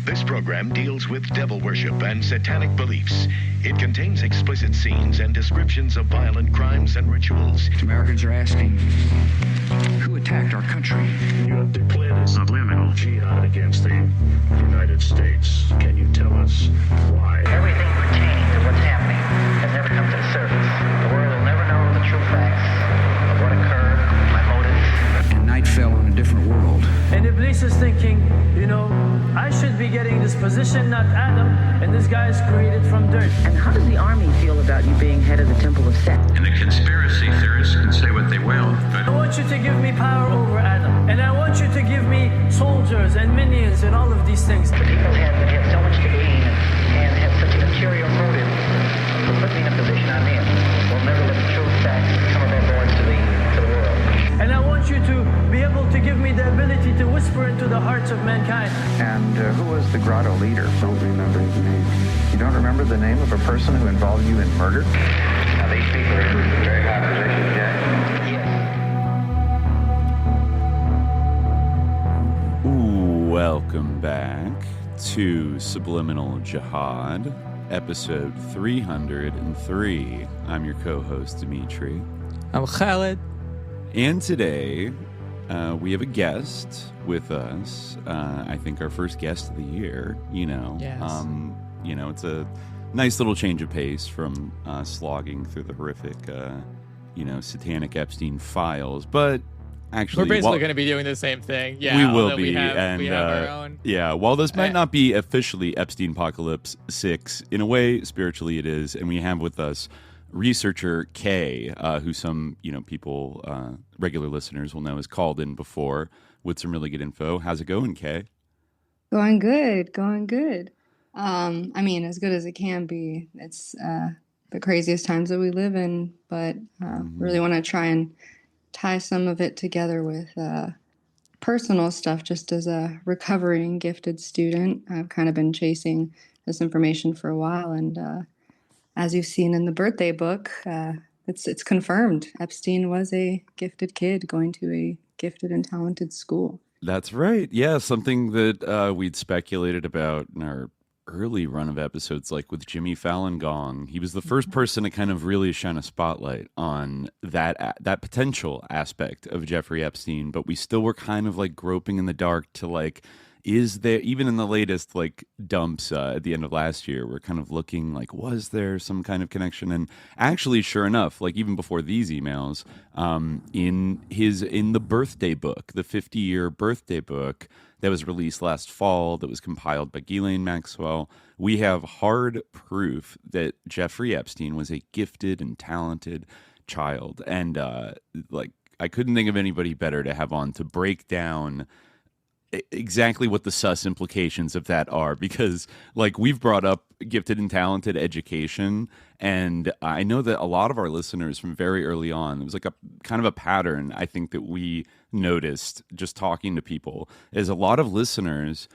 This program deals with devil worship and satanic beliefs. It contains explicit scenes and descriptions of violent crimes and rituals. Americans are asking, who attacked our country? You have declared a subliminal jihad against the United States. Can you tell us why? Everything pertaining to what's happening has never come to the surface. The world will never know the true facts of what occurred, my motives. And night fell on a different world. And Iblis is thinking, I should be getting this position, not Adam, and this guy is created from dirt. And how does the army feel about you being head of the temple of Set? And the conspiracy theorists can say what they will, but I want you to give me power over Adam, and I want you to give me soldiers and minions and all of these things. The people have so much to gain and have such an ulterior motive for putting me in a position I'm in. We'll never let the true facts come above board to the world. And I want you to be able to give me the ability to whisper into the hearts of mankind. And who was the grotto leader? Don't remember his name. You don't remember the name of a person who involved you in murder? Now these people are in very high positions, yes. Ooh, welcome back to Subliminal Jihad, episode 303. I'm your co-host, Dimitri. I'm Khalid. And today, we have a guest with us. I think our first guest of the year. Yes. It's a nice little change of pace from slogging through the horrific, satanic Epstein files. But actually, we're basically going to be doing the same thing. Yeah, we will be. We have our own. Yeah, while this might not be officially Epstein Apocalypse 6, in a way, spiritually it is. And we have with us researcher Kay, who some people, regular listeners will know, has called in before with some really good info. How's it going, Kay? Going good. As good as it can be. It's the craziest times that we live in, but really want to try and tie some of it together with personal stuff. Just as a recovering gifted student, I've kind of been chasing this information for a while, and as you've seen in the birthday book, it's confirmed. Epstein was a gifted kid going to a gifted and talented school. That's right. Yeah, something that we'd speculated about in our early run of episodes, like with Jimmy Fallon Gong. He was the first person to kind of really shine a spotlight on that potential aspect of Jeffrey Epstein, but we still were kind of like groping in the dark to is there, even in the latest dumps at the end of last year, we're kind of looking was there some kind of connection? And actually, sure enough, even before these emails, in the birthday book, the 50-year birthday book that was released last fall, that was compiled by Ghislaine Maxwell, we have hard proof that Jeffrey Epstein was a gifted and talented child. And I couldn't think of anybody better to have on to break down exactly what the sus implications of that are, because we've brought up gifted and talented education, and I know that a lot of our listeners from very early on, it was a kind of a pattern I think that we noticed just talking to people, is a lot of listeners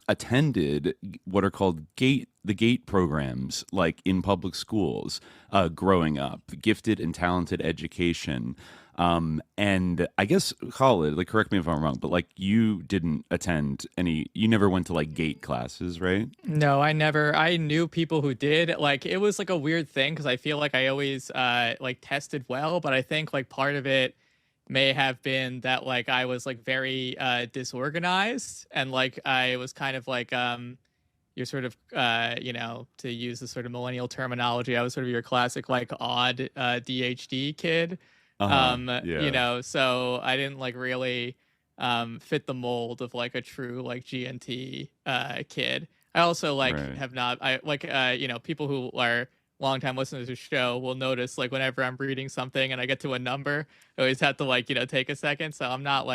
attended what are called the GATE programs, in public schools growing up, gifted and talented education. And I guess, Khalid, correct me if I'm wrong, but you didn't attend you never went to GATE classes, right? No, I never. I knew people who did. It was a weird thing because I feel like I always tested well, but I think part of it may have been that I was very disorganized, and I was kind of you're sort of to use the sort of millennial terminology, I was sort of your classic odd DHD kid. So I didn't really fit the mold of a true GNT kid. I also have not, people who are longtime listeners to the show will notice whenever I'm reading something and I get to a number, I always have to take a second. So I'm not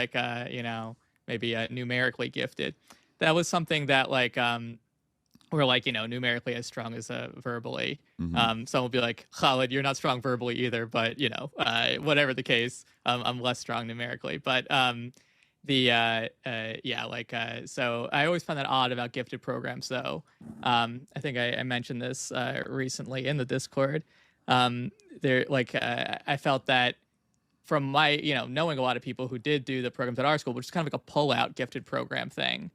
maybe numerically gifted. That was something that we're numerically as strong as verbally. Mm-hmm. Some will be like, Khalid, you're not strong verbally either, but whatever the case, I'm less strong numerically. But so I always found that odd about gifted programs, though. I think I mentioned this recently in the Discord. I felt that from my, knowing a lot of people who did do the programs at our school, which is kind of a pull-out gifted program thing.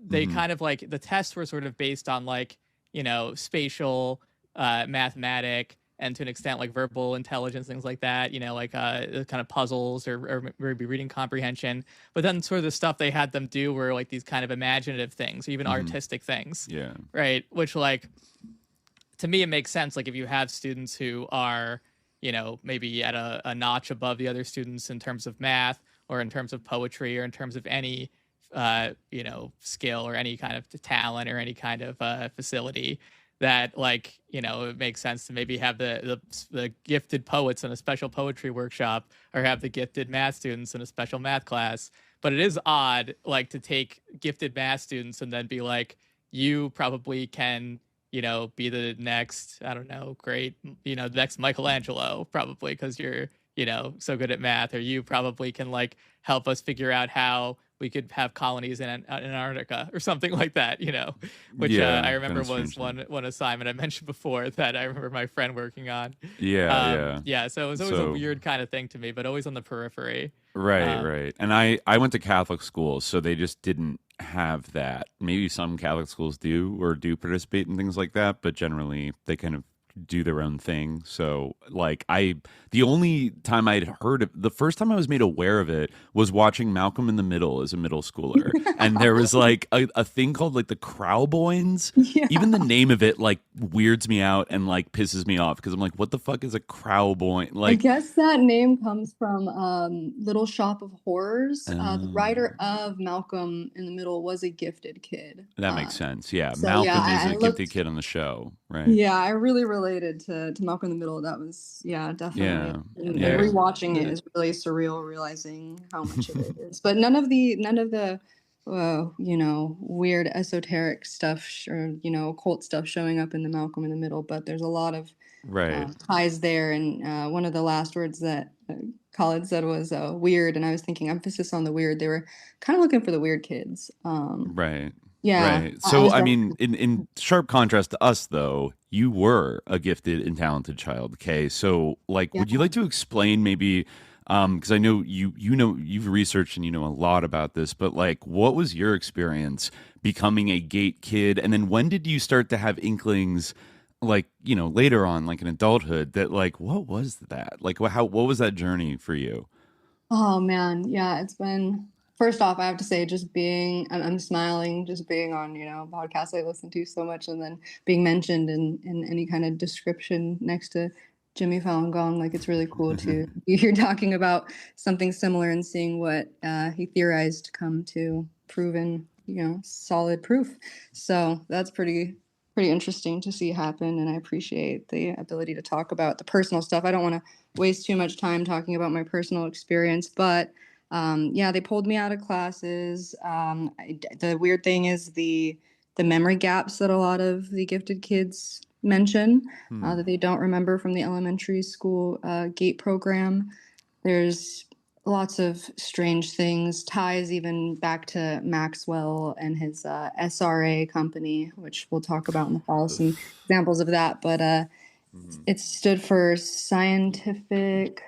they kind of like the tests were sort of based on like, you know, spatial, mathematic, and to an extent like verbal intelligence, things like that, you know, like kind of puzzles or maybe reading comprehension. But then sort of the stuff they had them do were like these kind of imaginative things, or even artistic things. Yeah. Right. Which, like, to me, it makes sense. Like if you have students who are, you know, maybe at a notch above the other students in terms of math or in terms of poetry or in terms of any, you know, skill or any kind of talent or any kind of facility, that, like, you know, it makes sense to maybe have the gifted poets in a special poetry workshop, or have the gifted math students in a special math class. But it is odd, like, to take gifted math students and then be like, you probably can, you know, be the next, I don't know, great, you know, next Michelangelo, probably because you're, you know, so good at math, or you probably can like help us figure out how we could have colonies in Antarctica or something like that, you know, which I remember was one assignment I mentioned before that I remember my friend working on. Yeah. So it was always a weird kind of thing to me, but always on the periphery. Right. And I went to Catholic school, so they just didn't have that. Maybe some Catholic schools do participate in things like that, but generally they kind of do their own thing. So like the only time I'd heard of, the first time I was made aware of it was watching Malcolm in the Middle as a middle schooler. And there was like a thing called like the Crowboys. Yeah. Even the name of it like weirds me out and like pisses me off, because I'm like, what the fuck is a Crowboy? Like, I guess that name comes from Little Shop of Horrors. The writer of Malcolm in the Middle was a gifted kid. That makes sense. Yeah. So, Malcolm is a gifted kid on the show, right? Yeah, I really related to Malcolm in the Middle. That was, definitely. Yeah. And rewatching it is really surreal, realizing how much of it is. But none of the you know, weird esoteric stuff or, you know, occult stuff showing up in the Malcolm in the Middle. But there's a lot of ties there. And one of the last words that Khalid said was weird. And I was thinking emphasis on the weird. They were kind of looking for the weird kids. Right. Yeah. Right. So, I mean, in sharp contrast to us, though, you were a gifted and talented child. Okay. So, like, would you like to explain maybe, because I know you've researched and you know a lot about this, but like, what was your experience becoming a gate kid? And then when did you start to have inklings, like, you know, later on, like in adulthood, that like, what was that? Like, what was that journey for you? Oh, man. Yeah. It's been... First off, I have to say, just being, I'm smiling, just being on, you know, podcasts I listen to so much, and then being mentioned in any kind of description next to Jimmy Fallon Gong, like, it's really cool to be here talking about something similar and seeing what he theorized come to proven, you know, solid proof. So that's pretty interesting to see happen, and I appreciate the ability to talk about the personal stuff. I don't want to waste too much time talking about my personal experience, but they pulled me out of classes. The weird thing is the memory gaps that a lot of the gifted kids mention that they don't remember from the elementary school GATE program. There's lots of strange things, ties even back to Maxwell and his SRA company, which we'll talk about in the fall, some examples of that. But it stood for Scientific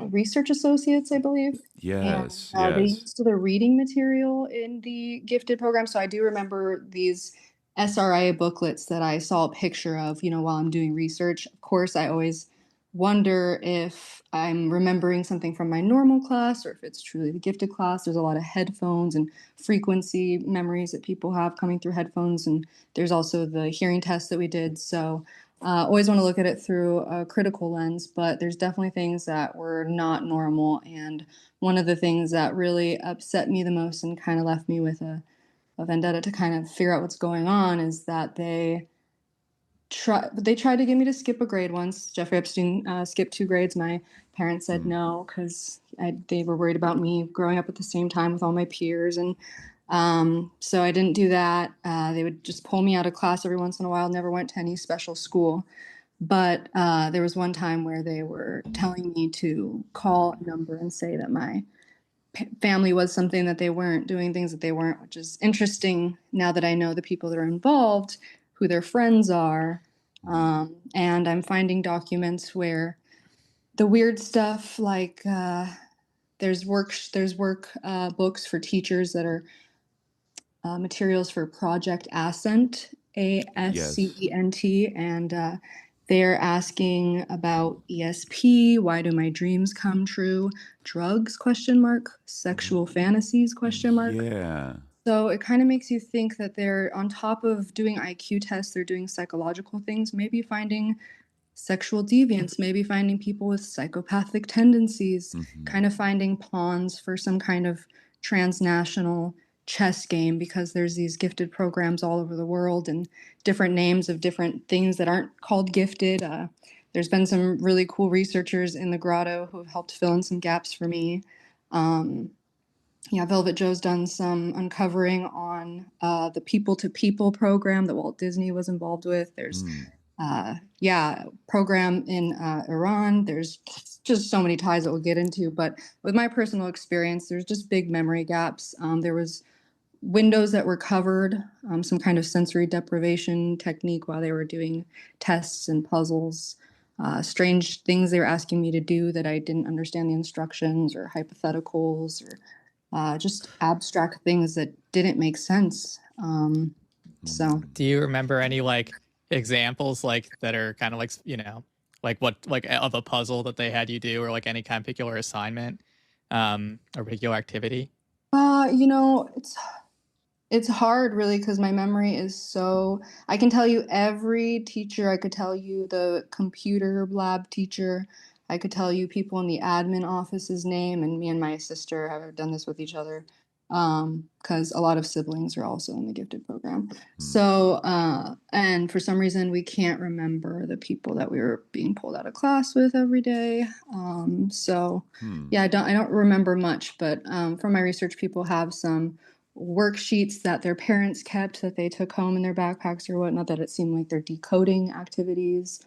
Research Associates, I believe. Yes. They used the reading material in the gifted program. So I do remember these SRA booklets that I saw a picture of, you know, while I'm doing research. Of course, I always wonder if I'm remembering something from my normal class or if it's truly the gifted class. There's a lot of headphones and frequency memories that people have coming through headphones. And there's also the hearing test that we did. So always want to look at it through a critical lens, but there's definitely things that were not normal. And one of the things that really upset me the most and kind of left me with a vendetta to kind of figure out what's going on is that they tried to get me to skip a grade once. Jeffrey Epstein skipped 2 grades. My parents said no because they were worried about me growing up at the same time with all my peers. And so I didn't do that. They would just pull me out of class every once in a while, never went to any special school. But there was one time where they were telling me to call a number and say that my family was something that they weren't, doing things that they weren't, which is interesting now that I know the people that are involved, who their friends are. And I'm finding documents where the weird stuff, like there's work books for teachers that are materials for Project Ascent, ASCENT, and they're asking about ESP, why do my dreams come true, drugs, sexual fantasies, Yeah. So it kind of makes you think that they're, on top of doing IQ tests, they're doing psychological things, maybe finding sexual deviance, maybe finding people with psychopathic tendencies, kind of finding pawns for some kind of transnational chess game, because there's these gifted programs all over the world and different names of different things that aren't called gifted. There's been some really cool researchers in the grotto who have helped fill in some gaps for me. Velvet Joe's done some uncovering on the People to People program that Walt Disney was involved with. There's program in Iran. There's just so many ties that we'll get into. But with my personal experience, there's just big memory gaps. There was windows that were covered, some kind of sensory deprivation technique while they were doing tests and puzzles. Strange things they were asking me to do that I didn't understand the instructions, or hypotheticals, or just abstract things that didn't make sense. So, do you remember any examples that are kind of of a puzzle that they had you do, or any kind of particular assignment, or particular activity? It's hard, really, because my memory is so... I can tell you every teacher. I could tell you the computer lab teacher. I could tell you people in the admin office's name, and me and my sister have done this with each other, because a lot of siblings are also in the gifted program. So, and for some reason, we can't remember the people that we were being pulled out of class with every day. I don't remember much, but from my research, people have some worksheets that their parents kept that they took home in their backpacks or whatnot, that it seemed like they're decoding activities.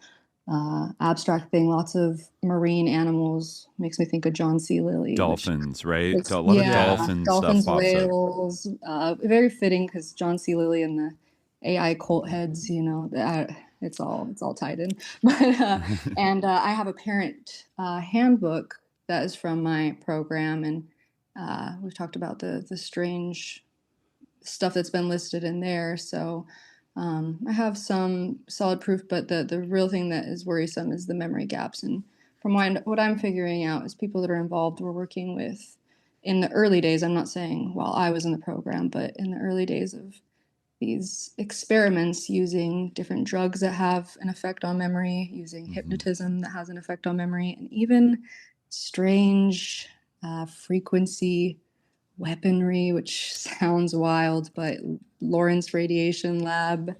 Abstract thing, lots of marine animals, makes me think of John C. Lilly. Dolphins, right? A lot of dolphins stuff. Whales. Very fitting, because John C. Lilly and the AI cult heads, it's all tied in. But and I have a parent handbook that is from my program, and we've talked about the strange stuff that's been listed in there. So I have some solid proof, but the real thing that is worrisome is the memory gaps. And from what I'm figuring out is people that are involved were working with, in the early days, I'm not saying while I was in the program, but in the early days of these experiments, using different drugs that have an effect on memory, using hypnotism that has an effect on memory, and even strange frequency weaponry, which sounds wild, but Lawrence Radiation Lab,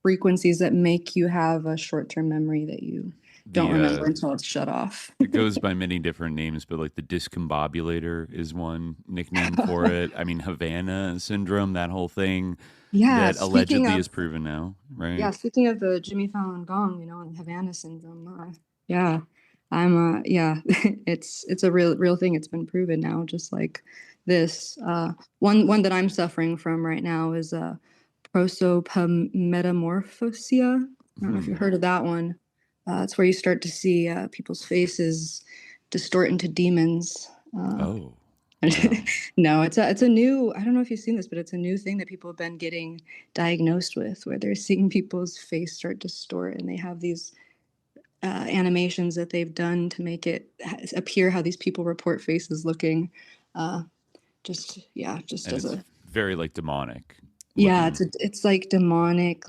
frequencies that make you have a short-term memory that you don't remember until it's shut off. It goes by many different names, but the discombobulator is one nickname for it. I mean, Havana syndrome, that whole thing, that allegedly is proven now, right? Yeah, speaking of the Jimmy Fallon Gong, and Havana syndrome, it's a real thing. It's been proven now, just like this. One that I'm suffering from right now is prosopametamorphosia. I don't know if you've heard of that one. It's where you start to see people's faces distort into demons. Wow. No, it's a new, I don't know if you've seen this, but it's a new thing that people have been getting diagnosed with, where they're seeing people's face start to distort, and they have these animations that they've done to make it appear how these people report faces looking. Just as a very demonic. Yeah, it's like demonic,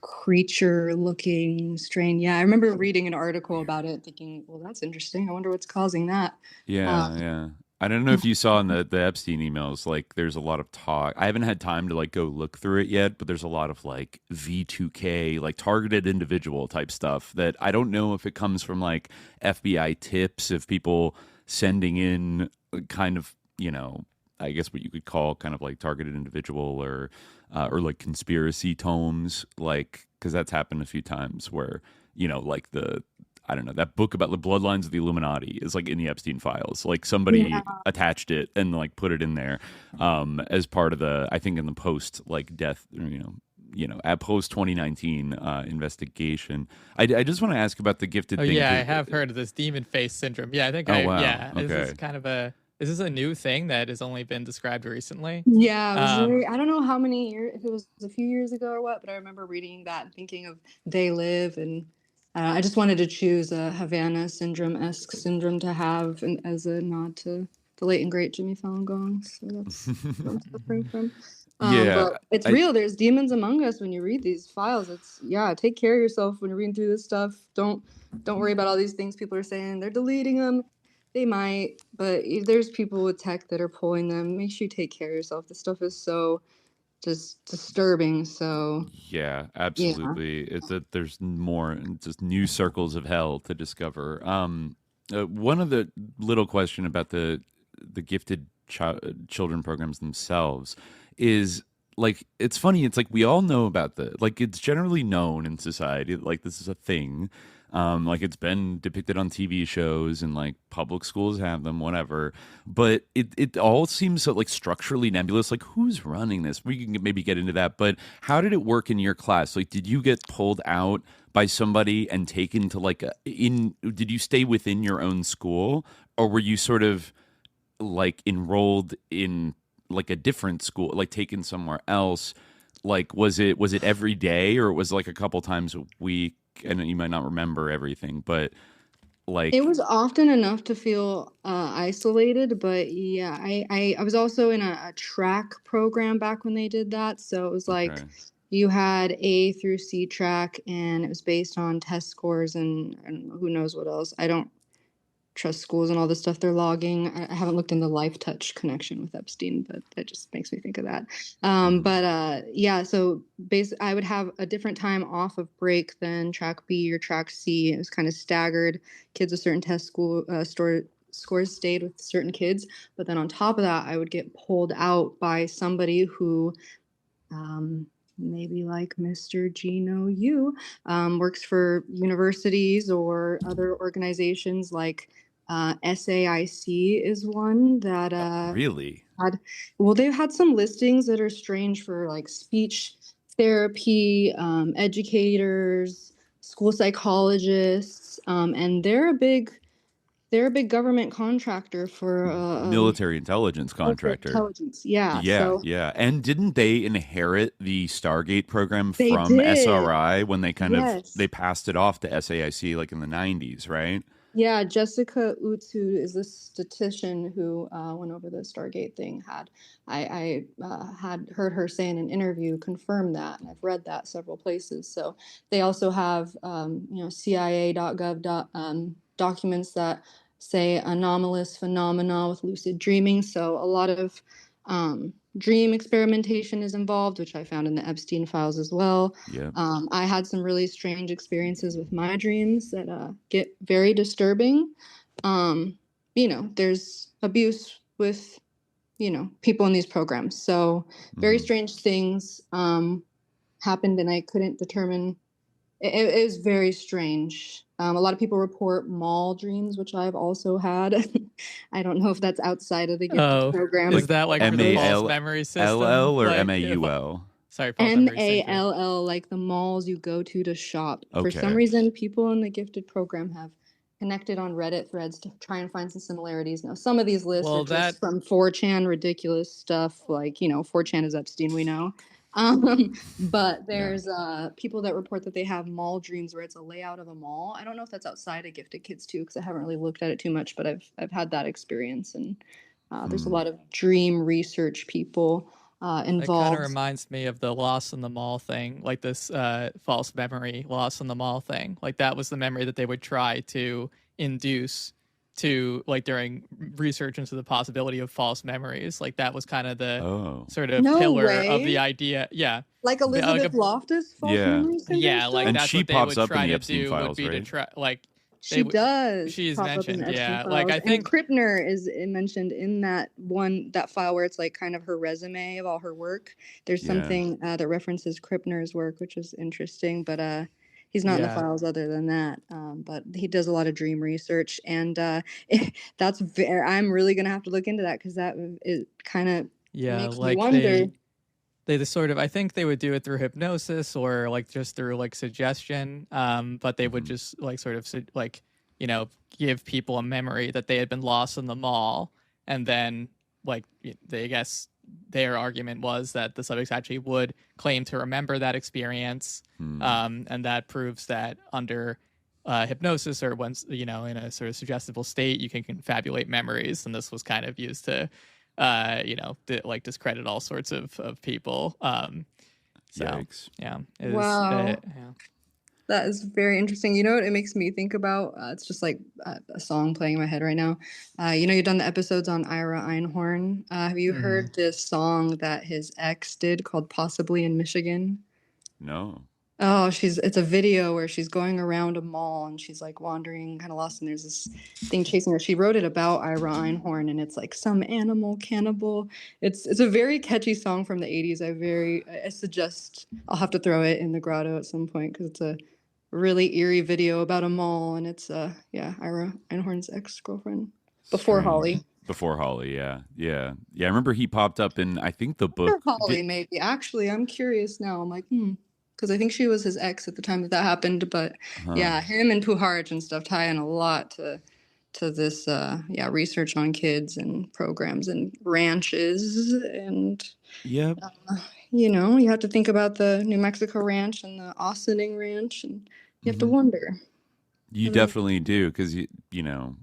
creature looking strain. Yeah, I remember reading an article about it, thinking, well, that's interesting. I wonder what's causing that. Yeah. I don't know if you saw in the Epstein emails, there's a lot of talk. I haven't had time to go look through it yet, but there's a lot of V2K, targeted individual type stuff that I don't know if it comes from FBI tips of people sending in kind of, I guess what you could call kind of targeted individual or conspiracy tomes, because that's happened a few times where, I don't know, that book about the bloodlines of the Illuminati is in the Epstein files. Somebody attached it and put it in there as part of the, I think in the post death, at post 2019 investigation. I just want to ask about the gifted thing. Yeah, I have heard of this demon face syndrome. Yeah, I think wow. this is kind of a is this a new thing that has only been described recently? Yeah, it was I don't know how many years, if it was a few years ago or what, but I remember reading that and thinking of They Live, and I just wanted to choose a Havana syndrome-esque syndrome to have as a nod to the late and great Jimmy Fallon Gong. So that's where I'm suffering from. But it's real. There's demons among us when you read these files. It's take care of yourself when you're reading through this stuff. Don't worry about all these things people are saying. They're deleting them. They might, but if there's people with tech that are pulling them, make sure you take care of yourself. This stuff is so just disturbing. So yeah, absolutely. It's that there's more, just new circles of hell to discover. One of the little question about the gifted children programs themselves is, like, it's funny. It's like we all know about it's generally known in society that, like, this is a thing. Like, it's been depicted on TV shows, and like public schools have them, whatever. But it all seems so, like, structurally nebulous. Like, who's running this? We can maybe get into that. But how did it work in your class? Like, did you get pulled out by somebody and taken to did you stay within your own school, or were you sort of like enrolled in like a different school, like taken somewhere else? Like, was it every day, or was it like a couple times a week? And you might not remember everything, but like, it was often enough to feel isolated. But yeah, I was also in a track program back when they did that. So it was like you had A through C track, and it was based on test scores and who knows what else. I don't trust schools and all the stuff they're logging. I haven't looked into the Life Touch connection with Epstein, but that just makes me think of that. So basically I would have a different time off of break than track B or track C. It was kind of staggered. Kids with certain test scores stayed with certain kids, but then on top of that, I would get pulled out by somebody who, maybe like Mr. Gino Yu, works for universities or other organizations like SAIC is one that really they've had some listings that are strange for like speech therapy, educators, school psychologists, and they're a big government contractor for military intelligence contractor. Yeah. And didn't they inherit the Stargate program from SRI when they they passed it off to SAIC like in the 90s, right? Yeah, Jessica Utsu is the statistician who went over the Stargate thing. I had heard her say in an interview, confirm that, and I've read that several places. So they also have CIA.gov documents that say anomalous phenomena with lucid dreaming. So a lot of dream experimentation is involved, which I found in the Epstein files as well. Yeah. I had some really strange experiences with my dreams that get very disturbing. There's abuse with, people in these programs. So very strange things happened, and I couldn't determine. It was very strange. A lot of people report mall dreams, which I've also had. I don't know if that's outside of the gifted program. Is that like for the false memory system? LL or MAUL? Sorry, false memory system. MALL, like the malls you go to shop. Okay. For some reason, people in the gifted program have connected on Reddit threads to try and find some similarities. Now, some of these lists are just from 4chan, ridiculous stuff. Like, 4chan is Epstein, we know. But there's people that report that they have mall dreams where it's a layout of a mall. I don't know if that's outside of gifted kids too, because I haven't really looked at it too much, but I've had that experience, and there's a lot of dream research people involved. It kind of reminds me of the loss in the mall thing, like this false memory loss in the mall thing. Like that was the memory that they would try to induce to, like, during research into the possibility of false memories. Like that was kind of the sort of pillar of the idea. Yeah. Like Elizabeth Loftus false memory syndrome? Yeah, like and that's she what they pops would up try in the to Epstein do files, would be right? to try, like she does. She's pop mentioned, up in the yeah. Epstein Like files. I think and Krippner is mentioned in that file where it's like kind of her resume of all her work. There's something that references Krippner's work, which is interesting, but he's not in the files other than that. But he does a lot of dream research, and I'm really gonna have to look into that, because that it kind of makes me wonder. They just sort of, I think they would do it through hypnosis or like just through like suggestion, but they would just like sort of like give people a memory that they had been lost in the mall, and then like I guess their argument was that the subjects actually would claim to remember that experience, and that proves that under hypnosis, or once in a sort of suggestible state, you can confabulate memories, and this was kind of used to discredit all sorts of people. Yikes. Yeah. Wow. That is very interesting. You know what it makes me think about? It's just like a song playing in my head right now. You've done the episodes on Ira Einhorn. Have you heard this song that his ex did called Possibly in Michigan? No. Oh, it's a video where she's going around a mall and she's like wandering, kind of lost, and there's this thing chasing her. She wrote it about Ira Einhorn, and it's like some animal cannibal. It's a very catchy song from the 80s. I suggest I'll have to throw it in the grotto at some point because it's a really eerie video about a mall, and it's Ira Einhorn's ex-girlfriend before Holly. Before Holly, yeah. I remember he popped up in, I think, the book. Before Holly, maybe. Actually, I'm curious now. I'm like, because I think she was his ex at the time that happened. But yeah, him and Puharich and stuff tie in a lot to this research on kids and programs and ranches. And you have to think about the New Mexico ranch and the Austining ranch, and you have to wonder. You definitely do, because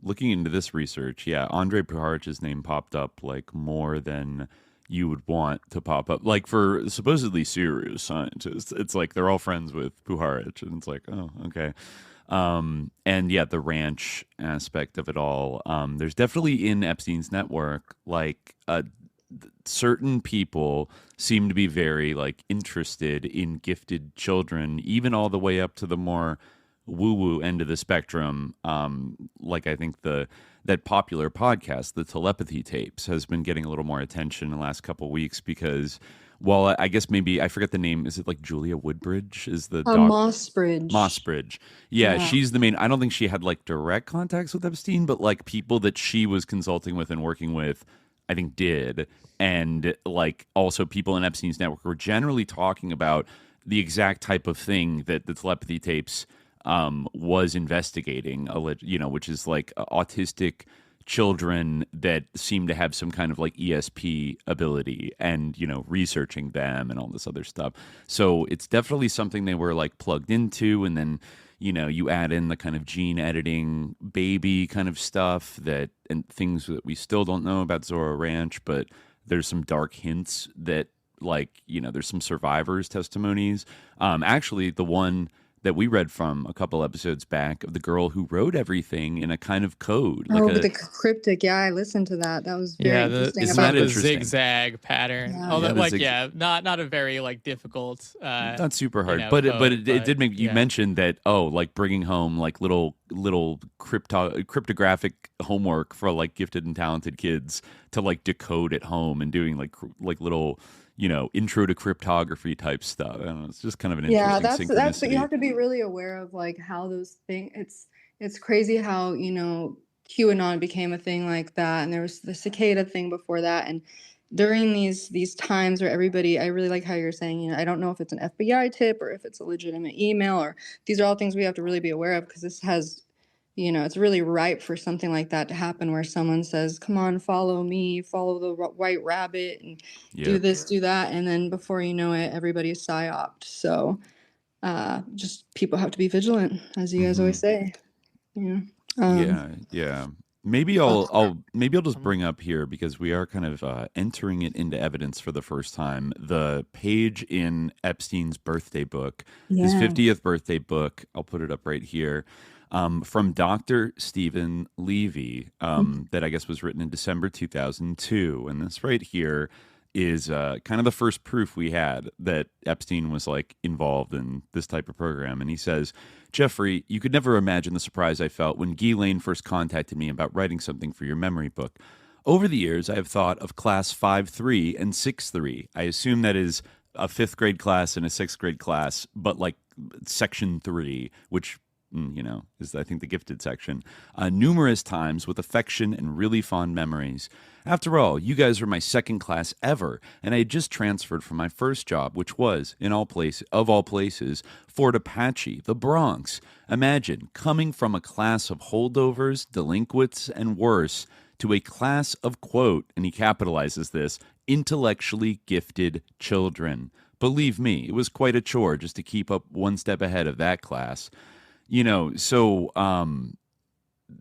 looking into this research, Andre Puharich's name popped up like more than you would want to pop up, like for supposedly serious scientists. It's like they're all friends with Puharich, and it's like, oh, okay. The ranch aspect of it all. There's definitely in Epstein's network, like certain people seem to be very like interested in gifted children, even all the way up to the more woo-woo end of the spectrum. Like I think that popular podcast, the Telepathy Tapes, has been getting a little more attention in the last couple of weeks because, well, I guess maybe I forget the name. Is it like Julia Woodbridge? Is the Mossbridge? Yeah, she's the main. I don't think she had like direct contacts with Epstein, but like people that she was consulting with and working with, I think did. And like also people in Epstein's network were generally talking about the exact type of thing that the Telepathy Tapes was investigating, which is like autistic children that seem to have some kind of like ESP ability, and researching them and all this other stuff. So it's definitely something they were like plugged into, and then you add in the kind of gene editing baby kind of stuff and things that we still don't know about Zorro Ranch, but there's some dark hints that there's some survivors' testimonies. Actually, the one that we read from a couple episodes back of the girl who wrote everything in a kind of code. The cryptic. Yeah, I listened to that. That was very interesting. Isn't that the zigzag pattern? Yeah. Not a very like difficult. Not super hard, but it did make you mention that bringing home like little cryptographic homework for like gifted and talented kids to like decode at home, and doing like little intro to cryptography type stuff. I don't know, it's just kind of an interesting synchronicity. That's you have to be really aware of like how those things. It's crazy how QAnon became a thing like that, and there was the cicada thing before that, and during these times where everybody, I really like how you're saying, I don't know if it's an FBI tip or if it's a legitimate email, or these are all things we have to really be aware of, because this has. It's really ripe for something like that to happen, where someone says, come on, follow me, follow the white rabbit, and do this, do that. And then before you know it, everybody's psyoped. So just people have to be vigilant, as you guys always say. Maybe I'll just bring up here, because we are kind of entering it into evidence for the first time, the page in Epstein's birthday book, his 50th birthday book. I'll put it up right here. From Dr. Stephen Levy, that I guess was written in December 2002. And this right here is kind of the first proof we had that Epstein was like involved in this type of program. And he says, Jeffrey, you could never imagine the surprise I felt when Guy Lane first contacted me about writing something for your memory book. Over the years, I have thought of class 5-3 and 6-3. I assume that is a 5th grade class and a 6th grade class, but like section 3, which is I think the gifted section, numerous times with affection and really fond memories. After all, you guys were my second class ever, and I had just transferred from my first job, which was, of all places, Fort Apache, the Bronx. Imagine coming from a class of holdovers, delinquents, and worse, to a class of, quote, and he capitalizes this, intellectually gifted children. Believe me, it was quite a chore just to keep up one step ahead of that class. So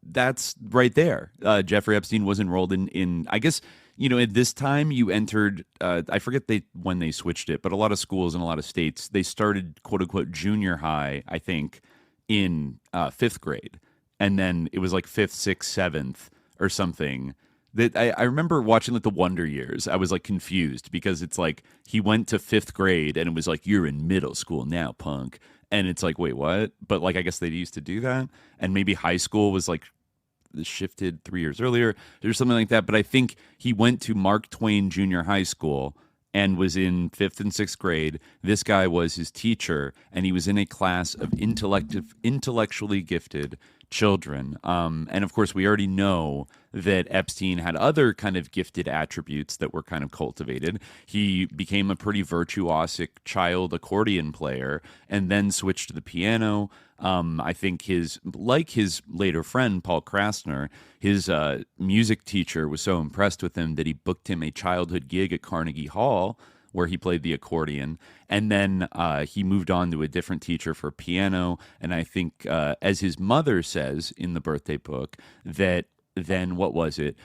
that's right there. Jeffrey Epstein was enrolled in I guess, at this time you entered, I forget when they switched it, but a lot of schools in a lot of states, they started, quote unquote, junior high, I think, in fifth grade. And then it was like fifth, sixth, seventh or something. That I remember watching like the Wonder Years. I was like confused because it's like he went to fifth grade and it was like, you're in middle school now, punk. And it's like, wait, what? But like, I guess they used to do that. And maybe high school was like shifted 3 years earlier or something like that. But I think he went to Mark Twain Junior High School and was in fifth and sixth grade. This guy was his teacher, and he was in a class of intellectually gifted children. And of course, we already know that Epstein had other kind of gifted attributes that were kind of cultivated. He became a pretty virtuosic child accordion player and then switched to the piano. I think his later friend, Paul Krasner, his music teacher was so impressed with him that he booked him a childhood gig at Carnegie Hall where he played the accordion. And then he moved on to a different teacher for piano. And I think, as his mother says in the birthday book, that then, what was it?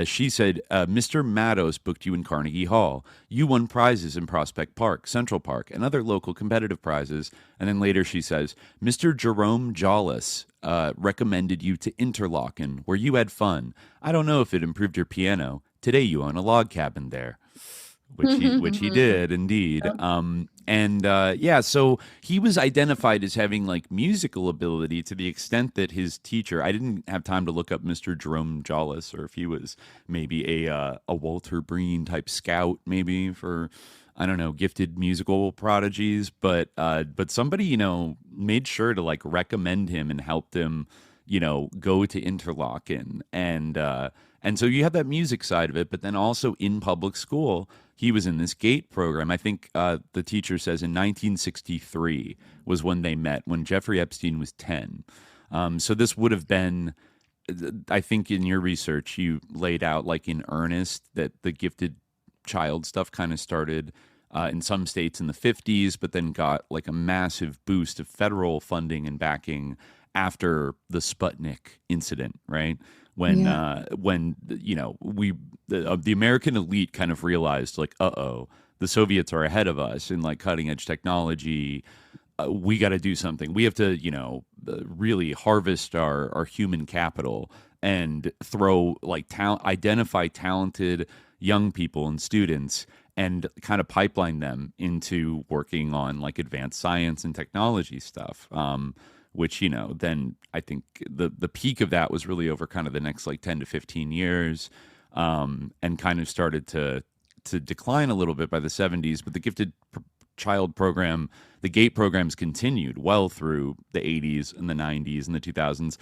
She said, Mr. Matos booked you in Carnegie Hall. You won prizes in Prospect Park, Central Park, and other local competitive prizes. And then later she says, Mr. Jerome Jollis recommended you to Interlaken, where you had fun. I don't know if it improved your piano. Today you own a log cabin there. Which he did indeed. So he was identified as having like musical ability to the extent that his teacher, I didn't have time to look up Mr. Jerome Jollis or if he was maybe a Walter Breen type scout, maybe for, I don't know, gifted musical prodigies, but somebody, made sure to like recommend him and helped him, go to Interlaken. And so you have that music side of it, but then also in public school, he was in this GATE program. I think the teacher says in 1963 was when they met, when Jeffrey Epstein was 10. So this would have been, I think in your research, you laid out like in earnest that the gifted child stuff kind of started in some states in the 50s, but then got like a massive boost of federal funding and backing after the Sputnik incident, right? When the American elite kind of realized like, the Soviets are ahead of us in like cutting edge technology. We got to do something. We have to, really harvest our human capital and throw like identify talented young people and students and kind of pipeline them into working on like advanced science and technology stuff. Which, then I think the peak of that was really over kind of the next like 10 to 15 years and kind of started to decline a little bit by the 70s. But the gifted child program, the GATE programs continued well through the 80s and the 90s and the 2000s.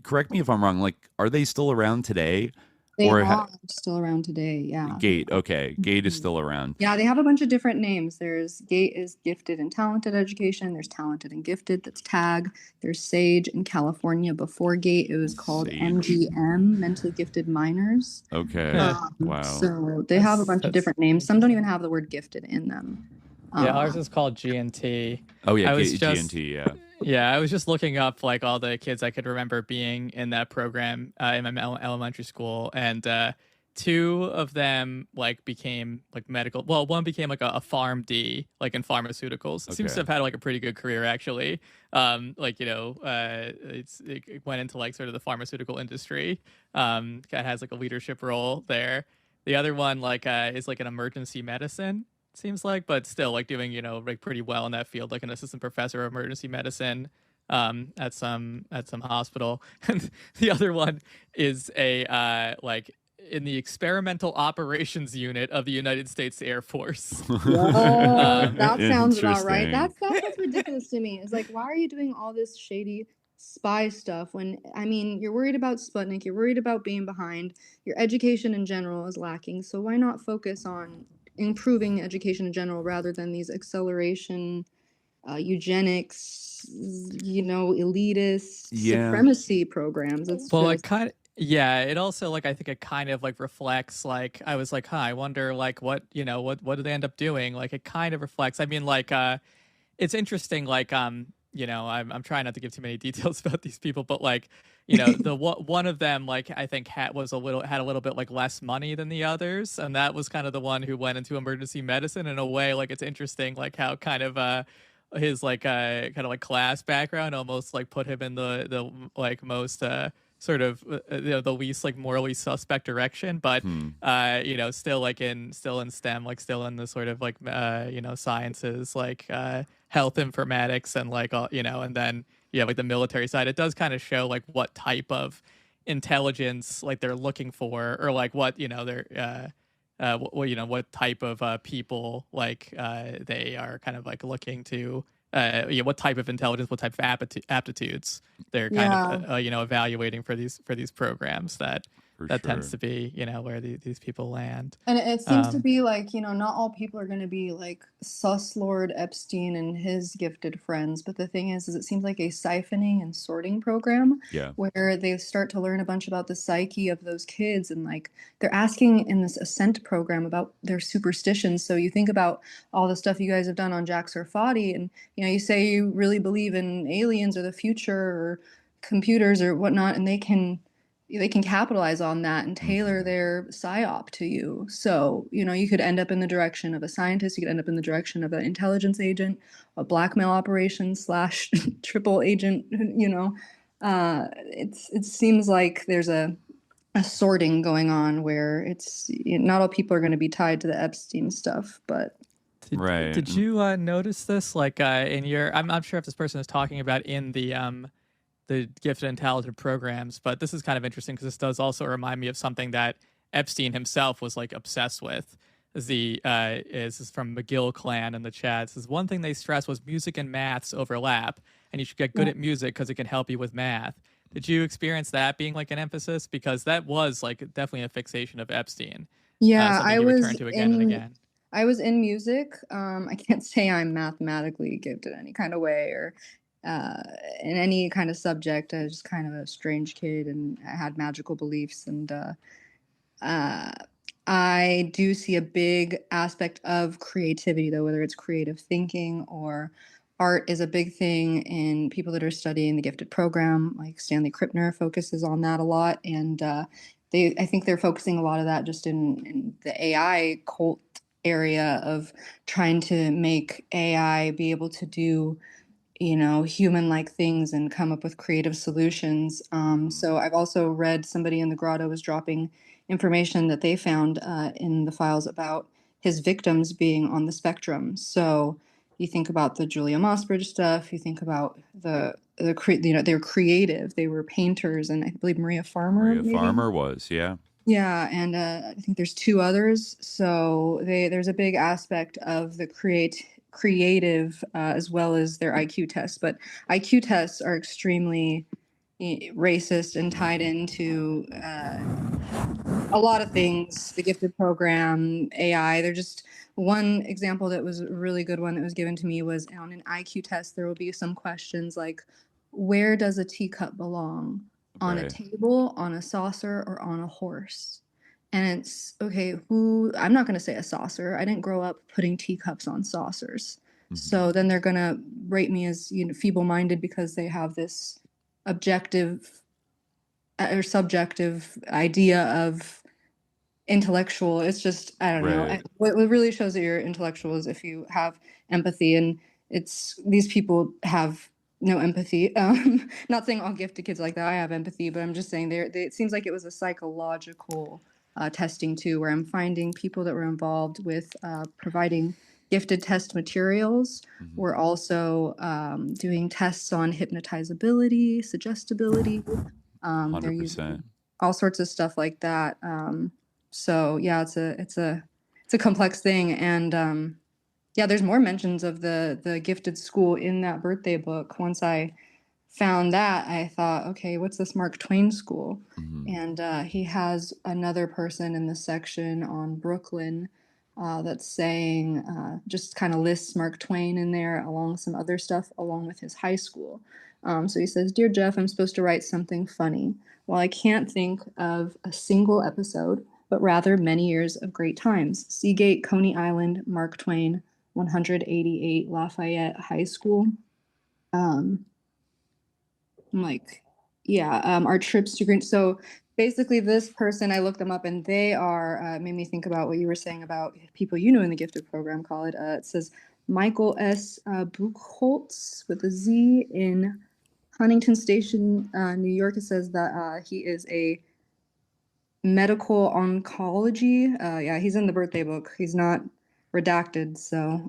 Correct me if I'm wrong, like, are they still around today? They are still around today, yeah. GATE, okay. GATE is still around. Yeah, they have a bunch of different names. There's GATE is gifted and talented education. There's talented and gifted, that's TAG. There's SAGE in California. Before GATE, it was called MGM, mentally gifted minors. Okay, wow. So they have a bunch of different names. Some don't even have the word gifted in them. Ours is called GNT. Oh yeah, GNT, yeah. Yeah, I was just looking up like all the kids I could remember being in that program in my elementary school, and two of them like became like medical. Well, one became like a PharmD, like in pharmaceuticals. Okay. Seems to have had like a pretty good career actually. It went into like sort of the pharmaceutical industry. It has like a leadership role there. The other one like is like an emergency medicine. Seems like, but still like doing, like pretty well in that field, like an assistant professor of emergency medicine at some hospital. And the other one is a like in the experimental operations unit of the United States Air Force. That sounds about right. That's what's ridiculous to me. It's like, why are you doing all this shady spy stuff when, I mean, you're worried about Sputnik, you're worried about being behind, your education in general is lacking, so why not focus on improving education in general rather than these acceleration, eugenics, elitist supremacy programs? Yeah, it also like I think it kind of like reflects like I was like, huh, I wonder like what what do they end up doing? Like it kind of reflects. I mean, like it's interesting. Like I'm trying not to give too many details about these people, but like the one of them like I think had a little bit like less money than the others, and that was kind of the one who went into emergency medicine in a way. Like it's interesting like how kind of his like kind of like class background almost like put him in the like most sort of the least like morally suspect direction, but still in STEM, like still in the sort of like sciences, like health informatics and like and then like the military side. It does kind of show like what type of intelligence like they're looking for, or like what they're what type of people like they are kind of like looking to what type of intelligence, what type of aptitudes they're kind of evaluating for these programs. That tends to be where these people land. And it seems to be like, not all people are going to be like sus Lord Epstein and his gifted friends. But the thing is it seems like a siphoning and sorting program where they start to learn a bunch about the psyche of those kids. And like they're asking in this Ascent program about their superstitions. So you think about all the stuff you guys have done on Jack Sarfati, and, you say you really believe in aliens or the future or computers or whatnot, and they can capitalize on that and tailor their psyop to you. So, you could end up in the direction of a scientist, you could end up in the direction of an intelligence agent, a blackmail operation / triple agent, it seems like there's a sorting going on where it's not all people are going to be tied to the Epstein stuff, but Did you notice this like in your I'm not sure if this person is talking about in the gifted intelligent programs, but this is kind of interesting because this does also remind me of something that Epstein himself was like obsessed with. This is from McGill Clan in the chat. It says one thing they stressed was music and maths overlap, and you should get good at music because it can help you with math. Did you experience that being like an emphasis? Because that was like definitely a fixation of Epstein. Yeah, I was returned to again and again. I was in music. I can't say I'm mathematically gifted in any kind of way or in any kind of subject. I was just kind of a strange kid, and I had magical beliefs. And I do see a big aspect of creativity, though, whether it's creative thinking or art is a big thing in people that are studying the gifted program. Like Stanley Krippner focuses on that a lot. And I think they're focusing a lot of that just in the AI cult area of trying to make AI be able to do human-like things and come up with creative solutions. So I've also read somebody in the grotto was dropping information that they found in the files about his victims being on the spectrum. So you think about the Julia Mossbridge stuff, you think about they're creative. They were painters, and I believe Maria Farmer. Farmer was, yeah. Yeah, and I think there's two others. So there's a big aspect of the creative as well as their IQ tests. But IQ tests are extremely racist and tied into a lot of things, the gifted program, AI. They're just one example that was a really good one that was given to me was on an IQ test. There will be some questions like, where does a teacup belong? On a table, on a saucer, or on a horse? And it's, okay, I'm not going to say a saucer. I didn't grow up putting teacups on saucers. Mm-hmm. So then they're going to rate me as, feeble-minded because they have this objective or subjective idea of intellectual. It's just, I don't know. What really shows that you're intellectual is if you have empathy, and these people have no empathy. Not saying all gifted kids like that. I have empathy, but I'm just saying it seems like it was a psychological testing too, where I'm finding people that were involved with providing gifted test materials. Mm-hmm. Were also doing tests on hypnotizability, suggestibility. 100%. They're using all sorts of stuff like that. So yeah, it's a complex thing, and yeah, there's more mentions of the gifted school in that birthday book. Once I found that, I thought, okay, what's this Mark Twain school? Mm-hmm. And he has another person in the section on Brooklyn that's saying, just kind of lists Mark Twain in there along with some other stuff along with his high school. So he says, "Dear Jeff, I'm supposed to write something funny. Well, I can't think of a single episode, but rather many years of great times. Seagate, Coney Island, Mark Twain, 188 Lafayette High School." I'm like, yeah, our trips to Green. So basically this person, I looked them up and they are, made me think about what you were saying about people you know in the gifted program, Khalid. It says Michael S. Buchholz with a Z in Huntington Station, New York. It says that he is a medical oncology. Yeah, he's in the birthday book. He's not redacted. So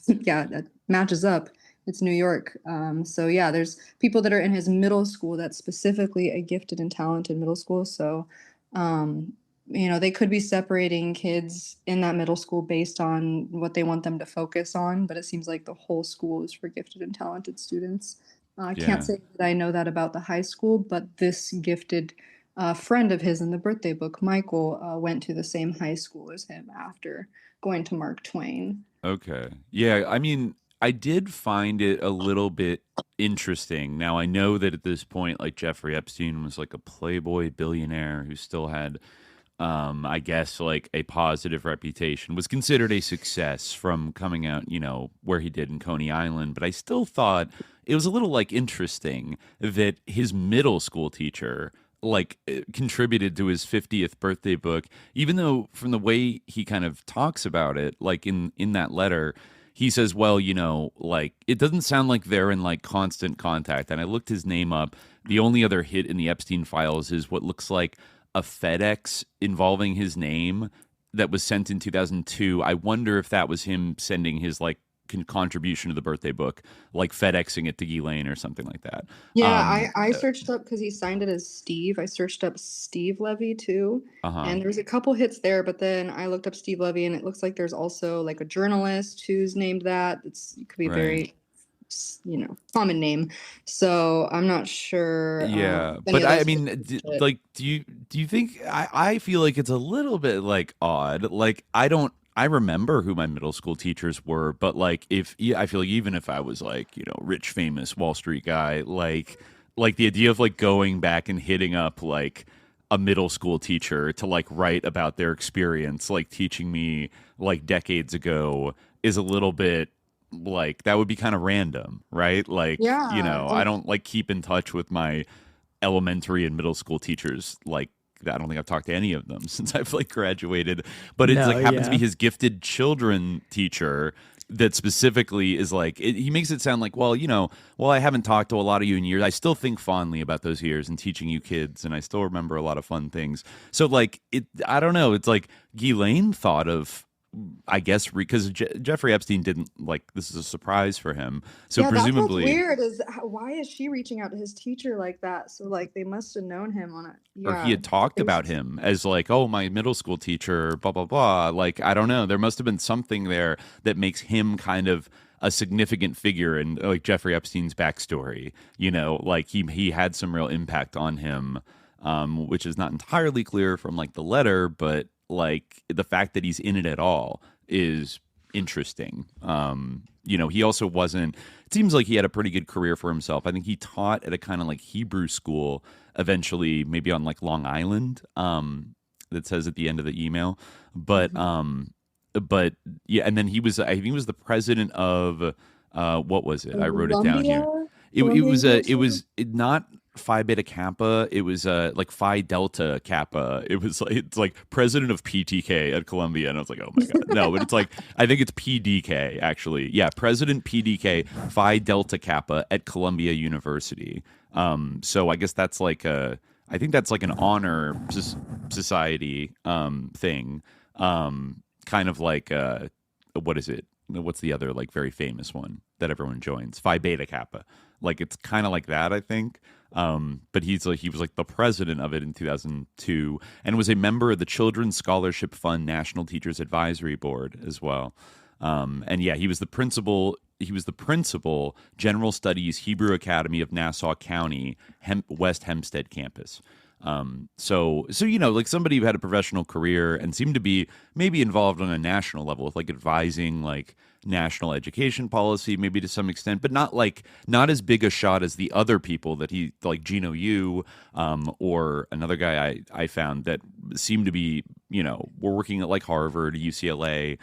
yeah, that matches up. It's New York. So yeah, there's people that are in his middle school that's specifically a gifted and talented middle school. So, they could be separating kids in that middle school based on what they want them to focus on. But it seems like the whole school is for gifted and talented students. I can't say that I know that about the high school, but this gifted friend of his in the birthday book, Michael, went to the same high school as him after going to Mark Twain. Okay. Yeah, I mean, I did find it a little bit interesting. Now, I know that at this point, like, Jeffrey Epstein was like a playboy billionaire who still had, I guess, like a positive reputation, was considered a success from coming out, where he did in Coney Island. But I still thought it was a little like interesting that his middle school teacher contributed to his 50th birthday book, even though from the way he kind of talks about it, like in that letter, he says, well, it doesn't sound like they're in like constant contact. And I looked his name up. The only other hit in the Epstein files is what looks like a FedEx involving his name that was sent in 2002. I wonder if that was him sending his contribution to the birthday book, like FedExing it to Ghislaine or something like that. Yeah, I searched up because he signed it as Steve. I searched up Steve Levy too, and there's a couple hits there. But then I looked up Steve Levy, and it looks like there's also like a journalist who's named that. It could be very, common name. So I'm not sure. Yeah, but I mean, do you think? I feel like it's a little bit odd. I remember who my middle school teachers were, but I feel like even if I was rich, famous Wall Street guy, like the idea of going back and hitting up a middle school teacher to write about their experience, teaching me decades ago is a little bit that would be kind of random, right? Yeah, I don't keep in touch with my elementary and middle school teachers I don't think I've talked to any of them since I've graduated, but it's happens to be his gifted children teacher that specifically is he makes it sound well, I haven't talked to a lot of you in years. I still think fondly about those years and teaching you kids, and I still remember a lot of fun things. So I don't know. It's Ghislaine thought of, I guess, because Jeffrey Epstein didn't this is a surprise for him. So yeah, presumably, that's what's weird. Why is she reaching out to his teacher like that? So they must have known him on it. Yeah, or he had talked about him as oh, my middle school teacher, blah blah blah. I don't know. There must have been something there that makes him kind of a significant figure in Jeffrey Epstein's backstory. He had some real impact on him, which is not entirely clear from the letter, but the fact that he's in it at all is interesting. He also wasn't, it seems like he had a pretty good career for himself. I think he taught at a kind of Hebrew school eventually, maybe on Long Island, that says at the end of the email. But yeah, and then I think he was the president of what was it? I wrote it down here. It was not Phi Beta Kappa. It was Phi Delta Kappa. It's president of PTK at Columbia, and I was oh my god, no, but it's I think it's PDK actually. Yeah, President PDK Phi Delta Kappa at Columbia University. So I guess that's I think that's an honor society thing. Kind of what is it? What's the other very famous one that everyone joins? Phi Beta Kappa. It's kind of like that, I think. But he was the president of it in 2002 and was a member of the Children's Scholarship Fund National Teachers Advisory Board as well. And yeah, he was the principal General Studies Hebrew Academy of Nassau County, West Hempstead campus. So like somebody who had a professional career and seemed to be maybe involved on a national level with like advising like national education policy, maybe to some extent, but not as big a shot as the other people that he like Gino Yu, or another guy I found that seemed to be, were working at like Harvard, UCLA.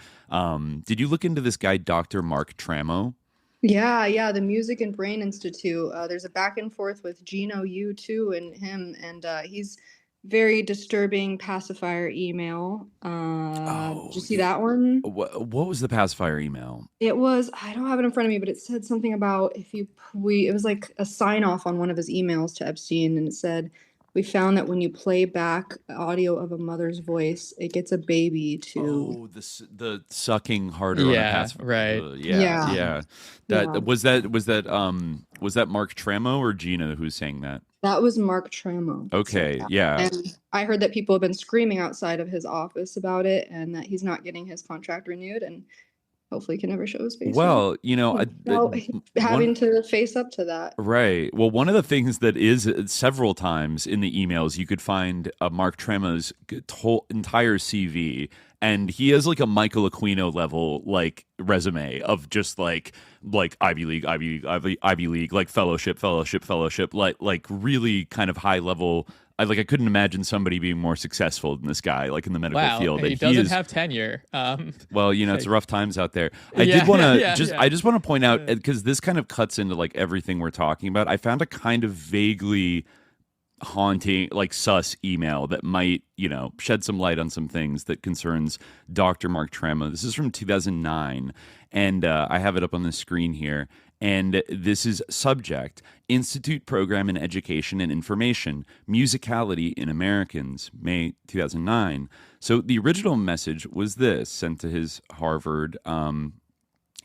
Did you look into this guy, Dr. Mark Tramo? Yeah, the Music and Brain Institute. There's a back and forth with Gino Yu too and him, and he's very disturbing pacifier email. Did you see that one? What was the pacifier email? It was, I don't have it in front of me, but it said something about it was like a sign off on one of his emails to Epstein, and it said, "We found that when you play back audio of a mother's voice, it gets a baby to." Oh, the sucking harder on a pacifier. Right. Yeah. Was that Mark Tramo or Gina who's saying that? That was Mark Tramo. Okay, yeah. And I heard that people have been screaming outside of his office about it, and that he's not getting his contract renewed, and hopefully can never show his face. Well, having to face up to that. Right. Well, one of the things that is several times in the emails, you could find Mark Tremo's entire CV, and he has like a Michael Aquino level like resume of just like Ivy League, like fellowship, like really kind of high level. I couldn't imagine somebody being more successful than this guy, like in the medical field. He doesn't have tenure. Well, it's rough times out there. I just want to point out, because this kind of cuts into like everything we're talking about. I found a kind of vaguely haunting, like sus email that might, shed some light on some things that concerns Dr. Mark Tramo. This is from 2009, and I have it up on the screen here. And this is subject: Institute Program in Education and Information, Musicality in Americans, May 2009. So the original message was this, sent to his Harvard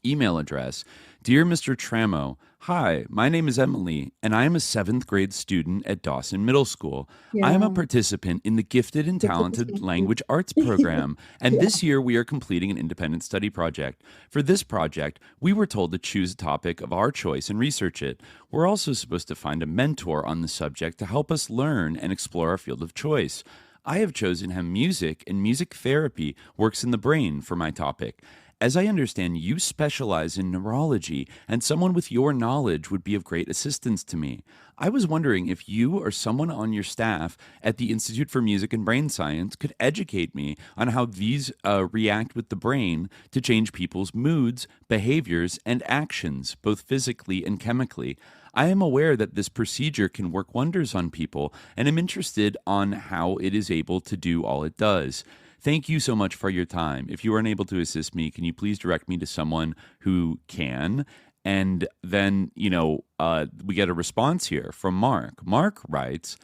email address. Dear Mr. Tramo, hi, my name is Emily, and I am a 7th grade student at Dawson Middle School. I am a participant in the Gifted and Talented Language Arts program, and this year we are completing an independent study project. For this project, we were told to choose a topic of our choice and research it. We're also supposed to find a mentor on the subject to help us learn and explore our field of choice. I have chosen how music and music therapy works in the brain for my topic. As I understand, you specialize in neurology, and someone with your knowledge would be of great assistance to me. I was wondering if you or someone on your staff at the Institute for Music and Brain Science could educate me on how these react with the brain to change people's moods, behaviors, and actions, both physically and chemically. I am aware that this procedure can work wonders on people, and am interested on how it is able to do all it does. Thank you so much for your time. If you are unable to assist me, can you please direct me to someone who can? And then, we get a response here from Mark. Mark writes,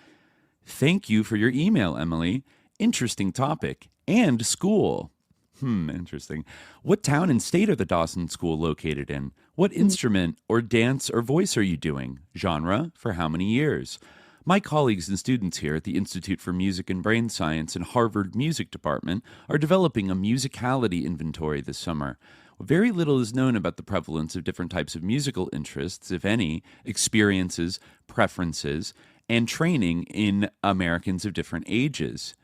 thank you for your email, Emily. Interesting topic. And school. Interesting. What town and state are the Dawson School located in? What instrument or dance or voice are you doing? Genre? For how many years? My colleagues and students here at the Institute for Music and Brain Science and Harvard Music Department are developing a musicality inventory this summer. Very little is known about the prevalence of different types of musical interests, if any, experiences, preferences, and training in Americans of different ages.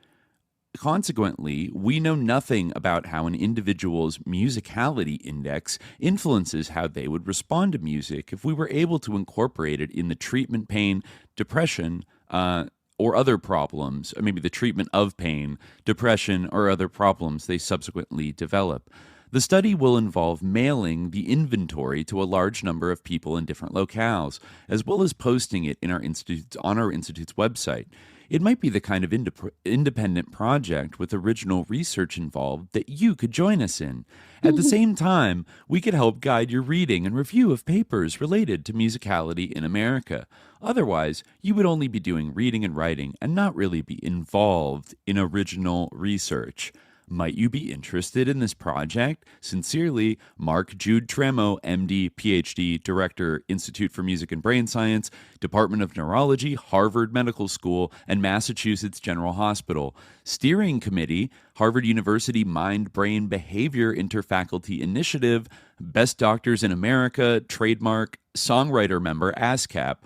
Consequently, we know nothing about how an individual's musicality index influences how they would respond to music if we were able to incorporate it in the treatment pain, depression, or other problems, or maybe the treatment of pain, depression, or other problems they subsequently develop. The study will involve mailing the inventory to a large number of people in different locales, as well as posting it in on our institute's website. It might be the kind of independent project with original research involved that you could join us in. At the same time, we could help guide your reading and review of papers related to musicality in America. Otherwise, you would only be doing reading and writing and not really be involved in original research. Might you be interested in this project? Sincerely, Mark Jude Tramo, MD, PhD, Director, Institute for Music and Brain Science, Department of Neurology, Harvard Medical School, and Massachusetts General Hospital. Steering Committee, Harvard University Mind-Brain Behavior Interfaculty Initiative, Best Doctors in America, Trademark, Songwriter Member, ASCAP.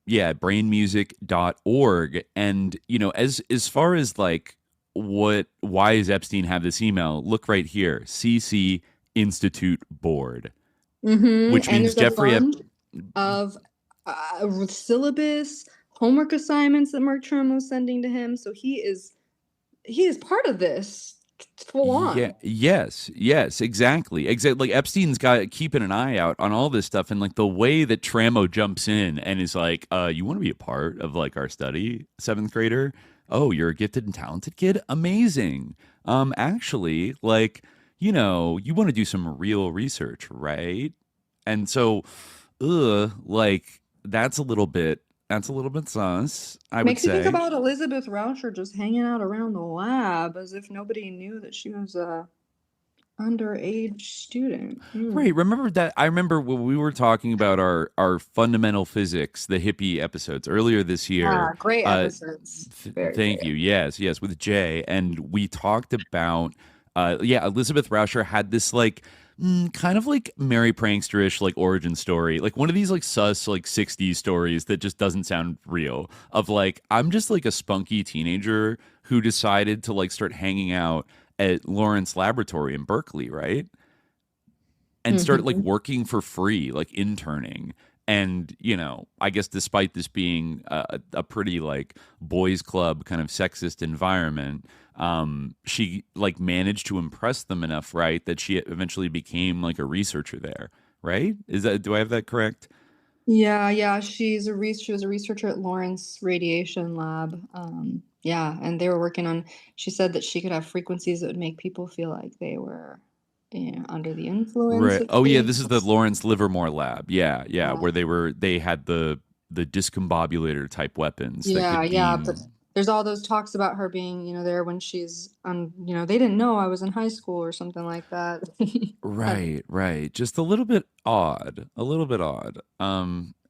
Yeah, brainmusic.org. And, you know, as far as like why does Epstein have this email? Look right here, CC Institute Board, which And means there's a Jeffrey fund of syllabus, homework assignments that Mark Trump was sending to him. So he is part of this full on. Yeah, yes, exactly. Like Epstein's got keeping an eye out on all this stuff, and like the way that Tramo jumps in and is like, you want to be a part of like our study, seventh grader? Oh, you're a gifted and talented kid? Amazing. Actually, like, you know, you want to do some real research, right? And so, like that's a little bit sus, I would Makes you say. think about Elizabeth Rauscher just hanging out around the lab as if nobody knew that she was a underage student. Right. Remember that? I remember when we were talking about our fundamental physics, the hippie episodes earlier this year. Great episodes. Thank you. Yes, with Jay. And we talked about, Elizabeth Rauscher had this like, kind of like Mary Prankster-ish like origin story, like one of these like sus like 60s stories that just doesn't sound real, of like, I'm just like a spunky teenager who decided to like start hanging out at Lawrence Laboratory in Berkeley, right? And started like working for free, like interning. And, you know, I guess despite this being a pretty like boys club kind of sexist environment, she like managed to impress them enough, right, that she eventually became like a researcher there, right? Do I have that correct? Yeah. She was a researcher at Lawrence Radiation Lab. And they were working on. She said that she could have frequencies that would make people feel like they were, under the influence. Right. Oh yeah, this is the Lawrence Livermore lab. Yeah. Where they had the discombobulator type weapons. But there's all those talks about her being, there when she's they didn't know I was in high school or something like that. Right. Just a little bit odd.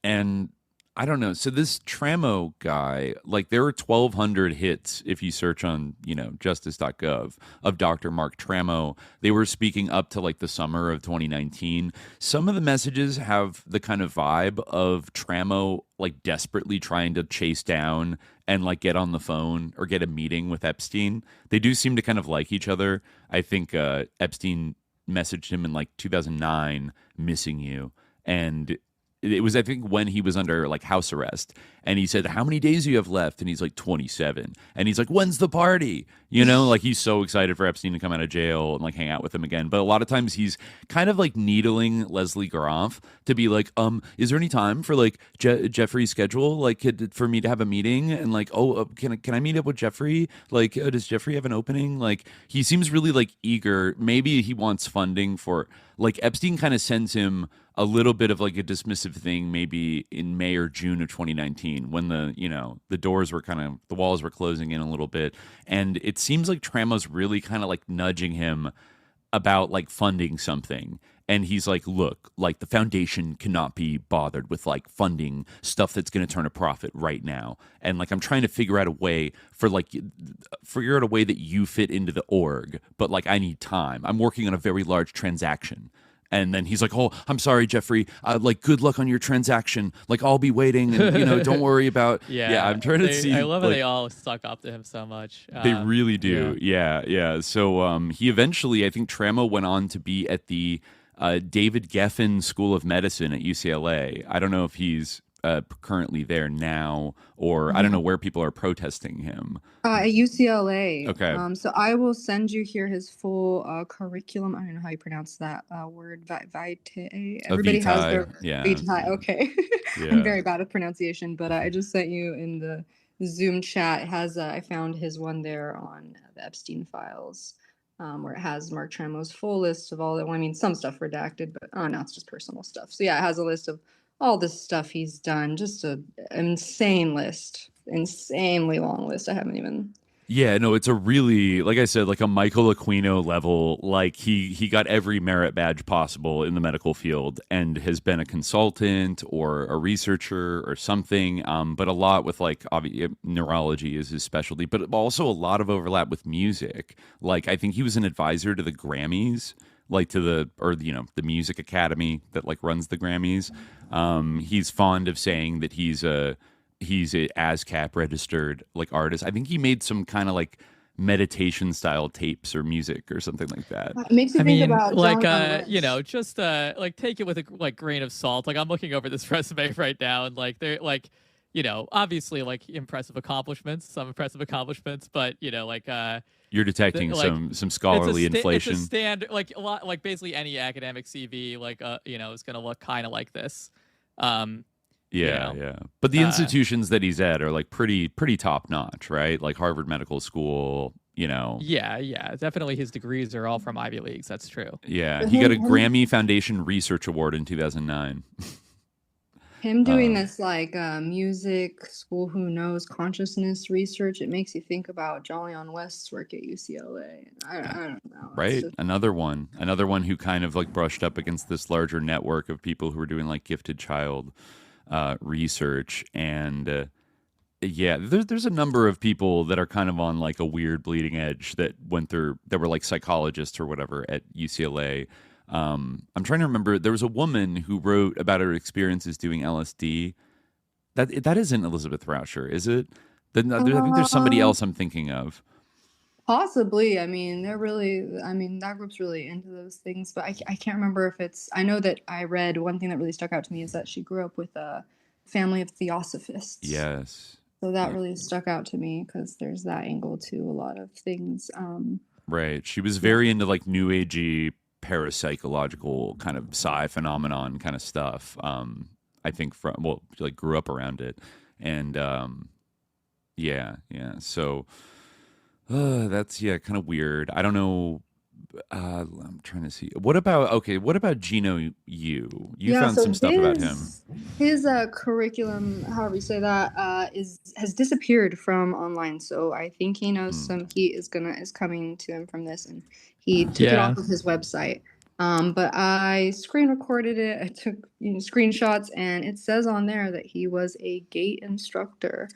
And I don't know. So this Tramo guy, like there are 1,200 hits if you search on, justice.gov of Dr. Mark Tramo. They were speaking up to like the summer of 2019. Some of the messages have the kind of vibe of Tramo like desperately trying to chase down and like get on the phone or get a meeting with Epstein. They do seem to kind of like each other. I think Epstein messaged him in like 2009, missing you. And it was, I think, when he was under like house arrest, and he said, "How many days do you have left?" And he's like, 27. And he's like, "When's the party?" Like he's so excited for Epstein to come out of jail and like hang out with him again. But a lot of times he's kind of like needling Leslie Groff to be like, is there any time for like Jeffrey's schedule, like for me to have a meeting? And like, can I meet up with Jeffrey? Like, does Jeffrey have an opening? Like, he seems really like eager. Maybe he wants funding for like Epstein kind of sends him a little bit of like a dismissive thing maybe in May or June of 2019 when the doors were the walls were closing in a little bit. And it seems like Tramo's really kind of like nudging him about like funding something. And he's like, look, like the foundation cannot be bothered with like funding stuff that's going to turn a profit right now. And like, I'm trying to figure out a way that you fit into the org, but like, I need time. I'm working on a very large transaction. And then he's like, "Oh, I'm sorry, Jeffrey. Like, good luck on your transaction. Like, I'll be waiting, and don't worry about." Yeah, I'm trying to see. I love how they all suck up to him so much. They really do. Yeah. So, he eventually, I think, Tramo went on to be at the David Geffen School of Medicine at UCLA. I don't know if he's currently there now, or I don't know where people are protesting him. At UCLA. Okay. So I will send you here his full curriculum. I don't know how you pronounce that word. Vitae. Everybody has their Vitae. Okay. Yeah. I'm very bad at pronunciation, but I just sent you in the Zoom chat. It has I found his one there on the Epstein files, where it has Mark Tramo's full list of all that. Well, I mean, some stuff redacted, but no, it's just personal stuff. So yeah, it has a list of all this stuff he's done. Just an insane list. Insanely long list. I haven't even. Yeah, no, it's a really, like I said, like a Michael Aquino level. Like he got every merit badge possible in the medical field and has been a consultant or a researcher or something. But a lot with like neurology is his specialty, but also a lot of overlap with music. Like I think he was an advisor to the Grammys. like to the Music Academy that like runs the Grammys. He's fond of saying that he's a ASCAP registered like artist. I think he made some kind of like meditation style tapes or music or something like that. It makes me think about like just like take it with a like grain of salt. Like I'm looking over this resume right now, and like they're like, obviously like some impressive accomplishments, but you're detecting some scholarly inflation. It's a standard, like a lot, like basically any academic CV, like is going to look kind of like this. Yeah. But the institutions that he's at are like pretty top notch, right? Like Harvard Medical School, Yeah. Definitely his degrees are all from Ivy Leagues. That's true. Yeah. He got a Grammy Foundation Research Award in 2009. Him doing this like music school, who knows, consciousness research, it makes you think about Jolyon West's work at UCLA. I don't know. Right. Another one who kind of like brushed up against this larger network of people who were doing like gifted child research. And there's a number of people that are kind of on like a weird bleeding edge that were like psychologists or whatever at UCLA. I'm trying to remember. There was a woman who wrote about her experiences doing LSD. That isn't Elizabeth Rauscher, is it? I think there's somebody else I'm thinking of. Possibly. I mean, that group's really into those things, but I can't remember if it's. I know that I read one thing that really stuck out to me is that she grew up with a family of theosophists. Yes. So that really stuck out to me because there's that angle to a lot of things. Right. She was very into like new agey parapsychological kind of psi phenomenon kind of stuff. I think she like grew up around it, and so that's kind of weird. I don't know. I'm trying to see. What about Gino Yu? You found some stuff about him. His curriculum, however you say that, has disappeared from online. So I think he knows some heat is coming to him from this, and he took it off of his website. But I screen recorded it. I took screenshots, and it says on there that he was a gate instructor.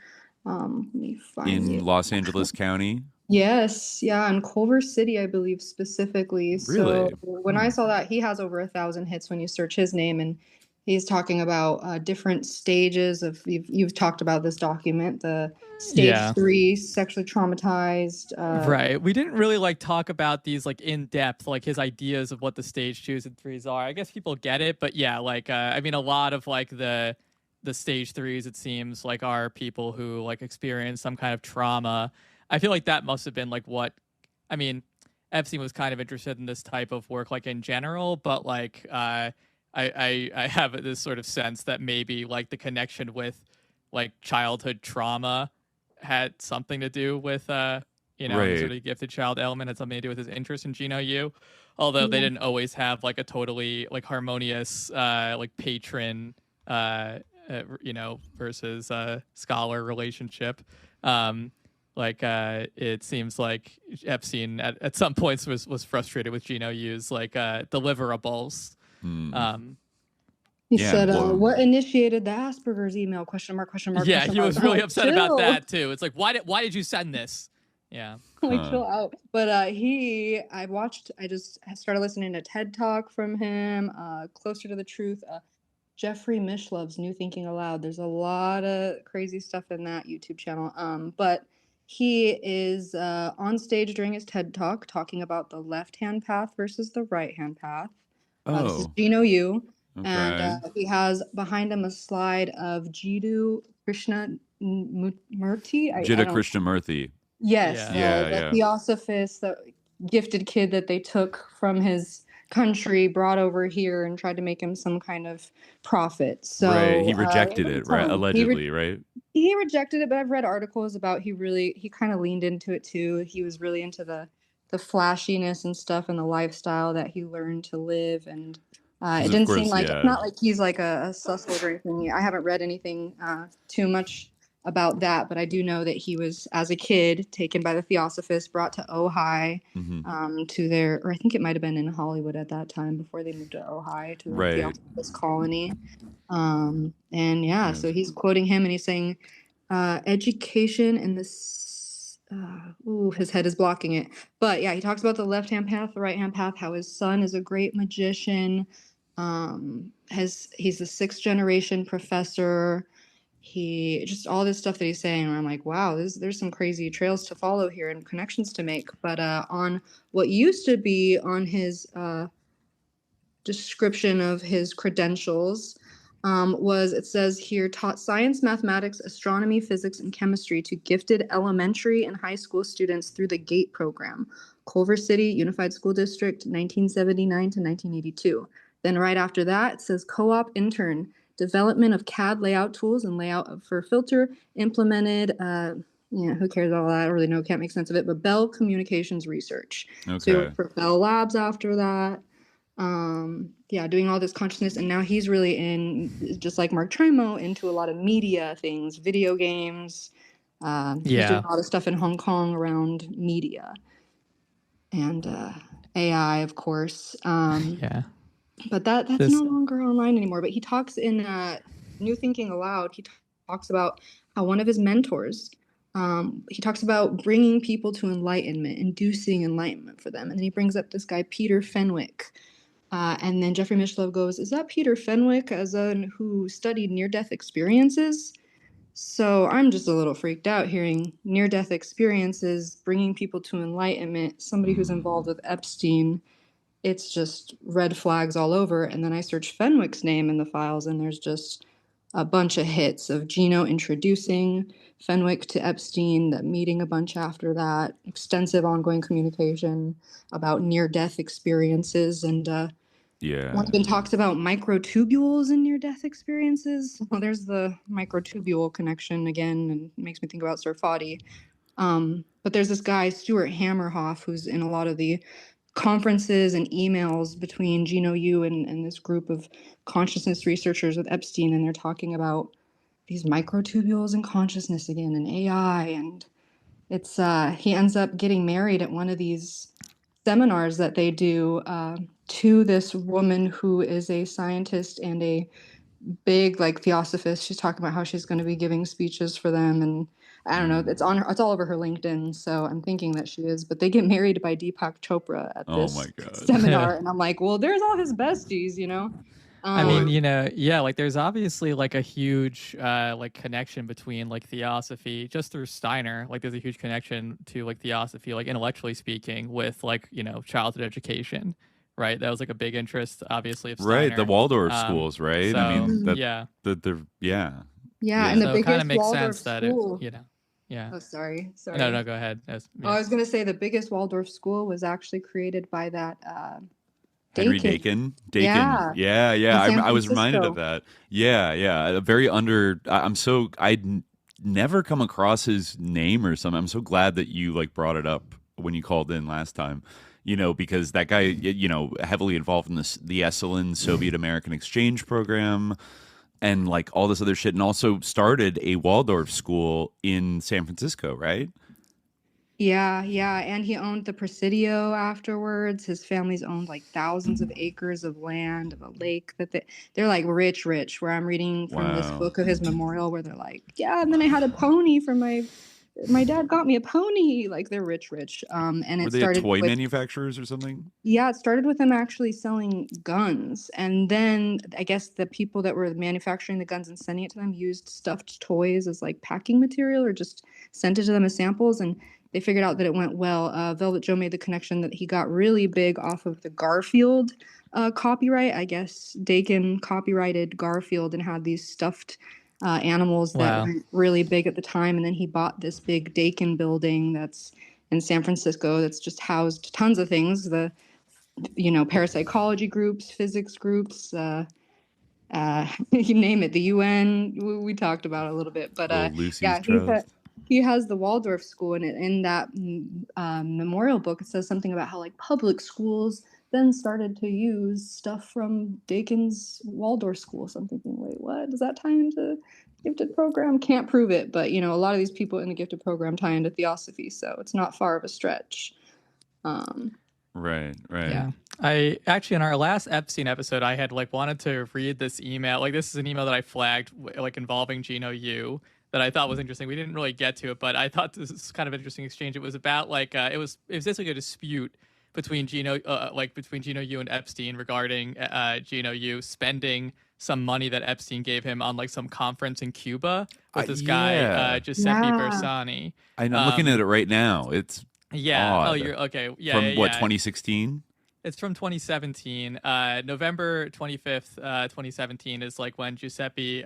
Let me find in Los Angeles County. Yes, yeah, in Culver City, I believe specifically. Really? So when I saw that, he has over 1,000 hits when you search his name, and he's talking about different stages of. You've talked about this document, the stage 3, sexually traumatized. Right. We didn't really like talk about these like in depth, like his ideas of what the stage 2s and 3s are. I guess people get it, but yeah, like I mean, a lot of like the stage 3s, it seems like, are people who like experience some kind of trauma. I feel like that must have been like Epstein was kind of interested in this type of work like in general, but like I have this sort of sense that maybe like the connection with like childhood trauma had something to do with right. sort of gifted child element, had something to do with his interest in Gino Yu, although they didn't always have like a totally like harmonious like patron versus scholar relationship. It seems like Epstein at some points was frustrated with Gino Yu's like deliverables. He said, "What initiated the Asperger's email? Question mark. Yeah, he was really upset about that too. It's like, why did you send this? Yeah, like chill out." But I just started listening to TED Talk from him. Closer to the Truth. Jeffrey Mishlov's New Thinking Aloud. There's a lot of crazy stuff in that YouTube channel. But he is on stage during his TED Talk talking about the left-hand path versus the right-hand path. This is Gino Yu. Okay. And he has behind him a slide of Jiddu Krishnamurti. Krishnamurti. Yes. The theosophist, the gifted kid that they took from his country, brought over here and tried to make him some kind of prophet. So right. He rejected it, right? Allegedly, right? He rejected it, but I've read articles about he kind of leaned into it too. He was really into the flashiness and stuff and the lifestyle that he learned to live. And it didn't seem like, it's not like he's like a sussel or anything. I haven't read anything too much about that, but I do know that he was, as a kid, taken by the Theosophist, brought to Ojai, to their, or I think it might have been in Hollywood at that time before they moved to Ojai, to the Theosophist colony. So he's quoting him and he's saying, education in the his head is blocking it. But yeah, he talks about the left-hand path, the right-hand path, how his son is a great magician. He's a 6th generation professor. He just all this stuff that he's saying, where I'm like, wow, there's some crazy trails to follow here and connections to make. But on what used to be on his description of his credentials, it says here, taught science, mathematics, astronomy, physics, and chemistry to gifted elementary and high school students through the GATE program, Culver City Unified School District, 1979 to 1982. Then right after that, it says co-op intern, development of CAD layout tools and layout for filter, implemented, who cares about all that? I don't really know, can't make sense of it, but Bell Communications Research. Okay. So he worked for Bell Labs after that. Doing all this consciousness, and now he's really in, just like Mark Trimo, into a lot of media things, video games. He's doing a lot of stuff in Hong Kong around media and AI, of course. But that's no longer online anymore. But he talks in New Thinking Aloud. He talks about how one of his mentors. He talks about bringing people to enlightenment, inducing enlightenment for them, and then he brings up this guy Peter Fenwick. And then Jeffrey Mishlove goes, is that Peter Fenwick, who studied near-death experiences? So I'm just a little freaked out hearing near-death experiences, bringing people to enlightenment, somebody who's involved with Epstein. It's just red flags all over. And then I search Fenwick's name in the files, and there's just a bunch of hits of Gino introducing Fenwick to Epstein, that meeting a bunch after that, extensive ongoing communication about near-death experiences. And one even talks about microtubules in near-death experiences. Well, there's the microtubule connection again, and it makes me think about Sarfati. But there's this guy, Stuart Hammerhoff, who's in a lot of the conferences and emails between Gino Yu and this group of consciousness researchers with Epstein, and they're talking about these microtubules and consciousness again and AI, and it's he ends up getting married at one of these seminars that they do to this woman who is a scientist and a big theosophist. She's talking about how she's going to be giving speeches for them, and I don't know, it's all over her LinkedIn, so I'm thinking that she is. But they get married by Deepak Chopra at this seminar, and I'm like, well, there's all his besties, you know. I mean, there's obviously a huge connection between theosophy just through Steiner. There's a huge connection to theosophy, intellectually speaking, with childhood education, right? That was a big interest, obviously, of Steiner. Right, the Waldorf schools, right? So, I mean, Yeah, and the so biggest it kind of makes Waldorf sense that school. Yeah. Oh, sorry. No, go ahead. I was going to say the biggest Waldorf school was actually created by that Henry Dakin. Yeah. I was reminded of that. Yeah. I'd never come across his name or something. I'm so glad that you brought it up when you called in last time. Because that guy, heavily involved in the Esalen Soviet American exchange program and all this other shit, and also started a Waldorf school in San Francisco, right? Yeah, and he owned the Presidio afterwards. His family's owned thousands of acres of land, of a lake that they're rich, where I'm reading from this book of his memorial, where they're and then I had a pony from my dad got me a pony. They're rich. And Were they toy manufacturers or something? Yeah, it started with them actually selling guns. And then I guess the people that were manufacturing the guns and sending it to them used stuffed toys as packing material, or just sent it to them as samples. And they figured out that it went well. Velvet Joe made the connection that he got really big off of the Garfield copyright. I guess Dakin copyrighted Garfield and had these stuffed animals that were really big at the time. And then he bought this big Dakin building that's in San Francisco that's just housed tons of things. The, parapsychology groups, physics groups, you name it, the UN, we talked about it a little bit. But he has the Waldorf school, and in that memorial book, it says something about how public schools then started to use stuff from Dakin's Waldorf school. So I'm thinking, wait, what? Does that tie into gifted program? Can't prove it, but a lot of these people in the gifted program tie into theosophy, so it's not far of a stretch. Right. Yeah. I actually, in our last Epstein episode, I had wanted to read this email. This is an email that I flagged, involving Gino Yu, that I thought was interesting. We didn't really get to it, but I thought this was kind of an interesting exchange. It was about like it was basically a dispute between between Gino Yu and Epstein regarding Gino Yu spending some money that Epstein gave him on like some conference in Cuba with this guy Giuseppe Bersani. I'm looking at it right now. It's odd. Oh, you're okay. Yeah, from what 2016. It's from 2017. November 25th, 2017 is like when Giuseppe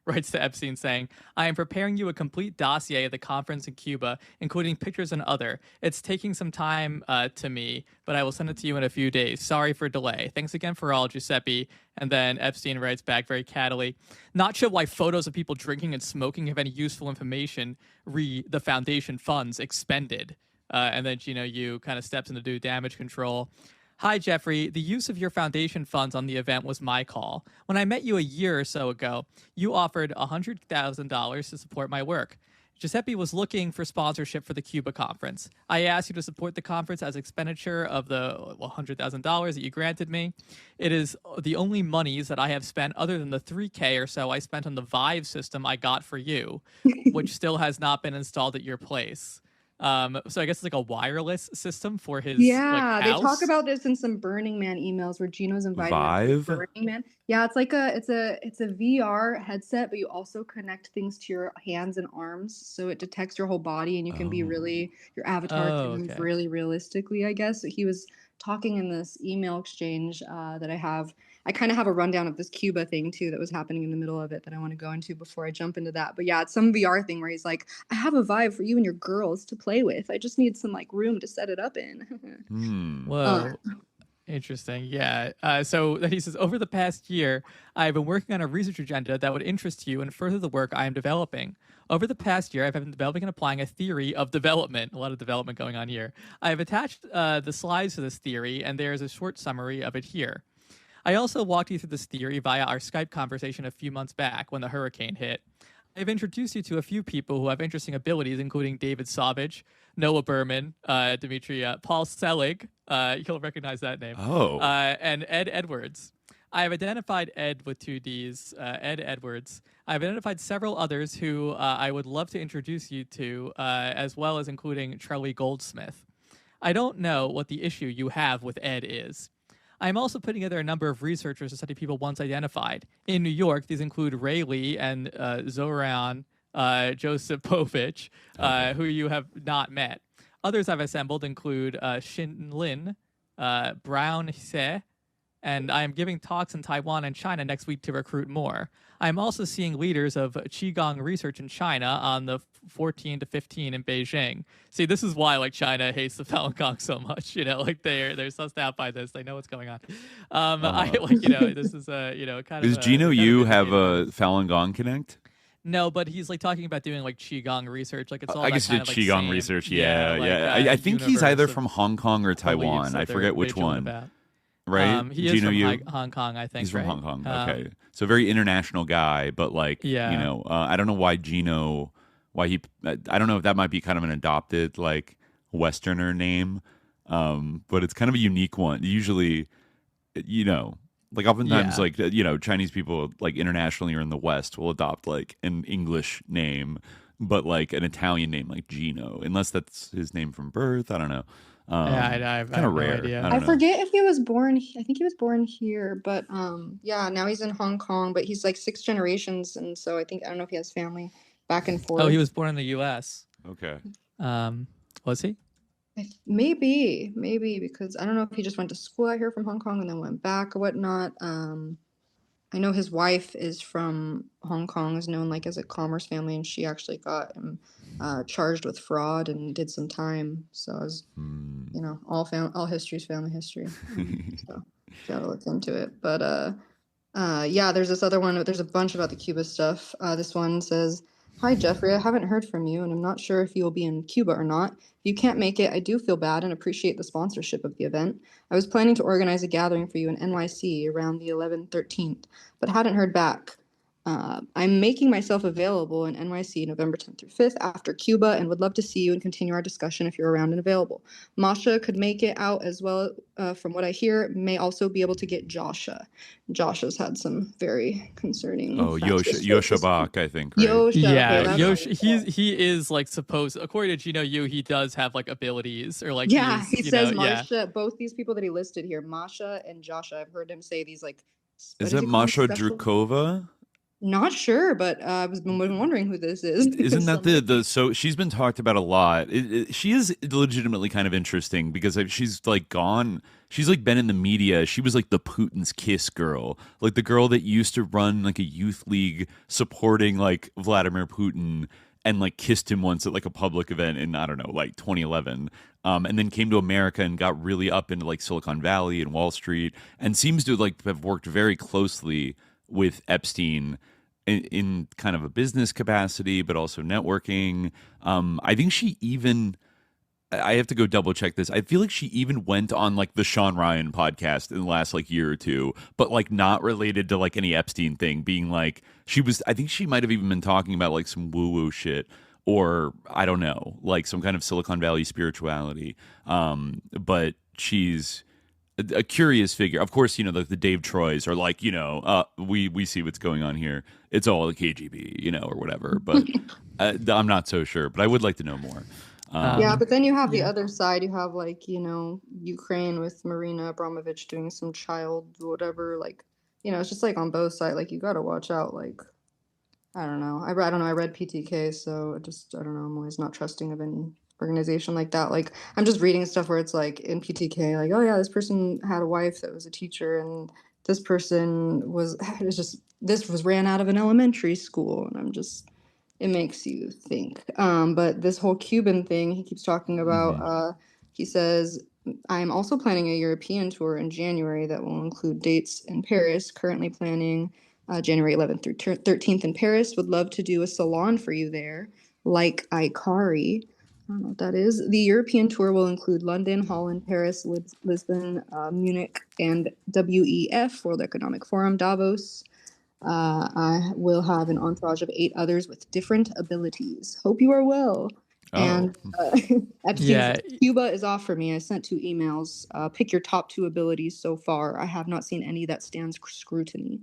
writes to Epstein saying, I am preparing you a complete dossier of the conference in Cuba, including pictures and other. It's taking some time to me, but I will send it to you in a few days. Sorry for delay. Thanks again for all, Giuseppe. And then Epstein writes back very cattily, not sure why photos of people drinking and smoking have any useful information re the foundation funds expended. And then Gino Yu kind of steps in to do damage control. Hi, Jeffrey. The use of your foundation funds on the event was my call. When I met you a year or so ago, you offered $100,000 to support my work. Giuseppe was looking for sponsorship for the Cuba conference. I asked you to support the conference as expenditure of the $100,000 that you granted me. It is the only monies that I have spent other than the $3,000 or so I spent on the Vive system I got for you, which still has not been installed at your place. So I guess it's like a wireless system for his they house. talk about this in some Burning Man emails where Gino's invited Vive? to Burning Man. Yeah, it's like it's a VR headset, but you also connect things to your hands and arms, so it detects your whole body, and you can be your avatar can move really realistically. I guess he was talking in this email exchange that I have. I kind of have a rundown of this Cuba thing too that was happening in the middle of it that I want to go into before I jump into that. But yeah, it's some VR thing where he's like, I have a Vive for you and your girls to play with. I just need some like room to set it up in. Whoa. Interesting. Yeah. So he says, over the past year, I've been working on a research agenda that would interest you and further the work I am developing. Over the past year, I've been developing and applying a theory of development. A lot of development going on here. I have attached the slides to this theory, and there is a short summary of it here. I also walked you through this theory via our Skype conversation a few months back when the hurricane hit. I've introduced you to a few people who have interesting abilities, including David Savage, Noah Berman, Dimitri, Paul Selig, you'll recognize that name, and Ed Edwards. I have identified Ed with two Ds, Ed Edwards. I've identified several others who I would love to introduce you to, as well as including Charlie Goldsmith. I don't know what the issue you have with Ed is. I'm also putting together a number of researchers to study people once identified. In New York, these include Ray Lee and Zoran Josipovich, who you have not met. Others I've assembled include Xin Lin, Brown Se, and I am giving talks in Taiwan and China next week to recruit more. I'm also seeing leaders of Qigong research in China on the 14 to 15 in Beijing. See, this is why like China hates the Falun Gong so much. You know, like they're sussed out by this. They know what's going on. This is kind of. Does Gino Yu have a Falun Gong connect? No, but he's like talking about doing like Qigong research. Like it's all. I guess he did Qigong research. Yeah. I think he's either from Hong Kong or Taiwan. I forget which one. Right? He is from Hong Kong, I think. He's from Hong Kong. Okay. So very international guy, but like, I don't know why Gino, I don't know if that might be kind of an adopted like Westerner name, but it's kind of a unique one. Usually, like oftentimes like, Chinese people like internationally or in the West will adopt like an English name, but like an Italian name like Gino, unless that's his name from birth. I don't know. I kind of rare. No idea. I forget if he was born. I think he was born here, but now he's in Hong Kong. But he's like 6 generations, and so I don't know if he has family back and forth. Oh, he was born in the U.S. Okay. Was he? Maybe because I don't know if he just went to school out here from Hong Kong and then went back or whatnot. I know his wife is from Hong Kong, is known like as a commerce family, and she actually got him charged with fraud and did some time. So I was, all history is family history. So gotta look into it. But there's this other one. There's a bunch about the Cuba stuff. This one says, "Hi Jeffrey, I haven't heard from you, and I'm not sure if you will be in Cuba or not. If you can't make it, I do feel bad and appreciate the sponsorship of the event. I was planning to organize a gathering for you in NYC around the 11th, 13th, but hadn't heard back. I'm making myself available in NYC November 10th through 5th after Cuba and would love to see you and continue our discussion if you're around and available. Masha could make it out as well. From what I hear, may also be able to get Josha. Josha's had some very concerning. Yosha Bach, I think. Right? Yosha. Yeah, okay, Yosha. He is like supposed, according to Gino Yu, he does have like abilities or like. He says Masha. Both these people that he listed here, Masha and Josha. I've heard him say these like. Is it Masha Drukova? Not sure, but I've been wondering who this is. Isn't that so she's been talked about a lot. She is legitimately kind of interesting because she's like she's like been in the media. She was like the Putin's kiss girl, like the girl that used to run like a youth league supporting like Vladimir Putin and like kissed him once at like a public event in, I don't know, like 2011. And then came to America and got really up into like Silicon Valley and Wall Street and seems to like have worked very closely with Epstein in kind of a business capacity, but also networking. I think she even, I have to go double check this. I feel like she even went on like the Sean Ryan podcast in the last like year or two, but like not related to like any Epstein thing, being like, I think she might have even been talking about like some woo-woo shit or I don't know, like some kind of Silicon Valley spirituality. But she's a curious figure. Of course, you know, the Dave Troys are like, you know, we see what's going on here. It's all the KGB, you know, or whatever. But I'm not so sure. But I would like to know more. Yeah, but then you have the other side. You have like, you know, Ukraine with Marina Abramovich doing some child whatever. Like, you know, it's just like on both sides. Like you got to watch out. Like, I don't know. I read PTK, so I don't know. I'm always not trusting of any organization like that. Like I'm just reading stuff where it's like in PTK, like, oh yeah, this person had a wife that was a teacher, and this person was ran out of an elementary school, and it makes you think. But this whole Cuban thing he keeps talking about, he says, I'm also planning a European tour in January that will include dates in Paris, currently planning January 11th through 13th in Paris. Would love to do a salon for you there, like Ikari. I don't know what that is. The European tour will include London, Holland, Paris, Lisbon, Munich, and WEF, World Economic Forum, Davos. I will have an entourage of 8 others with different abilities. Hope you are well. Oh. And Cuba is off for me. I sent 2 emails. Pick your top 2 abilities so far. I have not seen any that stands scrutiny.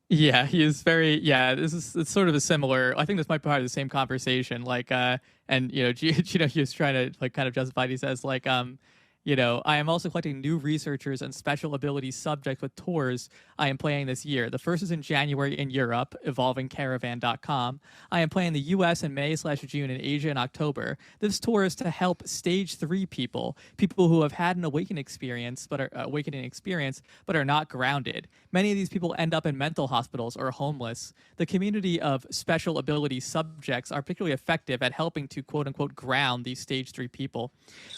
Yeah, he is very. It's sort of a similar. I think this might be part of the same conversation. Like, and you know, he was trying to like kind of justify it. He says like, you know, I am also collecting new researchers and special ability subjects with tours I am planning this year. The first is in January in Europe, evolvingcaravan.com. I am planning the U.S. in May/June and Asia in October. This tour is to help stage 3 people who have had an awakening experience, but are not grounded. Many of these people end up in mental hospitals or homeless. The community of special ability subjects are particularly effective at helping to quote unquote ground these stage 3 people.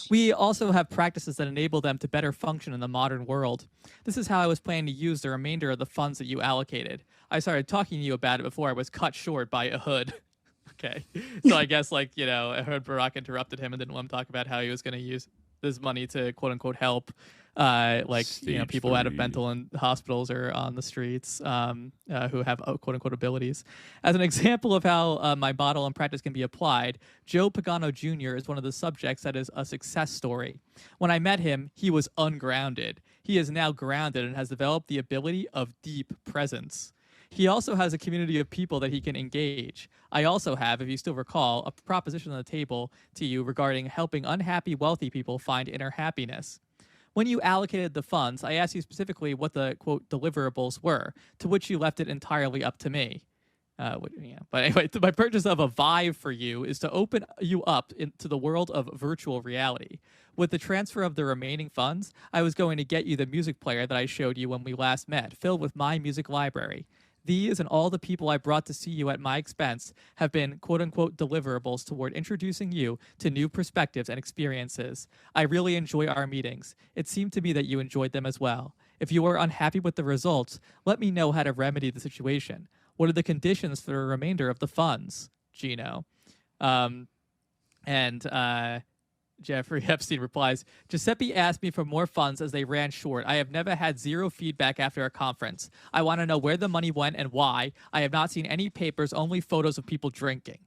We also have practices that enable them to better function in the modern world. This is how I was planning to use the remainder of the funds that you allocated. I started talking to you about it before I was cut short by Ehud. Okay. So I guess like, you know, Ehud Barak interrupted him and didn't want him to talk about how he was going to use this money to quote unquote help people out of mental and hospitals or on the streets who have quote unquote abilities. As an example of how my model and practice can be applied, Joe Pagano Jr. is one of the subjects that is a success story. When I met him, he was ungrounded. He is now grounded and has developed the ability of deep presence. He also has a community of people that he can engage. I also have, if you still recall, a proposition on the table to you regarding helping unhappy wealthy people find inner happiness. When you allocated the funds, I asked you specifically what the, quote, deliverables were, to which you left it entirely up to me. But anyway, my purchase of a Vive for you is to open you up into the world of virtual reality. With the transfer of the remaining funds, I was going to get you the music player that I showed you when we last met, filled with my music library. These and all the people I brought to see you at my expense have been quote-unquote deliverables toward introducing you to new perspectives and experiences. I really enjoy our meetings. It seemed to me that you enjoyed them as well. If you are unhappy with the results, let me know how to remedy the situation. What are the conditions for the remainder of the funds, Gino? Jeffrey Epstein replies, Giuseppe asked me for more funds as they ran short. I have never had zero feedback after a conference. I want to know where the money went and why. I have not seen any papers, only photos of people drinking.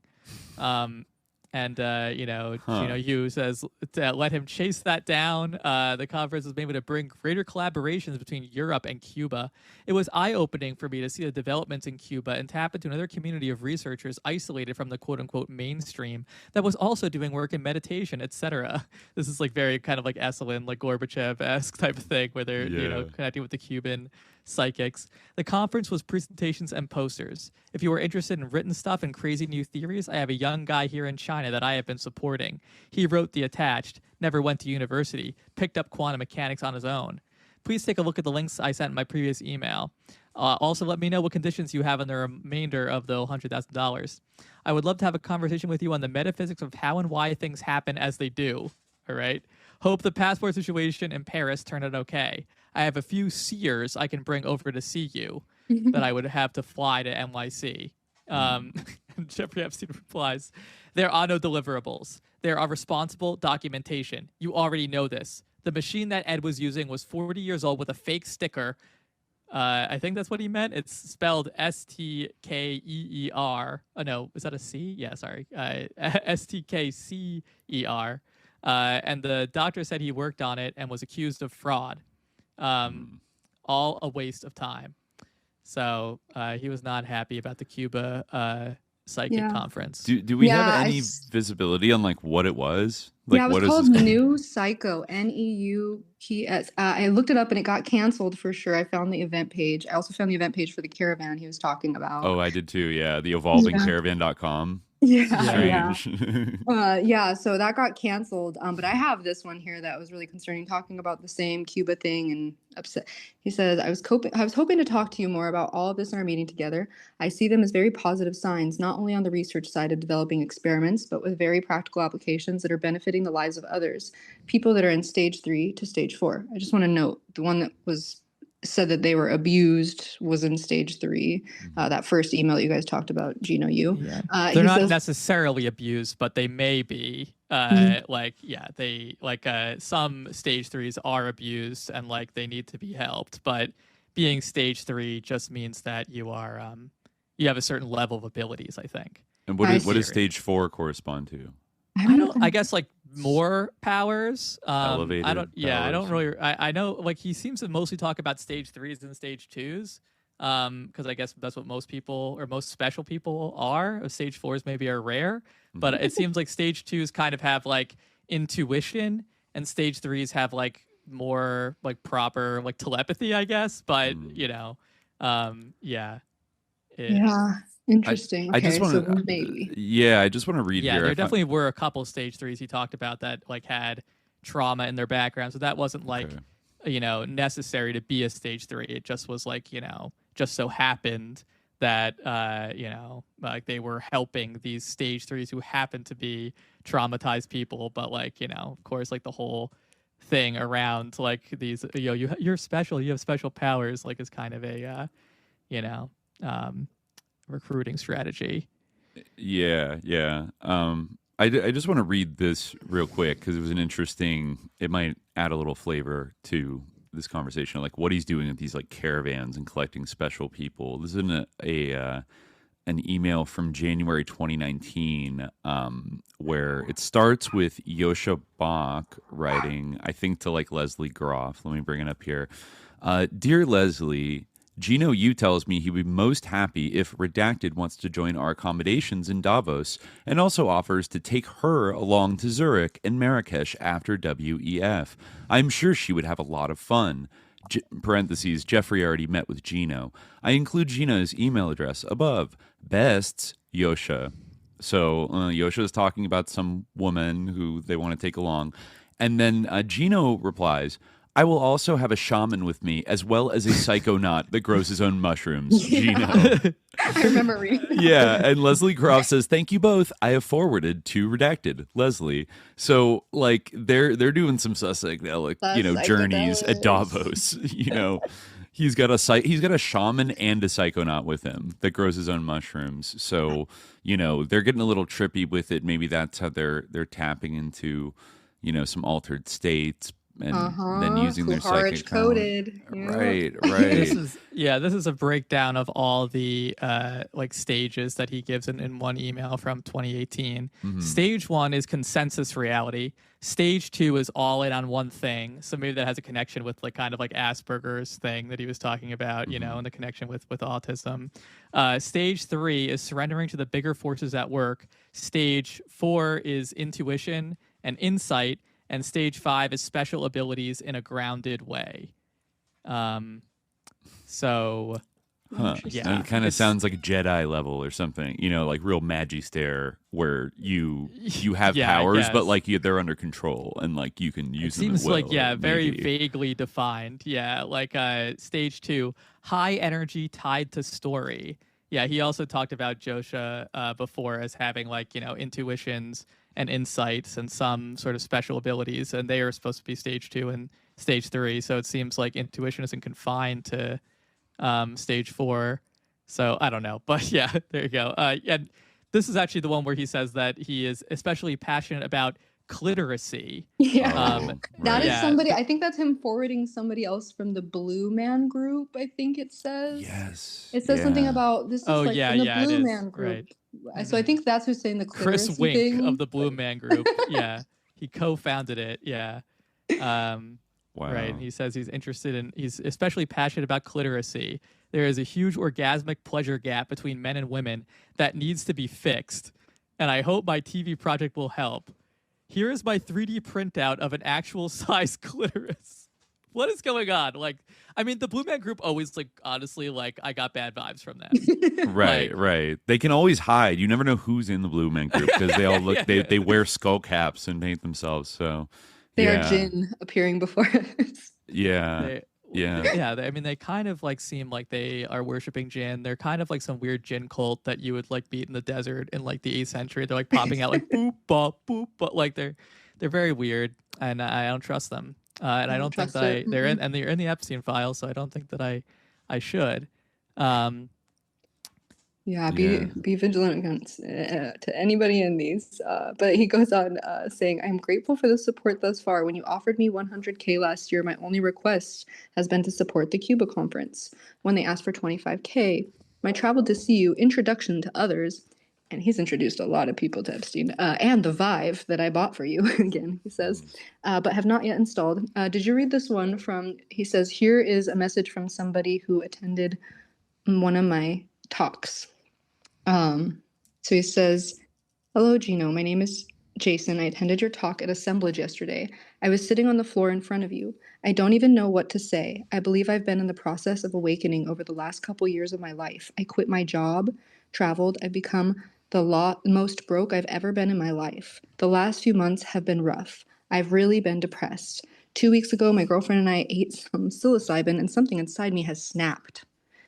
Gino Yu says to let him chase that down. The conference was able to bring greater collaborations between Europe and Cuba. It was eye-opening for me to see the developments in Cuba and tap into another community of researchers isolated from the quote-unquote mainstream that was also doing work in meditation, etc. This is like very kind of like Esalen, like Gorbachev-esque type of thing where they're connecting with the Cuban psychics. The conference was presentations and posters. If you are interested in written stuff and crazy new theories, I have a young guy here in China that I have been supporting. He wrote The Attached, never went to university, picked up quantum mechanics on his own. Please take a look at the links I sent in my previous email. Also, let me know what conditions you have on the remainder of the $100,000. I would love to have a conversation with you on the metaphysics of how and why things happen as they do. All right? Hope the passport situation in Paris turned out okay. I have a few seers I can bring over to see you that I would have to fly to NYC. Jeffrey Epstein replies, there are no deliverables. There are responsible documentation. You already know this. The machine that Ed was using was 40 years old with a fake sticker. I think that's what he meant. It's spelled S-T-K-E-E-R. Oh, no. Is that a C? Yeah, sorry. S-T-K-C-E-R. And the doctor said he worked on it and was accused of fraud. All a waste of time. So he was not happy about the Cuba psychic conference. Do we have any visibility on like what it was? Like, it was called New Psycho, N-E-U-P-S. I looked it up and it got canceled for sure. I found the event page. I also found the event page for the caravan he was talking about. Oh, I did too. Yeah, the evolvingcaravan.com. Yeah. So that got canceled. But I have this one here that was really concerning, talking about the same Cuba thing and upset. He says, I was hoping to talk to you more about all of this in our meeting together. I see them as very positive signs, not only on the research side of developing experiments, but with very practical applications that are benefiting the lives of others, people that are in stage 3 to stage 4. I just want to note the one that said that they were abused was in stage 3. That first email that you guys talked about, Gino Yu. They're not necessarily abused, but they may be. Some stage 3s are abused and like they need to be helped. But being stage 3 just means that you are you have a certain level of abilities, I think. And what does stage 4 correspond to? I guess like more powers. Elevated I don't powers. really. I know like he seems to mostly talk about stage 3s and stage 2s. Because I guess that's what most people or most special people are. Stage 4s maybe are rare, but it seems like stage 2s kind of have like intuition, and stage 3s have like more like proper like telepathy, I guess. But Interesting. I just want to maybe. I just want to read here. There definitely were a couple stage 3s he talked about that like had trauma in their background, so that wasn't like necessary to be a stage 3. It just was like just so happened that like they were helping these stage 3s who happened to be traumatized people, but like of course like the whole thing around like these you're special, you have special powers, like is kind of a recruiting strategy. I just want to read this real quick because it was it might add a little flavor to this conversation, like what he's doing with these like caravans and collecting special people. This is an email from January 2019 where it starts with Yosha Bach writing, I think to like Leslie Groff. Let me bring it up here. Dear Leslie, Gino Yu tells me he would be most happy if Redacted wants to join our accommodations in Davos and also offers to take her along to Zurich and Marrakesh after WEF. I'm sure she would have a lot of fun. Parentheses, Jeffrey already met with Gino. I include Gino's email address above. Bests, Yosha. So Yosha is talking about some woman who they want to take along. And then Gino replies, I will also have a shaman with me, as well as a psychonaut that grows his own mushrooms. Gino. I remember reading. Yeah, and Leslie Groff says, thank you both. I have forwarded to Redacted. Leslie. So, like, they're doing some psychedelic, journeys at Davos. He's got a shaman and a psychonaut with him that grows his own mushrooms. So, they're getting a little trippy with it. Maybe that's how they're tapping into some altered states, and then using their psychic coded. Yeah. Right. This is a breakdown of all the like stages that he gives in one email from 2018. Stage 1 is consensus reality. Stage 2 is all in on one thing. So maybe that has a connection with like kind of like Asperger's thing that he was talking about, and the connection with autism. Stage 3 is surrendering to the bigger forces at work. Stage 4 is intuition and insight. And stage 5 is special abilities in a grounded way. So, yeah, it kind of sounds like a Jedi level or something. Like real Magister, where you have powers, but like they're under control and like you can use them. Seems like very vaguely defined. Yeah, like stage 2, high energy tied to story. Yeah, he also talked about Josha before as having like intuitions and insights and some sort of special abilities, and they are supposed to be stage 2 and stage 3. So it seems like intuition isn't confined to stage 4. So I don't know, but yeah, there you go. And this is actually the one where he says that he is especially passionate about cliteracy. Yeah, that is somebody. I think that's him forwarding somebody else from the Blue Man group. I think it says. Yes. It says something about this is from the Blue Man group. Right. So I think that's who's saying the cliteracy Chris Wink thing. of the Blue Man Group. Yeah, he co-founded it. Yeah. Wow. Right. And he says he's especially passionate about cliteracy. There is a huge orgasmic pleasure gap between men and women that needs to be fixed, and I hope my TV project will help. Here is my 3D printout of an actual size clitoris. What is going on? Like, I mean, the Blue Man Group always, like, honestly, like, I got bad vibes from them. Right. They can always hide. You never know who's in the Blue Man Group because they all look. They wear skull caps and paint themselves. So they are Jinn appearing before us. Yeah. I mean, they kind of like seem like they are worshiping Jinn. They're kind of like some weird Jinn cult that you would like meet in the desert in like the 8th century. They're like popping out like boop bop boop, but like they're very weird, and I don't trust them. And I don't think that they're in the Epstein files, so I don't think that I should. Be vigilant against to anybody in these. But he goes on saying, "I'm grateful for the support thus far. When you offered me 100K last year, my only request has been to support the Cuba conference. When they asked for 25K, my travel to see you, introduction to others." And he's introduced a lot of people to Epstein, and the Vive that I bought for you, again, he says, but have not yet installed. Did you read this one from, he says, here is a message from somebody who attended one of my talks. So he says, hello, Gino. My name is Jason. I attended your talk at Assemblage yesterday. I was sitting on the floor in front of you. I don't even know what to say. I believe I've been in the process of awakening over the last couple years of my life. I quit my job, traveled. I've become the most broke I've ever been in my life. The last few months have been rough. I've really been depressed. 2 weeks ago, my girlfriend and I ate some psilocybin, and something inside me has snapped.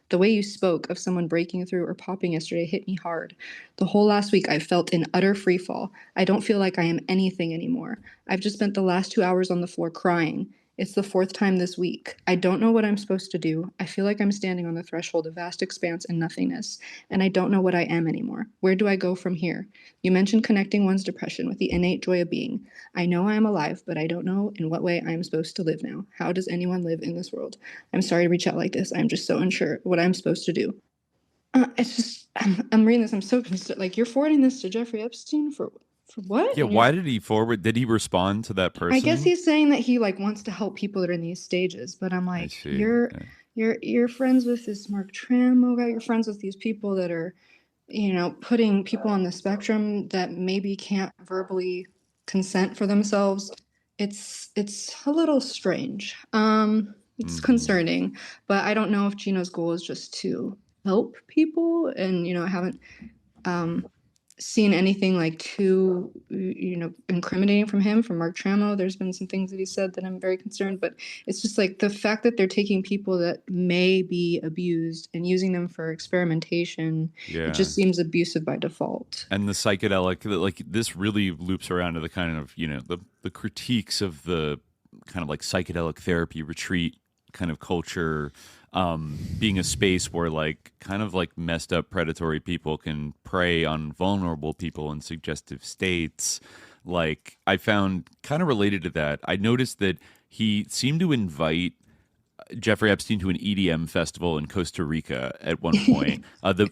The way you spoke of someone breaking through or popping yesterday hit me hard. The whole last week I felt in utter freefall. I don't feel like I am anything anymore. I've just spent the last 2 hours on the floor crying. It's the 4th time this week. I don't know what I'm supposed to do. I feel like I'm standing on the threshold of vast expanse and nothingness, and I don't know what I am anymore. Where do I go from here? You mentioned connecting one's depression with the innate joy of being. I know I am alive, but I don't know in what way I am supposed to live now. How does anyone live in this world? I'm sorry to reach out like this. I'm just so unsure what I'm supposed to do. It's just, I'm reading this. I'm so concerned. Like, you're forwarding this to Jeffrey Epstein for what? Yeah, why did he forward? Did he respond to that person? I guess he's saying that he like wants to help people that are in these stages, but I'm like, you're friends with this Mark Tramo guy. You're friends with these people that are, putting people on the spectrum that maybe can't verbally consent for themselves. It's a little strange. It's concerning, but I don't know if Gino's goal is just to help people, and I haven't seen anything like too incriminating from Mark Tramo. There's been some things that he said that I'm very concerned, but it's just like the fact that they're taking people that may be abused and using them for experimentation. It just seems abusive by default. And the psychedelic, like this really loops around to the kind of the critiques of the kind of like psychedelic therapy retreat kind of culture, being a space where like kind of like messed up predatory people can prey on vulnerable people in suggestive states. like I found kind of related to that. I noticed that he seemed to invite Jeffrey Epstein to an EDM festival in Costa Rica at one point,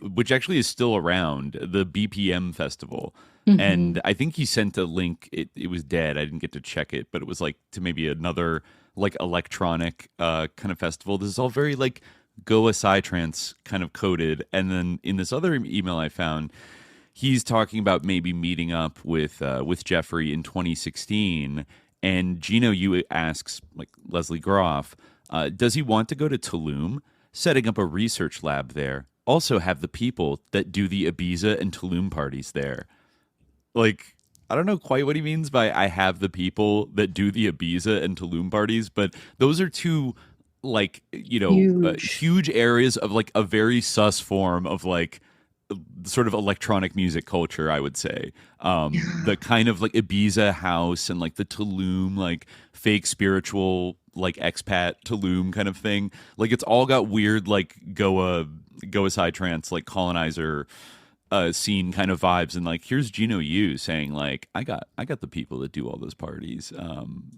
which actually is still around, the BPM festival. And I think he sent a link. It was dead. I didn't get to check it, but it was like to maybe another like electronic kind of festival. This is all very like Goa Psytrance kind of coded. And then in this other email I found, he's talking about maybe meeting up with Jeffrey in 2016. And Gino Yu asks, like Leslie Groff, does he want to go to Tulum, setting up a research lab there? Also have the people that do the Ibiza and Tulum parties there. Like, I don't know quite what he means by I have the people that do the Ibiza and Tulum parties, but those are two, like, you know, huge areas of like a very sus form of like sort of electronic music culture, I would say. The kind of like Ibiza house and like the Tulum, like fake spiritual, like expat Tulum kind of thing. Like it's all got weird, like Goa Psytrance, like colonizer scene kind of vibes. And like, here's Gino Yu saying like, I got the people that do all those parties.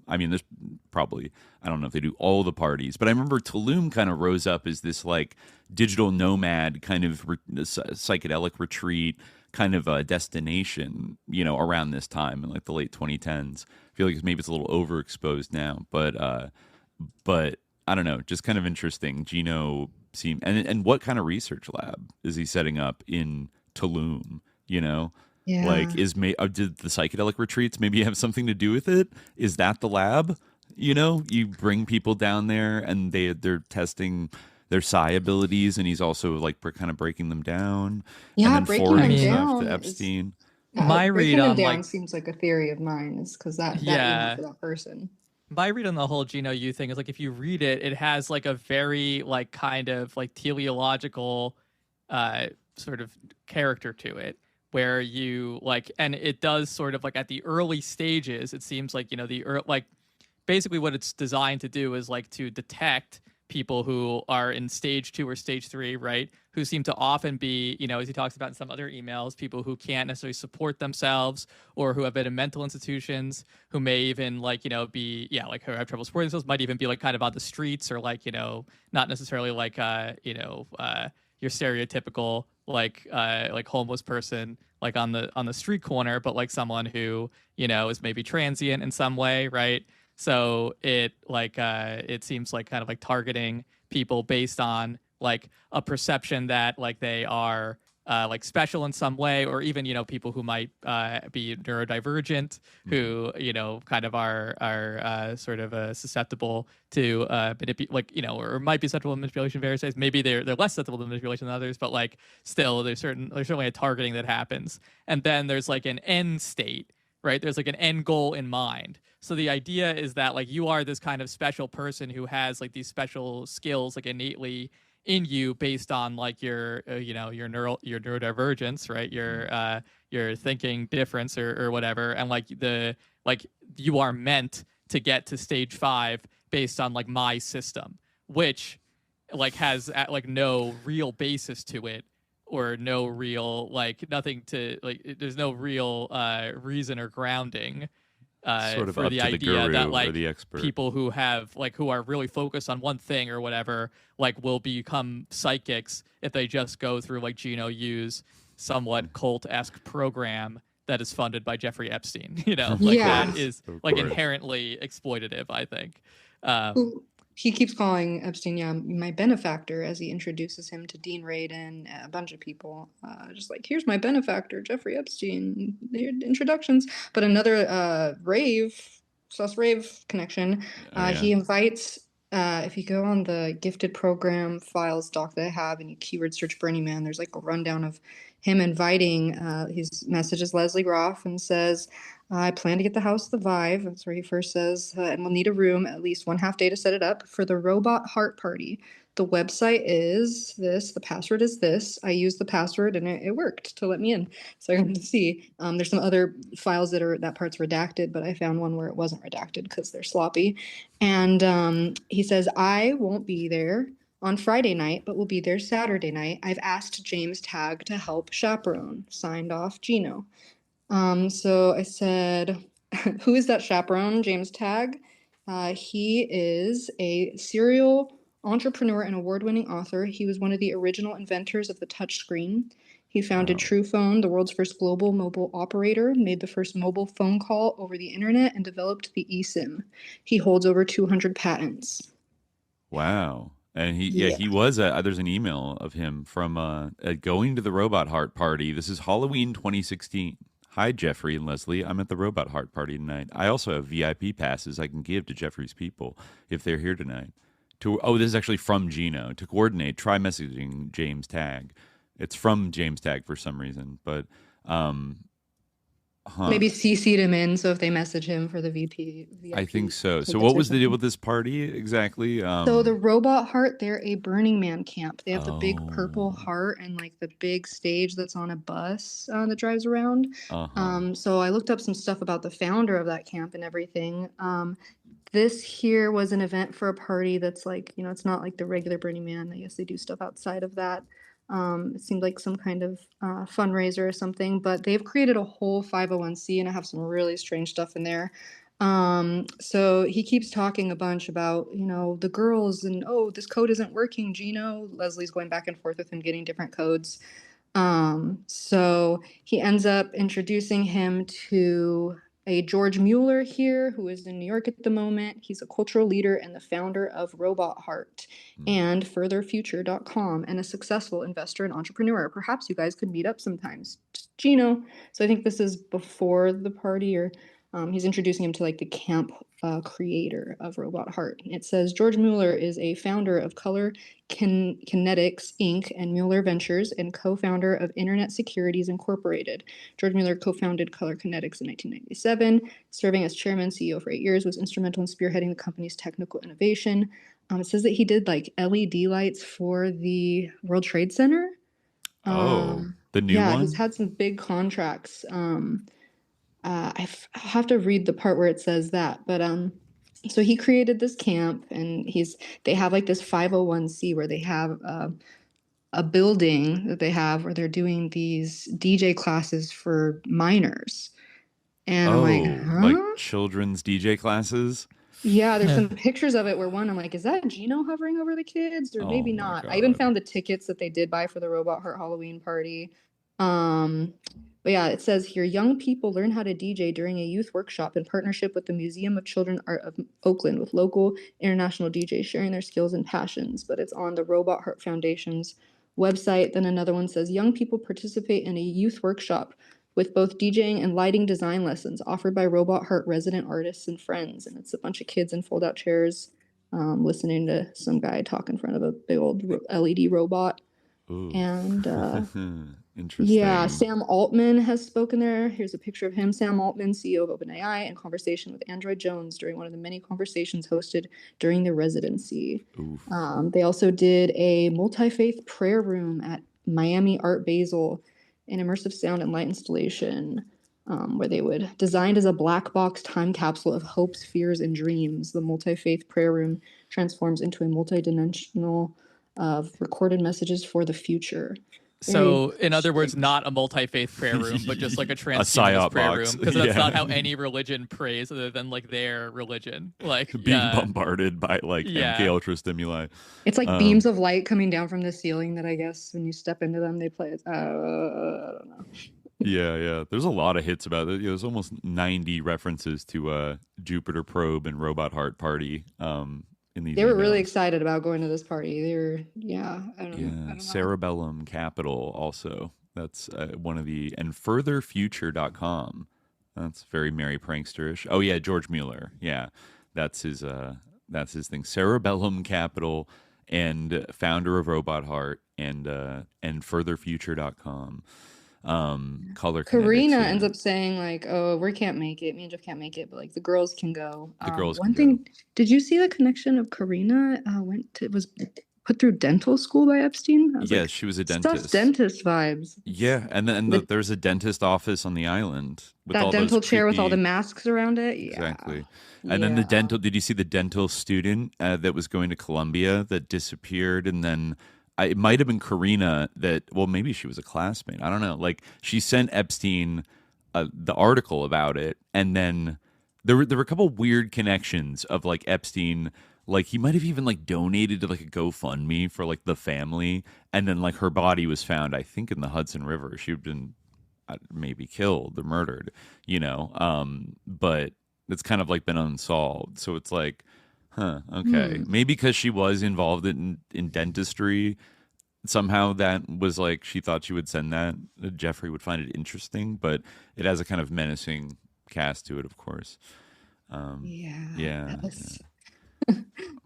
I mean, there's probably, I don't know if they do all the parties, but I remember Tulum kind of rose up as this like digital nomad kind of psychedelic retreat kind of a destination, you know, around this time in like the late 2010s. I feel like maybe it's a little overexposed now, but I don't know, just kind of interesting. Gino seemed, and what kind of research lab is he setting up in Tulum, you know? Yeah. Like did the psychedelic retreats maybe have something to do with it? Is that the lab? You know, you bring people down there and they're testing their psi abilities, and he's also like kind of breaking them down. Yeah, and then breaking them down to Epstein. My read on down like seems like a theory of mine, is because that email for that person. My read on the whole Gino Yu thing is like if you read it, it has like a very like kind of like teleological sort of character to it, where you like, and it does sort of like at the early stages, it seems like, you know, like basically what it's designed to do is like to detect people who are in stage 2 or stage 3, right? Who seem to often be, you know, as he talks about in some other emails, people who can't necessarily support themselves or who have been in mental institutions, who may even like, you know, be, like who have trouble supporting themselves, might even be like kind of on the streets, or like, you know, not necessarily like, your stereotypical like homeless person, like on the street corner, but like someone who, you know, is maybe transient in some way, right? So it like it seems like kind of like targeting people based on like a perception that like they are like special in some way, or even, you know, people who might be neurodivergent, who, you know, kind of are sort of susceptible to like, you know, or might be susceptible to manipulation in various ways. Maybe they're less susceptible to manipulation than others, but like still there's certainly a targeting that happens. And then there's like an end state, right? There's like an end goal in mind. So the idea is that like you are this kind of special person who has like these special skills like innately in you based on like your your neurodivergence, right? Your thinking difference or whatever, and like you are meant to get to stage 5 based on like my system, which like has like no real basis to it, or no real like nothing to like, there's no real reason or grounding sort of for up the to idea the guru that or like the expert. People who have like who are really focused on one thing or whatever like will become psychics if they just go through like Gino Yu's somewhat cult-esque program that is funded by Jeffrey Epstein, you know, like that is like inherently exploitative, I think. He keeps calling Epstein, my benefactor, as he introduces him to Dean Radin, a bunch of people. Just like, here's my benefactor, Jeffrey Epstein, introductions. But another sus rave connection, he invites, if you go on the gifted program files doc that I have and you keyword search Burning Man, there's like a rundown of him inviting, his message is Leslie Groff, and says, I plan to get the house the Vive. That's where he first says, and we'll need a room at least 1/2 day to set it up for the robot heart party. The website is this. The password is this. I used the password and it worked to let me in. So I got to see. There's some other files that part's redacted, but I found one where it wasn't redacted because they're sloppy. And he says, I won't be there on Friday night, but will be there Saturday night. I've asked James Tagg to help chaperone. Signed off, Gino. So I said, who is that chaperone? James Tagg. He is a serial entrepreneur and award-winning author. He was one of the original inventors of the touchscreen. He founded TruePhone, the world's first global mobile operator, made the first mobile phone call over the internet, and developed the eSIM. He holds over 200 patents. Wow. And he was there's an email of him from going to the Robot Heart party. This is Halloween 2016. Hi, Jeffrey and Leslie. I'm at the Robot Heart party tonight. I also have VIP passes I can give to Jeffrey's people if they're here tonight. This is actually from Gino. To coordinate, try messaging James Tagg. It's from James Tagg for some reason, but maybe CC'd him in, so if they message him for the VIP I think so. So what was the deal with this party exactly? So the Robot Heart, they're a Burning Man camp. They have the big purple heart and like the big stage that's on a bus that drives around. So I looked up some stuff about the founder of that camp and everything. This here was an event for a party that's like, it's not like the regular Burning Man. I guess they do stuff outside of that. It seemed like some kind of fundraiser or something, but they've created a whole 501c, and I have some really strange stuff in there. So he keeps talking a bunch about, the girls and, this code isn't working, Gino. Leslie's going back and forth with him getting different codes. So he ends up introducing him to a George Mueller here, who is in New York at the moment. He's a cultural leader and the founder of Robot Heart and furtherfuture.com, and a successful investor and entrepreneur. Perhaps you guys could meet up sometimes. Just Gino. So I think this is before the party, or he's introducing him to like the camp creator of Robot Heart. It says George Mueller is a founder of Color Kinetics Inc. and Mueller Ventures, and co-founder of Internet Securities Incorporated. George Mueller co-founded Color Kinetics in 1997, serving as chairman CEO for 8 years, was instrumental in spearheading the company's technical innovation. It says that he did like LED lights for the World Trade Center. The new one? Yeah, he's had some big contracts. I have to read the part where it says that, but so he created this camp, and they have like this 501c where they have a building that they have where they're doing these DJ classes for minors, and I'm like, like children's DJ classes. Yeah, there's some pictures of it where I'm like, is that Gino hovering over the kids, or maybe not? I even found the tickets that they did buy for the Robot Heart Halloween party. But yeah, it says here, young people learn how to DJ during a youth workshop in partnership with the Museum of Children Art of Oakland, with local international DJs sharing their skills and passions. But it's on the Robot Heart Foundation's website. Then another one says, young people participate in a youth workshop with both DJing and lighting design lessons offered by Robot Heart resident artists and friends. And it's a bunch of kids in fold-out chairs listening to some guy talk in front of a big old LED robot. Ooh. And interesting. Yeah, Sam Altman has spoken there. Here's a picture of him, Sam Altman, CEO of OpenAI, in conversation with Android Jones during one of the many conversations hosted during the residency. They also did a multi-faith prayer room at Miami Art Basel, an immersive sound and light installation where they would, designed as a black box time capsule of hopes, fears, and dreams. The multi-faith prayer room transforms into a multi-dimensional of recorded messages for the future. So, in other words, not a multi-faith prayer room, but just like a transhumanist prayer room, because that's not how any religion prays, other than like their religion, like being bombarded by like MK Ultra stimuli. It's like beams of light coming down from the ceiling that I guess when you step into them, they play. I don't know. Yeah. There's a lot of hits about it. There's almost 90 references to Jupiter Probe and Robot Heart Party. They were really excited about going to this party. They were, I don't know. Cerebellum Capital also. That's one of the, and furtherfuture.com. That's very Merry Pranksterish. Oh yeah, George Mueller. Yeah, that's his thing. Cerebellum Capital and founder of Robot Heart and furtherfuture.com. Color Karina ends up saying like, oh, we can't make it, me and Jeff can't make it, but like the girls can go. The girls one can thing go. Did you see the connection of Karina was put through dental school by Epstein? Yes, she was a dentist. Stuff dentist vibes. Yeah, and then there's a dentist office on the island with that all dental those chair with all the masks around it. Yeah. Exactly. And then the dental, did you see the dental student that was going to Columbia that disappeared? And then it might have been Karina maybe she was a classmate. I don't know. Like she sent Epstein the article about it, and then there were a couple weird connections of like Epstein. Like he might have even like donated to like a GoFundMe for like the family, and then like her body was found, I think, in the Hudson River. She'd been maybe killed or murdered, but it's kind of like been unsolved. So it's like, okay, maybe because she was involved in dentistry, somehow that was like she thought she would send that. Jeffrey would find it interesting, but it has a kind of menacing cast to it, of course. Yeah.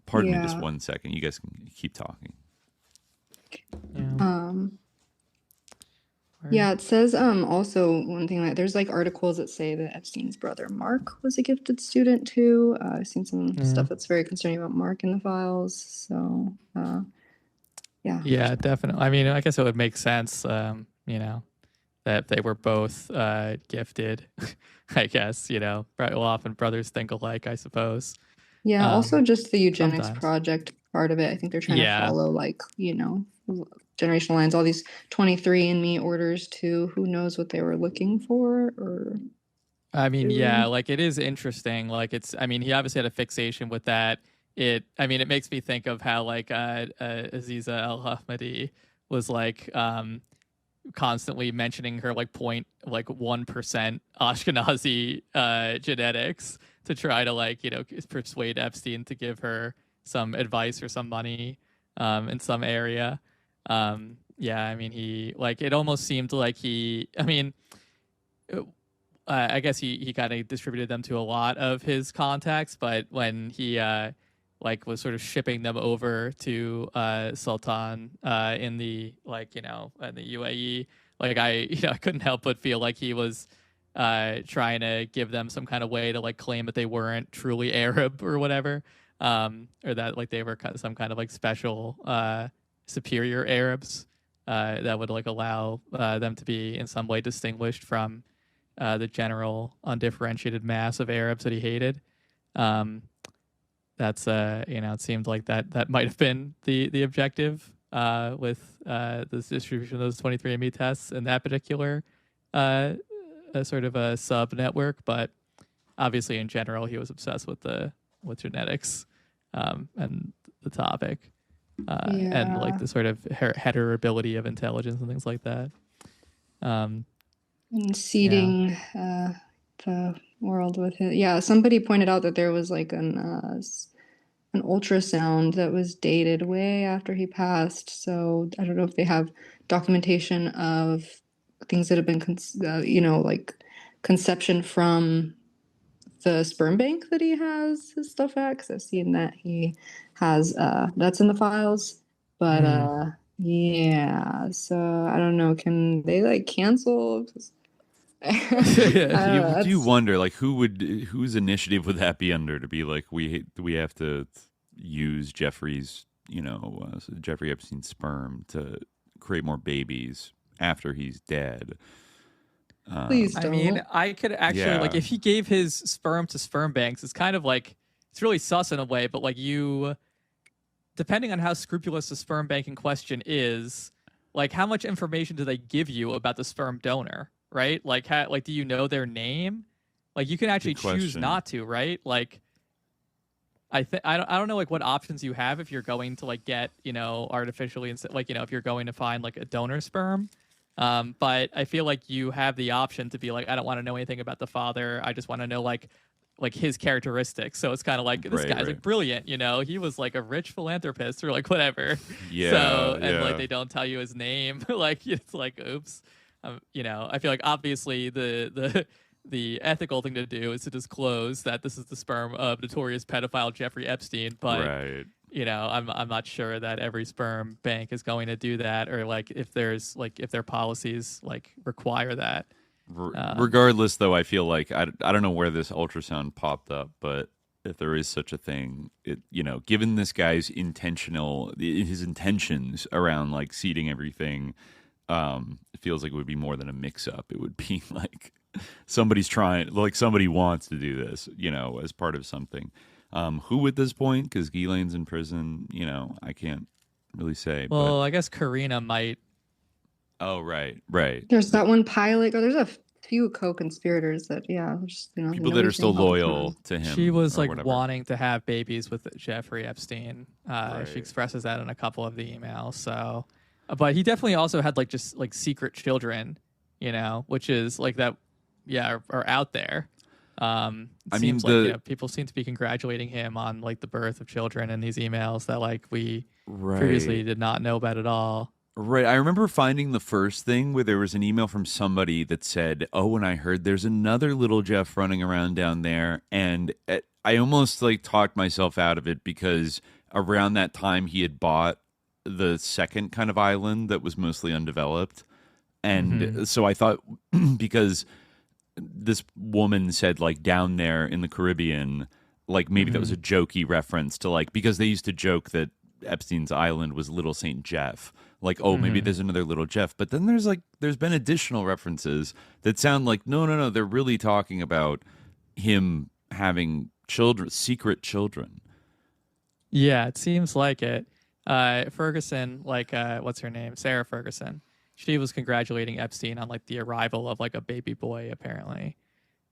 Pardon me just 1 second. You guys can keep talking. Yeah, it says also one thing that there's like articles that say that Epstein's brother Mark was a gifted student too. I've seen some stuff that's very concerning about Mark in the files. So yeah, definitely. I mean, I guess it would make sense, that they were both gifted. I guess, well, often brothers think alike, I suppose. Yeah, also just the eugenics project part of it. I think they're trying to follow like, generational lines, all these 23andMe orders too. Who knows what they were looking for? Or I mean, like it is interesting. Like he obviously had a fixation with that. It makes me think of how like Aziza Al-Ahmadi was like constantly mentioning her like 1% Ashkenazi genetics to try to like persuade Epstein to give her some advice or some money in some area. He like it almost seemed like I guess he kind of distributed them to a lot of his contacts, but when he was sort of shipping them over to Sultan in the in the UAE, like I couldn't help but feel like he was trying to give them some kind of way to like claim that they weren't truly Arab or whatever, or that like they were some kind of like special superior Arabs that would like allow them to be in some way distinguished from the general undifferentiated mass of Arabs that he hated. That's it seemed like that might have been the objective with this distribution of those 23andMe tests and that particular sort of a sub network. But obviously, in general, he was obsessed with genetics and the topic. And like the sort of heterability of intelligence and things like that. And seeding the world with it. Yeah, somebody pointed out that there was like an ultrasound that was dated way after he passed. So I don't know if they have documentation of things that have been, like conception from the sperm bank that he has his stuff at, because I've seen that he has that's in the files. But so I don't know, can they like cancel? You do wonder like whose initiative would that be under to be like we have to use Jeffrey Epstein's sperm to create more babies after he's dead. Please don't. I mean, I could actually like if he gave his sperm to sperm banks, it's kind of like it's really sus in a way, but like depending on how scrupulous the sperm bank in question is, like how much information do they give you about the sperm donor, right? Like do you know their name? Like you can actually choose not to, right? Like I don't know like what options you have if you're going to like get artificially if you're going to find like a donor sperm. But I feel like you have the option to be like, I don't want to know anything about the father. I just want to know like his characteristics. So it's kind of like this guy's like brilliant, he was like a rich philanthropist or like whatever. Like they don't tell you his name. Like it's like, oops. I feel like obviously the ethical thing to do is to disclose that this is the sperm of notorious pedophile Jeffrey Epstein. But I'm not sure that every sperm bank is going to do that, or like if their policies like require that. Regardless, though, I feel like I don't know where this ultrasound popped up, but if there is such a thing, given this guy's his intentions around like seeding everything, it feels like it would be more than a mix-up. It would be like somebody wants to do this, as part of something. Who at this point? Because Ghislaine's in prison. I can't really say. Well, I guess Karina might. Oh, right. There's that one pilot. There's a few co-conspirators that, just, people that are still loyal to him. She was like whatever. wanting to have babies with Jeffrey Epstein. Right. She expresses that in a couple of the emails. So, but he definitely also had like just like secret children, which is like that, are out there. Seems like people seem to be congratulating him on like the birth of children in these emails that like we previously did not know about at all. Right. I remember finding the first thing where there was an email from somebody that said, "Oh, and I heard there's another little Jeff running around down there," and I almost like talked myself out of it because around that time he had bought the second kind of island that was mostly undeveloped, and so I thought because this woman said like down there in the Caribbean, like maybe that was a jokey reference to like, because they used to joke that Epstein's island was Little St. Jeff, like, oh, maybe there's another little Jeff. But then there's been additional references that sound like no, they're really talking about him having children, secret children. Yeah, it seems like it. Ferguson, like what's her name, Sarah Ferguson, she was congratulating Epstein on like the arrival of like a baby boy, apparently.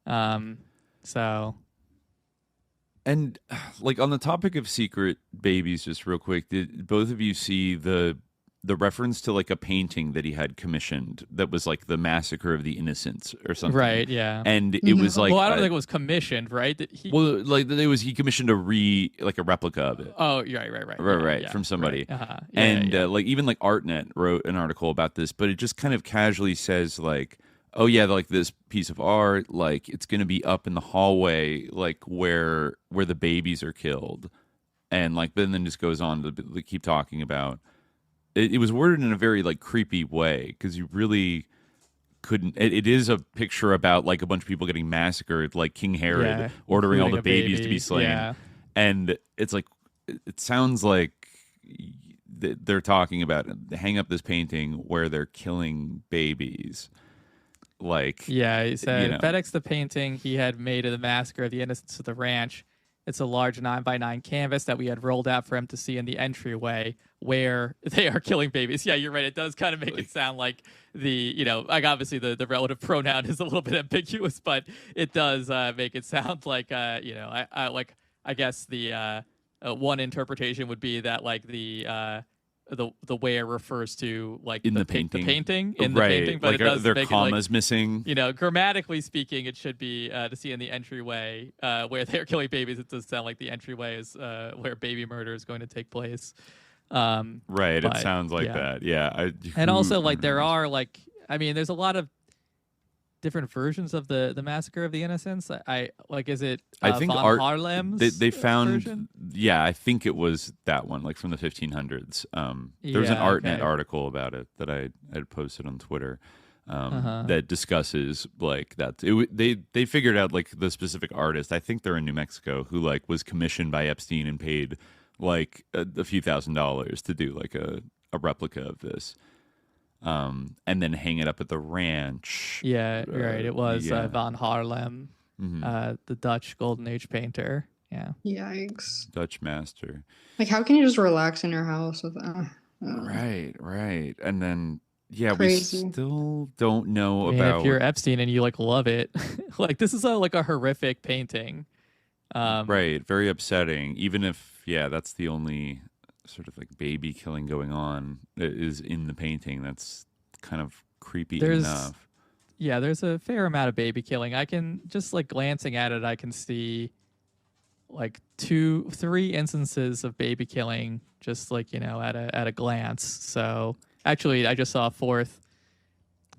So, and like on the topic of secret babies, just real quick, did both of you see the reference to like a painting that he had commissioned that was like the Massacre of the Innocents or something? Right. Yeah. And it was like, well, I don't think it was commissioned, right? He commissioned a replica of it. Oh, right. Yeah, from somebody. Right. Like even like ArtNet wrote an article about this, but it just kind of casually says like, oh yeah, like this piece of art, like it's going to be up in the hallway, like where the babies are killed, and like then just goes on to keep talking about. It was worded in a very like creepy way because you really couldn't. It is a picture about like a bunch of people getting massacred, like King Herod ordering all the babies to be slain, and it's like it sounds like they're talking about hang up this painting where they're killing babies. Like he said FedEx the painting he had made of the Massacre of the Innocents of the ranch. It's a large 9x9 canvas that we had rolled out for him to see in the entryway where they are killing babies. Yeah, you're right. It does kind of make it sound like like obviously the relative pronoun is a little bit ambiguous, but it does make it sound like, I guess the one interpretation would be that like the where refers to like in the painting, painting, but like it does their make commas it, like, missing. Grammatically speaking, it should be to see in the entryway where they're killing babies. It does sound like the entryway is where baby murder is going to take place. Right, it sounds like that. Yeah, and also like there are like there's a lot of different versions of the Massacre of the Innocents. Is it I think von Haarlem's they found version? Yeah, I think it was that one, like from the 1500s. There was an ArtNet article about it that I had posted on Twitter that discusses like that. They figured out like the specific artist. I think they're in New Mexico who like was commissioned by Epstein and paid like a few $1,000s to do like a replica of this. And then hang it up at the ranch. Yeah, right. It was von Haarlem, the Dutch Golden Age painter. Yeah. Yikes. Dutch master. Like, how can you just relax in your house with Right. And then, crazy. We still don't know about. If you're Epstein and you like love it, like this is a horrific painting. Right. Very upsetting. Even if, that's the only sort of like baby killing going on is in the painting. That's kind of creepy enough. Yeah, there's a fair amount of baby killing. I can just like glancing at it, I can see like 2-3 instances of baby killing just like, at a glance. So actually I just saw a fourth.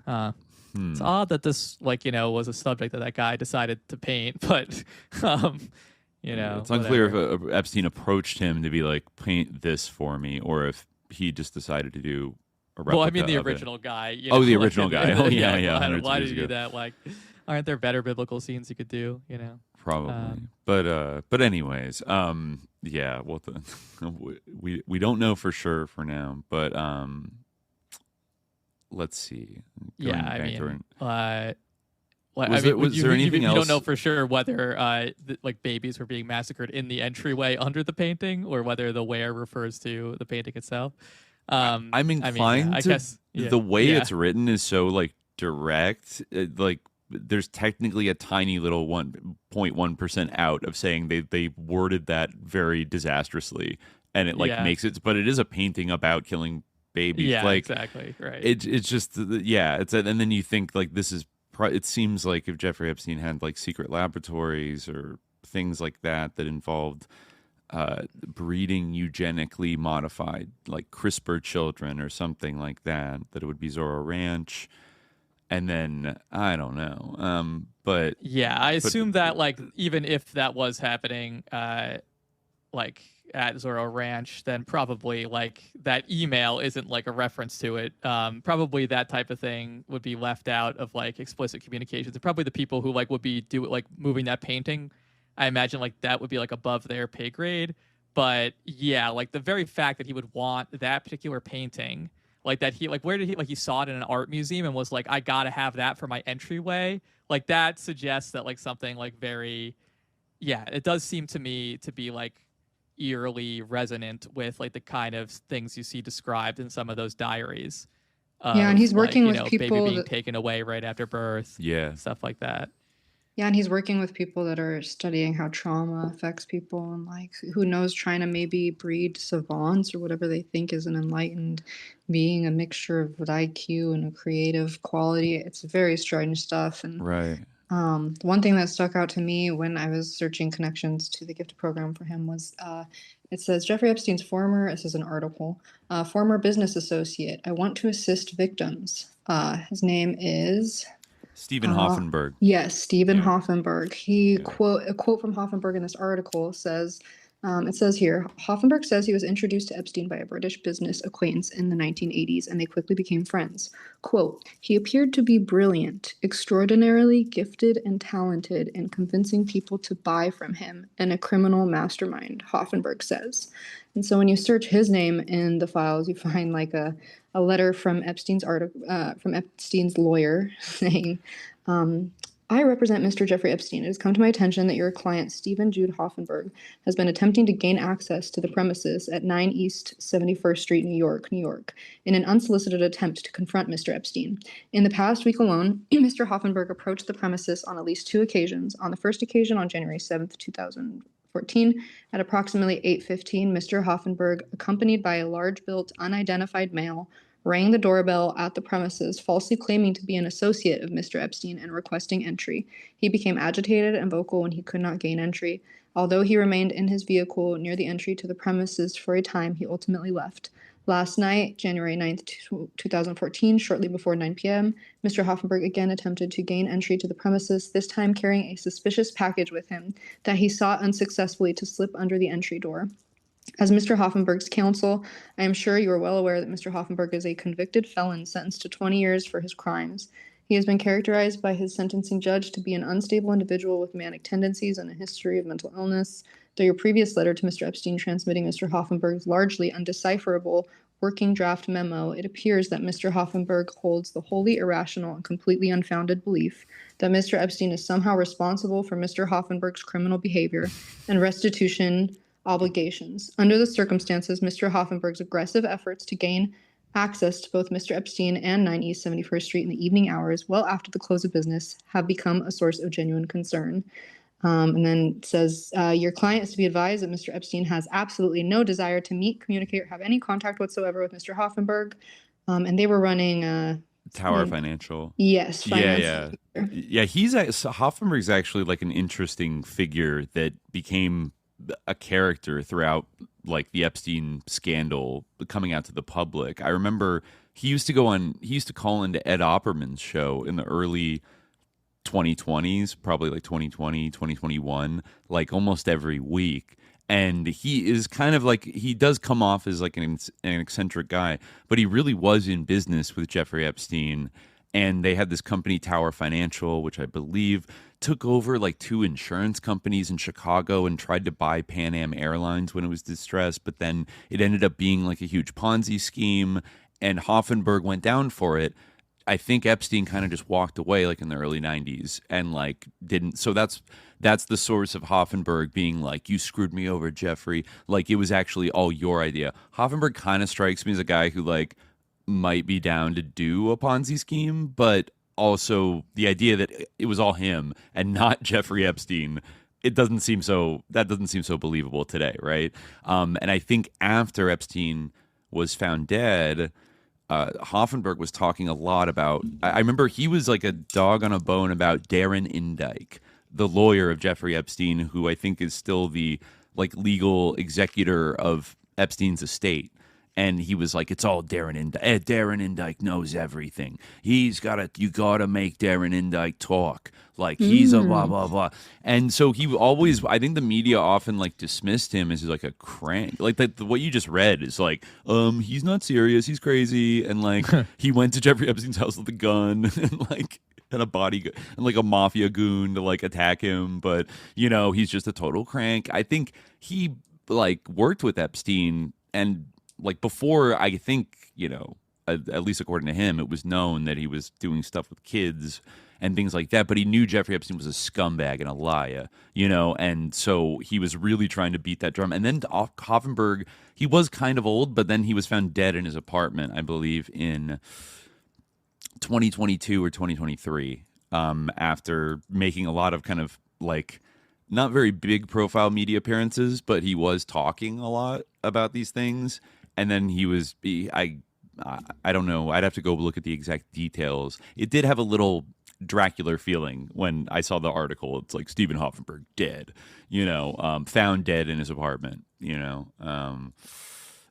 It's odd that this was a subject that guy decided to paint, but it's unclear if Epstein approached him to be like, paint this for me, or if he just decided to do a replica. Well, I mean the original guy. The original guy. Oh yeah. Why did you do that? Like, aren't there better biblical scenes you could do? Probably. But anyways, well, we don't know for sure for now, but let's see. Was there anything else? You don't know for sure whether like babies were being massacred in the entryway under the painting, or whether the where refers to the painting itself. I'm inclined to. The way it's written is so like direct. Like there's technically a tiny little 1.1% out of saying they worded that very disastrously, and it like makes it, but it is a painting about killing babies. Yeah, like, exactly. Right. It's just and then you think like this is. It seems like if Jeffrey Epstein had like secret laboratories or things like that involved breeding eugenically modified, like CRISPR children or something like that it would be Zorro Ranch. And then I don't know. But yeah, I assume that like even if that was happening, like at Zorro Ranch, then probably like that email isn't like a reference to it. Probably that type of thing would be left out of like explicit communications. And probably the people who like would be moving that painting, I imagine like that would be like above their pay grade. But yeah, like the very fact that he would want that particular painting, like that he like where did he like he saw it in an art museum and was like, I gotta have that for my entryway. Like that suggests that like something like very, yeah, it does seem to me to be like eerily resonant with like the kind of things you see described in some of those diaries. Yeah, and he's working with people baby being taken away right after birth. Yeah, stuff like that. Yeah, and he's working with people that are studying how trauma affects people, and like who knows, trying to maybe breed savants or whatever they think is an enlightened being, a mixture of IQ and a creative quality. It's very strange stuff. And right. One thing that stuck out to me when I was searching connections to the gifted program for him was it says Jeffrey Epstein's this is an article, former business associate. I want to assist victims. His name is Steven Hoffenberg. Yes, Steven Hoffenberg. A quote from Hoffenberg in this article says, it says here, Hoffenberg says he was introduced to Epstein by a British business acquaintance in the 1980s, and they quickly became friends. Quote, he appeared to be brilliant, extraordinarily gifted and talented in convincing people to buy from him, and a criminal mastermind, Hoffenberg says. And so when you search his name in the files, you find like a letter from Epstein's lawyer saying, I represent Mr. Jeffrey Epstein. It has come to my attention that your client, Stephen Jude Hoffenberg, has been attempting to gain access to the premises at 9 East 71st Street, New York, in an unsolicited attempt to confront Mr. Epstein. In the past week alone, Mr. Hoffenberg approached the premises on at least 2 occasions. On the first occasion, on January 7th, 2014, at approximately 8:15, Mr. Hoffenberg, accompanied by a large-built, unidentified male, rang the doorbell at the premises, falsely claiming to be an associate of Mr. Epstein and requesting entry. He became agitated and vocal when he could not gain entry. Although he remained in his vehicle near the entry to the premises for a time, he ultimately left. Last night, January 9th, 2014, shortly before 9 p.m., Mr. Hoffenberg again attempted to gain entry to the premises, this time carrying a suspicious package with him that he sought unsuccessfully to slip under the entry door. As Mr. Hoffenberg's counsel, I am sure you are well aware that Mr. Hoffenberg is a convicted felon sentenced to 20 years for his crimes. He has been characterized by his sentencing judge to be an unstable individual with manic tendencies and a history of mental illness. Though your previous letter to Mr. Epstein transmitting Mr. Hoffenberg's largely undecipherable working draft memo, it appears that Mr. Hoffenberg holds the wholly irrational and completely unfounded belief that Mr. Epstein is somehow responsible for Mr. Hoffenberg's criminal behavior and restitution obligations. Under the circumstances, Mr. Hoffenberg's aggressive efforts to gain access to both Mr. Epstein and 9 East 71st Street in the evening hours, well after the close of business, have become a source of genuine concern. And then it says, your client is to be advised that Mr. Epstein has absolutely no desire to meet, communicate, or have any contact whatsoever with Mr. Hoffenberg. And they were running Tower Financial. Yes. Yeah. Hoffenberg's actually like an interesting figure that became a character throughout like the Epstein scandal coming out to the public. I remember he used to call into Ed Opperman's show in the early 2020s, probably like 2020, 2021, like almost every week. And he is kind of like, he does come off as like an eccentric guy, but he really was in business with Jeffrey Epstein. And they had this company, Tower Financial, which I believe took over like 2 insurance companies in Chicago and tried to buy Pan Am Airlines when it was distressed. But then it ended up being like a huge Ponzi scheme, and Hoffenberg went down for it. I think Epstein kind of just walked away like in the early 90s and like didn't. So that's the source of Hoffenberg being like, you screwed me over, Jeffrey. Like it was actually all your idea. Hoffenberg kind of strikes me as a guy who like might be down to do a Ponzi scheme, but also the idea that it was all him and not Jeffrey Epstein, that doesn't seem so believable today, right? And I think after Epstein was found dead, Hoffenberg was talking a lot about, I remember he was like a dog on a bone about Darren Indyke, the lawyer of Jeffrey Epstein, who I think is still the like legal executor of Epstein's estate. And he was like, it's all Darren Indyke. Darren Indyke knows everything. You gotta make Darren Indyke talk. Like, he's a blah, blah, blah. And so he always, I think the media often like dismissed him as like a crank. Like what you just read is like, he's not serious, he's crazy. And like, he went to Jeffrey Epstein's house with a gun and like, and a bodyguard and like a mafia goon to like attack him. But, you know, he's just a total crank. I think he like worked with Epstein, and like before, I think, you know, at least according to him, it was known that he was doing stuff with kids and things like that. But he knew Jeffrey Epstein was a scumbag and a liar, you know, and so he was really trying to beat that drum. And then Hoffenberg, he was kind of old, but then he was found dead in his apartment, I believe, in 2022 or 2023, after making a lot of kind of like not very big profile media appearances, but he was talking a lot about these things. And then I don't know. I'd have to go look at the exact details. It did have a little Dracula feeling when I saw the article. It's like Steven Hoffenberg dead, you know, found dead in his apartment, you know.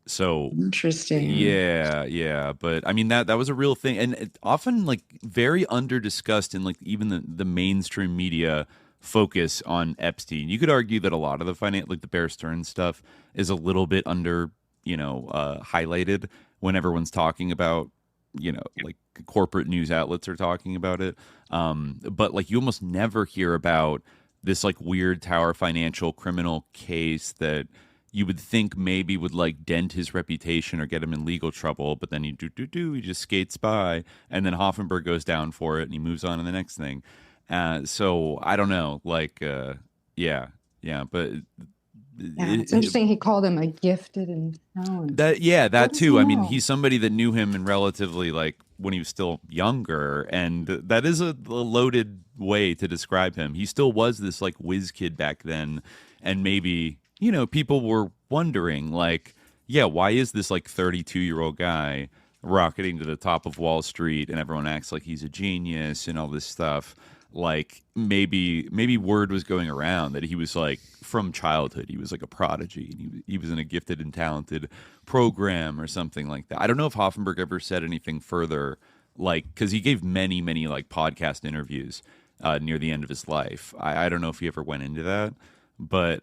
So interesting. Yeah. But I mean, that was a real thing, and it often like very underdiscussed in like even the mainstream media focus on Epstein. You could argue that a lot of the like the Bear Stearns stuff is a little bit under, you know, highlighted when everyone's talking about, you know, like corporate news outlets are talking about it. But like you almost never hear about this like weird Tower Financial criminal case that you would think maybe would like dent his reputation or get him in legal trouble, but then he just skates by, and then Hoffenberg goes down for it and he moves on to the next thing. So I don't know, like, but it's interesting. He called him a gifted and talented. That too. I mean, he's somebody that knew him in relatively like when he was still younger, and that is a loaded way to describe him. He still was this like whiz kid back then, and maybe, you know, people were wondering like, yeah, why is this like 32-year-old guy rocketing to the top of Wall Street, and everyone acts like he's a genius and all this stuff. Like maybe word was going around that he was like from childhood he was like a prodigy, and he was in a gifted and talented program or something like that. I don't know if Hoffenberg ever said anything further, like, because he gave many like podcast interviews near the end of his life. I don't know if he ever went into that, but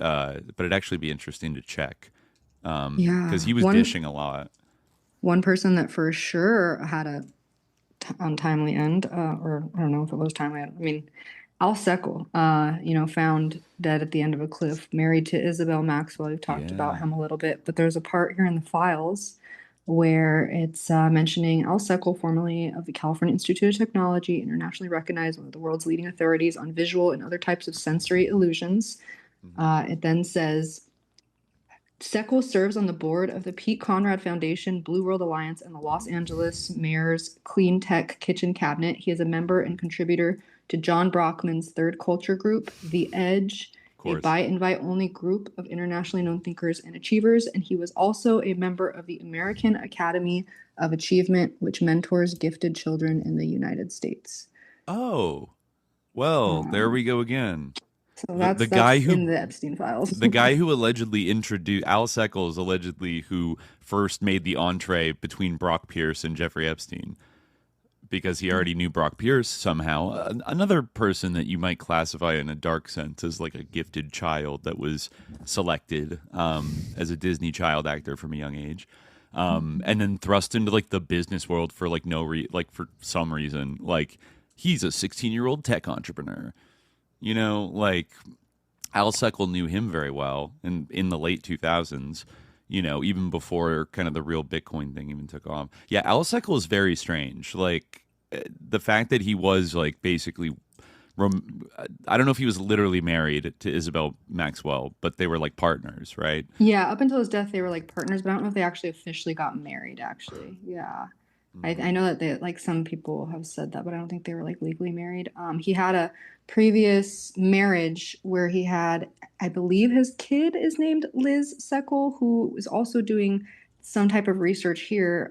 it'd actually be interesting to check, because he was dishing a lot. One person that for sure had a untimely end, or I don't know if it was timely. I mean, Al Seckel, found dead at the end of a cliff, married to Isabel Maxwell. We've talked about him a little bit, but there's a part here in the files where it's mentioning Al Seckel, formerly of the California Institute of Technology, internationally recognized one of the world's leading authorities on visual and other types of sensory illusions. It then says, Seckel serves on the board of the Pete Conrad Foundation, Blue World Alliance, and the Los Angeles Mayor's Clean Tech Kitchen Cabinet. He is a member and contributor to John Brockman's Third Culture Group, The Edge, a buy-invite-only group of internationally known thinkers and achievers. And he was also a member of the American Academy of Achievement, which mentors gifted children in the United States. Oh, well, there we go again. So that's the guy who in the Epstein files. The guy who allegedly introduced Al Seckel is allegedly who first made the entree between Brock Pierce and Jeffrey Epstein, because he already knew Brock Pierce somehow. Another person that you might classify in a dark sense as like a gifted child that was selected as a Disney child actor from a young age, and then thrust into like the business world for like for some reason. Like, he's a 16-year-old tech entrepreneur. You know, like Al Seckel knew him very well in the late 2000s, you know, even before kind of the real Bitcoin thing even took off. Yeah, Al Seckel is very strange. Like, the fact that he was like basically, I don't know if he was literally married to Isabel Maxwell, but they were like partners, right? Yeah, up until his death, they were like partners, but I don't know if they actually officially got married, actually. Yeah. I know that they, like, some people have said that, but I don't think they were like legally married. He had a previous marriage where he had, I believe his kid is named Liz Seckel, who is also doing some type of research here.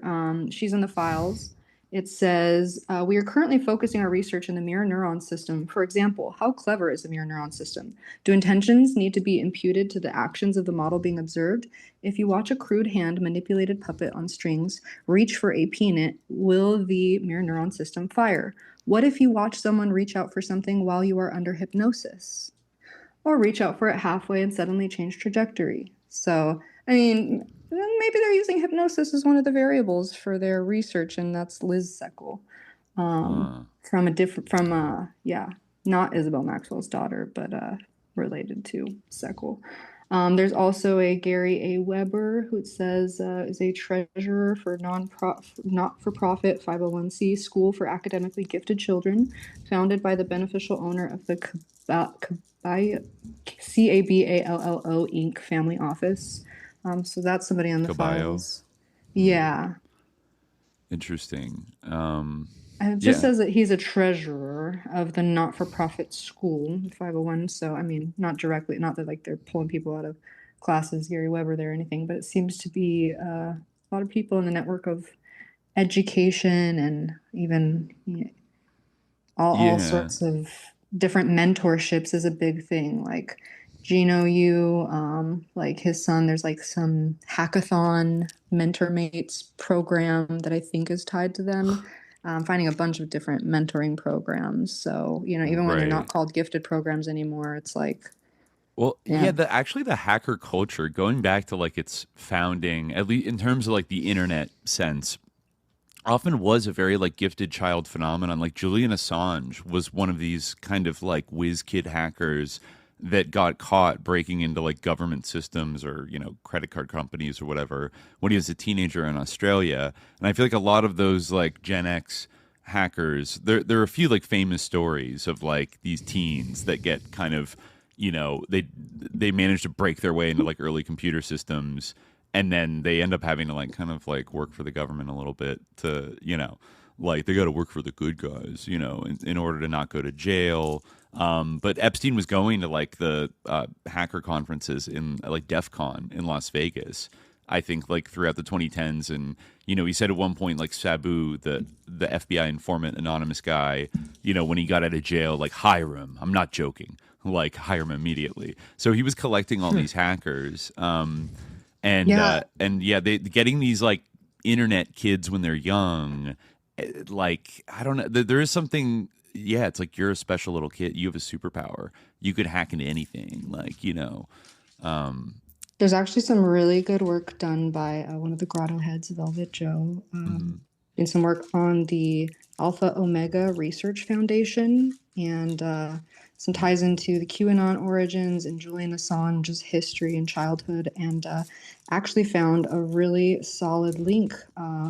She's in the files. It says, we are currently focusing our research in the mirror neuron system. For example, how clever is the mirror neuron system? Do intentions need to be imputed to the actions of the model being observed? If you watch a crude hand-manipulated puppet on strings reach for a peanut, will the mirror neuron system fire? What if you watch someone reach out for something while you are under hypnosis? Or reach out for it halfway and suddenly change trajectory? So, I mean, maybe they're using hypnosis as one of the variables for their research, and that's Liz Seckel, not Isabel Maxwell's daughter, but related to Seckel. There's also a Gary A. Weber, who it says is a treasurer for not-for-profit 501c School for Academically Gifted Children, founded by the beneficial owner of the Caballo Inc. family office. So that's somebody on the files. Yeah. Interesting. It just says that he's a treasurer of the not-for-profit school, 501. So, I mean, not directly, not that like they're pulling people out of classes, Gary Weber there or anything, but it seems to be a lot of people in the network of education and even all sorts of different mentorships is a big thing. Like Gino Yu, like his son, there's like some hackathon mentor mates program that I think is tied to them. Finding a bunch of different mentoring programs. So, even when they're not called gifted programs anymore, it's like. Well, the hacker culture, going back to like its founding, at least in terms of like the internet sense, often was a very like gifted child phenomenon. Like Julian Assange was one of these kind of like whiz kid hackers that got caught breaking into like government systems or, credit card companies or whatever when he was a teenager in Australia. And I feel like a lot of those like Gen X hackers, there are a few like famous stories of like these teens that get kind of, they manage to break their way into like early computer systems, and then they end up having to like kind of like work for the government a little bit to, like they got to work for the good guys, in order to not go to jail. But Epstein was going to like the hacker conferences in like DEF CON in Las Vegas, I think like throughout the 2010s. And, he said at one point, like Sabu, the FBI informant, anonymous guy, when he got out of jail, like hire him. I'm not joking. Like hire him immediately. So he was collecting all these hackers. They getting these like internet kids when they're young. Like, I don't know. There is something. Yeah, it's like you're a special little kid. You have a superpower. You could hack into anything. Like, There's actually some really good work done by one of the Grotto heads, Velvet Joe, in some work on the Alpha Omega Research Foundation, and some ties into the QAnon origins and Julian Assange's history and childhood, and actually found a really solid link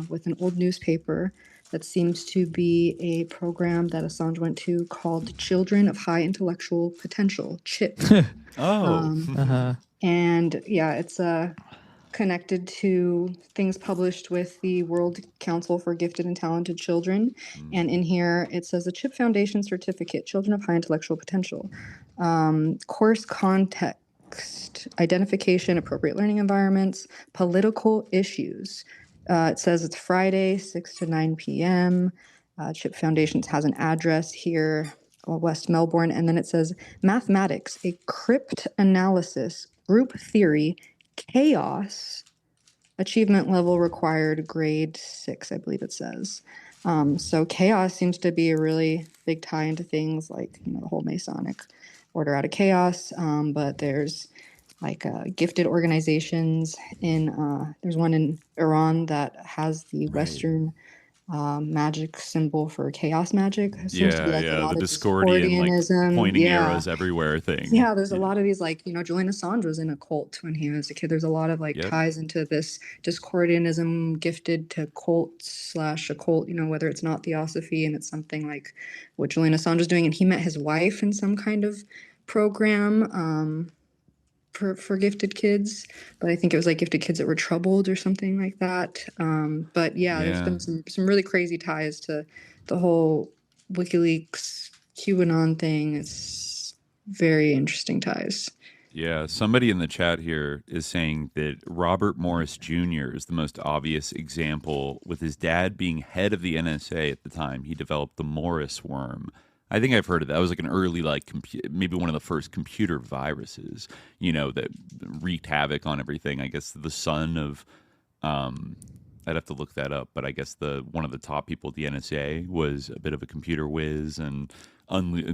with an old newspaper that seems to be a program that Assange went to called Children of High Intellectual Potential, CHIP. And it's connected to things published with the World Council for Gifted and Talented Children. And in here, it says the CHIP Foundation Certificate, Children of High Intellectual Potential. Course context, identification, appropriate learning environments, political issues. It says it's Friday, 6 to 9 p.m. CHIP Foundations has an address here, West Melbourne. And then it says mathematics, a crypt analysis, group theory, chaos, achievement level required, grade 6, I believe it says. So chaos seems to be a really big tie into things like, the whole Masonic order out of chaos. But there's like gifted organizations there's one in Iran that has the Western magic symbol for chaos magic. It seems to be like a lot the of Discordian, like pointing arrows everywhere thing. Yeah, there's a lot of these, like, Julian Assange was in a cult when he was a kid. There's a lot of like ties into this Discordianism, gifted to cult/occult, whether it's not theosophy and it's something like what Julian Assange was doing. And he met his wife in some kind of program. for gifted kids, but I think it was like gifted kids that were troubled or something like that. But yeah, there's been some really crazy ties to the whole WikiLeaks QAnon thing. It's very interesting ties. Yeah, somebody in the chat here is saying that Robert Morris Jr. is the most obvious example, with his dad being head of the NSA at the time. He developed the Morris worm. I think I've heard of that. It was like an early, like, maybe one of the first computer viruses, you know, that wreaked havoc on everything. I guess the son of, I'd have to look that up, but I guess one of the top people at the NSA was a bit of a computer whiz and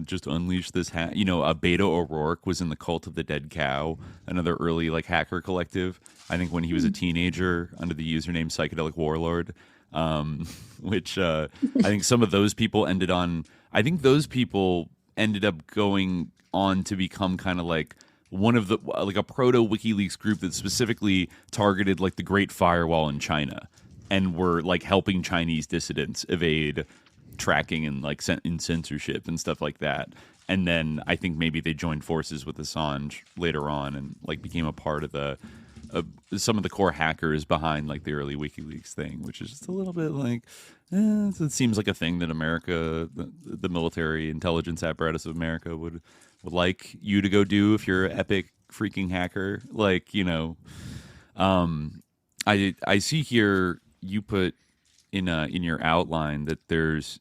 just unleashed this you know, Beto O'Rourke was in the Cult of the Dead Cow, another early like hacker collective. I think when he was a teenager under the username Psychedelic Warlord, which I think some of those people ended up going on to become kind of like one of the like a proto WikiLeaks group that specifically targeted like the Great Firewall in China and were like helping Chinese dissidents evade tracking and like in censorship and stuff like that. And then I think maybe they joined forces with Assange later on and like became a part of some of the core hackers behind like the early WikiLeaks thing, which is just a little bit like, it seems like a thing that America, the military intelligence apparatus of America would like you to go do if you're an epic freaking hacker. Like, you know, I see here you put in your outline that there's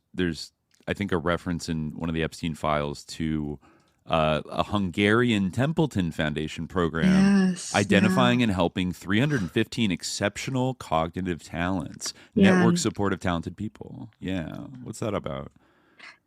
I think a reference in one of the Epstein files to a Hungarian Templeton Foundation program identifying and helping 315 exceptional cognitive talents, network support of talented people. Yeah, what's that about?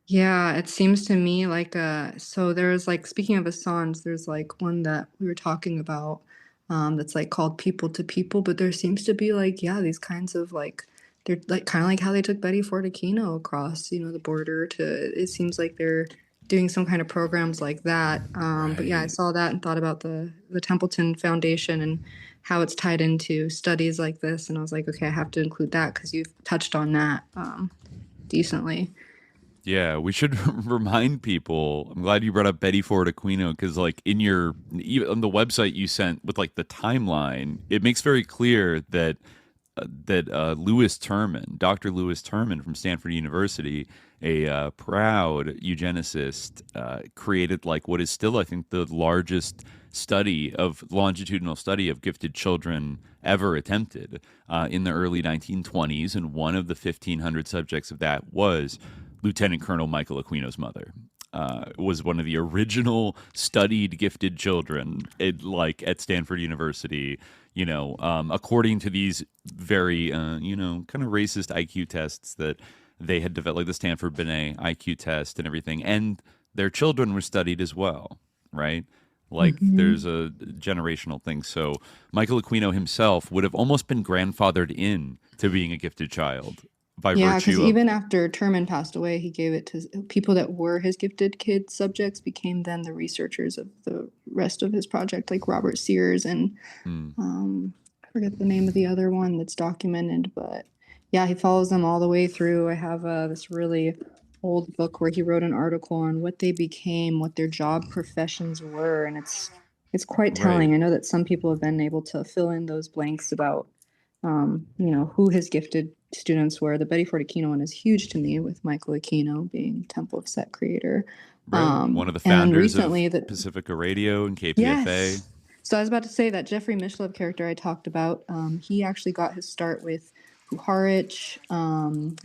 Yeah, it seems to me like so there's like, speaking of Assange, there's like one that we were talking about that's like called People to People, but there seems to be like, these kinds of like, they're like kind of like how they took Betty Ford Aquino across, you know, the border it seems like they're doing some kind of programs like that. But yeah, I saw that and thought about the Templeton Foundation and how it's tied into studies like this. And I was like, okay, I have to include that because you've touched on that decently. Yeah, we should remind people. I'm glad you brought up Betty Ford Aquino because, like, on the website you sent with like the timeline, it makes very clear that Lewis Terman, Dr. Lewis Terman from Stanford University, a proud eugenicist, created like what is still, I think, the largest longitudinal study of gifted children ever attempted in the early 1920s, and one of the 1,500 subjects of that was Lieutenant Colonel Michael Aquino's mother. Was one of the original studied gifted children at Stanford University, you know, according to these very, you know, kind of racist IQ tests that they had developed, like the Stanford Binet IQ test and everything. And their children were studied as well, right? Like there's a generational thing. So Michael Aquino himself would have almost been grandfathered in to being a gifted child. Because even after Terman passed away, he gave it to people that were his gifted kid subjects, became then the researchers of the rest of his project, like Robert Sears and I forget the name of the other one that's documented, but yeah, he follows them all the way through. I have this really old book where he wrote an article on what they became, what their job professions were, and it's quite telling. Right. I know that some people have been able to fill in those blanks about you know, who his gifted students were. The Betty Ford Aquino one is huge to me, with Michael Aquino being Temple of Set creator. Right. One of the founders of Pacifica Radio and KPFA. Yes. So I was about to say that Jeffrey Mishlev character I talked about, he actually got his start with Puharich.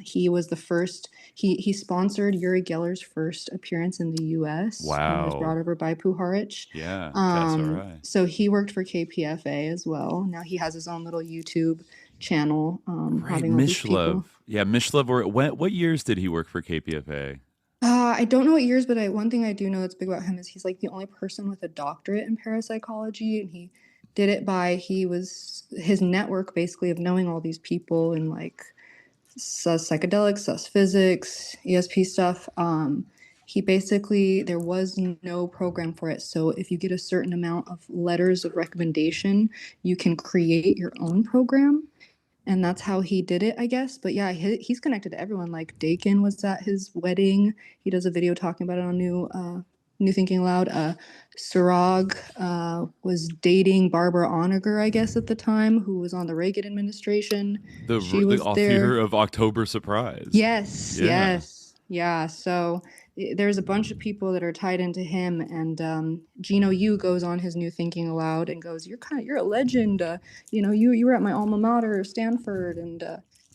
He was the first, he sponsored Uri Geller's first appearance in the U.S. Wow. He was brought over by Puharich. Yeah, that's all right. So he worked for KPFA as well. Now he has his own little YouTube channel. Right, Mishlev. Yeah, Mishlev. What years did he work for KPFA? I don't know what years, but one thing I do know that's big about him is he's like the only person with a doctorate in parapsychology, and he did it by his network basically of knowing all these people and like sus psychedelics, sus physics, ESP stuff. He basically, there was no program for it. So if you get a certain amount of letters of recommendation, you can create your own program. And that's how he did it, I guess. But yeah, he's connected to everyone. Like Dakin was at his wedding. He does a video talking about it on New Thinking Aloud. Sarag was dating Barbara Onager, I guess, at the time, who was on the Reagan administration. She was the there. author of October Surprise. Yes, yes. Yeah, so there's a bunch of people that are tied into him, and Gino Yu goes on his New Thinking Aloud and goes, you're a legend. You were at my alma mater, Stanford, and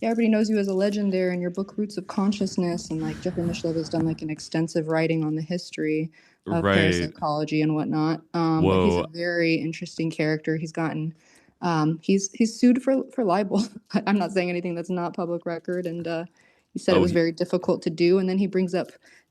everybody knows you as a legend there in your book Roots of Consciousness. And like Jeffrey Mishlove has done like an extensive writing on the history of parapsychology and whatnot. But he's a very interesting character. He's gotten he's sued for libel. I'm not saying anything that's not public record, and he said it was very difficult to do. And then he brings up,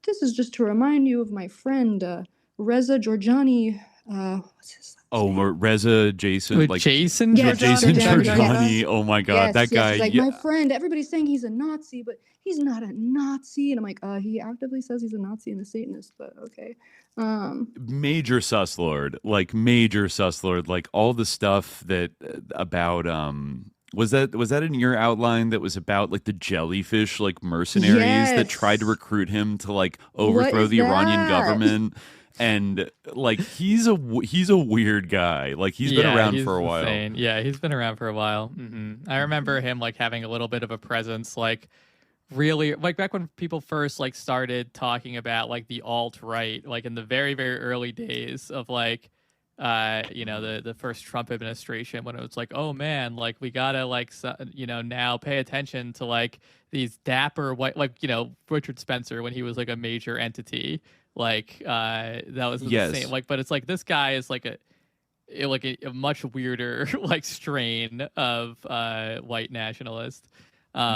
this is just to remind you of my friend Reza Giorgiani. What's his last name? Reza Jason. Jason? Yeah, Jason Giorgiani. Yes. Oh my God, that guy. He's like, my friend, everybody's saying he's a Nazi, but he's not a Nazi. And I'm like, he actively says he's a Nazi and a Satanist, but okay. Major sus lord. Like all the stuff that about was that in your outline that was about like the jellyfish like mercenaries that tried to recruit him to like overthrow the Iranian government? And like he's a weird guy. Like he's been around for a while. Insane. Yeah, he's been around for a while. Mm-hmm. I remember him like having a little bit of a presence, like really like back when people first like started talking about like the alt-right, like in the very, very early days of like the first Trump administration, when it was like, oh man, like we gotta like now pay attention to like these dapper white, like Richard Spencer when he was like a major entity, like that was the same, like, but it's like this guy is like a much weirder like strain of white nationalist.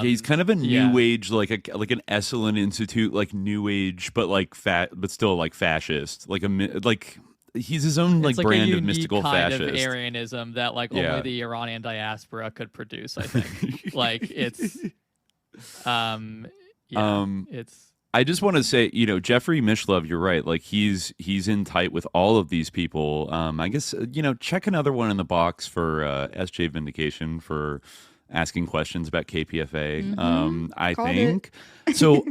He's kind of a new age, like an Esalen Institute, like new age, but like but still like fascist, like he's his own like brand of mystical fascist. Kind of Aryanism that like only the Iranian diaspora could produce, I think. Like it's it's. I just want to say, Jeffrey Mishlove, you're right. Like he's in tight with all of these people. I guess check another one in the box for SJ Vindication for asking questions about KPFA. Mm-hmm. I think so.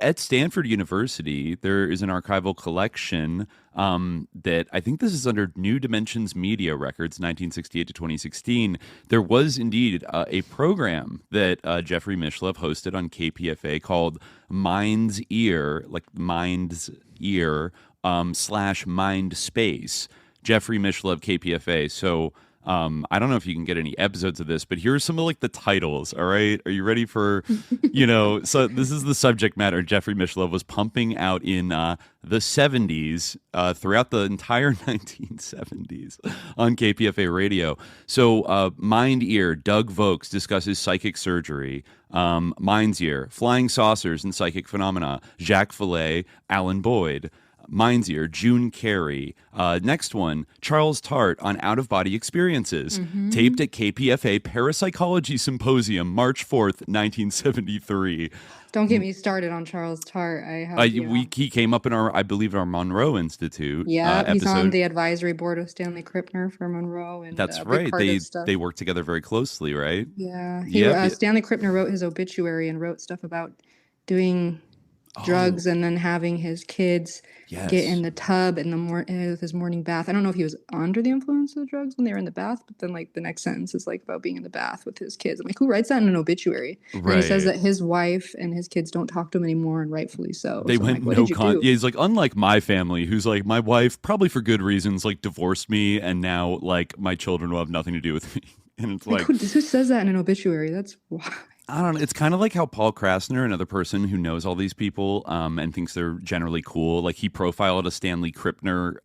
At Stanford University, there is an archival collection that I think this is under New Dimensions Media Records, 1968 to 2016. There was indeed a program that Jeffrey Mishlove hosted on KPFA called Mind's Ear, like Mind's Ear / Mind Space. Jeffrey Mishlove, KPFA. So. I don't know if you can get any episodes of this, but here's some of like the titles. All right. Are you ready for, so this is the subject matter Jeffrey Mishlove was pumping out in the 70s, throughout the entire 1970s on KPFA radio. So Mind Ear, Doug Vokes discusses psychic surgery. Mind's Ear, Flying Saucers and Psychic Phenomena. Jacques Vallée, Alan Boyd. Mind's Ear, June Carey. Next one, Charles Tart on out-of-body experiences. Mm-hmm. Taped at KPFA Parapsychology Symposium, March 4th, 1973. Don't get me started on Charles Tart. He came up in our Monroe Institute. Yeah, he's on the advisory board with Stanley Krippner for Monroe. And that's right. They work together very closely, right? Yeah. Stanley Krippner wrote his obituary and wrote stuff about doing drugs and then having his kids get in the tub in with his morning bath. I don't know if he was under the influence of the drugs when they were in the bath, but then like the next sentence is like about being in the bath with his kids. I'm like, who writes that in an obituary? Right. And he says that his wife and his kids don't talk to him anymore, and rightfully so. They went no contact. Yeah, he's like, unlike my family, who's like, my wife, probably for good reasons, like divorced me, and now like my children will have nothing to do with me. And it's like, who says that in an obituary? That's why. I don't know. It's kind of like how Paul Krasner, another person who knows all these people and thinks they're generally cool, like he profiled a Stanley Krippner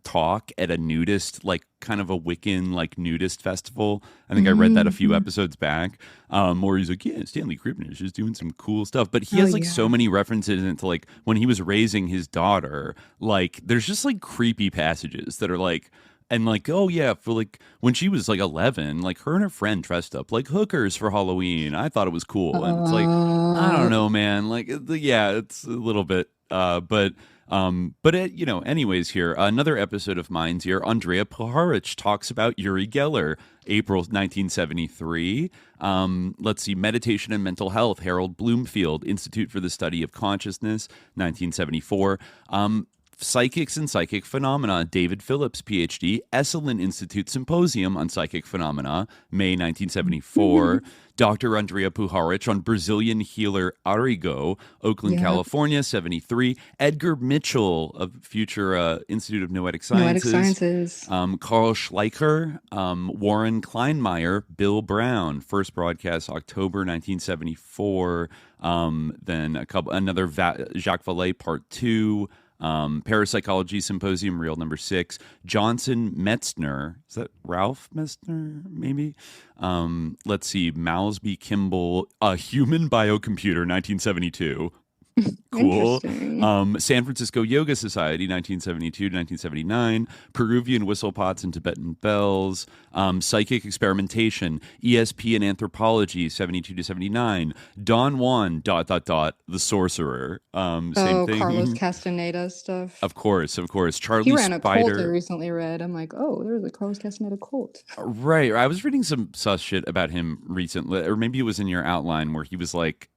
talk at a nudist, like kind of a Wiccan, like nudist festival. I think I read that a few episodes back, where he's like, yeah, Stanley Krippner is just doing some cool stuff. But he has like so many references into like when he was raising his daughter, like there's just like creepy passages that are like, and like, oh yeah, for like when she was like 11, like her and her friend dressed up like hookers for Halloween. I thought it was cool. And it's like, I don't know, man. Like, yeah, it's a little bit, but anyways here, another episode of Mind's Ear, Andrea Puharich talks about Uri Geller, April 1973. Let's see, Meditation and Mental Health, Harold Bloomfield, Institute for the Study of Consciousness, 1974. Psychics and Psychic Phenomena, David Phillips, PhD, Esalen Institute Symposium on Psychic Phenomena, May 1974. Dr. Andrea Puharich on Brazilian healer Arrigo, Oakland, California, 73. Edgar Mitchell of future Institute of Noetic Sciences. Carl Schleicher, Warren Kleinmeyer, Bill Brown. First broadcast October 1974. Then another Jacques Vallée, Part 2. Parapsychology Symposium, Reel number 6. Johnson Metzner, is that Ralph Metzner, maybe? Let's see, Malsby Kimball, A Human Biocomputer, 1972. Cool. San Francisco Yoga Society, 1972 to 1979. Peruvian Whistle Pots and Tibetan Bells. Psychic Experimentation, ESP and Anthropology, 72 to 79. Don Juan, ... The Sorcerer. Same thing. Carlos Castaneda stuff. Of course. Charlie He ran a cult I Spider. recently read. I'm like, oh, there's a Carlos Castaneda cult. Right. I was reading some sus shit about him recently, or maybe it was in your outline where he was like,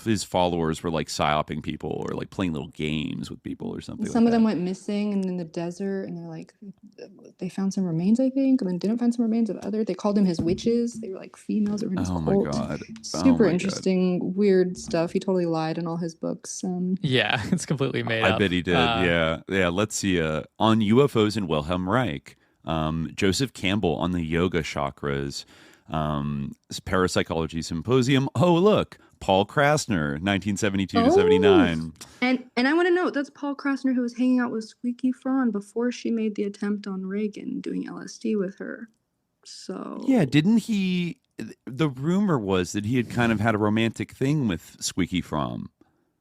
his followers were like psyoping people or like playing little games with people or something. Some of them went missing and in the desert, and they're like, they found some remains, I think, and then didn't find some remains of other. They called them his witches. They were like females that were in his cult. Oh my god! Super interesting, weird stuff. He totally lied in all his books. Yeah, it's completely made up. I bet he did. Yeah. Let's see. On UFOs and Wilhelm Reich. Joseph Campbell on the yoga chakras. Parapsychology Symposium. Oh, look, Paul Krasner, 1972 to 79. And I want to note, that's Paul Krasner who was hanging out with Squeaky Fran before she made the attempt on Reagan doing LSD with her. So yeah, didn't he? The rumor was that he had kind of had a romantic thing with Squeaky Fran.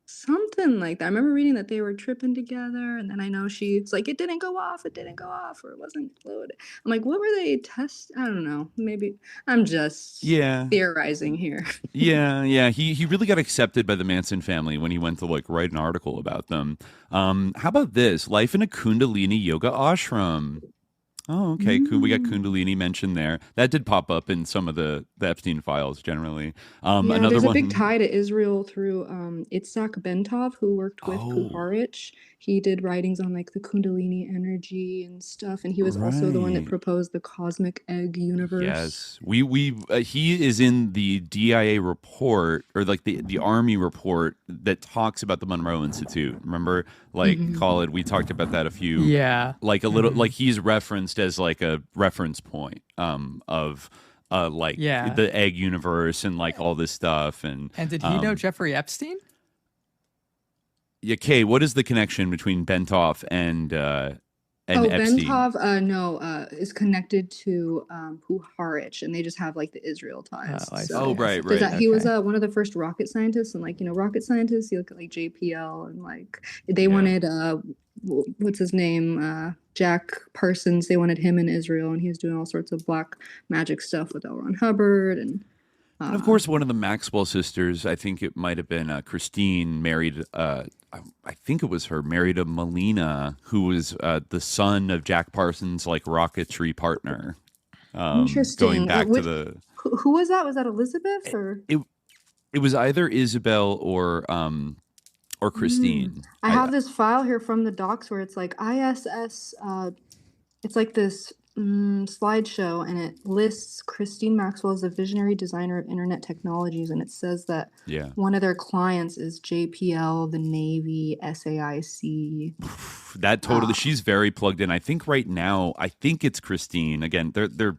Something like that. I remember reading that they were tripping together, and then I know she's like, it didn't go off, or it wasn't loaded. I'm like, what were they I don't know. Maybe I'm just theorizing here. Yeah. He really got accepted by the Manson family when he went to like write an article about them. How about this? Life in a Kundalini yoga ashram. Oh, okay. We got Kundalini mentioned there. That did pop up in some of the Epstein files generally. Another there's one. A big tie to Israel through Itzhak Bentov, who worked with Puharich. He did writings on like the Kundalini energy and stuff, and he was also the one that proposed the cosmic egg universe. Yes, he is in the DIA report, or like the Army report that talks about the Monroe Institute. Remember, like Khalid, we talked about that a few. Yeah, like a little, like he's referenced as like a reference point of the egg universe and like all this stuff. And did he know Jeffrey Epstein? Yeah, Kay, what is the connection between Bentov and Epstein? Bentov, is connected to Puharich, and they just have like the Israel ties. Right. He was one of the first rocket scientists, and like rocket scientists, you look at like JPL, and like they wanted what's his name, Jack Parsons. They wanted him in Israel, and he was doing all sorts of black magic stuff with L. Ron Hubbard and of course, one of the Maxwell sisters, I think it might have been Christine, married, I think it was her, married a Melina, who was the son of Jack Parsons' like rocketry partner. Interesting. Going back to the... Who was that? Was that Elizabeth? Or It was either Isabel or Christine. I have this file here from the docs where it's like ISS, it's like this slideshow, and it lists Christine Maxwell as a visionary designer of internet technologies, and it says that one of their clients is JPL, the Navy, SAIC. That totally, she's very plugged in. I think right now, it's Christine. Again, they're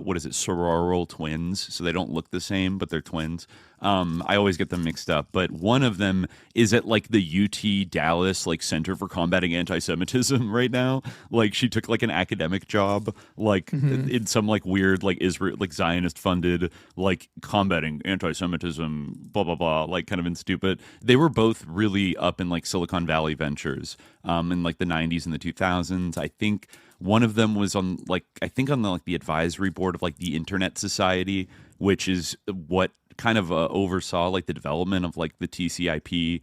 what is it, sororal twins, so they don't look the same, but they're twins. I always get them mixed up, but one of them is at like the UT Dallas like Center for Combating Anti-Semitism right now. Like she took like an academic job, like in some like weird like Israel like Zionist funded like combating anti-Semitism, blah blah blah, like kind of in stupid. They were both really up in like Silicon Valley ventures in like the 90s and the 2000s. I think one of them was on like the advisory board of like the Internet Society, which is what kind of oversaw like the development of like the TCP/IP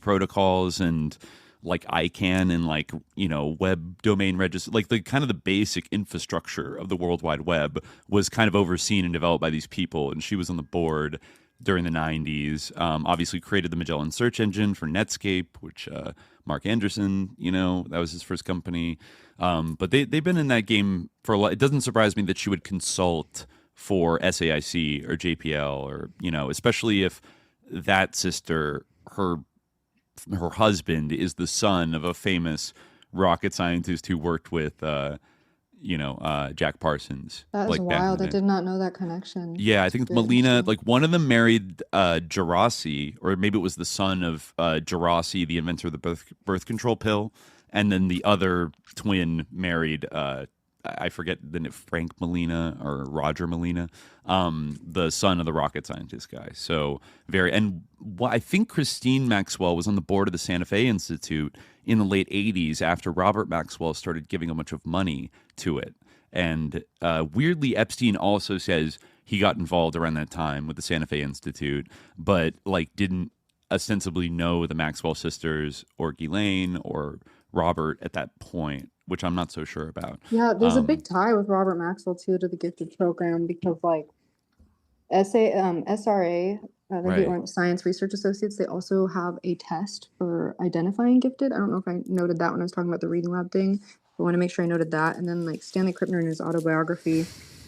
protocols and like ICANN and like, you know, web domain register, like the kind of the basic infrastructure of the World Wide Web was kind of overseen and developed by these people. And she was on the board. during the 90s. Obviously created the Magellan search engine for Netscape, which Mark Anderson, that was his first company. But they've been in that game for a lot. It doesn't surprise me that she would consult for SAIC or JPL or, especially if that sister, her husband is the son of a famous rocket scientist who worked with, Jack Parsons. That is wild. I did not know that connection. Yeah, I think Melina, one of them married Gerasi, or maybe it was the son of Gerasi, the inventor of the birth control pill. And then the other twin married, I forget the name, Frank Melina or Roger Melina, the son of the rocket scientist guy. So I think Christine Maxwell was on the board of the Santa Fe Institute in the late 80s after Robert Maxwell started giving a bunch of money to it. And weirdly, Epstein also says he got involved around that time with the Santa Fe Institute, but didn't ostensibly know the Maxwell sisters or Ghislaine or Robert at that point, which I'm not so sure about. Yeah, there's a big tie with Robert Maxwell too to the gifted program because SRA, the Science Research Associates, they also have a test for identifying gifted. I don't know if I noted that when I was talking about the reading lab thing. I want to make sure I noted that. And then Stanley Krippner in his autobiography,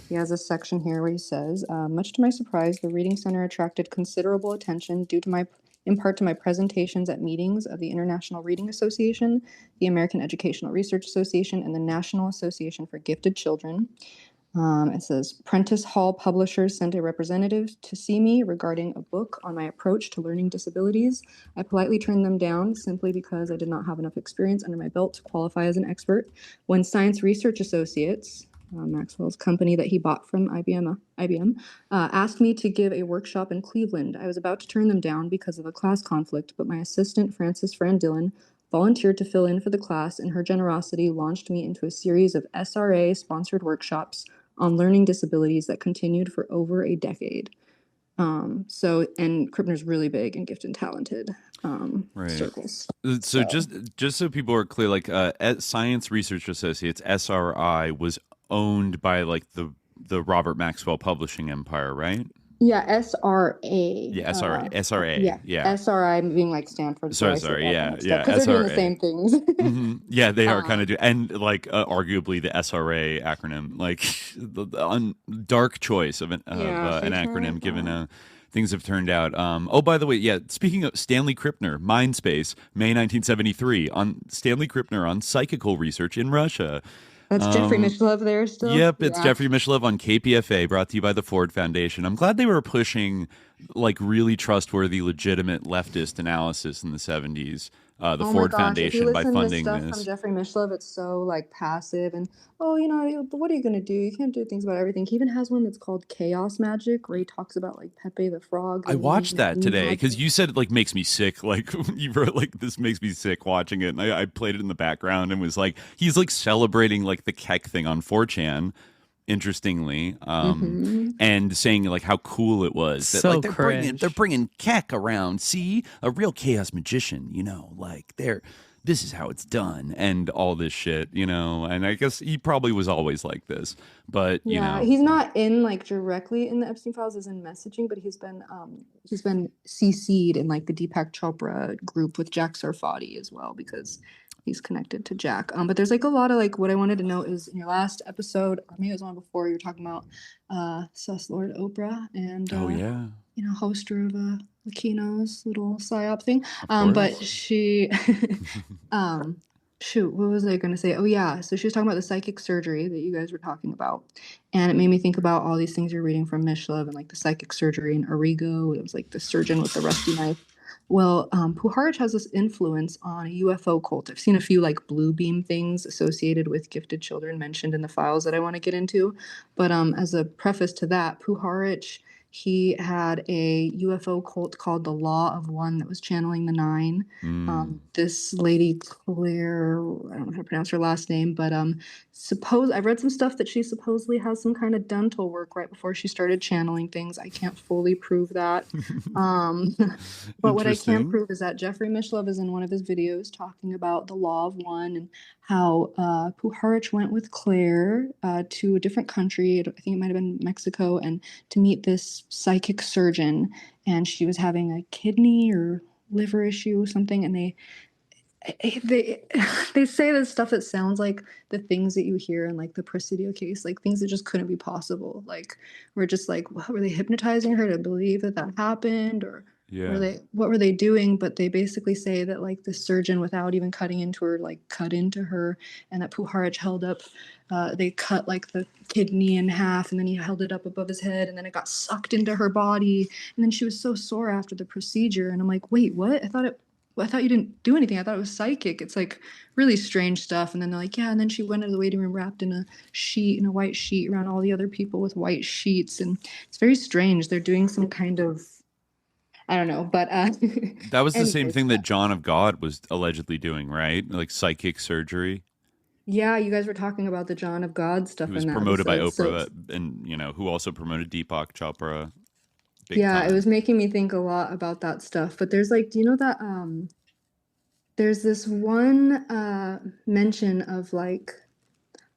he has a section here where he says, much to my surprise, the Reading Center attracted considerable attention due to in part to my presentations at meetings of the International Reading Association, the American Educational Research Association, and the National Association for Gifted Children. It says, Prentice Hall Publishers sent a representative to see me regarding a book on my approach to learning disabilities. I politely turned them down simply because I did not have enough experience under my belt to qualify as an expert. When Science Research Associates, Maxwell's company that he bought from IBM, asked me to give a workshop in Cleveland, I was about to turn them down because of a class conflict, but my assistant, Frances Fran Dillon, volunteered to fill in for the class, and her generosity launched me into a series of SRA-sponsored workshops on learning disabilities that continued for over a decade. And Krippner's really big in gifted and talented circles. So just so people are clear, Science Research Associates, SRI, was owned by the Robert Maxwell publishing empire, right? Yeah, SRA. Yeah, SRA. Yeah. SRI being Stanford. Sorry. Yeah. Because they're doing the same things. Mm-hmm. Yeah, they are kind of doing, and arguably the SRA acronym, the dark choice of an acronym, given things have turned out. By the way, speaking of Stanley Krippner, Mindspace, May 1973, on Stanley Krippner on psychical research in Russia. That's Jeffrey Mishlove there still? Yep, it's Jeffrey Mishlove on KPFA, brought to you by the Ford Foundation. I'm glad they were pushing really trustworthy, legitimate leftist analysis in the 70s. The Ford Foundation by funding this. From Jeffrey Mishlove, it's so passive and what are you gonna do? You can't do things about everything. He even has one that's called Chaos Magic, where he talks about Pepe the Frog. I watched that today because you said it makes me sick. You wrote this makes me sick watching it, and I played it in the background and was he's celebrating the Keck thing on 4chan. Interestingly, and saying how cool it was that so they're bringing Keck around. See, a real chaos magician, this is how it's done, and all this shit, And I guess he probably was always like this, but he's not in directly in the Epstein files as in messaging, but he's been CC'd in the Deepak Chopra group with Jack Sarfati as well because he's connected to Jack. But there's a lot of what I wanted to know is in your last episode, or maybe it was one before, you were talking about Sus Lord Oprah and hoster of Aquino's little psyop thing. But she what was I gonna say? Oh yeah, so she was talking about the psychic surgery that you guys were talking about. And it made me think about all these things you're reading from Mishlove and the psychic surgery and Arrigo. It was the surgeon with the rusty knife. Well, Puharich has this influence on a UFO cult. I've seen a few blue beam things associated with gifted children mentioned in the files that I want to get into. But as a preface to that, Puharich, he had a UFO cult called the Law of One that was channeling the Nine. This lady, Claire, I don't know how to pronounce her last name, but I read some stuff that she supposedly has some kind of dental work right before she started channeling things. I can't fully prove that. But what I can prove is that Jeffrey Mishlove is in one of his videos talking about the Law of One and how Puharich went with Claire to a different country. I think it might have been Mexico, and to meet this psychic surgeon, and she was having a kidney or liver issue or something, and they say this stuff that sounds like the things that you hear in like the Presidio case, like things that just couldn't be possible. Like we're just like, what, were they hypnotizing her to believe that happened, or what were they doing? But they basically say that like the surgeon, without even cutting into her, like cut into her, and that Puharich held up, they cut like the kidney in half, and then he held it up above his head, and then it got sucked into her body, and then she was so sore after the procedure. And I'm like, wait, what? I thought you didn't do anything. I thought it was psychic. It's like really strange stuff. And then they're like, yeah. And then she went into the waiting room wrapped in a white sheet around all the other people with white sheets. And it's very strange. They're doing some kind of, I don't know, but that was the same thing that John of God was allegedly doing, right? Like psychic surgery. Yeah, you guys were talking about the John of God stuff. He was promoted by Oprah, and who also promoted Deepak Chopra. It was making me think a lot about that stuff. But there's like, do you know that there's this one mention of like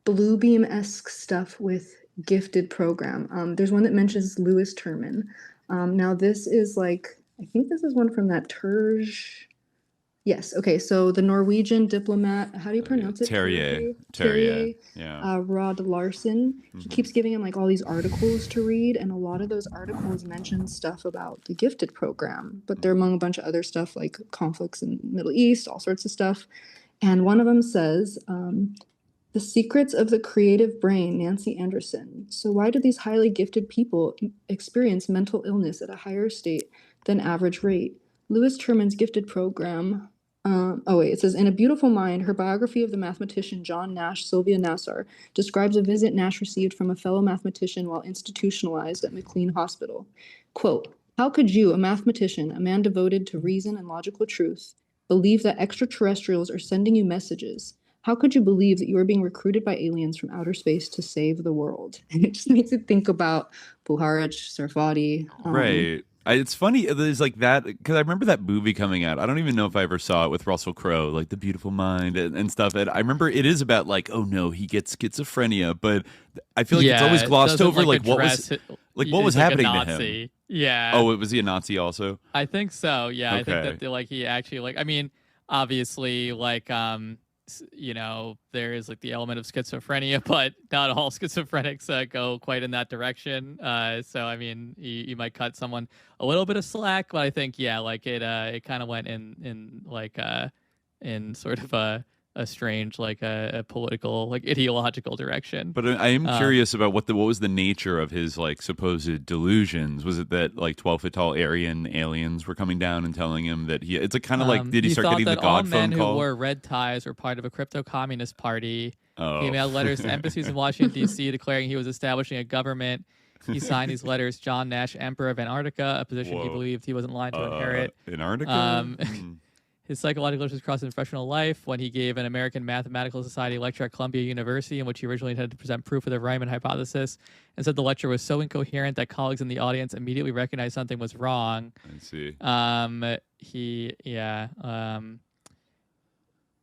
Bluebeam-esque stuff with gifted program. There's one that mentions Lewis Terman. Now this is like, I think this is one from that Terge. Yes. Okay. So the Norwegian diplomat, how do you pronounce it? Terje. Yeah. Rod Larson. Mm-hmm. He keeps giving him like all these articles to read, and a lot of those articles mention stuff about the gifted program, but they're among a bunch of other stuff like conflicts in the Middle East, all sorts of stuff. And one of them says, the secrets of the creative brain, Nancy Anderson. So why do these highly gifted people experience mental illness at a higher state than average rate? Lewis Terman's gifted program. It says, in A Beautiful Mind, her biography of the mathematician John Nash Sylvia Nassar describes a visit Nash received from a fellow mathematician while institutionalized at McLean Hospital. Quote, how could you, a mathematician, a man devoted to reason and logical truth, believe that extraterrestrials are sending you messages? How could you believe that you are being recruited by aliens from outer space to save the world? And it just makes you think about Puharich, Sarfati. Right. It's funny, there's like that, because I remember that movie coming out. I don't even know if I ever saw it with Russell Crowe, like The Beautiful Mind and stuff. And I remember it is about like, oh no, he gets schizophrenia, but I feel like it's always glossed over. Like what was happening to him? Yeah. Oh, was he a Nazi also? I think so. Yeah. Okay. I think that he actually I mean, obviously there is like the element of schizophrenia, but not all schizophrenics go quite in that direction. So I mean, you might cut someone a little bit of slack, but I think it kind of went in sort of a strange a political ideological direction. But I am curious about what was the nature of his supposed delusions. Was it that 12-foot tall Aryan aliens were coming down and telling him that it's a kind of did he start getting the God phone call? All men who wore red ties were part of a crypto-communist party. Oh. He mailed letters to embassies in Washington, D.C. declaring he was establishing a government. He signed these letters, John Nash, Emperor of Antarctica, a position he believed he wasn't lying to inherit. Antarctica? His psychological issues crossed his professional life when he gave an American Mathematical Society lecture at Columbia University in which he originally intended to present proof of the Riemann hypothesis, and said the lecture was so incoherent that colleagues in the audience immediately recognized something was wrong. I see.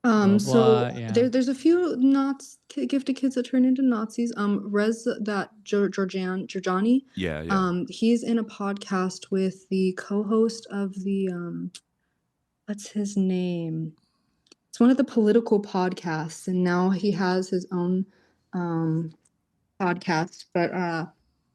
There's a few gifted kids that turn into Nazis. Giorgiani. Yeah. He's in a podcast with the co-host of the what's his name? It's one of the political podcasts, and now he has his own podcast. But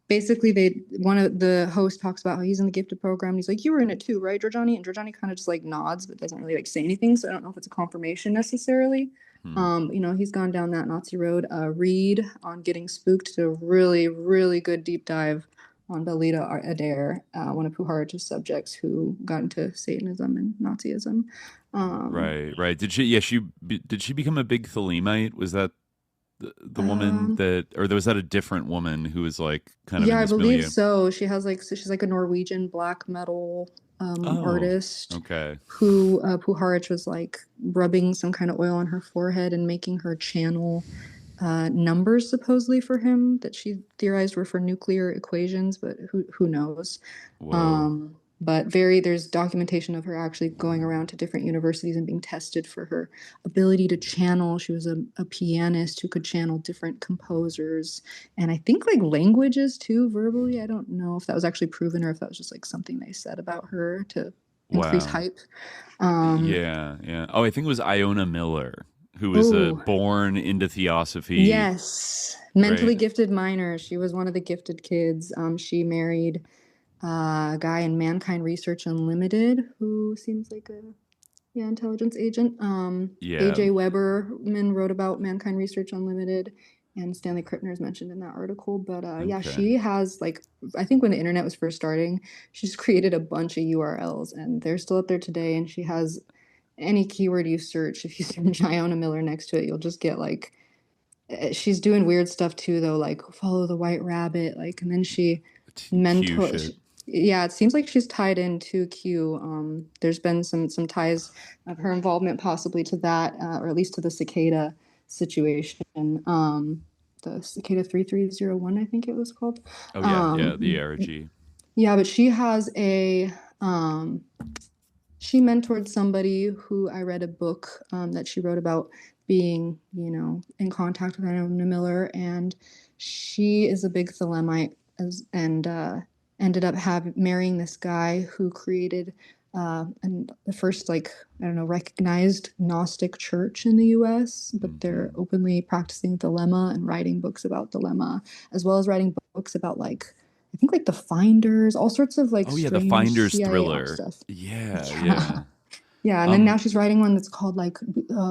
basically, one of the hosts talks about how he's in the gifted program. And he's like, "You were in it too, right, Giorgiani?" And Giorgiani kind of just nods, but doesn't really say anything. So I don't know if it's a confirmation necessarily. He's gone down that Nazi road. Reed on Getting Spooked did a really, really good deep dive on Belita Adair, one of Puharich's subjects who got into Satanism and Nazism. Right. Did she become a big Thalemite? Was that the woman or was that a different woman who was kind of? Yeah, I believe so. She has she's a Norwegian black metal artist. Okay. Who Puharich was rubbing some kind of oil on her forehead and making her channel numbers supposedly for him that she theorized were for nuclear equations, but who knows? but there's documentation of her actually going around to different universities and being tested for her ability to channel. She was a pianist who could channel different composers, and I think like languages too, verbally. I don't know if that was actually proven or if that was just like something they said about her to increase hype. Yeah. Oh, I think it was Iona Miller, who was born into theosophy. Yes, mentally gifted minor. She was one of the gifted kids. She married a guy in Mankind Research Unlimited who seems like a intelligence agent. A.J. Weberman wrote about Mankind Research Unlimited, and Stanley Krippner is mentioned in that article. But she has like, I think when the internet was first starting, she's created a bunch of URLs, and they're still up there today. And she has any keyword you search, if you search Iona Miller next to it, you'll just get like, she's doing weird stuff too, though, like follow the white rabbit, like, and then she mentors. Yeah, it seems like she's tied into Q. There's been some ties of her involvement possibly to that, or at least to the cicada situation. The cicada 3301, I think it was called. Oh yeah, the ARG. Yeah, but she has a she mentored somebody who I read a book that she wrote about being, in contact with Iona Miller, and she is a big Thelemite and ended up marrying this guy who created the first, recognized Gnostic church in the U.S., but they're openly practicing Thelema and writing books about Thelema, as well as writing books about I think the Finders, all sorts of the Finders CIA thriller stuff. Yeah. Yeah, and then now she's writing one that's called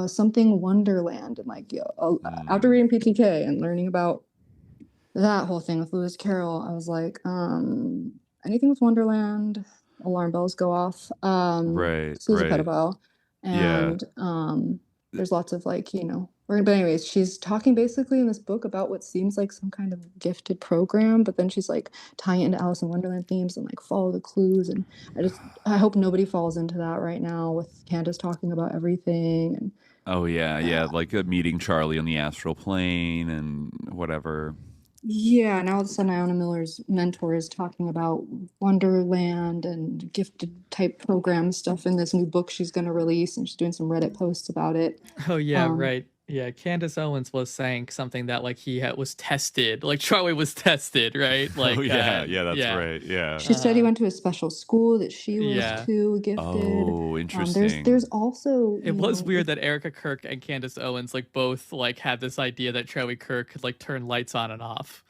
something Wonderland, and after reading PTK and learning about that whole thing with Lewis Carroll, I was like, anything with Wonderland, alarm bells go off. She's a pedophile, and there's lots of but anyways, she's talking basically in this book about what seems like some kind of gifted program, but then she's tying it into Alice in Wonderland themes and follow the clues. And I hope nobody falls into that right now with Candace talking about everything. And like meeting Charlie on the astral plane and whatever. Yeah, now all of a sudden Iona Miller's mentor is talking about Wonderland and gifted type program stuff in this new book she's going to release, and she's doing some Reddit posts about it. Oh yeah, right. Yeah, Candace Owens was saying something that he was tested, Charlie was tested, right? That's right. Yeah. She said he went to a special school that she was too gifted. Oh, interesting. There's also it was weird that Erica Kirk and Candace Owens both had this idea that Charlie Kirk could turn lights on and off.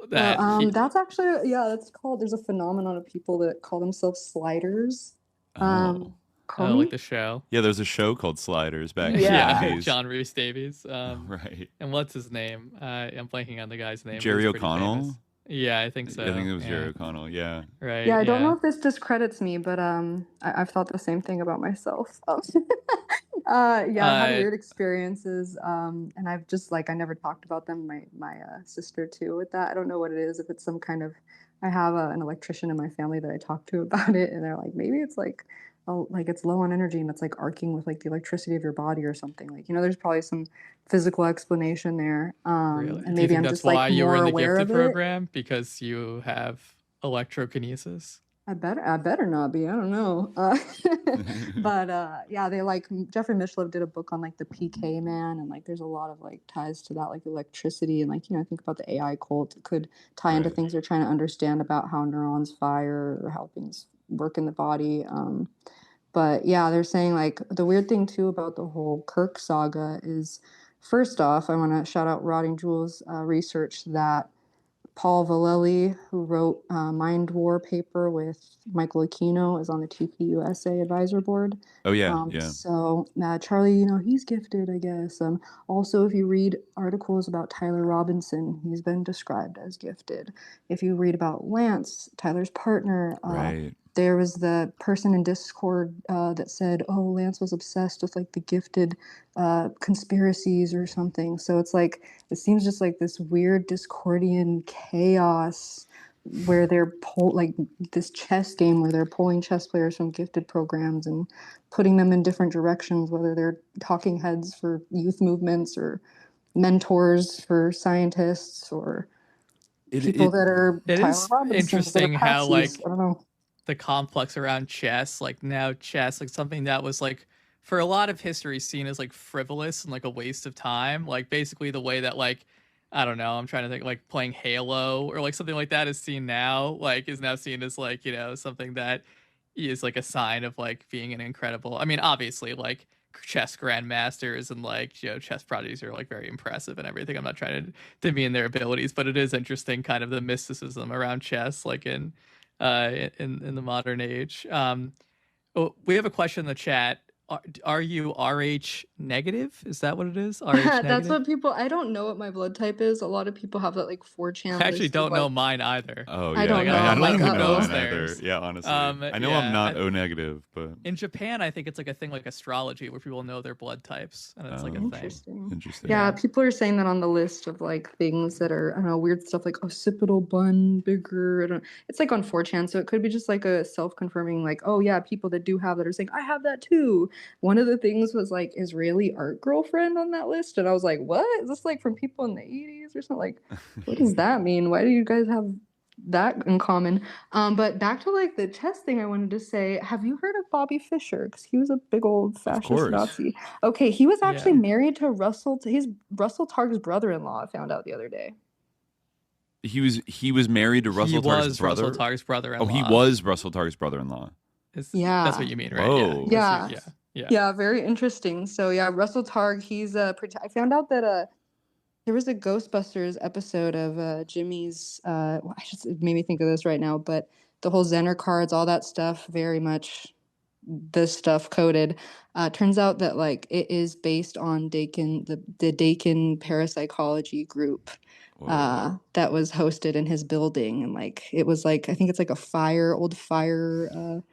That's actually that's called. There's a phenomenon of people that call themselves sliders. Like the show. Yeah, there's a show called Sliders back in the 80s. John Rhys Davies. Right. And what's his name? I'm blanking on the guy's name. Jerry O'Connell? Famous. Yeah, I think so. I think it was Jerry O'Connell, yeah. Right. Yeah, I don't know if this discredits me, but I've thought the same thing about myself. I had weird experiences, and I've just I never talked about them. My sister too with that. I don't know what it is. If it's some kind of, I have an electrician in my family that I talk to about it, and they're like, maybe it's it's low on energy and it's arcing with the electricity of your body or something. There's probably some physical explanation there. Really? And maybe I'm that's just why you were in the aware gifted of it. program, because you have electrokinesis. I better not be. I don't know. But they Jeffrey Mishlev did a book on the PK man, and there's a lot of ties to that, electricity, and think about the AI cult. It could tie into things they're trying to understand about how neurons fire or how things work in the body. But yeah, they're saying the weird thing too about the whole Kirk saga is, first off, I want to shout out Rotting Jewels research that Paul Vallely, who wrote Mind War paper with Michael Aquino, is on the TPUSA advisor board. Oh yeah, So Charlie, he's gifted, I guess. Also, if you read articles about Tyler Robinson, he's been described as gifted. If you read about Lance, Tyler's partner, there was the person in Discord that said, "Oh, Lance was obsessed with the gifted conspiracies or something." So it's it seems just this weird Discordian chaos where they're this chess game where they're pulling chess players from gifted programs and putting them in different directions, whether they're talking heads for youth movements or mentors for scientists or people that are Tyler Robinson. Interesting how I don't know. the complex around chess, like now chess, like something that was like for a lot of history seen as like frivolous and like a waste of time. Like basically the way that like, I don't know, I'm trying to think like playing Halo or like something like that is seen now, like is now seen as like, something that is like a sign of like being an incredible, I mean, obviously like chess grandmasters and like, chess prodigies are like very impressive and everything. I'm not trying to demean their abilities, but it is interesting kind of the mysticism around chess, like in the modern age. We have a question in the chat. Are you RH negative? Is that what it is? RH negative? That's what people. I don't know what my blood type is. A lot of people have that like 4chan. I actually don't know mine either. Oh yeah, I don't know. I don't even know mine theirs. either. Yeah, honestly, I know I'm not O negative, but in Japan, I think it's like a thing like astrology where people know their blood types, and it's like a interesting. thing. Interesting. Yeah, people are saying that on the list of like things that are, I don't know, weird stuff like occipital bun bigger. I don't. It's like on 4chan, so it could be just like a self-confirming like, oh yeah, people that do have that are saying I have that too. One of the things was like Israeli art girlfriend on that list, and I was like, what is this like from people in the 80s or something? Like, what does that mean? Why do you guys have that in common? But back to like the chess thing, I wanted to say, have you heard of Bobby Fischer? Because he was a big old fascist Nazi. Okay, he was actually married to Russell Targ's brother-in-law. I found out the other day. He was married to Russell Targ's brother. Russell Targ's brother-in-law. Oh, he was Russell Targ's brother-in-law. Yeah, that's what you mean, right? Whoa. Yeah, very interesting. So yeah, Russell Targ, he's I found out that there was a Ghostbusters episode of Jimmy's it made me think of this right now, but the whole Zener cards, all that stuff, very much this stuff coded. Turns out that like it is based on Dakin, the Dakin parapsychology group that was hosted in his building, and like it was like I think it's like a old fire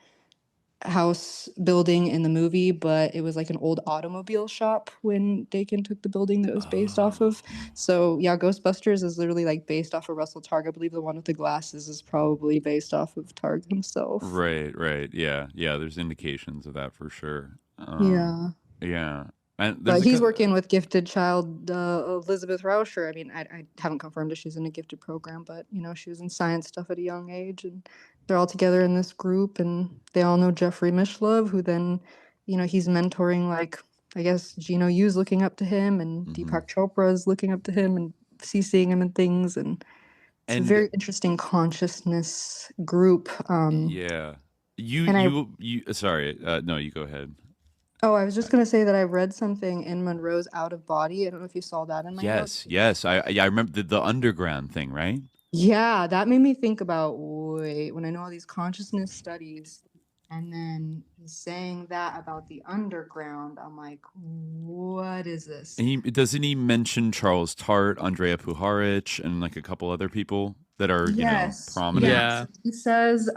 house building in the movie, but it was like an old automobile shop when Dakin took the building that it was based off of. So yeah, Ghostbusters is literally like based off of Russell Targ. I believe the one with the glasses is probably based off of Targ himself. Right. Yeah. There's indications of that for sure. Yeah. But he's working with gifted child Elizabeth Rauscher. I mean, I haven't confirmed if she's in a gifted program, but she was in science stuff at a young age, and they're all together in this group, and they all know Jeffrey Mishlove, who then, he's mentoring, like, I guess Gino Yu's looking up to him, and Deepak Chopra is looking up to him and seeing him in things, and it's a very interesting consciousness group. You go ahead. Oh, I was just going to say that I read something in Monroe's Out of Body. I don't know if you saw that in my notes. Yes. I remember the underground thing, right? Yeah, that made me think about, when I know all these consciousness studies, and then he's saying that about the underground, I'm like, what is this? And doesn't he mention Charles Tart, Andrea Puharich, and like a couple other people that are, prominent? Yeah. He says,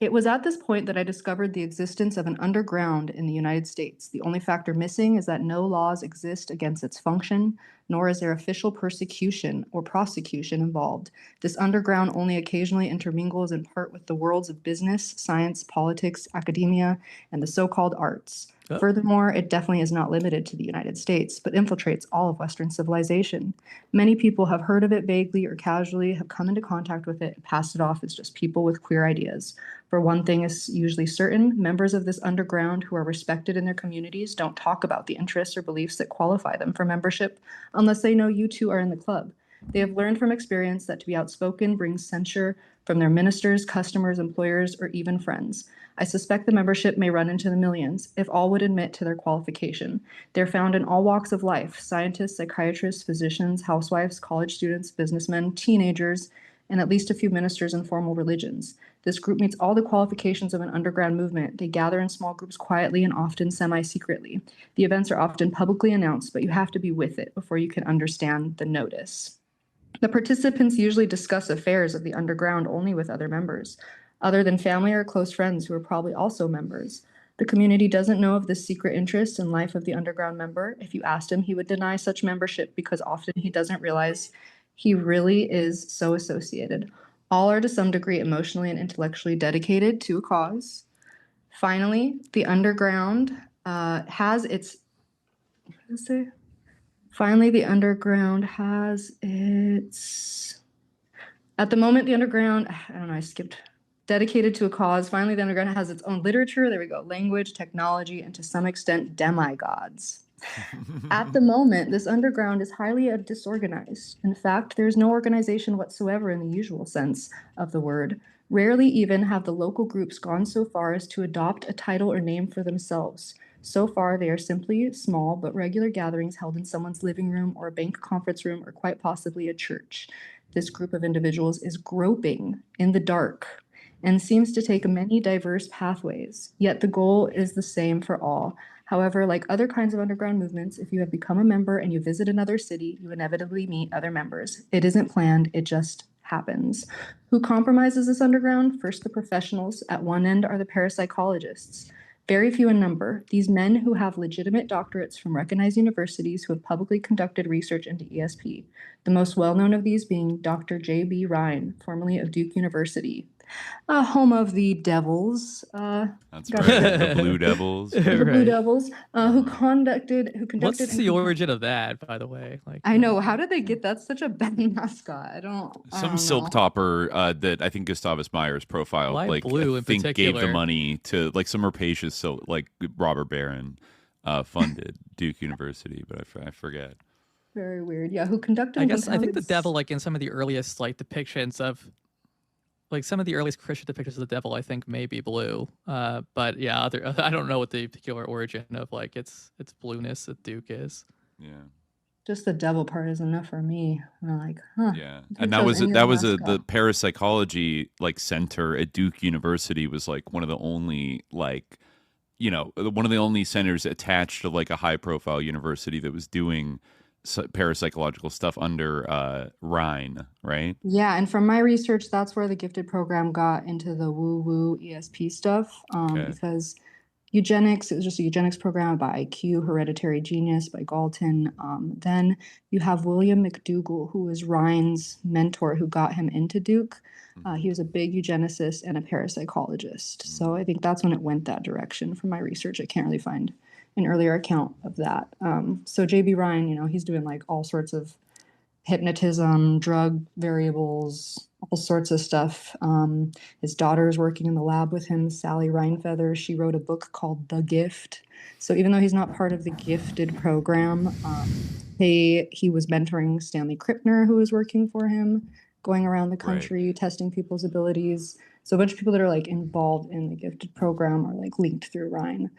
it was at this point that I discovered the existence of an underground in the United States. The only factor missing is that no laws exist against its function, nor is there official persecution or prosecution involved. This underground only occasionally intermingles in part with the worlds of business, science, politics, academia, and the so-called arts. Oh. Furthermore, it definitely is not limited to the United States, but infiltrates all of Western civilization. Many people have heard of it vaguely or casually, have come into contact with it, and passed it off as just people with queer ideas. For one thing is usually certain, members of this underground who are respected in their communities don't talk about the interests or beliefs that qualify them for membership unless they know you two are in the club. They have learned from experience that to be outspoken brings censure from their ministers, customers, employers, or even friends. I suspect the membership may run into the millions, if all would admit to their qualification. They're found in all walks of life: scientists, psychiatrists, physicians, housewives, college students, businessmen, teenagers, and at least a few ministers in formal religions. This group meets all the qualifications of an underground movement. They gather in small groups quietly and often semi-secretly. The events are often publicly announced, but you have to be with it before you can understand the notice. The participants usually discuss affairs of the underground only with other members, other than family or close friends who are probably also members. The community doesn't know of this secret interest in life of the underground member. If you asked him, he would deny such membership because often he doesn't realize he really is so associated. All are to some degree emotionally and intellectually dedicated to a cause. Finally, the underground has its... At the moment, the underground... I don't know, I skipped dedicated to a cause. Finally, the underground has its own literature. There we go. Language, technology, and to some extent, demigods. At the moment, this underground is highly disorganized. In fact, there's no organization whatsoever in the usual sense of the word. Rarely even have the local groups gone so far as to adopt a title or name for themselves. So far, they are simply small but regular gatherings held in someone's living room or a bank conference room or quite possibly a church. This group of individuals is groping in the dark and seems to take many diverse pathways, yet the goal is the same for all. However, like other kinds of underground movements, if you have become a member and you visit another city, you inevitably meet other members. It isn't planned, it just happens. Who compromises this underground? First, the professionals. At one end are the parapsychologists. Very few in number, these men who have legitimate doctorates from recognized universities who have publicly conducted research into ESP. The most well-known of these being Dr. J.B. Ryan, formerly of Duke University. Home of the Devils. That's right, the Blue Devils. The Blue Devils, who conducted. What's the origin of that, by the way? Like, I know. How did they get that? Such a bad mascot. I don't silk know. topper that I think Gustavus Myers profiled. Why like blue I in think gave the particular? money to like some rapacious, so like Robert Barron funded Duke University, but I forget. Very weird. Yeah, who conducted? I think the devil, like in some of the earliest like depictions of. Like some of the earliest Christian depictions of the devil, I think may be blue. But yeah, I don't know what the particular origin of like its blueness at Duke is. Yeah. Just the devil part is enough for me. And I'm like, huh. Yeah, and that was the parapsychology like center at Duke University was like one of the only like, you know, one of the only centers attached to like a high profile university that was doing parapsychological stuff under Rhine, right? Yeah, and from my research, that's where the gifted program got into the woo-woo ESP stuff, because eugenics, it was just a eugenics program by IQ, Hereditary Genius by Galton. Then you have William McDougall, who was Rhine's mentor, who got him into Duke. He was a big eugenicist and a parapsychologist. So I think that's when it went that direction. From my research, I can't really find an earlier account of that. So J.B. Ryan, you know, he's doing like all sorts of hypnotism, drug variables, all sorts of stuff. His daughter is working in the lab with him, Sally Rhinefeather. She wrote a book called The Gift. So even though he's not part of the gifted program, he was mentoring Stanley Krippner, who was working for him, going around the country, testing people's abilities. So a bunch of people that are like involved in the gifted program are like linked through Ryan.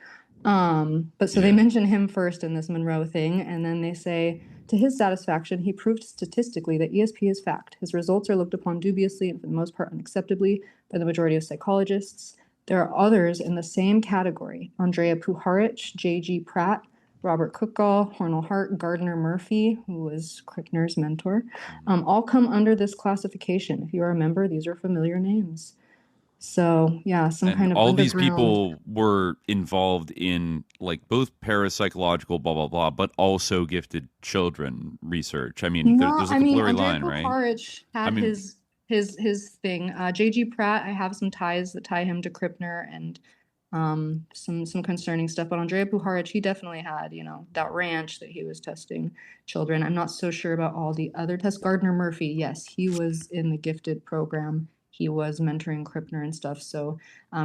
But so they mention him first in this Monroe thing, and then they say, to his satisfaction, he proved statistically that ESP is fact. His results are looked upon dubiously and for the most part unacceptably by the majority of psychologists. There are others in the same category: Andrea Puharich, J.G. Pratt, Robert Cookall, Hornell Hart, Gardner Murphy, who was Krickner's mentor, all come under this classification. If you are a member, these are familiar names. So yeah, kind of all these people were involved in like both parapsychological blah blah blah, but also gifted children research. I mean, there's like a blurry line, right? Puharich had his thing. J.G. Pratt, I have some ties that tie him to Krippner and some concerning stuff. But Andrea Puharich, he definitely had, you know, that ranch that he was testing children. I'm not so sure about all the other tests. Gardner Murphy, yes, he was in the gifted program. He was mentoring Krippner and stuff. So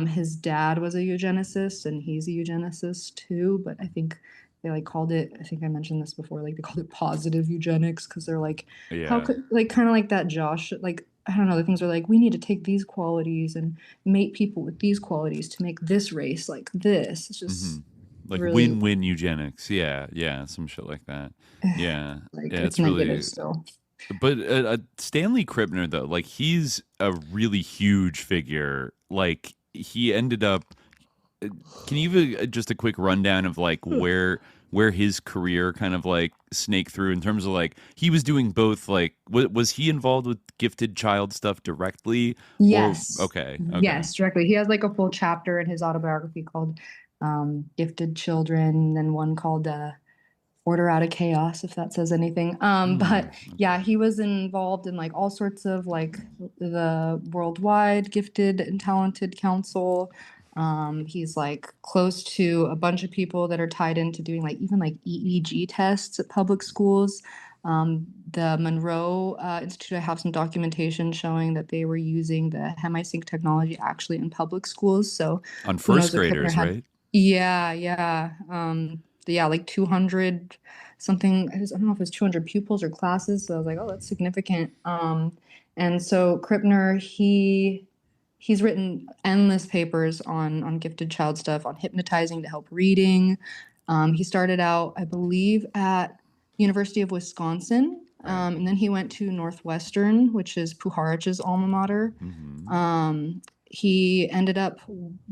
his dad was a eugenicist, and he's a eugenicist too. But I think they like called it, I think I mentioned this before, like they called it positive eugenics, because they're like, how could, like kind of like that Josh, like, I don't know, the things are like, we need to take these qualities and mate people with these qualities to make this race like this. It's just like really, win-win eugenics. Yeah, some shit like that. Yeah, like, yeah, it's negative still. But Stanley Krippner, though, like he's a really huge figure. Like he ended up. Can you give just a quick rundown of like where his career kind of like snaked through in terms of like he was doing both? Like was he involved with gifted child stuff directly? Yes. Okay. Yes, directly. He has like a full chapter in his autobiography called "Gifted Children," and one called Order Out of Chaos, if that says anything. But yeah, he was involved in like all sorts of like the worldwide gifted and talented council. He's like close to a bunch of people that are tied into doing like even like EEG tests at public schools. The Monroe Institute, I have some documentation showing that they were using the hemisync technology actually in public schools. So on first graders, right? Yeah. Like 200 something. I don't know if it was 200 pupils or classes. So I was like, oh, that's significant. And so Krippner, he's written endless papers on gifted child stuff, on hypnotizing to help reading. He started out, I believe, at University of Wisconsin. And then he went to Northwestern, which is Puharich's alma mater. He ended up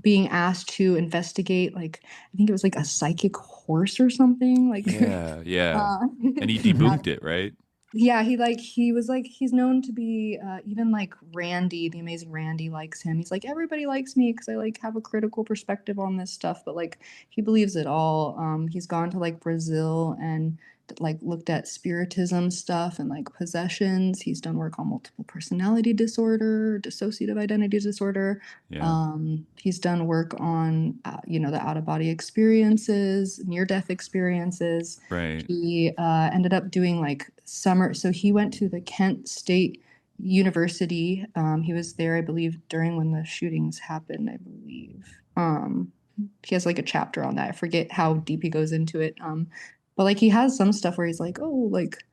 being asked to investigate, like, I think it was like a psychic horse or something. Like, yeah. And he debunked it, right? Yeah, he's known to be even like Randy, the amazing Randy likes him. He's like, everybody likes me because I like have a critical perspective on this stuff, but like he believes it all. He's gone to like Brazil and like looked at spiritism stuff and like possessions. He's done work on multiple personality disorder, dissociative identity disorder. He's done work on the out of body experiences, near death experiences. Right. He ended up doing like summer. So he went to the Kent State University. He was there, I believe, during when the shootings happened, I believe. He has like a chapter on that. I forget how deep he goes into it. But like he has some stuff where he's like, oh, like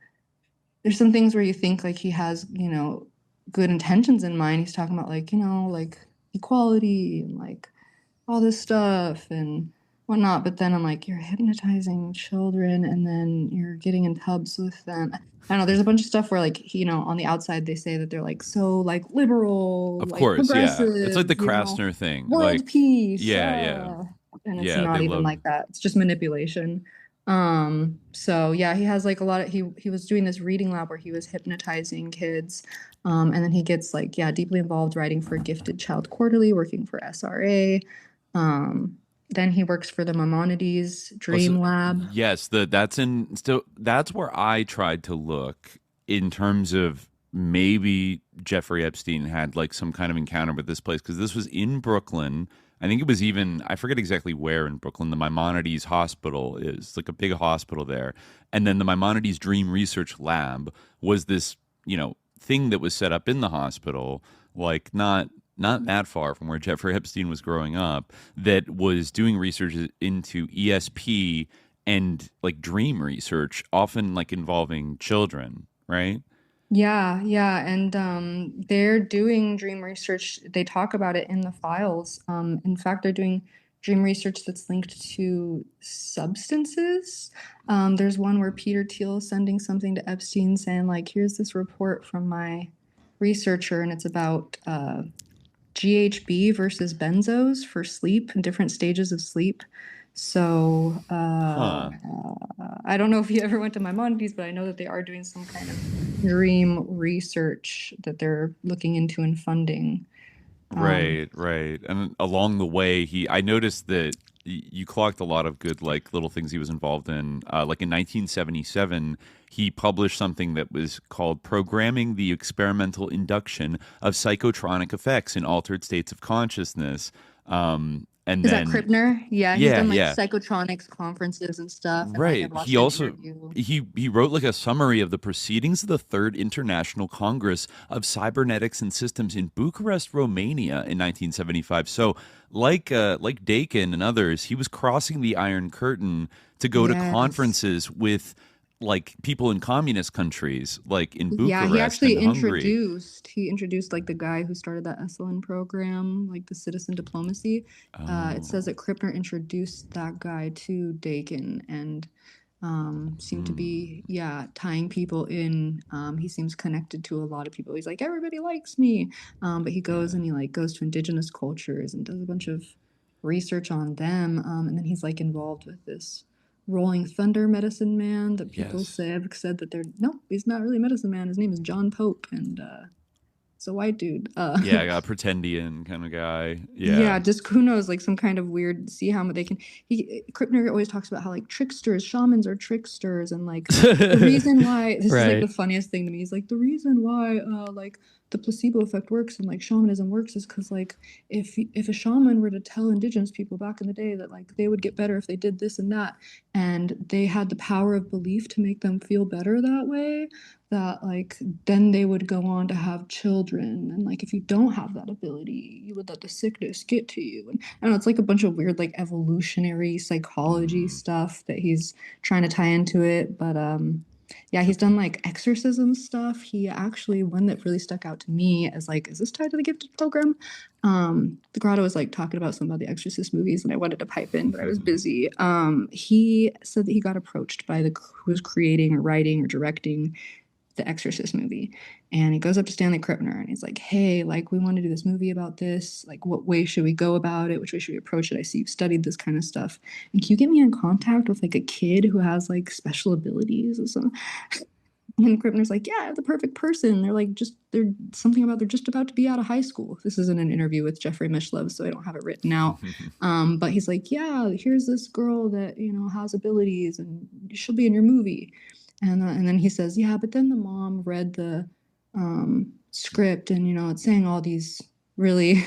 there's some things where you think like he has, good intentions in mind. He's talking about like, like equality and like all this stuff and whatnot. But then I'm like, you're hypnotizing children and then you're getting in tubs with them. I don't know. There's a bunch of stuff where like, on the outside, they say that they're like, so like liberal, of like course. Yeah. Progressive, It's like the Krasner thing. World like peace. Yeah. And it's not even like that. It's just manipulation. So yeah, he has like a lot of, he was doing this reading lab where he was hypnotizing kids. And then he gets like, deeply involved writing for Gifted Child Quarterly, working for SRA. Then he works for the Maimonides Dream Lab. Yes, that's where I tried to look in terms of maybe Jeffrey Epstein had like some kind of encounter with this place, because this was in Brooklyn. I think it was even, I forget exactly where in Brooklyn, the Maimonides Hospital is, like a big hospital there. And then the Maimonides Dream Research Lab was this, thing that was set up in the hospital, like not that far from where Jeffrey Epstein was growing up, that was doing research into ESP and like dream research, often like involving children, right? Yeah. And they're doing dream research. They talk about it in the files. In fact, they're doing dream research that's linked to substances. There's one where Peter Thiel is sending something to Epstein saying like, here's this report from my researcher, and it's about GHB versus benzos for sleep and different stages of sleep. So I don't know if you ever went to Maimonides, but I know that they are doing some kind of dream research that they're looking into and funding. Right. And along the way, I noticed that you clocked a lot of good like little things he was involved in. Like in 1977, he published something that was called Programming the Experimental Induction of Psychotronic Effects in Altered States of Consciousness. And is then, that Krippner? Yeah, he's done like yeah. psychotronics conferences and stuff. And, right. Like, he also he wrote like a summary of the proceedings of the Third International Congress of Cybernetics and Systems in Bucharest, Romania, in 1975. So, like Dakin and others, he was crossing the Iron Curtain to go to conferences with like people in communist countries, like in Bucharest. Yeah, he actually and Hungary. introduced like the guy who started that Esalen program, like the citizen diplomacy. It says that Krippner introduced that guy to Dakin and seemed to be tying people in. He seems connected to a lot of people. He's like, everybody likes me, but he goes and he like goes to indigenous cultures and does a bunch of research on them, and then he's like involved with this Rolling Thunder medicine man that people have said that he's not really a medicine man. His name is John Pope, and it's a white dude. A pretendian kind of guy. Yeah, just who knows, like some kind of weird. See how they can. Krippner always talks about how like shamans are tricksters, and like the reason why this is like the funniest thing to me is like the reason why like the placebo effect works and like shamanism works is because like if a shaman were to tell indigenous people back in the day that like they would get better if they did this and that, and they had the power of belief to make them feel better that way, that like then they would go on to have children. And like if you don't have that ability, you would let the sickness get to you. And I don't know, it's like a bunch of weird like evolutionary psychology stuff that he's trying to tie into it. But yeah, he's done like exorcism stuff. He actually, one that really stuck out to me as like, is this tied to the gifted program? The Grotto was like talking about some of the Exorcist movies, and I wanted to pipe in, but I was busy. He said that he got approached by who was creating or writing or directing the Exorcist movie, and he goes up to Stanley Krippner and he's like, hey, like we want to do this movie about this, like what way should we go about it, which way should we approach it, I see you've studied this kind of stuff, and can you get me in contact with like a kid who has like special abilities or something? And Krippner's like, yeah, I have the perfect person. They're something about they're just about to be out of high school. This isn't an interview with Jeffrey Mishlove, so I don't have it written out. But he's like, yeah, here's this girl that, you know, has abilities and she'll be in your movie. And then he says, yeah, but then the mom read the script and, you know, it's saying all these really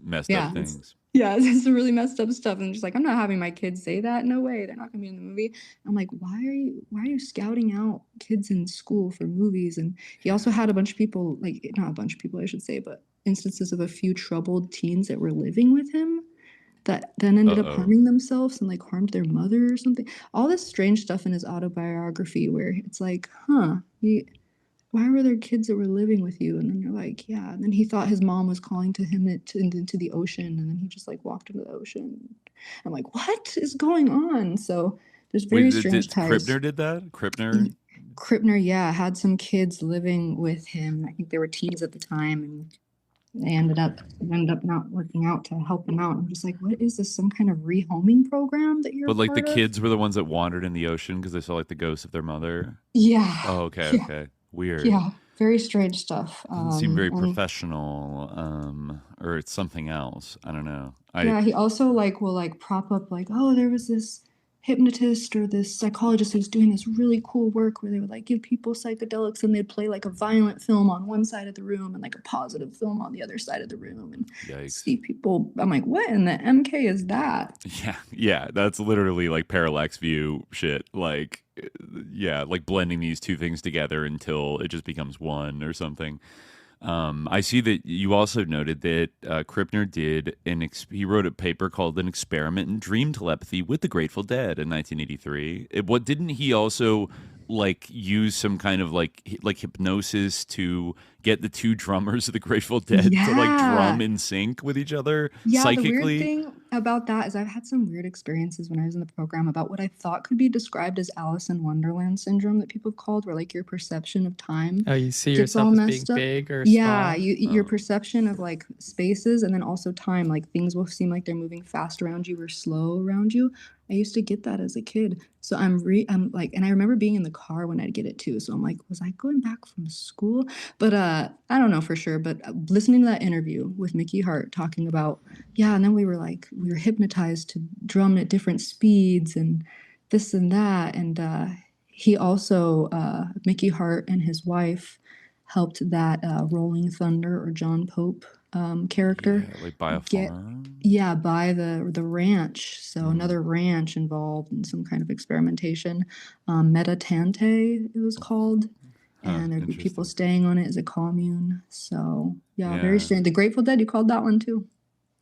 messed up things. Yeah, it's really messed up stuff. And just like, I'm not having my kids say that. No way. They're not going to be in the movie. I'm like, why are you scouting out kids in school for movies? And he also had a bunch of people, like not a bunch of people, I should say, but instances of a few troubled teens that were living with him that then ended up harming themselves and like harmed their mother or something. All this strange stuff in his autobiography where it's like, why were there kids that were living with you? And then you're like, yeah. And then he thought his mom was calling to him into the ocean, and then he just like walked into the ocean. I'm like, what is going on? So there's very strange ties. Krippner did that? Krippner, yeah, had some kids living with him. I think they were teens at the time, and they ended up not working out to help him out. I'm just like, what is this? Some kind of rehoming program that you're? But like the of? Kids were the ones that wandered in the ocean because they saw like the ghost of their mother. Yeah. Oh, okay, yeah. okay, weird. Yeah, very strange stuff. Doesn't seem very professional, or it's something else. I don't know. Yeah, he also like will like prop up like, oh, there was this hypnotist or this psychologist who's doing this really cool work where they would like give people psychedelics and they'd play like a violent film on one side of the room and like a positive film on the other side of the room, and see people. I'm like, what in the MK is that? Yeah, that's literally like parallax view shit. Like, yeah, like blending these two things together until it just becomes one or something. I see that you also noted that Krippner did he wrote a paper called "An Experiment in Dream Telepathy with the Grateful Dead" in 1983. Didn't he also like use some kind of like hypnosis to get the two drummers of the Grateful Dead to like drum in sync with each other psychically? The weird thing about that is I've had some weird experiences when I was in the program about what I thought could be described as Alice in Wonderland syndrome that people have called, where like your perception of time. Oh, you see yourself as being big or small? Yeah, your perception of like spaces and then also time, like things will seem like they're moving fast around you or slow around you. I used to get that as a kid. So I'm like, and I remember being in the car when I'd get it too. So I'm like, was I going back from school? But I don't know for sure. But listening to that interview with Mickey Hart talking about, and then we were hypnotized to drum at different speeds and this and that. And he also, Mickey Hart and his wife helped that Rolling Thunder or John Pope character like buy a farm. Buy the ranch. So another ranch involved in some kind of experimentation. Metatante it was called, and there'd be people staying on it as a commune. So very strange. The Grateful Dead, you called that one too.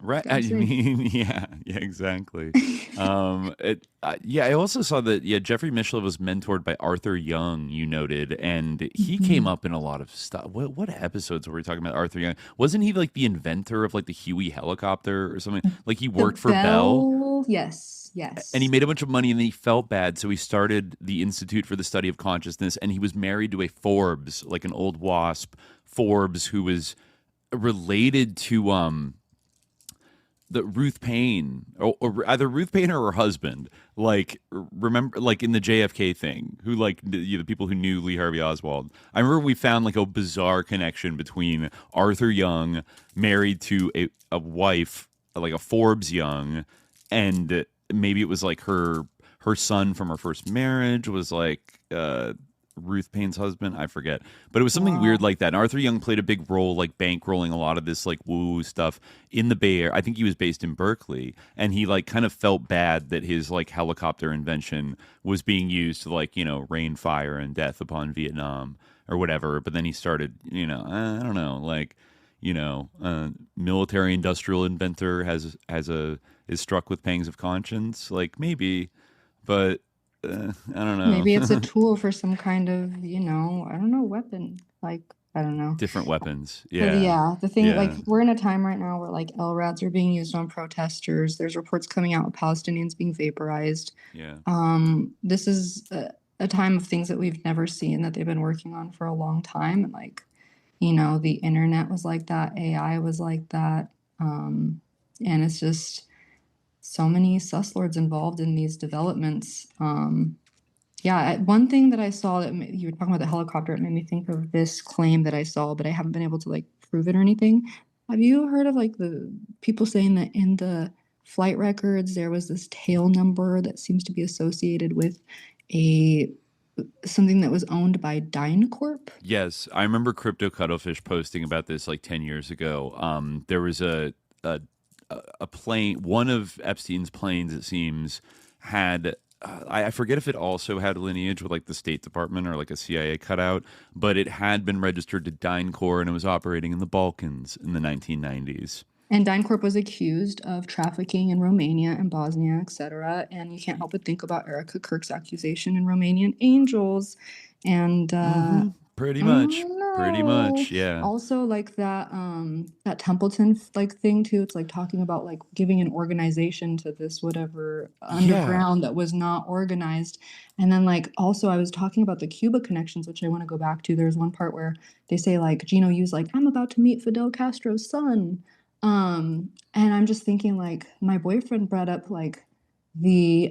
Right. I mean, yeah, exactly. I also saw that, Jeffrey Mishlove was mentored by Arthur Young, you noted, and he came up in a lot of stuff. What episodes were we talking about Arthur Young? Wasn't he like the inventor of like the Huey helicopter or something? Like he worked for Bell? Yes. And he made a bunch of money and then he felt bad, so he started the Institute for the Study of Consciousness, and he was married to a Forbes, like an old WASP Forbes, who was related to the Ruth Payne, or either Ruth Payne or her husband, like remember, like in the JFK thing, who like the people who knew Lee Harvey Oswald. I remember we found like a bizarre connection between Arthur Young, married to a wife, like a Forbes Young, and maybe it was like her son from her first marriage was like Ruth Payne's husband. I forget, but it was something weird like that. And Arthur Young played a big role, like bankrolling a lot of this like woo stuff in the Bay Area. I think he was based in Berkeley, and he like kind of felt bad that his like helicopter invention was being used to like, you know, rain fire and death upon Vietnam or whatever. But then he started, you know, I don't know, like, you know, military industrial inventor is struck with pangs of conscience, like maybe, but I don't know. Maybe it's a tool for some kind of, you know, I don't know, weapon. Like, I don't know. Different weapons. Yeah. The thing, like, we're in a time right now where like LRADs are being used on protesters. There's reports coming out of Palestinians being vaporized. Yeah. This is a time of things that we've never seen, that they've been working on for a long time. And like, you know, the internet was like that, AI was like that. And it's just so many sus lords involved in these developments. One thing that I saw that you were talking about the helicopter, it made me think of this claim that I saw, but I haven't been able to like prove it or anything. Have you heard of like the people saying that in the flight records, there was this tail number that seems to be associated with something that was owned by DynCorp? Yes, I remember Crypto Cuttlefish posting about this like 10 years ago. There was a plane, one of Epstein's planes, it seems, had I forget if it also had lineage with like the State Department or like a CIA cutout, but it had been registered to DynCorp and it was operating in the Balkans in the 1990s. And DynCorp was accused of trafficking in Romania and Bosnia, etc. And you can't help but think about Erica Kirk's accusation in Romanian Angels. And pretty much, yeah. Also, like that Templeton like thing too. It's like talking about like giving an organization to this whatever underground that was not organized. And then like also I was talking about the Cuba connections, which I want to go back to. There's one part where they say like Gino Yu's like, I'm about to meet Fidel Castro's son. And I'm just thinking like my boyfriend brought up like the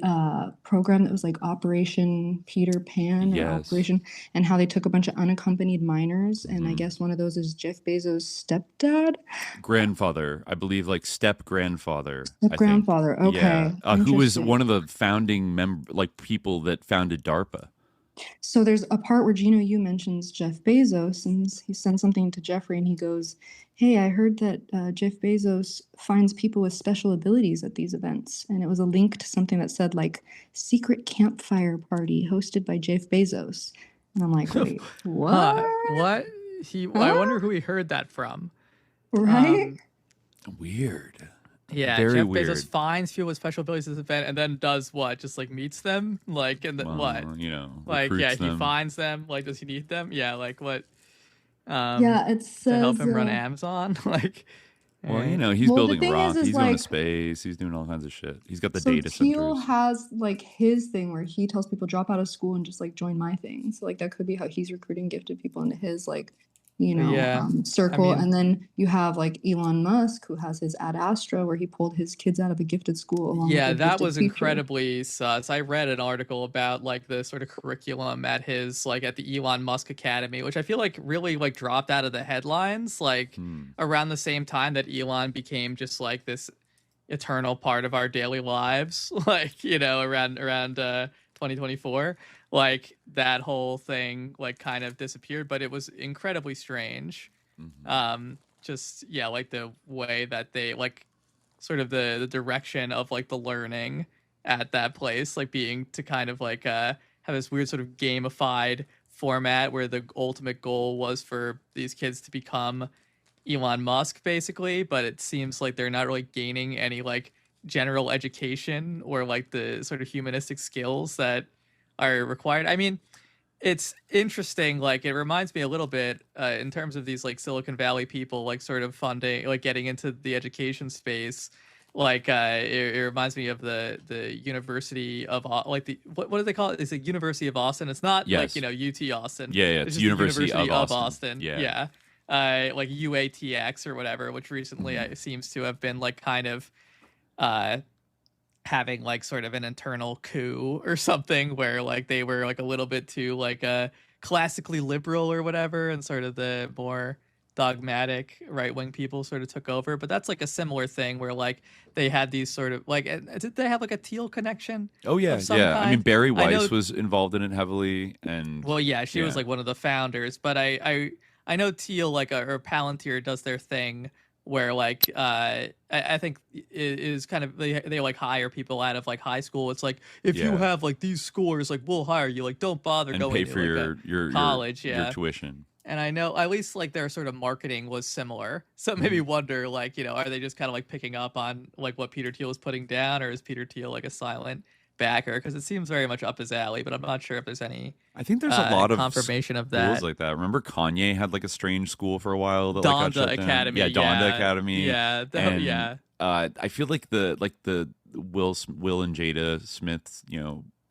program that was like Operation Peter Pan or Operation, and how they took a bunch of unaccompanied minors, and I guess one of those is Jeff Bezos' stepdad, grandfather, I believe, like step grandfather. Okay, who was one of the founding people that founded DARPA. So there's a part where Gino Yu mentions Jeff Bezos, and he sends something to Jeffrey, and he goes, hey, I heard that Jeff Bezos finds people with special abilities at these events. And it was a link to something that said like secret campfire party hosted by Jeff Bezos. And I'm like, wait, what? What? I wonder who he heard that from. Right? Weird. Yeah, very Jeff weird. Bezos finds people with special abilities at this event and then does what? Just like meets them? Like, and then what? You know, like, yeah, he finds them. Like, does he need them? Yeah, like what? It says to help him run Amazon. Like, well, you know, he's building a rocket. He's going to space. He's doing all kinds of shit. He's got the data centers. Teal has like his thing where he tells people drop out of school and just like join my thing. So like that could be how he's recruiting gifted people into his like, you know, circle. And then you have like Elon Musk, who has his Ad Astra, where he pulled his kids out of a gifted school along with a that was teacher. incredibly sus. I read an article about like the sort of curriculum at his like at the Elon Musk Academy, which I feel like really like dropped out of the headlines like around the same time that Elon became just like this eternal part of our daily lives, like, you know, around 2024. Like that whole thing like kind of disappeared, but it was incredibly strange. Just like the way that they like sort of the direction of like the learning at that place, like being to kind of like have this weird sort of gamified format where the ultimate goal was for these kids to become Elon Musk basically, but it seems like they're not really gaining any like general education or like the sort of humanistic skills that are required. I mean, it's interesting. Like, it reminds me a little bit in terms of these like Silicon Valley people, like sort of funding, like getting into the education space. Like, it reminds me of the University of like the what do they call it? Is it University of Austin? It's not like, you know, UT Austin. Yeah, it's University of Austin. Yeah. Like UATX or whatever, which recently seems to have been like kind of having like sort of an internal coup or something where like they were like a little bit too like classically liberal or whatever, and sort of the more dogmatic right-wing people sort of took over. But that's like a similar thing where like they had these sort of like, did they have like a Teal connection? Oh yeah, yeah. Kind? I mean, Barry Weiss was involved in it heavily, and well, yeah, she was like one of the founders. But I know Teal or Palantir does their thing where like I think it is kind of they like hire people out of like high school. It's like if you have like these scores, like we'll hire you. Like don't bother and going pay to for like, your college, your tuition. And I know at least like their sort of marketing was similar. So it made me wonder, like, are they just kind of like picking up on like what Peter Thiel is putting down, or is Peter Thiel like a silent backer? Because it seems very much up his alley, but I'm not sure if there's any. I think there's a lot of confirmation of that. Schools like that. Remember Kanye had like a strange school for a while that Donda like got shut Academy. down. Yeah, Donda Academy. Yeah, and, I feel like the Will and Jada Smith,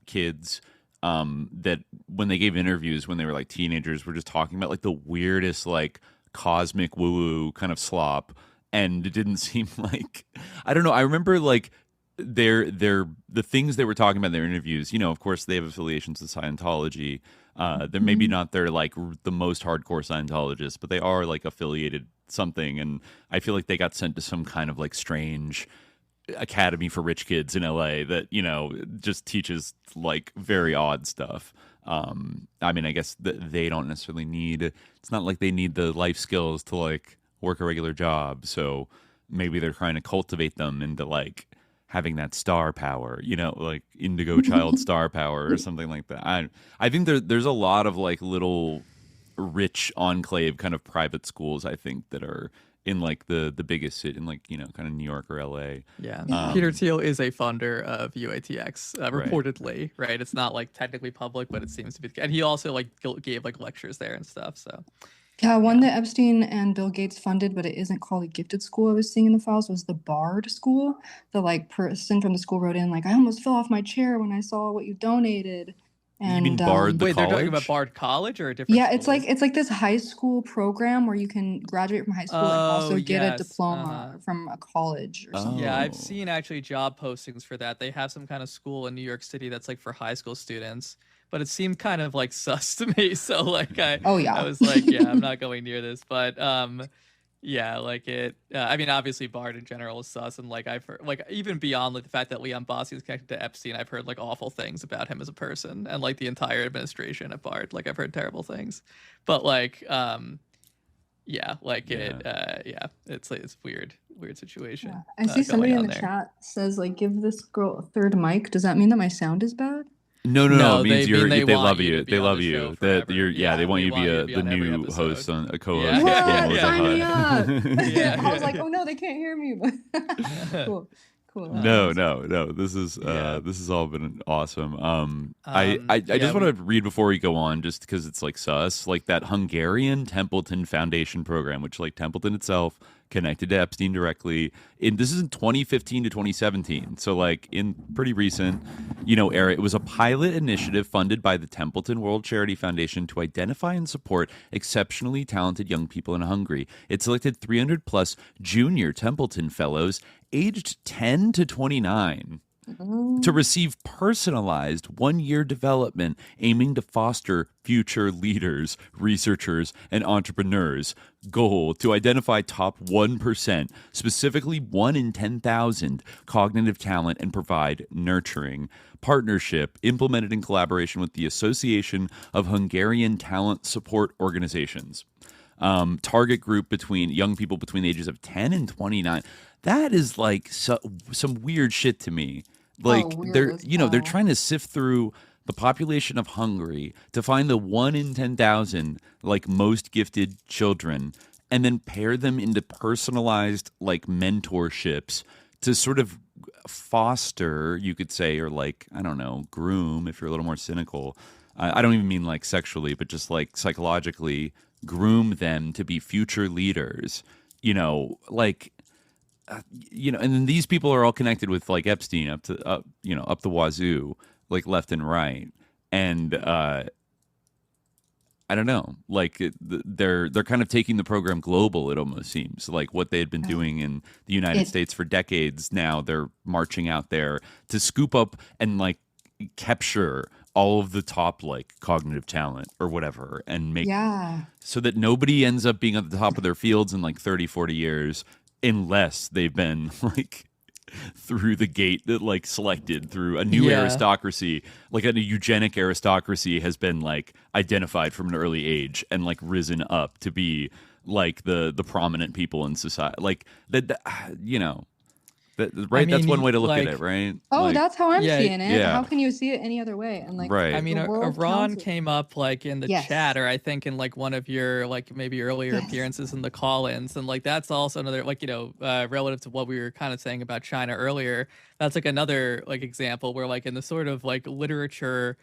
kids. That when they gave interviews when they were like teenagers, were just talking about like the weirdest like cosmic woo-woo kind of slop, and it didn't seem like, I don't know. I remember like the things they were talking about in their interviews. Of course they have affiliations with Scientology. They're maybe not they're like the most hardcore Scientologists, but they are like affiliated something, and I feel like they got sent to some kind of like strange academy for rich kids in LA that just teaches like very odd stuff. I mean, I guess that they don't necessarily need, it's not like they need the life skills to like work a regular job, so maybe they're trying to cultivate them into like having that star power, like indigo child star power or something like that. I think there's a lot of like little rich enclave kind of private schools, I think, that are in like the biggest city in like kind of New York or LA. Yeah. Peter Thiel is a funder of UATX, reportedly, right? It's not like technically public, but it seems to be. And he also like gave like lectures there and stuff. So yeah, one that Epstein and Bill Gates funded, but it isn't called a gifted school I was seeing in the files, was the Bard School. The like person from the school wrote in like, I almost fell off my chair when I saw what you donated. And you mean Bard wait, college? They're talking about Bard College or a different Yeah, school? it's like this high school program where you can graduate from high school and also get a diploma from a college or something. Yeah, I've seen actually job postings for that. They have some kind of school in New York City that's like for high school students, but it seemed kind of like sus to me. So like I was like, yeah, I'm not going near this. But yeah, like it. I mean, obviously Bard in general is sus, and like I've heard, like even beyond like the fact that Leon Bossi is connected to Epstein, I've heard like awful things about him as a person, and like the entire administration at Bard. Like I've heard terrible things, but like it's weird situation. Yeah. I see somebody in the chat says like, give this girl a third mic. Does that mean that my sound is bad? No, it means they love you. They love you. That you're, they want you to be the new host on a co-host. Sign me up. I was like, oh no, they can't hear me. Cool. No. This has all been awesome. I just want to read before we go on, just because it's like sus, like that Hungarian Templeton Foundation program, which like Templeton itself connected to Epstein directly. This is in 2015 to 2017, so like in pretty recent era. It was a pilot initiative funded by the Templeton World Charity Foundation to identify and support exceptionally talented young people in Hungary. It selected 300 plus junior Templeton fellows aged 10 to 29 to receive personalized one-year development aiming to foster future leaders, researchers, and entrepreneurs. Goal: to identify top 1%, specifically 1 in 10,000, cognitive talent and provide nurturing. Partnership implemented in collaboration with the Association of Hungarian Talent Support Organizations. Target group between young people between the ages of 10 and 29. That is like some weird shit to me. Like they're trying to sift through the population of Hungary to find the 1 in 10,000 like most gifted children, and then pair them into personalized like mentorships to sort of foster, you could say, or like, I don't know, groom if you're a little more cynical. I don't even mean like sexually, but just like psychologically groom them to be future leaders. And then these people are all connected with like Epstein up the wazoo, like left and right. And I don't know, like they're kind of taking the program global. It almost seems like what they had been doing in the United States for decades. Now they're marching out there to scoop up and like capture all of the top like cognitive talent or whatever and make so that nobody ends up being at the top of their fields in like 30, 40 years unless they've been like through the gate that like selected through a new aristocracy, like a eugenic aristocracy has been like identified from an early age and like risen up to be like the prominent people in society, like that you know. Right, I mean, that's one way to look at it, right? Oh, like, that's how I'm seeing it. How can you see it any other way? And like, I mean, Iran came up like in the chat, or I think in like one of your like maybe earlier appearances in the call-ins, and like that's also another like relative to what we were kind of saying about China earlier. That's like another like example where like in the sort of like literature.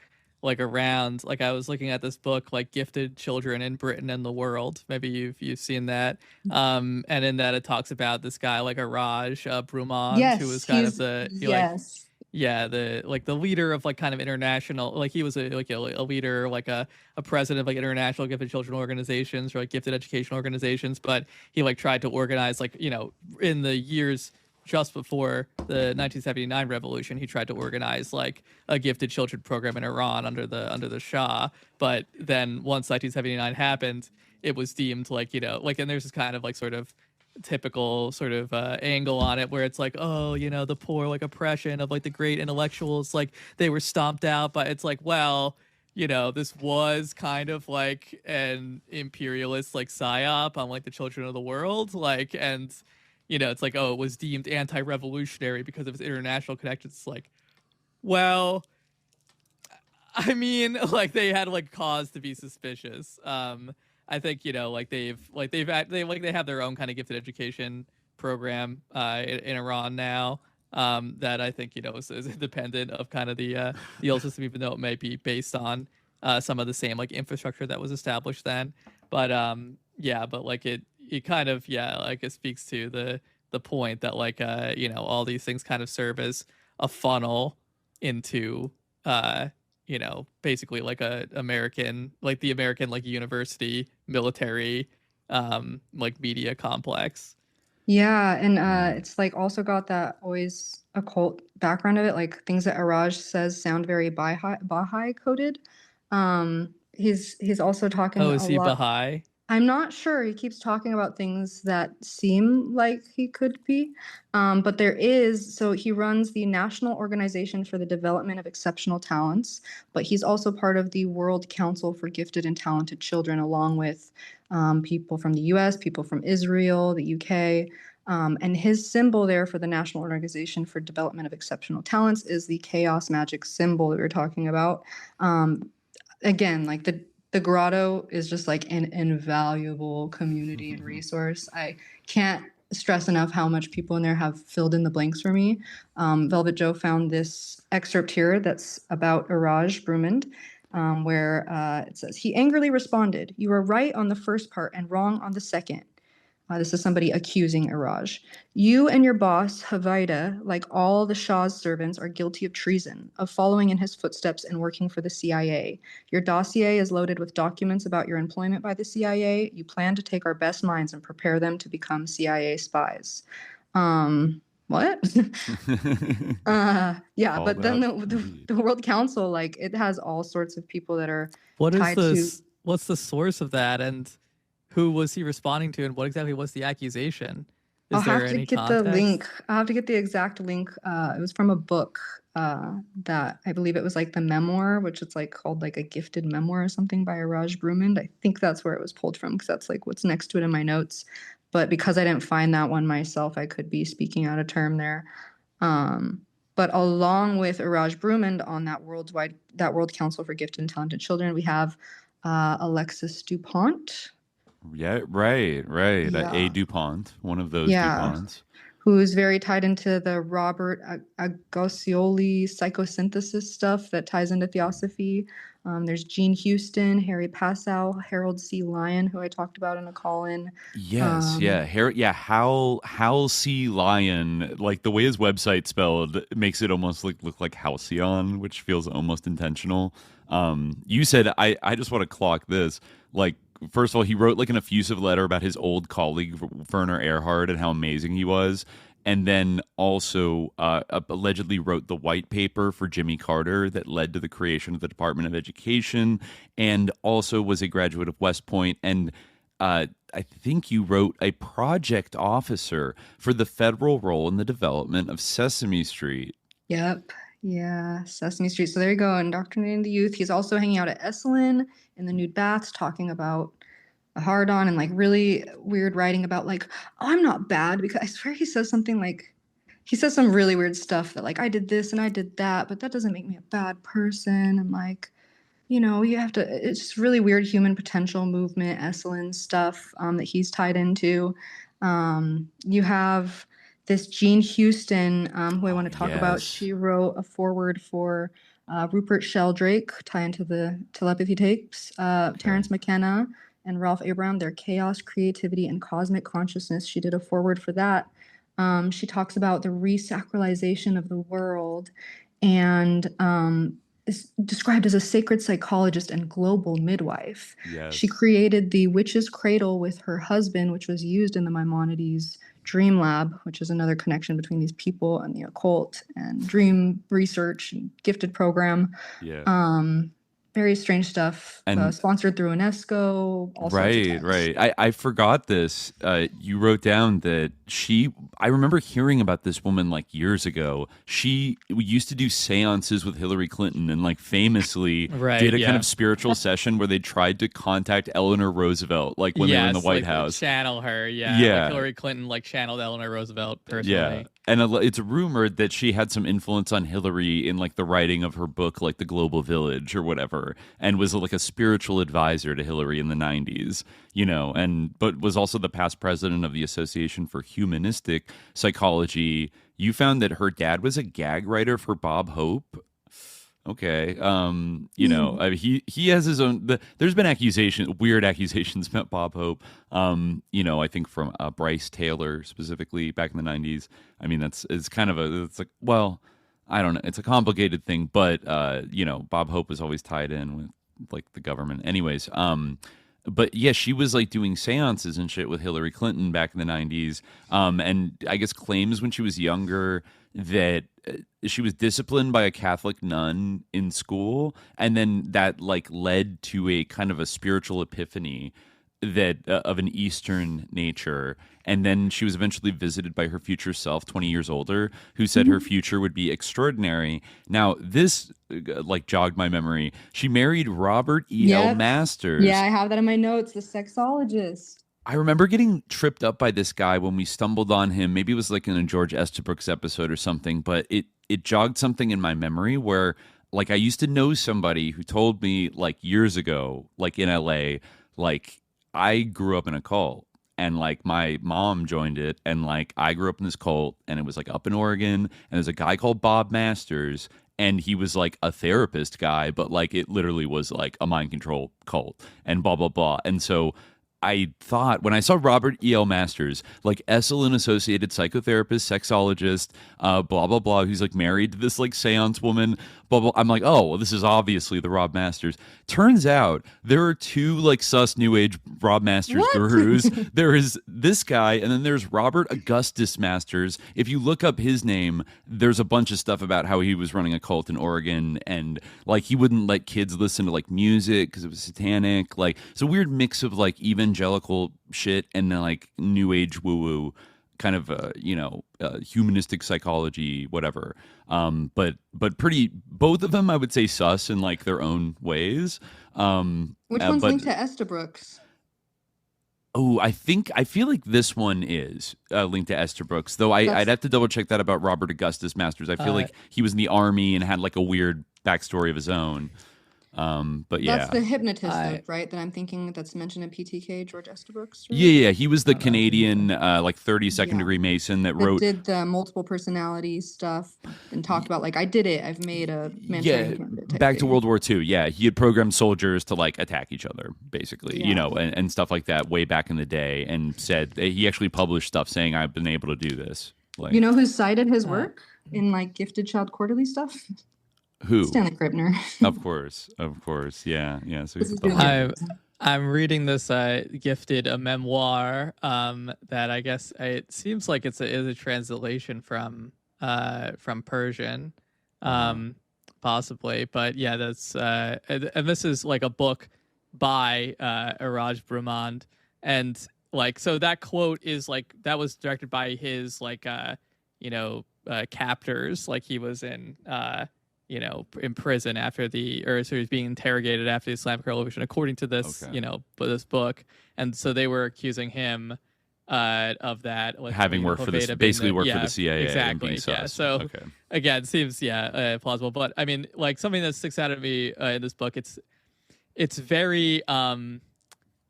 Like around, like I was looking at this book, like Gifted Children in Britain and the World. Maybe you've seen that. And in that it talks about this guy like Raj Brumand, who was kind of the the leader of like kind of international, like he was a leader, like a president of like international gifted children organizations or like gifted education organizations. But he like tried to organize like in the years just before the 1979 revolution, he tried to organize like a gifted children program in Iran under the Shah. But then once 1979 happened, it was deemed like, and there's this kind of like sort of typical sort of angle on it where it's like, oh, the poor like oppression of like the great intellectuals, like they were stomped out. But it's like, well, this was kind of like an imperialist like psyop on like the children of the world, like, and it's like, oh, it was deemed anti-revolutionary because of its international connections. It's like, well, I mean, like they had like cause to be suspicious. I think they have their own kind of gifted education program in Iran now. That I think is independent of kind of the old system, even though it may be based on some of the same like infrastructure that was established then. But but like it kind of like it speaks to the point that like all these things kind of serve as a funnel into basically like the American like university military like media complex. And it's like also got that always occult background of it, like things that Araj says sound very Baha'i coded. He's also talking is he Baha'i? I'm not sure. He keeps talking about things that seem like he could be. But there is, so he runs the National Organization for the Development of Exceptional Talents, but he's also part of the World Council for Gifted and Talented Children, along with people from the US, people from Israel, the UK. And his symbol there for the National Organization for Development of Exceptional Talents is the chaos magic symbol that we were talking about. Again, like the grotto is just like an invaluable community and resource. I can't stress enough how much people in there have filled in the blanks for me. Velvet Joe found this excerpt here that's about Iraj Brumand, where it says, he angrily responded, "You are right on the first part and wrong on the second." This is somebody accusing Iraj. "You and your boss, Havida, like all the Shah's servants, are guilty of treason, of following in his footsteps and working for the CIA. Your dossier is loaded with documents about your employment by the CIA. You plan to take our best minds and prepare them to become CIA spies." What? But then the World Council, like it has all sorts of people that are what's the source of that, and who was he responding to, and what exactly was the accusation? I'll have to get the link. I'll have to get the exact link. It was from a book that I believe it was like the memoir, which it's like called like a gifted memoir or something by Iraj Brumand. I think that's where it was pulled from because that's like what's next to it in my notes. But because I didn't find that one myself, I could be speaking out of term there. But along with Iraj Brumand on that World Council for Gifted and Talented Children, we have Alexis DuPont. Yeah, right. Yeah. A DuPont, one of those DuPonts. Who's very tied into the Robert Agosioli psychosynthesis stuff that ties into theosophy. There's Gene Houston, Harry Passow, Harold C. Lyon, who I talked about in a call-in. Yes, Hal C. Lyon, like the way his website spelled makes it almost look like Halcyon, which feels almost intentional. You said, I just want to clock this, like, first of all, he wrote like an effusive letter about his old colleague, Werner Erhard, and how amazing he was. and then also allegedly wrote the white paper for Jimmy Carter that led to the creation of the Department of Education, and also was a graduate of West Point. And I think you wrote a project officer for the federal role in the development of Sesame Street. Yep. Yeah, Sesame Street. So there you go, indoctrinating the youth. He's also hanging out at Esalen in the nude baths, talking about a hard-on and like really weird writing about like, oh, I'm not bad, because I swear he says something like, he says some really weird stuff that like, I did this and I did that, but that doesn't make me a bad person. And like, you know, you have to, it's just really weird human potential movement, Esalen stuff that he's tied into. You have this Jean Houston, who I want to talk about. She wrote a foreword for Rupert Sheldrake, tie into the telepathy tapes, Terence McKenna and Ralph Abraham, their Chaos, Creativity, and Cosmic Consciousness. She did a foreword for that. She talks about the resacralization of the world, and is described as a sacred psychologist and global midwife. Yes. She created the witch's cradle with her husband, which was used in the Maimonides Dream Lab, which is another connection between these people and the occult and dream research and gifted program. Yeah. Very strange stuff. And sponsored through UNESCO. All right. I forgot this. You wrote down that I remember hearing about this woman like years ago. She used to do seances with Hillary Clinton and like famously did a kind of spiritual session where they tried to contact Eleanor Roosevelt, like when they were in the White House. Channel her. Yeah. Like Hillary Clinton like channeled Eleanor Roosevelt personally. Yeah. And it's rumored that she had some influence on Hillary in like the writing of her book, like The Global Village or whatever, and was like a spiritual advisor to Hillary in the 90s, you know, but was also the past president of the Association for Humanistic Psychology. You found that her dad was a gag writer for Bob Hope. Okay. You know, he has his own, there's been weird accusations about Bob Hope. You know, I think from Bryce Taylor specifically back in the 90s. I mean, it's like, well, I don't know. It's a complicated thing, but, you know, Bob Hope was always tied in with like the government. Anyways, but yeah, she was like doing seances and shit with Hillary Clinton back in the 90s. And I guess claims when she was younger that she was disciplined by a Catholic nun in school, and then that like led to a kind of a spiritual epiphany that of an Eastern nature. And then she was eventually visited by her future self, 20 years older, who said her future would be extraordinary. Now, this like jogged my memory. She married Robert E.L. Masters. Yeah, I have that in my notes, the sexologist. I remember getting tripped up by this guy when we stumbled on him. Maybe it was like in a George Estabrooks episode or something, but it jogged something in my memory where like I used to know somebody who told me like years ago, like in LA, like I grew up in a cult and like my mom joined it, and like I grew up in this cult, and it was like up in Oregon, and there's a guy called Bob Masters, and he was like a therapist guy, but like it literally was like a mind control cult and blah, blah, blah. And so I thought when I saw Robert E.L. Masters, like Esalen associated psychotherapist, sexologist, blah, blah, blah, who's like married to this like seance woman, blah, blah. I'm like, oh, well, this is obviously the Rob Masters. Turns out there are two like sus new age Rob Masters gurus. There is this guy, and then there's Robert Augustus Masters. If you look up his name, there's a bunch of stuff about how he was running a cult in Oregon, and like he wouldn't let kids listen to like music because it was satanic. Like it's a weird mix of like evangelical shit and then like new age woo woo kind of humanistic psychology, whatever. But pretty, both of them I would say sus in like their own ways. Which one's linked to Estabrooks? Oh, I feel like this one is linked to Estabrooks, though I'd have to double check that about Robert Augustus Masters. I feel like he was in the army and had like a weird backstory of his own. But yeah, that's the hypnotist, right? That I'm thinking that's mentioned in PTK, George Estabrooks. Right? Yeah, he was the Canadian, like 32nd degree Mason that wrote, did the multiple personality stuff and talked about like I did it. I've made a back to World War II. Yeah, he had programmed soldiers to like attack each other, basically, you know, and stuff like that way back in the day. And said he actually published stuff saying I've been able to do this. Like, you know who cited his work in like Gifted Child Quarterly stuff? Who? Stanley Krippner. Of course, yeah. So I'm reading this Gifted, a memoir that I guess it seems like is a translation from Persian, possibly. But yeah, that's and this is like a book by Iraj Brumand, and like so that quote is like that was directed by his like captors, like he was in in prison after so he was being interrogated after the Islamic Revolution, according to this this book, and so they were accusing him of that, like, having worked for this, basically worked for the CIA, exactly. Yeah. So again, it seems plausible, but I mean, like something that sticks out at me in this book, it's very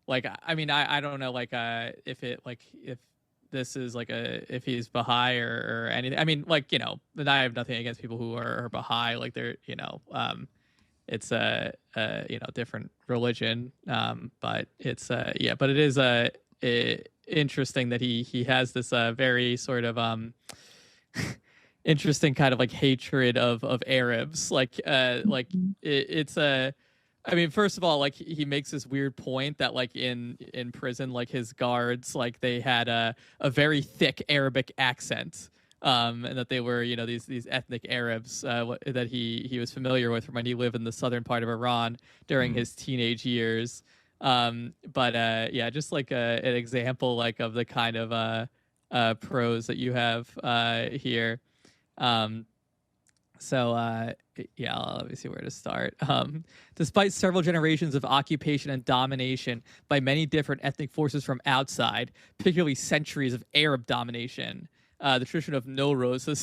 like I mean I don't know like if this is like if he's Baha'i or anything. I mean, like, I have nothing against people who are Baha'i, like they're it's a different religion, but it's but it is interesting that he has this very sort of interesting kind of like hatred of Arabs, like it's a I mean, first of all, like he makes this weird point that like in prison, like his guards, like they had a very thick Arabic accent, and that they were, these ethnic Arabs that he was familiar with from when he lived in the southern part of Iran during his teenage years. But just like an example like of the kind of prose that you have here. Let me see where to start. Despite several generations of occupation and domination by many different ethnic forces from outside, particularly centuries of Arab domination, the tradition of Nowruz has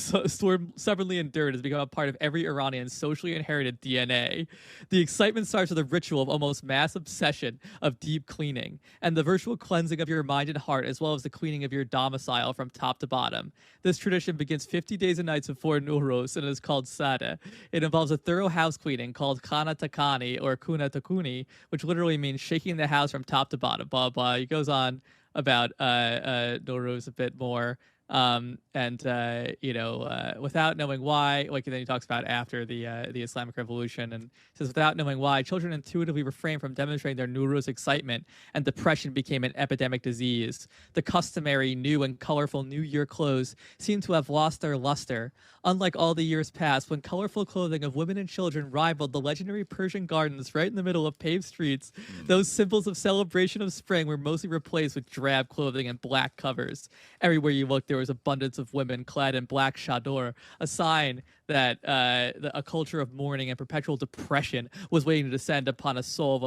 stubbornly endured, has become a part of every Iranian's socially inherited DNA. The excitement starts with a ritual of almost mass obsession of deep cleaning, and the virtual cleansing of your mind and heart, as well as the cleaning of your domicile from top to bottom. This tradition begins 50 days and nights before Nowruz and is called Sada. It involves a thorough house cleaning called Khana Takani or Kuna Takuni, which literally means shaking the house from top to bottom. Blah, blah. He goes on about Nowruz a bit more. Without knowing why, like, and then he talks about after the Islamic Revolution, and says, without knowing why, children intuitively refrain from demonstrating their Nowruz excitement, and depression became an epidemic disease. The customary new and colorful New Year clothes seem to have lost their luster. Unlike all the years past, when colorful clothing of women and children rivaled the legendary Persian gardens right in the middle of paved streets, those symbols of celebration of spring were mostly replaced with drab clothing and black covers. Everywhere you looked, there was abundance of women clad in black chador, a sign that a culture of mourning and perpetual depression was waiting to descend upon the soul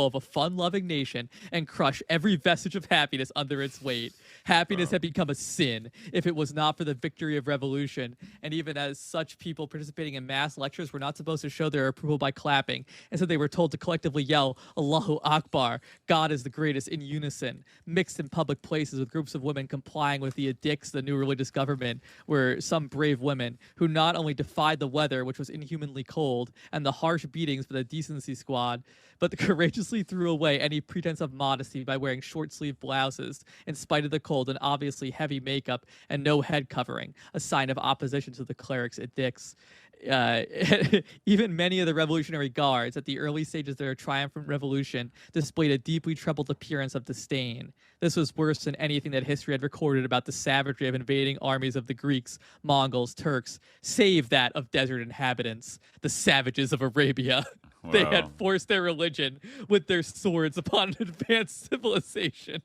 of a fun-loving nation and crush every vestige of happiness under its weight. Happiness had become a sin if it was not for the victory of revolution, and even as such, people participating in mass lectures were not supposed to show their approval by clapping, and so they were told to collectively yell, Allahu Akbar, God is the greatest, in unison, mixed in public places with groups of women complying with the edicts of the new religious government, were some brave women who not only defied the weather, which was inhumanly cold, and the harsh beatings for the decency squad, but courageously threw away any pretense of modesty by wearing short-sleeved blouses in spite of the cold and obviously heavy makeup and no head covering, a sign of opposition to the cleric's edicts. Even many of the Revolutionary Guards at the early stages of their triumphant revolution displayed a deeply troubled appearance of disdain. This was worse than anything that history had recorded about the savagery of invading armies of the Greeks, Mongols, Turks, save that of desert inhabitants, the savages of Arabia. Wow. They had forced their religion with their swords upon an advanced civilization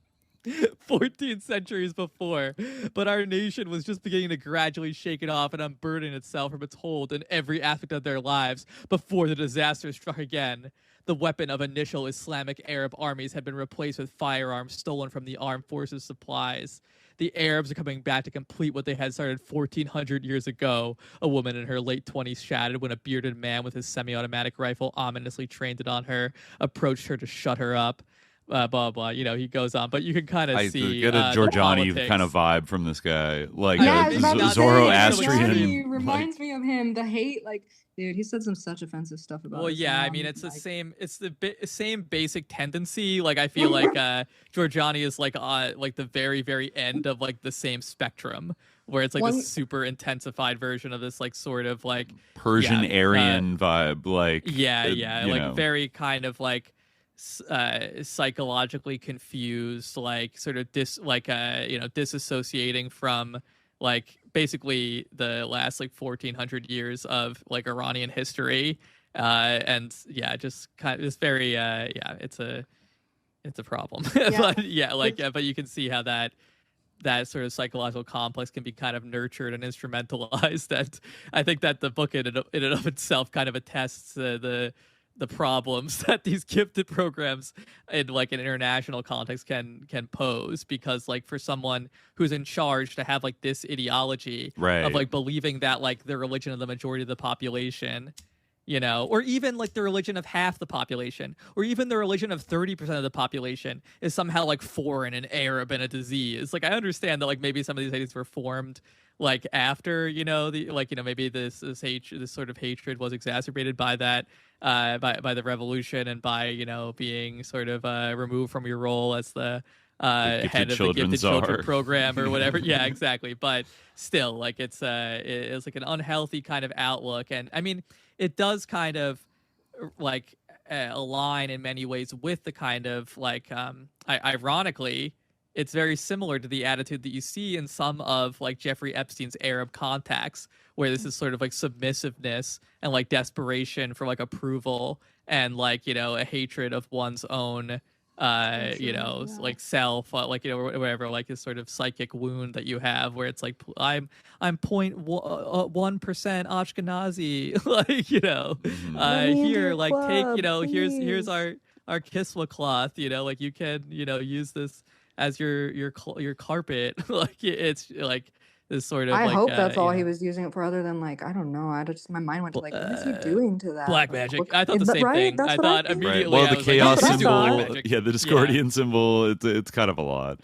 14 centuries before, but our nation was just beginning to gradually shake it off and unburden itself from its hold in every aspect of their lives before the disaster struck again. The weapon of initial Islamic Arab armies had been replaced with firearms stolen from the armed forces' supplies. The Arabs are coming back to complete what they had started 1,400 years ago. A woman in her late 20s shouted when a bearded man with his semi-automatic rifle ominously trained it on her approached her to shut her up. Blah blah, he goes on, but you can kind of see. I get a Giorgiani kind of vibe from this guy, like Zoroastrian. He reminds me of him. The hate, like, dude, he said some such offensive stuff about. Well, yeah, I mean, it's the same. It's the same basic tendency. Like, I feel like Giorgiani is like the very very end of like the same spectrum, where it's like a super intensified version of this like sort of like Persian Aryan vibe, like like very kind of like psychologically confused, like sort of disassociating from like basically the last like 1400 years of like Iranian history, and yeah, just kind of it's very it's a problem. But but you can see how that sort of psychological complex can be kind of nurtured and instrumentalized. And I think that the book in and of itself kind of attests the problems that these gifted programs in like an international context can pose, because like for someone who's in charge to have like this ideology of like believing that like the religion of the majority of the population, you know, or even like the religion of half the population, or even the religion of 30% of the population is somehow like foreign and Arab and a disease. Like I understand that like maybe some of these ideas were formed like after, you know, the like, you know, maybe this sort of hatred was exacerbated by that by the revolution and by, you know, being sort of removed from your role as the head of the gifted children program or whatever. Yeah, exactly. But still, like it's like an unhealthy kind of outlook. And I mean, it does kind of like align in many ways with the kind of like ironically, it's very similar to the attitude that you see in some of like Jeffrey Epstein's Arab contacts, where this is sort of like submissiveness and like desperation for like approval and like, you know, a hatred of one's own you know, like self, like, you know, whatever, like this sort of psychic wound that you have where it's like I'm 0.1% Ashkenazi, like, you know, here, like club, take, you know, please. here's our kiswa cloth, you know, like you can, you know, use this as your carpet. Like it's like this sort of I like, hope that's all he was using it for, other than like, I don't know, my mind went to like, what is he doing to that? Black magic. I thought the same thing. I thought immediately. Well, the chaos like, symbol, the Discordian symbol, it's kind of a lot.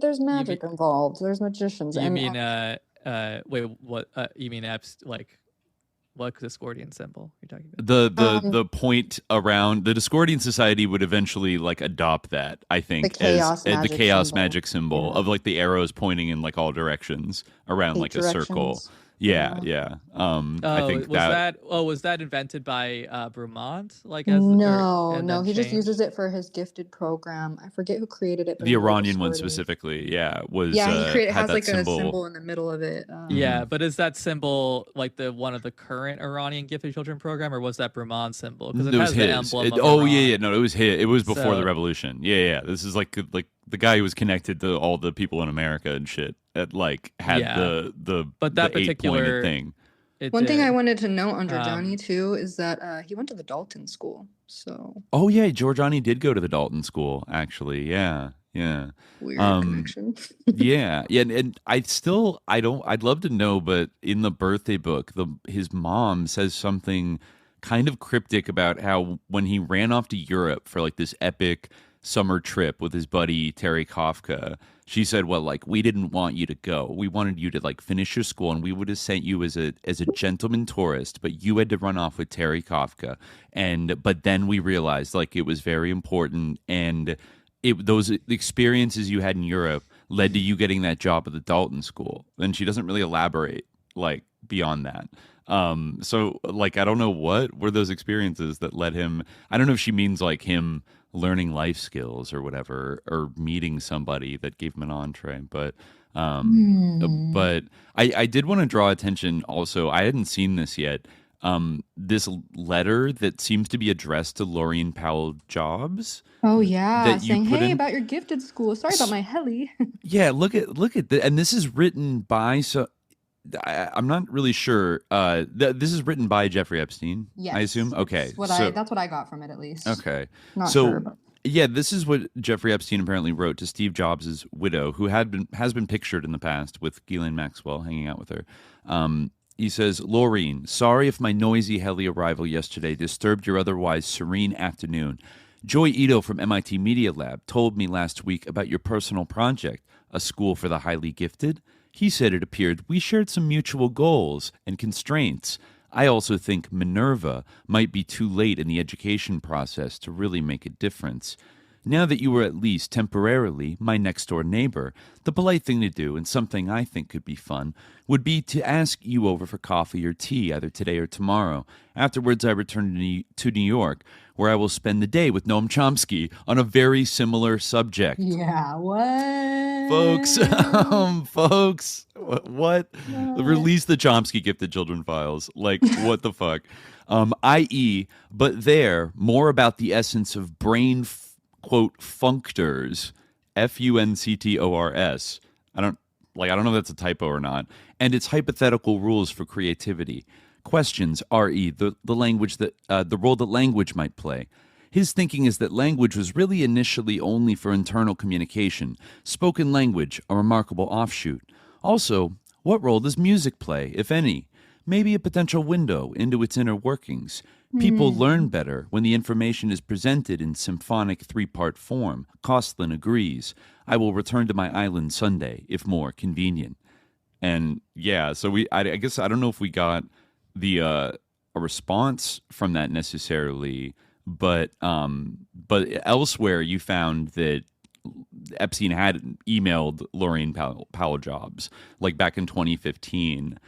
There's magic involved. There's magicians. You mean wait, what you mean like what Discordian symbol you're talking about? The point around the Discordian society would eventually like adopt that, I think, as the chaos magic symbol of like the arrows pointing in like all directions around like a circle. Yeah. I think was that invented by Brumont? Like as no, he just uses it for his gifted program. I forget who created it. But the Iranian one specifically, he has like symbol. A symbol in the middle of it. But is that symbol like the one of the current Iranian gifted children program, or was that Brumont's symbol? Because it has his. The emblem. No, it was his. It was before the revolution. Yeah. This is like the guy who was connected to all the people in America and shit. That like had but that particular thing. One thing I wanted to know on Giorgiani too is that he went to the Dalton School. So Giorgiani did go to the Dalton School actually. Yeah. Weird connection. And I'd love to know, but in the birthday book, his mom says something kind of cryptic about how when he ran off to Europe for like this epic summer trip with his buddy Terry Kafka, she said, well, like, we didn't want you to go. We wanted you to like finish your school, and we would have sent you as a gentleman tourist, but you had to run off with Terry Kafka. But then we realized like it was very important, and those experiences you had in Europe led to you getting that job at the Dalton School. And she doesn't really elaborate like beyond that. So like, I don't know what were those experiences that led him. I don't know if she means like him learning life skills or whatever, or meeting somebody that gave him an entree. But I did want to draw attention also. I hadn't seen this yet. This letter that seems to be addressed to Laureen Powell Jobs. Oh yeah, saying, "Hey, about your gifted school. Sorry about my heli." Yeah, look at that. And this is written by I'm not really sure. This is written by Jeffrey Epstein, yes. I assume. Okay, that's what I got from it, at least. Okay, not sure. But... yeah, this is what Jeffrey Epstein apparently wrote to Steve Jobs' widow, who has been pictured in the past with Ghislaine Maxwell hanging out with her. He says, Laureen, sorry if my noisy heli arrival yesterday disturbed your otherwise serene afternoon. Joy Ito from MIT Media Lab told me last week about your personal project, a school for the highly gifted. He said it appeared we shared some mutual goals and constraints. I also think Minerva might be too late in the education process to really make a difference. Now that you are at least temporarily my next-door neighbor, the polite thing to do, and something I think could be fun, would be to ask you over for coffee or tea either today or tomorrow. Afterwards, I return to New York, where I will spend the day with Noam Chomsky on a very similar subject. Yeah, what? Folks, what? Release the Chomsky Gifted Children files. Like, what the fuck? I.e., but there, more about the essence of brain quote, functors, functors. I don't know if that's a typo or not, and its hypothetical rules for creativity. Questions, re, the language that the role that language might play. His thinking is that language was really initially only for internal communication. Spoken language, a remarkable offshoot. Also, what role does music play, if any? Maybe a potential window into its inner workings. People learn better when the information is presented in symphonic three-part form. Kostlin agrees. I will return to my island Sunday, if more convenient. And yeah, so I guess I don't know if we got a response from that necessarily, but elsewhere you found that Epstein had emailed Lorraine Powell Jobs, like back in 2015.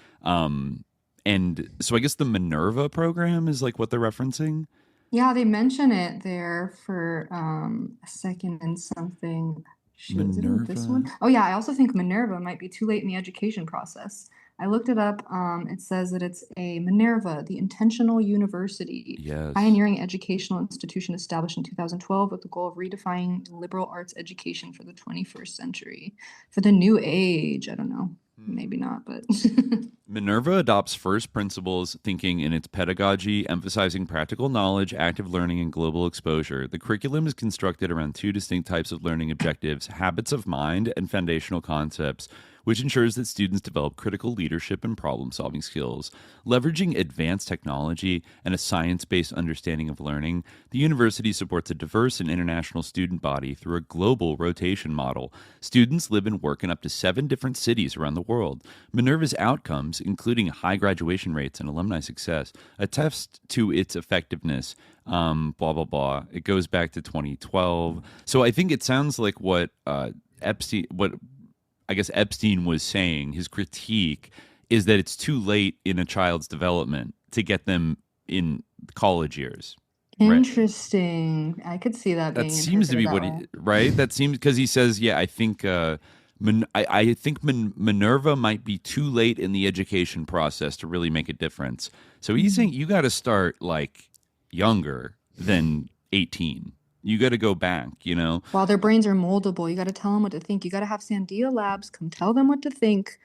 And so I guess the Minerva program is like what they're referencing. Yeah, they mention it there for a second and something. Shoot, is it this one? Oh yeah, I also think Minerva might be too late in the education process. I looked it up. It says that it's a Minerva, the Intentional University, pioneering educational institution established in 2012 with the goal of redefining liberal arts education for the 21st century, for the new age. I don't know. Maybe not, but Minerva adopts first principles thinking in its pedagogy, emphasizing practical knowledge, active learning, and global exposure. The curriculum is constructed around two distinct types of learning objectives: habits of mind and foundational concepts, which ensures that students develop critical leadership and problem-solving skills. Leveraging advanced technology and a science-based understanding of learning, the university supports a diverse and international student body through a global rotation model. Students live and work in up to 7 different cities around the world. Minerva's outcomes, including high graduation rates and alumni success, attest to its effectiveness. Blah, blah, blah. It goes back to 2012. So I think it sounds like what Epstein was saying, his critique, is that it's too late in a child's development to get them in college years. Interesting. Right? I could see that being that seems to be what right? That seems, because he says, I think I think Minerva might be too late in the education process to really make a difference. So he's saying you got to start like younger than 18. You got to go back, While their brains are moldable, you got to tell them what to think. You got to have Sandia Labs come tell them what to think.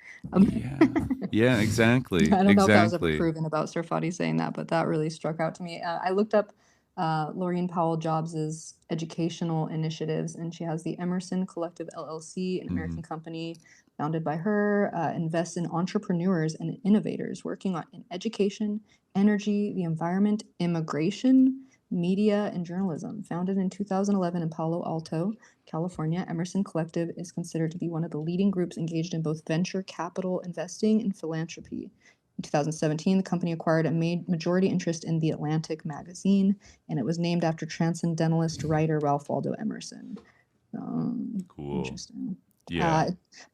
Yeah, exactly. I don't know if that was ever proven about Sarfati saying that, but that really struck out to me. I looked up Lorraine Powell Jobs' educational initiatives, and she has the Emerson Collective LLC, an American company founded by her, invests in entrepreneurs and innovators working in education, energy, the environment, immigration, media, and journalism. Founded in 2011 in Palo Alto, California, Emerson Collective is considered to be one of the leading groups engaged in both venture capital investing and philanthropy. In 2017, the company acquired a majority interest in The Atlantic magazine, and it was named after transcendentalist writer Ralph Waldo Emerson. Cool. Interesting. Yeah.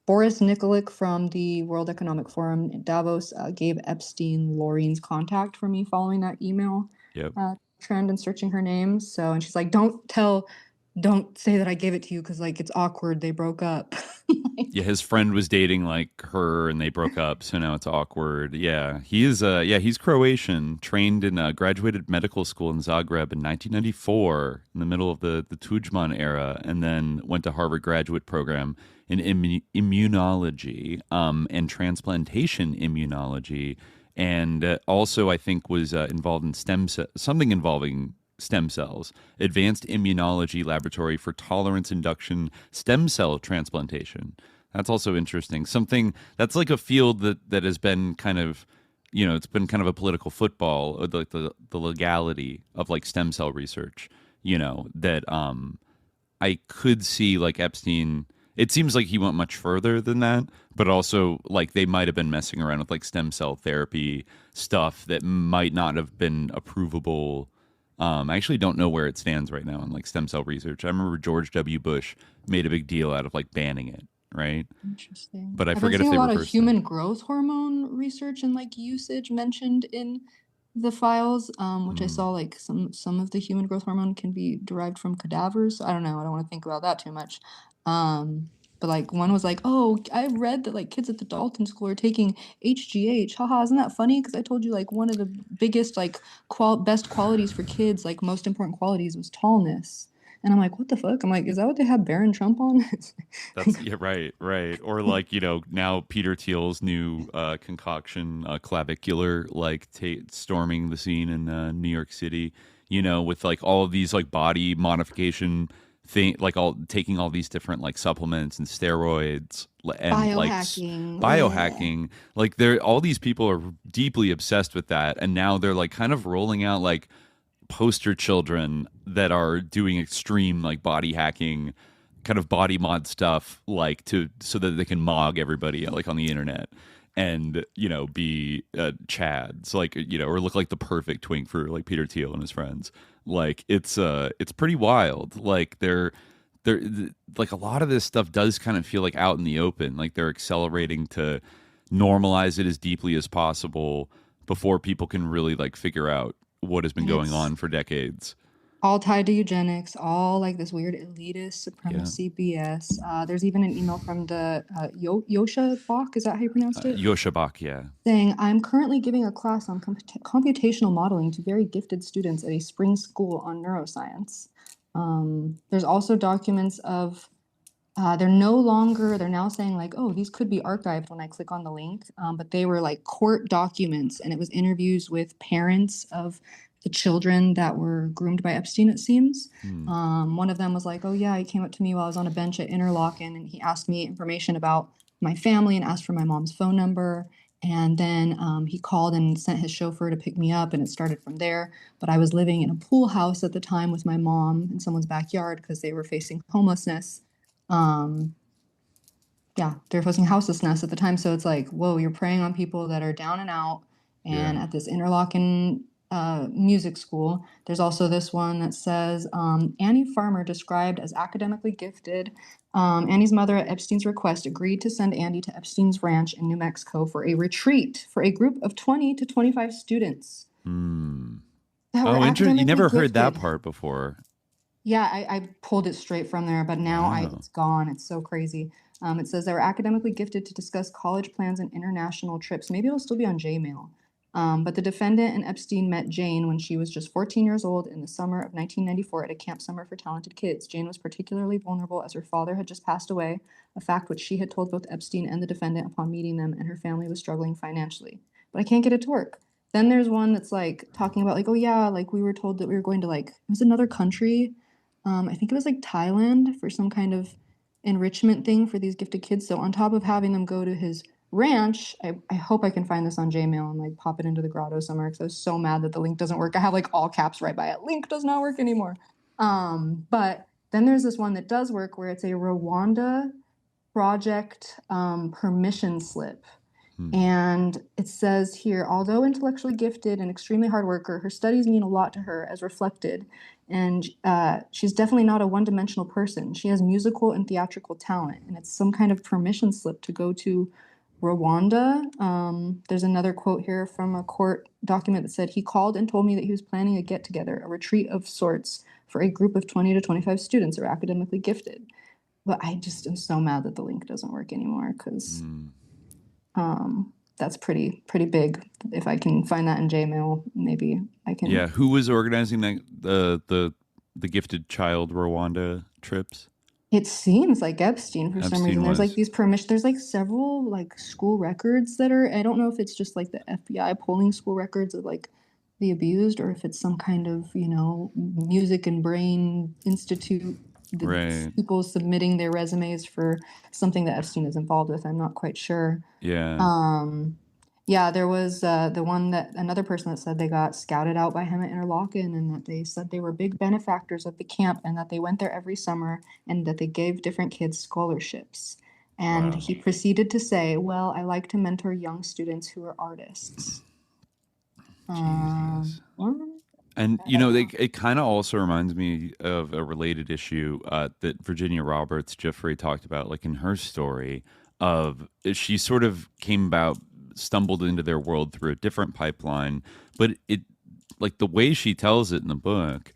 Boris Nikolic from the World Economic Forum in Davos gave Epstein Lorraine's contact for me following that email. Yep. Trend and searching her name. And she's like, don't say that I gave it to you because like it's awkward. They broke up. Yeah, his friend was dating like her and they broke up, so now it's awkward. Yeah, he is. He's Croatian, trained in graduated medical school in Zagreb in 1994, in the middle of the Tudjman era, and then went to Harvard graduate program in immunology and transplantation immunology. And also, I think, was involved in something involving stem cells, Advanced Immunology Laboratory for Tolerance Induction Stem Cell Transplantation. That's also interesting. Something that's like a field that has been kind of, it's been kind of a political football, like the legality of like stem cell research, that I could see like Epstein. It seems like he went much further than that, but also like they might have been messing around with like stem cell therapy stuff that might not have been approvable I actually don't know where it stands right now in like stem cell research. I remember George W. Bush made a big deal out of like banning it, right? Interesting. But I I've forget been if seeing they a lot were of human growth hormone research and like usage mentioned in the files, which I saw like some of the human growth hormone can be derived from cadavers. I don't know. I don't want to think about that too much. But like one was like, oh, I read that like kids at the Dalton school are taking HGH. Haha, isn't that funny? Because I told you like one of the biggest like best qualities for kids, like most important qualities, was tallness. And I'm like, what the fuck? I'm like, is that what they have Barron Trump on? That's right. Or like, now Peter Thiel's new concoction, clavicular, like storming the scene in New York City, with like all of these like body modification thing, like taking all these different like supplements and steroids and biohacking. Biohacking. Like all these people are deeply obsessed with that. And now they're like kind of rolling out like poster children that are doing extreme like body hacking kind of body mod stuff, like so that they can mog everybody like on the internet and be chads, like or look like the perfect twink for like Peter Thiel and his friends. Like it's pretty wild. Like they're like a lot of this stuff does kind of feel like out in the open, like they're accelerating to normalize it as deeply as possible before people can really like figure out what has been going on for decades. All tied to eugenics, all like this weird elitist supremacy BS. There's even an email from the Yosha Bach, is that how you pronounce it? Yosha Bach, yeah. Saying, I'm currently giving a class on computational modeling to very gifted students at a spring school on neuroscience. There's also documents of, they're now saying like, oh, these could be archived when I click on the link, but they were like court documents, and it was interviews with parents of the children that were groomed by Epstein, it seems. One of them was like, oh yeah, he came up to me while I was on a bench at Interlochen, and he asked me information about my family and asked for my mom's phone number. And then he called and sent his chauffeur to pick me up, and it started from there. But I was living in a pool house at the time with my mom in someone's backyard because they were facing homelessness. They're facing houselessness at the time. So it's like, whoa, you're preying on people that are down and out. And at this Interlochen music school, there's also this one that says, Annie Farmer, described as academically gifted. Annie's mother, at Epstein's request, agreed to send Andy to Epstein's ranch in New Mexico for a retreat for a group of 20 to 25 students. Oh, interesting. You never heard that part before. Yeah, I pulled it straight from there, but now it's gone. It's so crazy. It says they were academically gifted to discuss college plans and international trips. Maybe it'll still be on Jmail. But the defendant and Epstein met Jane when she was just 14 years old in the summer of 1994 at a camp summer for talented kids. Jane was particularly vulnerable as her father had just passed away, a fact which she had told both Epstein and the defendant upon meeting them, and her family was struggling financially. But I can't get it to work. Then there's one that's like talking about like, oh yeah, like we were told that we were going to like, it was another country. I think it was like Thailand for some kind of enrichment thing for these gifted kids. So on top of having them go to his ranch, I hope I can find this on Jmail and like pop it into the grotto somewhere, because I was so mad that the link doesn't work. I have like all caps right by it. Link does not work anymore. But then there's this one that does work where it's a Rwanda project permission slip. And it says here, although intellectually gifted and extremely hard worker, her studies mean a lot to her as reflected. And she's definitely not a one-dimensional person. She has musical and theatrical talent. And it's some kind of permission slip to go to Rwanda. There's another quote here from a court document that said, he called and told me that he was planning a get-together, a retreat of sorts for a group of 20 to 25 students who are academically gifted. But I just am so mad that the link doesn't work anymore, because that's pretty big. If I can find that in Jmail, maybe I can. Yeah, who was organizing the gifted child Rwanda trips? It seems like Epstein for some reason. There's like these there's like several like school records that are, I don't know if it's just like the FBI pulling school records of like the abused, or if it's some kind of, Music and Brain Institute, people submitting their resumes for something that Epstein is involved with. I'm not quite sure. Yeah, there was the one that another person that said they got scouted out by him at Interlochen, and that they said they were big benefactors of the camp, and that they went there every summer, and that they gave different kids scholarships. And he proceeded to say, well, I like to mentor young students who are artists. And, it kind of also reminds me of a related issue that Virginia Roberts Giuffre talked about, like in her story of she sort of stumbled into their world through a different pipeline. But like the way she tells it in the book,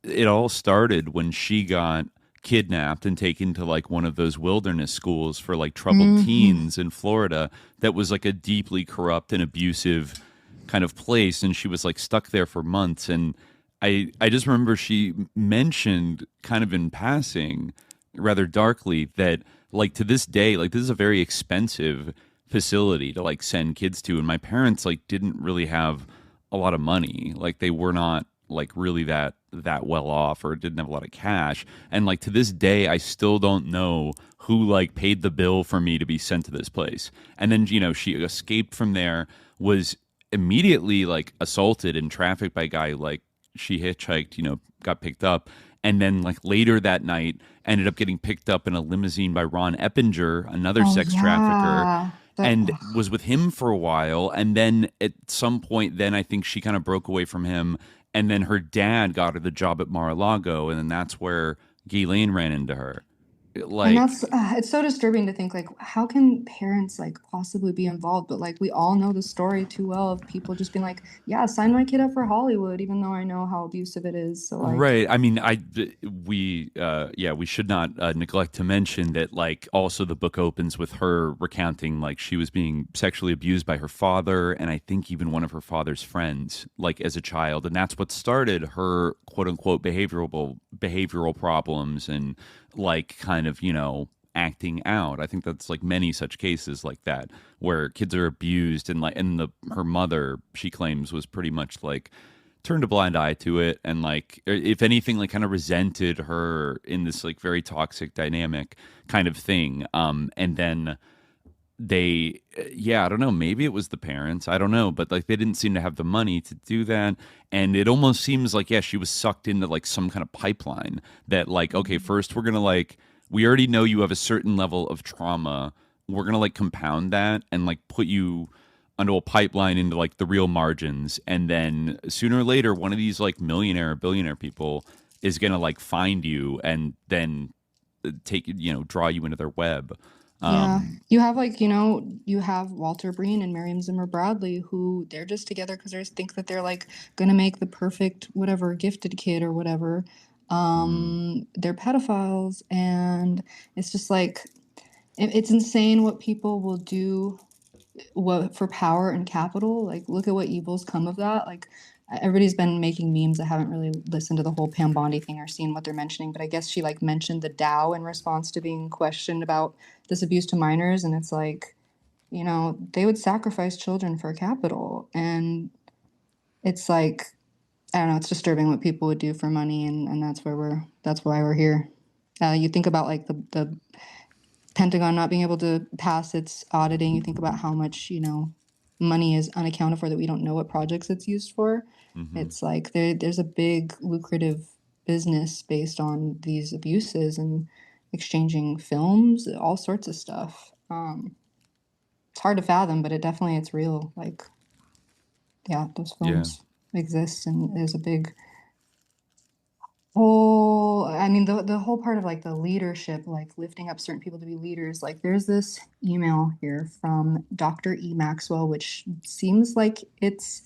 it all started when she got kidnapped and taken to like one of those wilderness schools for like troubled teens in Florida that was like a deeply corrupt and abusive kind of place, and she was like stuck there for months. And I just remember she mentioned kind of in passing rather darkly that like to this day, like this is a very expensive facility to like send kids to, and my parents like didn't really have a lot of money, like they were not like really that well off or didn't have a lot of cash. And like to this day I still don't know who like paid the bill for me to be sent to this place. And then she escaped from there, was immediately like assaulted and trafficked by a guy, like she hitchhiked, got picked up, and then like later that night ended up getting picked up in a limousine by Ron Eppinger, another sex trafficker, and was with him for a while. And then at some point then I think she kind of broke away from him, and then her dad got her the job at Mar-a-Lago, and then that's where Ghislaine ran into her. Like, and that's it's so disturbing to think like how can parents like possibly be involved, but like we all know the story too well of people just being like, yeah, sign my kid up for Hollywood even though I know how abusive it is. So like, right. I mean, we should not neglect to mention that like also the book opens with her recounting like she was being sexually abused by her father, and I think even one of her father's friends, like as a child, and that's what started her quote unquote behavioral problems and like kind of acting out. I think that's like many such cases like that where kids are abused, and like her mother, she claims, was pretty much like turned a blind eye to it, and like if anything like kind of resented her in this like very toxic dynamic kind of thing. And then I don't know, maybe it was the parents, I don't know, but like they didn't seem to have the money to do that. And it almost seems like, she was sucked into like some kind of pipeline that like, okay, first we're gonna like, we already know you have a certain level of trauma, we're gonna like compound that and like put you onto a pipeline into like the real margins, and then sooner or later one of these like millionaire or billionaire people is gonna like find you and then take draw you into their web. You have like, you have Walter Breen and Miriam Zimmer Bradley, who they're just together because they think that they're like going to make the perfect, whatever, gifted kid or whatever. They're pedophiles, and it's just like, it's insane what people will do for power and capital. Like, look at what evils come of that. Like, everybody's been making memes. I haven't really listened to the whole Pam Bondi thing or seen what they're mentioning, but I guess she like mentioned the Dow in response to being questioned about this abuse to minors. And it's like, they would sacrifice children for capital. And it's like, I don't know, it's disturbing what people would do for money. And that's why we're here. You think about like the Pentagon not being able to pass its auditing. You think about how much, money is unaccounted for, that we don't know what projects it's used for. It's like there's a big lucrative business based on these abuses and exchanging films, all sorts of stuff. It's hard to fathom, but it's real. Like, those films exist, and there's a big whole, I mean, the whole part of like the leadership, like lifting up certain people to be leaders. Like, there's this email here from Dr. E. Maxwell, which seems like it's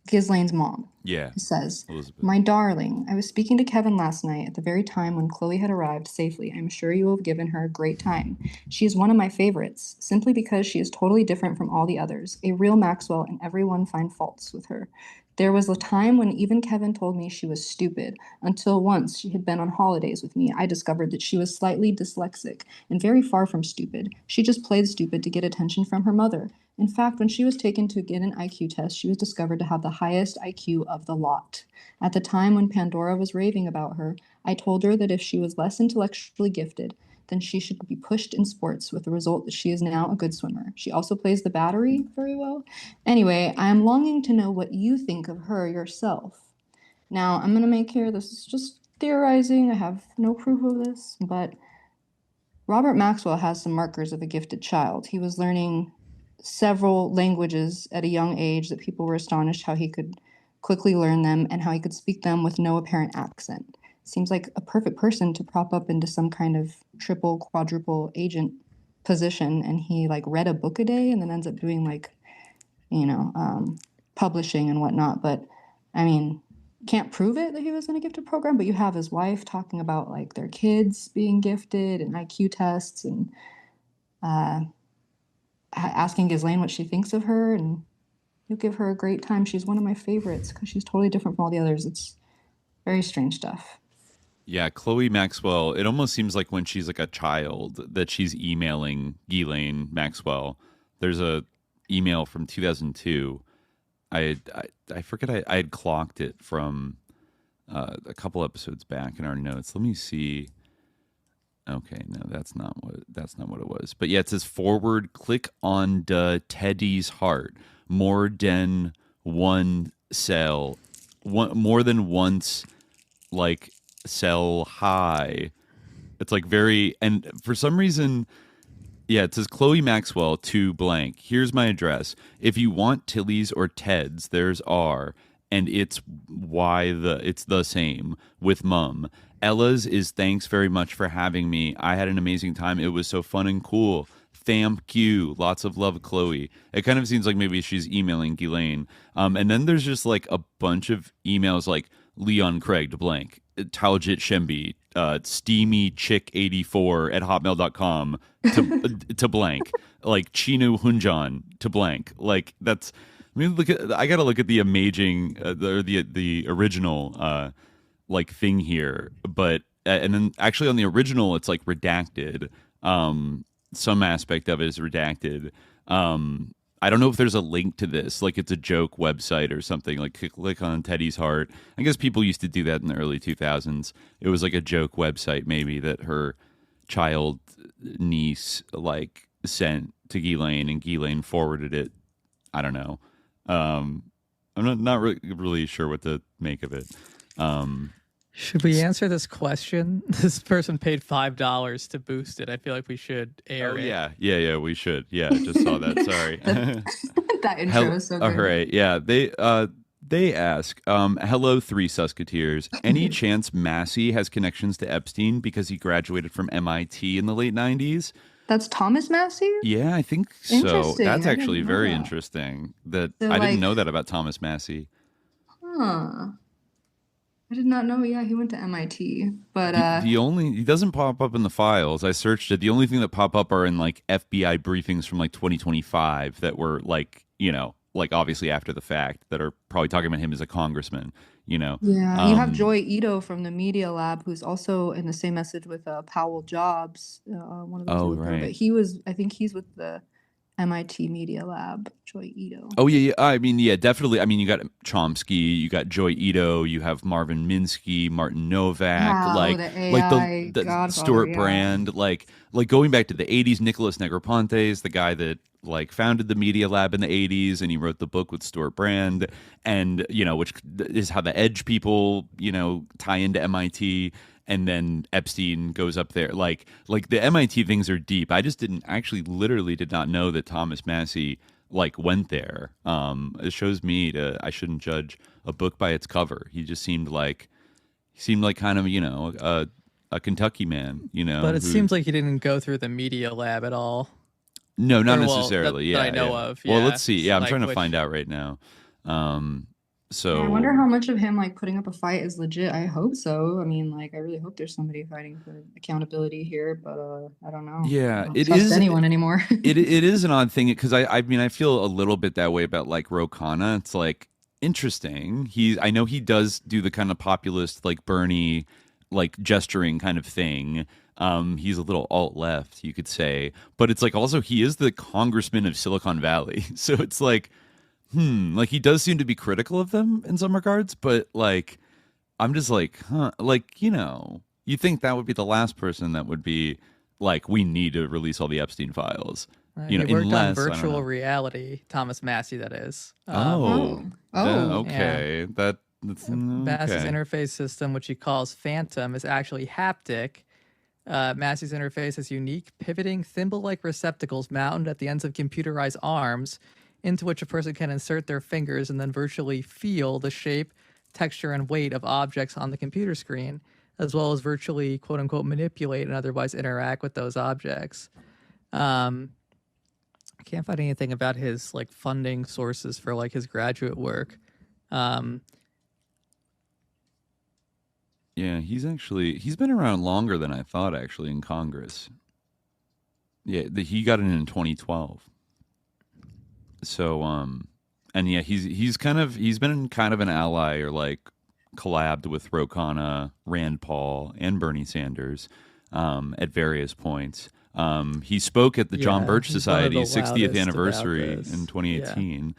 Ghislaine's mom. Yeah. It says, Elizabeth. "My darling, I was speaking to Kevin last night at the very time when Chloe had arrived safely. I'm sure you will have given her a great time. She is one of my favorites, simply because she is totally different from all the others. A real Maxwell, and everyone find faults with her. There was a time when even Kevin told me she was stupid, until once she had been on holidays with me. I discovered that she was slightly dyslexic and very far from stupid. She just played stupid to get attention from her mother. In fact, when she was taken to get an IQ test, she was discovered to have the highest IQ of the lot. At the time when Pandora was raving about her, I told her that if she was less intellectually gifted, then she should be pushed in sports, with the result that she is now a good swimmer. She also plays the battery very well. Anyway, I am longing to know what you think of her yourself." Now, I'm going to make here, this is just theorizing, I have no proof of this, but Robert Maxwell has some markers of a gifted child. He was learning several languages at a young age that people were astonished how he could quickly learn them, and how he could speak them with no apparent accent. Seems like a perfect person to prop up into some kind of triple, quadruple agent position. And he like read a book a day and then ends up doing like, publishing and whatnot. But I mean, can't prove it that he was in a gifted program, but you have his wife talking about like their kids being gifted and IQ tests, and asking Ghislaine what she thinks of her, and you'll give her a great time. She's one of my favorites because she's totally different from all the others. It's very strange stuff. Yeah, Chloe Maxwell, it almost seems like when she's like a child that she's emailing Ghislaine Maxwell. There's a email from 2002. I forget I had clocked it from a couple episodes back in our notes. Let me see. Okay, no, that's not what it was. But yeah, it says forward, click on the Teddy's heart. More than one cell, more than once, like cell high. It's like very, and for some reason, yeah, it says Chloe Maxwell to blank. Here's my address. If you want Tilly's or Ted's, there's R, and it's it's the same with Mum. Ella's is thanks very much for having me. I had an amazing time. It was so fun and cool. Thank you. Lots of love, Chloe. It kind of seems like maybe she's emailing Ghislaine. And then there's just like a bunch of emails like Leon Craig to blank, Taljit Shembi, Steamy Chick 84 at hotmail.com to blank, like Chinu Hunjan to blank. Like that's, I mean, I got to look at the amazing, the original, like thing here, but, and then actually on the original, it's like redacted. Some aspect of it is redacted. I don't know if there's a link to this, like it's a joke website or something, like click on Teddy's heart. I guess people used to do that in the early 2000s. It was like a joke website maybe that her child niece like sent to Ghislaine, and Ghislaine forwarded it. I don't know. I'm not really sure what to make of it. Should we answer this question? This person paid $5 to boost it. I feel like we should air it. Yeah, we should. Yeah, I just saw that. Sorry. That intro is so good. All right, yeah. They ask, hello, three Susketeers. Any chance Massey has connections to Epstein because he graduated from MIT in the late 90s? That's Thomas Massey? Yeah, I think so. That's actually very interesting. I didn't know that about Thomas Massey. Huh. I did not know. Yeah, he went to MIT, but he doesn't pop up in the files. I searched it. The only thing that pop up are in like FBI briefings from like 2025 that were like, like obviously after the fact, that are probably talking about him as a congressman. Yeah, you have Joy Ito from the Media Lab, who's also in the same message with Powell Jobs, one of those. Oh, right. But I think he's with the MIT Media Lab, Joy Ito. Oh, yeah. I mean, yeah, definitely. I mean, you got Chomsky, you got Joy Ito, you have Marvin Minsky, Martin Novak, the Stuart Brand, like going back to the 80s, Nicholas Negroponte, the guy that like founded the Media Lab in the 80s, and he wrote the book with Stuart Brand, and which is how the Edge people tie into MIT. And then Epstein goes up there. Like the MIT things are deep. I just literally did not know that Thomas Massey like went there. It shows me I shouldn't judge a book by its cover. He just seemed like kind of a Kentucky man. But it seems like he didn't go through the Media Lab at all. No, not necessarily. That I know of. Yeah. Well, let's see. Yeah, I'm trying to find out right now. So I wonder how much of him like putting up a fight is legit. I hope so. I mean, like, I really hope there's somebody fighting for accountability here, but I don't know. Yeah, I don't trust anyone anymore. it is an odd thing because I mean I feel a little bit that way about like Ro Khanna. It's like interesting. I know he does do the kind of populist like Bernie like gesturing kind of thing. He's a little alt left, you could say, but it's like also he is the congressman of Silicon Valley, so it's like. Like he does seem to be critical of them in some regards, but like, I'm just like, like, you think that would be the last person that would be like, we need to release all the Epstein files. He worked on virtual reality, Thomas Massey, that is. Okay. Yeah. That's Massey's interface system, which he calls Phantom, is actually haptic. Massey's interface has unique pivoting thimble-like receptacles mounted at the ends of computerized arms, into which a person can insert their fingers and then virtually feel the shape, texture, and weight of objects on the computer screen, as well as virtually, quote unquote, manipulate and otherwise interact with those objects. I can't find anything about his like funding sources for like his graduate work. Yeah, he's been around longer than I thought, actually, in Congress. Yeah, he got in 2012. So, and yeah, he's been kind of an ally or like collabed with Ro Khanna, Rand Paul, and Bernie Sanders at various points. He spoke at the John Birch Society's 60th anniversary in 2018.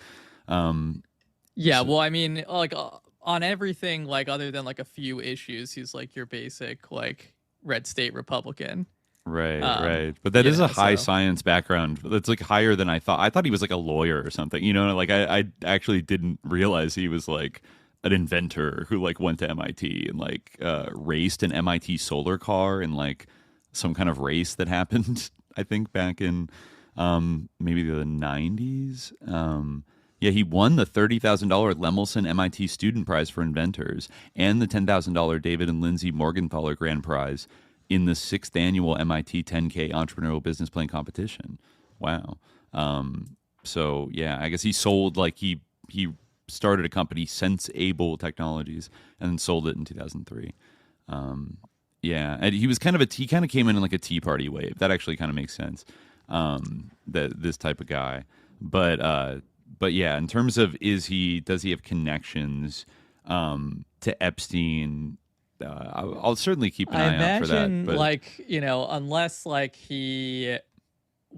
Well, I mean, like on everything, like other than like a few issues, he's like your basic like red state Republican. Right. But that is a high science background. That's like higher than I thought. I thought he was like a lawyer or something. You know, like I actually didn't realize he was like an inventor who like went to MIT and like raced an MIT solar car in like some kind of race that happened, I think, back in maybe the 90s. Yeah, he won the $30,000 Lemelson MIT Student Prize for Inventors and the $10,000 David and Lindsay Morgenthaler Grand Prize in the 6th annual MIT 10K Entrepreneurial Business Plan Competition. Wow. So, yeah, I guess he sold, like, he started a company, Sense-Able Technologies, and sold it in 2003. Yeah, and he was he kind of came in like a Tea Party wave. That actually kind of makes sense, that this type of guy. But yeah, in terms of does he have connections to Epstein? I'll certainly keep an eye out for that. But like, you know, unless like he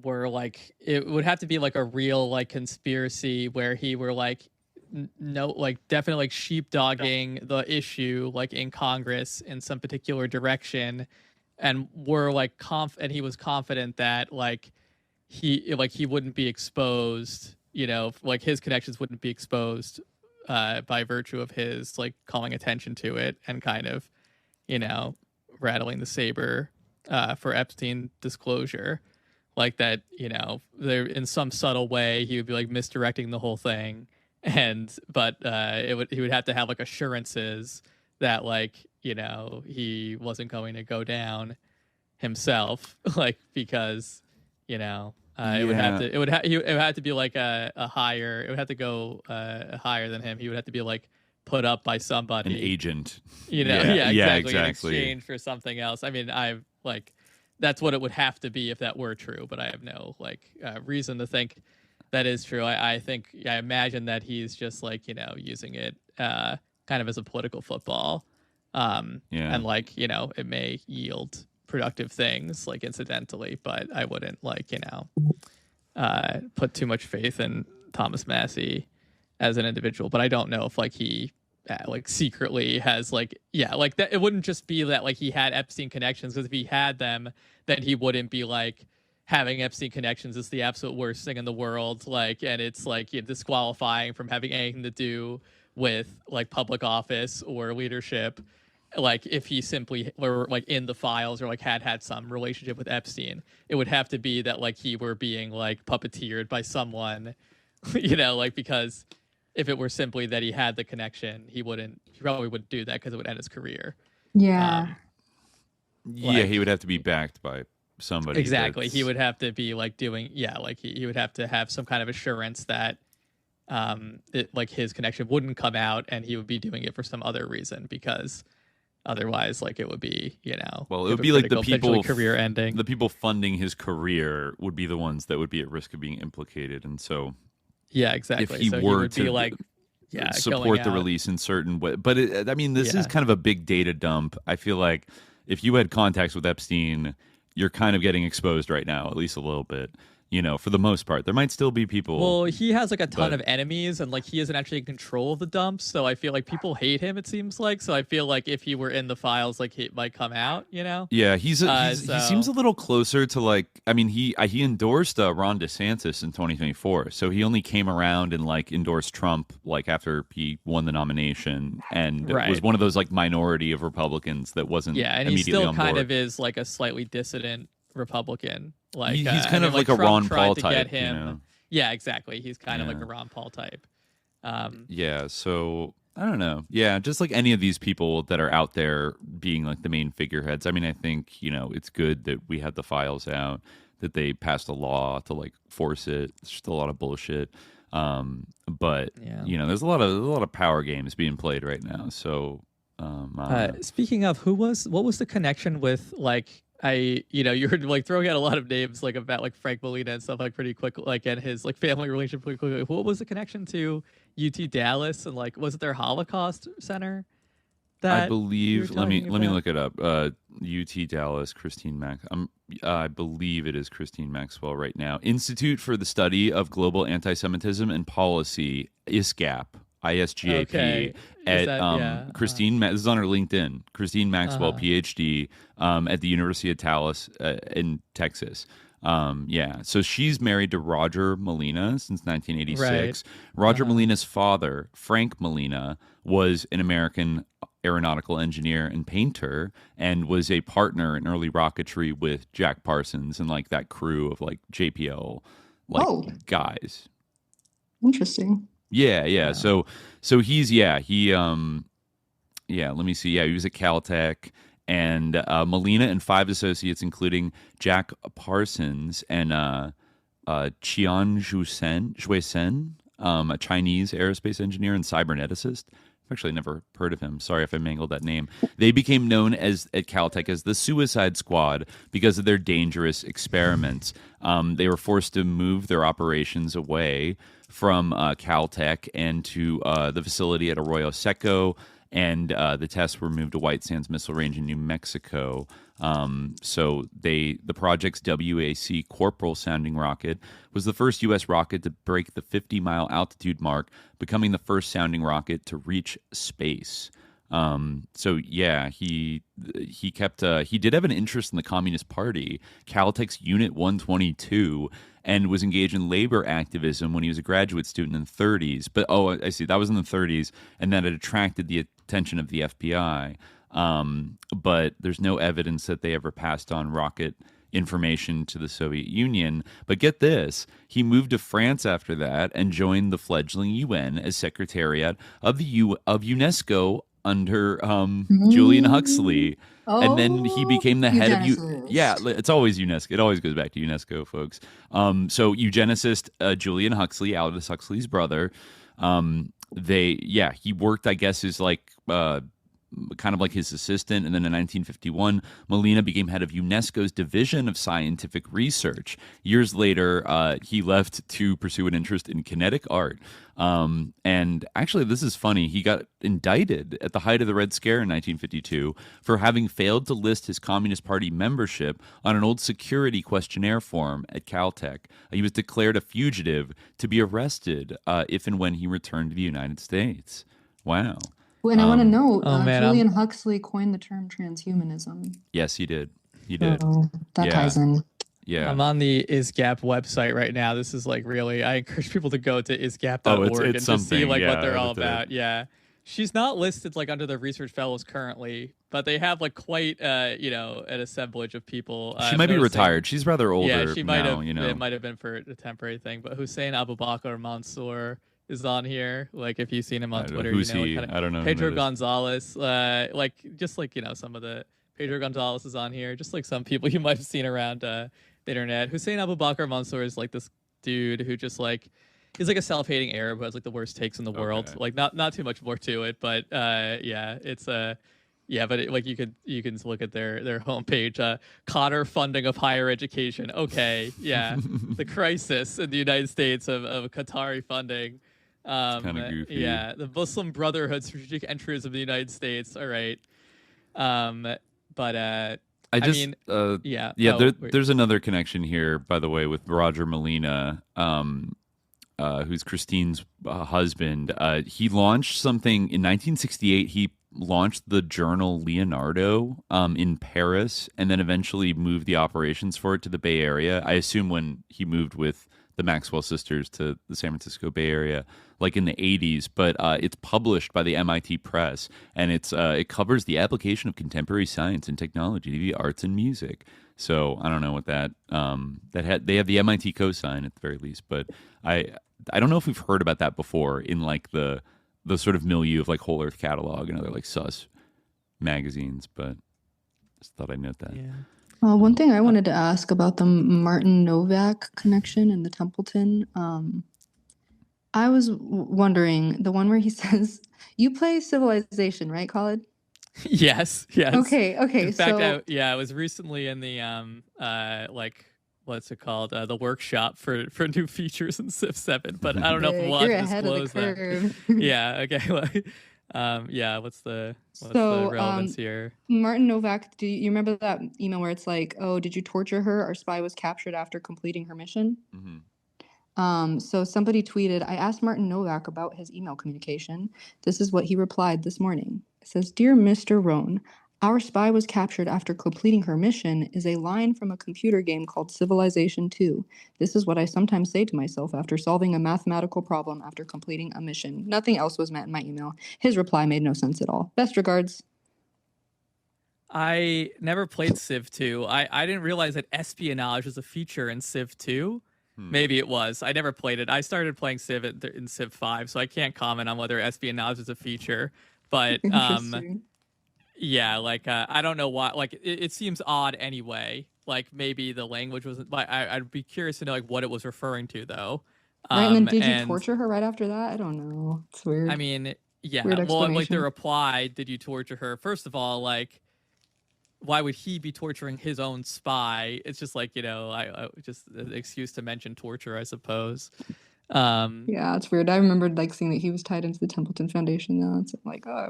were like, it would have to be like a real like conspiracy where he were like, definitely like sheepdogging the issue like in Congress in some particular direction, and were like and he was confident that like he wouldn't be exposed. You know, like his connections wouldn't be exposed by virtue of his like calling attention to it and kind of, you know, rattling the saber for Epstein disclosure, like that. You know, there in some subtle way he would be like misdirecting the whole thing, but he would have to have like assurances that like, you know, he wasn't going to go down himself, like, because, you know. It would have to be like it would have to go higher than him. He would have to be like put up by somebody, an agent, you know. Exactly. In exchange for something else. I mean, that's what it would have to be if that were true, but I have no like reason to think that is true. I imagine that he's just like, you know, using it kind of as a political football, and like, you know, it may yield productive things like incidentally, but I wouldn't like, you know, put too much faith in Thomas Massey as an individual. But I don't know if like he like secretly has like, like that. It wouldn't just be that like he had Epstein connections, because if he had them, then he wouldn't be like having Epstein connections is the absolute worst thing in the world, like, and it's like disqualifying from having anything to do with like public office or leadership. Like if he simply were like in the files or like had some relationship with Epstein, it would have to be that like he were being like puppeteered by someone, you know, like, because if it were simply that he had the connection, he probably wouldn't do that because it would end his career. Yeah. He would have to be backed by somebody. Exactly. He would have to be like doing, like he would have to have some kind of assurance that like his connection wouldn't come out and he would be doing it for some other reason, because otherwise, like, it would be, you know, well, it would be like the people career ending. The people funding his career would be the ones that would be at risk of being implicated, and so exactly. If he were to be like, support the release in certain way, but I mean, this is kind of a big data dump. I feel like if you had contacts with Epstein, you're kind of getting exposed right now, at least a little bit. You know, for the most part, there might still be people. Well, he has like a ton of enemies, and like he isn't actually in control of the dumps. So I feel like people hate him, it seems like. So I feel like if he were in the files, like he might come out, you know? Yeah, he seems a little closer to like, I mean, he endorsed Ron DeSantis in 2024. So he only came around and like endorsed Trump like after he won the nomination, and was one of those like minority of Republicans that wasn't and he still kind of is like a slightly dissident Republican. Like he's kind of like a Ron Paul type, you know? Yeah, exactly. He's kind of like a Ron Paul type. Yeah, so I don't know. Yeah, just like any of these people that are out there being like the main figureheads. I mean, I think, it's good that we had the files out, that they passed a law to like force it. It's just a lot of bullshit. But there's a lot of power games being played right now. So speaking of, what was the connection with like you heard like throwing out a lot of names like about like Frank Molina and stuff like pretty quick, like, and his like family relationship pretty quickly. What was the connection to UT Dallas, and like was it their Holocaust Center? I believe. Let me look it up. UT Dallas, Christine Max. I believe it is Christine Maxwell right now. Institute for the Study of Global Anti-Semitism and Policy, ISGAP. ISGAP. Okay. At Christine. This is on her LinkedIn. Christine Maxwell, PhD, at the University of Dallas in Texas. So she's married to Roger Molina since 1986. Right. Roger Molina's father, Frank Molina, was an American aeronautical engineer and painter, and was a partner in early rocketry with Jack Parsons and like that crew of like JPL guys. Interesting. Yeah. So he's let me see. Yeah, he was at Caltech, and Molina and 5 associates, including Jack Parsons and Qian Zhuisen, a Chinese aerospace engineer and cyberneticist. I've actually never heard of him. Sorry if I mangled that name. They became known at Caltech as the Suicide Squad because of their dangerous experiments. They were forced to move their operations away from Caltech and to the facility at Arroyo Seco, and the tests were moved to White Sands Missile Range in New Mexico. So the project's WAC Corporal sounding rocket was the first U.S. rocket to break the 50-mile altitude mark, becoming the first sounding rocket to reach space. He did have an interest in the Communist Party, Caltech's Unit 122, and was engaged in labor activism when he was a graduate student in the 30s. But, I see, that was in the 30s, and that had attracted the attention of the FBI. But there's no evidence that they ever passed on rocket information to the Soviet Union. But get this, he moved to France after that and joined the fledgling UN as Secretariat of UNESCO under Julian Huxley. And then he became the head of it's always UNESCO. It always goes back to UNESCO, folks. So eugenicist Julian Huxley, Aldous Huxley's brother, he worked, I guess, as like kind of like his assistant. And then in 1951, Molina became head of UNESCO's Division of Scientific Research. Years later, he left to pursue an interest in kinetic art. And actually, this is funny. He got indicted at the height of the Red Scare in 1952 for having failed to list his Communist Party membership on an old security questionnaire form at Caltech. He was declared a fugitive to be arrested if and when he returned to the United States. Wow. Well, and I want to know, Julian Huxley coined the term transhumanism. Yes, he did. He did. So that ties in. Yeah. I'm on the ISGAP website right now. This is like really, I encourage people to go to isgap.org and to see like what they're all about. Yeah. She's not listed like under the research fellows currently, but they have like quite, an assemblage of people. She might be retired. She's rather older. Yeah, she might now, have. It might have been for a temporary thing. But Hussein Abu Bakr Mansour is on here. Like if you've seen him on Twitter, who's he? I don't know. Pedro Gonzalez. Some of the Pedro Gonzalez is on here. Just like some people you might have seen around the internet. Hussein Abu Bakr Mansour is like this dude who just like he's like a self-hating Arab who has like the worst takes in the world. Like not too much more to it, but it's but you can look at their homepage. Qatar funding of higher education. Okay, yeah, the crisis in the United States of Qatari funding. It's kind of goofy. Yeah, the Muslim Brotherhood strategic entries of the United States. All right, there's another connection here, by the way, with Roger Molina, who's Christine's husband. He launched something in 1968. He launched the journal Leonardo in Paris, and then eventually moved the operations for it to the Bay Area. I assume when he moved with the Maxwell sisters to the San Francisco Bay Area, like in the 80s. But it's published by the MIT Press, and it covers the application of contemporary science and technology to the arts and music. So I don't know what that they have the MIT cosign at the very least, but I don't know if we've heard about that before in like the sort of milieu of like Whole Earth Catalog and other like sus magazines, but just thought I'd note that. Yeah. One thing I wanted to ask about the Martin Novak connection in the Templeton. I was wondering, the one where he says, you play Civilization, right, Khalid? Yes. Okay. In fact, I was recently in the what's it called? The workshop for new features in Civ 7, but I don't know if we'll have to disclose that. Yeah. Okay. What's the relevance here? Martin Novak, do you remember that email where it's like, oh, did you torture her? Our spy was captured after completing her mission. So somebody tweeted, I asked Martin Novak about his email communication. This is what he replied this morning. It says, Dear Mr. Rohn, our spy was captured after completing her mission is a line from a computer game called Civilization 2. This is what I sometimes say to myself after solving a mathematical problem after completing a mission. Nothing else was meant in my email. His reply made no sense at all. Best regards. I never played Civ 2. I didn't realize that espionage was a feature in Civ 2. Maybe it was. I never played it. I started playing Civ in Civ 5, so I can't comment on whether espionage is a feature. But yeah, like I don't know why. Like it seems odd anyway. Like maybe the language wasn't. But I'd be curious to know like what it was referring to though. Right, and then did you torture her right after that? I don't know. It's weird. I mean, yeah. Well, like the reply, did you torture her? First of all, like, why would he be torturing his own spy? It's just like, you know, I just an excuse to mention torture, I suppose. Yeah, it's weird. I remembered like seeing that he was tied into the Templeton Foundation now. It's like, oh, I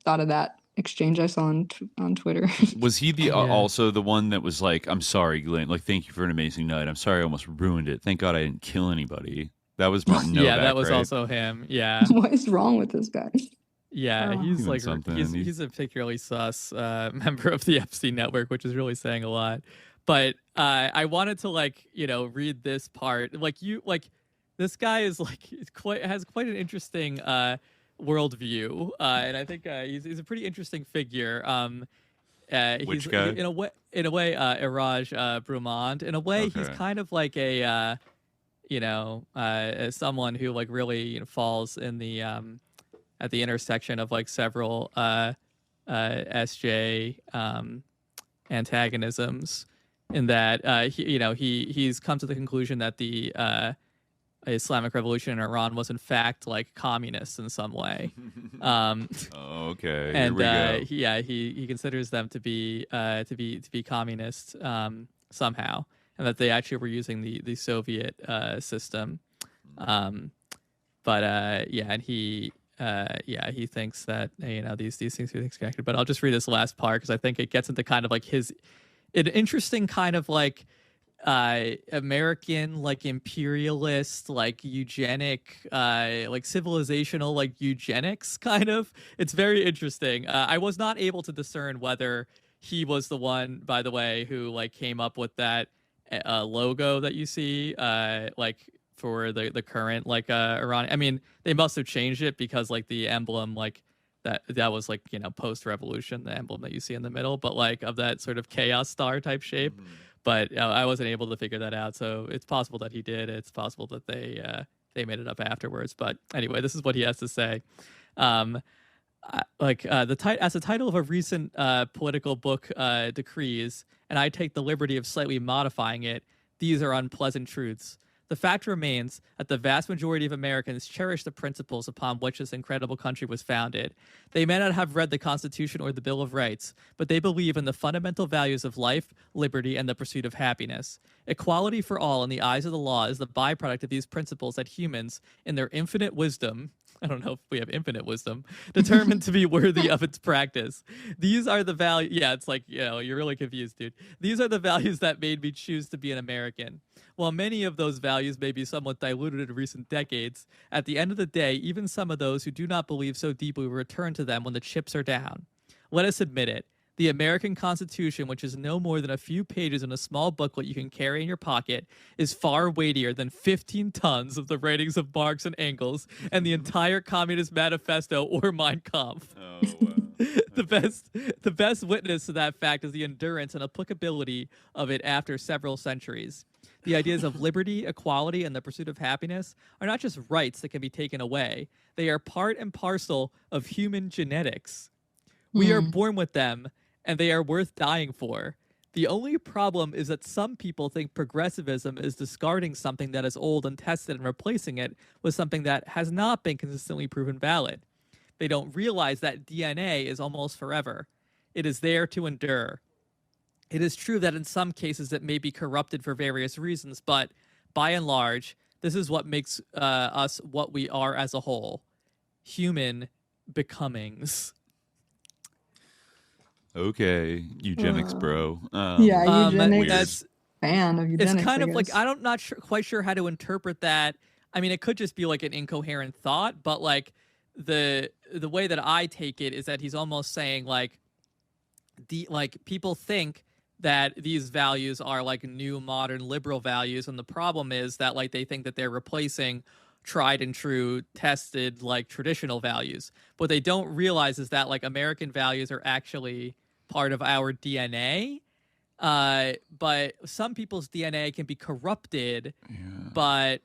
thought of that exchange I saw on Twitter. Was he the also the one that was like, I'm sorry, Glenn, like, thank you for an amazing night. I'm sorry I almost ruined it. Thank God I didn't kill anybody. That was Martin Novak, yeah, that was right? Also him. Yeah. What is wrong with this guy? Yeah, he's like he's a particularly sus member of the Epstein network, which is really saying a lot. But I wanted to like, you know, read this part. This guy is like has quite an interesting worldview, and I think he's a pretty interesting figure. Which guy? In a way, Iraj Brumand. In a way, he's kind of like a someone who like really falls in the at the intersection of like several SJ antagonisms. In that he's come to the conclusion that the Islamic Revolution in Iran was in fact like communist in some way. Okay. And here we go. he considers them to be communist somehow, and that they actually were using the Soviet system. And he thinks that these things are connected. But I'll just read this last part because I think it gets into kind of like an interesting kind of like American like imperialist like eugenic like civilizational like eugenics kind of. It's very interesting. I was not able to discern whether he was the one, by the way, who like came up with that logo that you see like for the current like Iran. I mean, they must have changed it because like the emblem like that was like, you know, post-revolution, the emblem that you see in the middle, but like of that sort of chaos star type shape. But I wasn't able to figure that out. So it's possible that he did. It's possible that they made it up afterwards. But anyway, this is what he has to say. As the title of a recent political book decrees, and I take the liberty of slightly modifying it, these are unpleasant truths. The fact remains that the vast majority of Americans cherish the principles upon which this incredible country was founded. They may not have read the Constitution or the Bill of Rights, but they believe in the fundamental values of life, liberty, and the pursuit of happiness. Equality for all in the eyes of the law is the byproduct of these principles that humans, in their infinite wisdom, I don't know if we have infinite wisdom, determined to be worthy of its practice. These are the values. Yeah, it's like, you know, you're really confused, dude. These are the values that made me choose to be an American. While many of those values may be somewhat diluted in recent decades, at the end of the day, even some of those who do not believe so deeply will return to them when the chips are down. Let us admit it. The American Constitution, which is no more than a few pages in a small booklet you can carry in your pocket, is far weightier than 15 tons of the writings of Marx and Engels and the entire Communist Manifesto or Mein Kampf. Oh, wow. The best witness to that fact is the endurance and applicability of it after several centuries. The ideas of liberty, equality, and the pursuit of happiness are not just rights that can be taken away. They are part and parcel of human genetics. We are born with them, and they are worth dying for. The only problem is that some people think progressivism is discarding something that is old and tested and replacing it with something that has not been consistently proven valid. They don't realize that DNA is almost forever. It is there to endure. It is true that in some cases it may be corrupted for various reasons, but by and large, this is what makes us what we are as a whole. Human becomings. Okay, eugenics, bro. Eugenics. That's fan of eugenics. It's kind of like I'm not quite sure how to interpret that. I mean, it could just be like an incoherent thought, but like the way that I take it is that he's almost saying like people think that these values are like new modern liberal values, and the problem is that like they think that they're replacing tried and true tested like traditional values. What they don't realize is that like American values are actually part of our DNA, but some people's DNA can be corrupted. But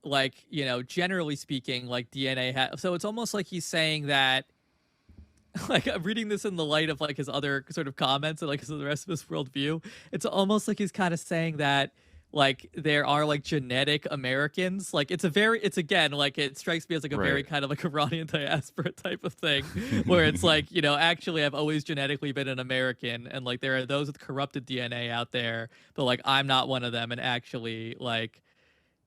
like, you know, generally speaking, like DNA so it's almost like he's saying that, like, I'm reading this in the light of like his other sort of comments and like the rest of his worldview. It's almost like he's kind of saying that like there are like genetic Americans. Like it's again like it strikes me as like a very kind of like Iranian diaspora type of thing, where it's like, you know, actually I've always genetically been an American, and like there are those with corrupted DNA out there, but like I'm not one of them, and actually like.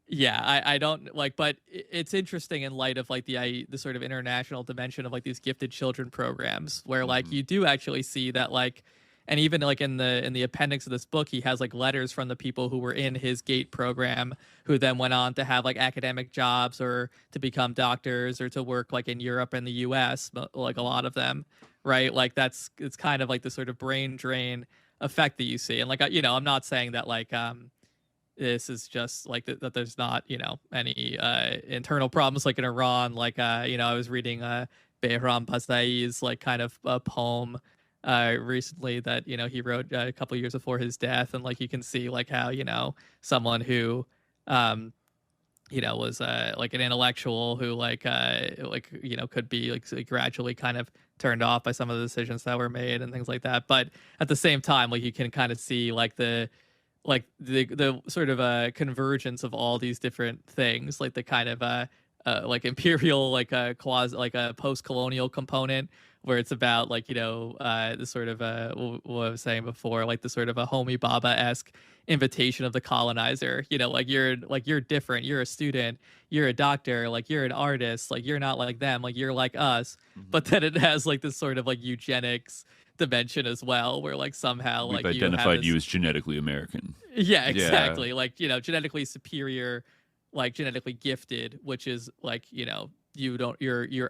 Yeah, I don't like, but it's interesting in light of like the sort of international dimension of like these gifted children programs, where like you do actually see that like, and even like in the appendix of this book, he has like letters from the people who were in his GATE program, who then went on to have like academic jobs or to become doctors or to work like in Europe and the US, like a lot of them, right? Like it's kind of like the sort of brain drain effect that you see. And like, you know, I'm not saying that like, this is just like that there's not, you know, any internal problems like in Iran. Like, you know, I was reading Behram Pasai's like kind of a poem recently that, you know, he wrote a couple years before his death. And like you can see like how, you know, someone who, you know, was like an intellectual who like, you know, could be like gradually kind of turned off by some of the decisions that were made and things like that. But at the same time, like you can kind of see like the sort of convergence of all these different things, like the kind of like imperial, like a like a post-colonial component, where it's about like, you know, the sort of what I was saying before, like the sort of a Homi Bhabha-esque invitation of the colonizer. You know, like you're different, you're a student, you're a doctor, like you're an artist, like you're not like them, like you're like us. But then it has like this sort of like eugenics dimension as well, where like somehow we've like identified you as genetically American. Yeah, exactly. Like, you know, genetically superior, like genetically gifted, which is like, you know, you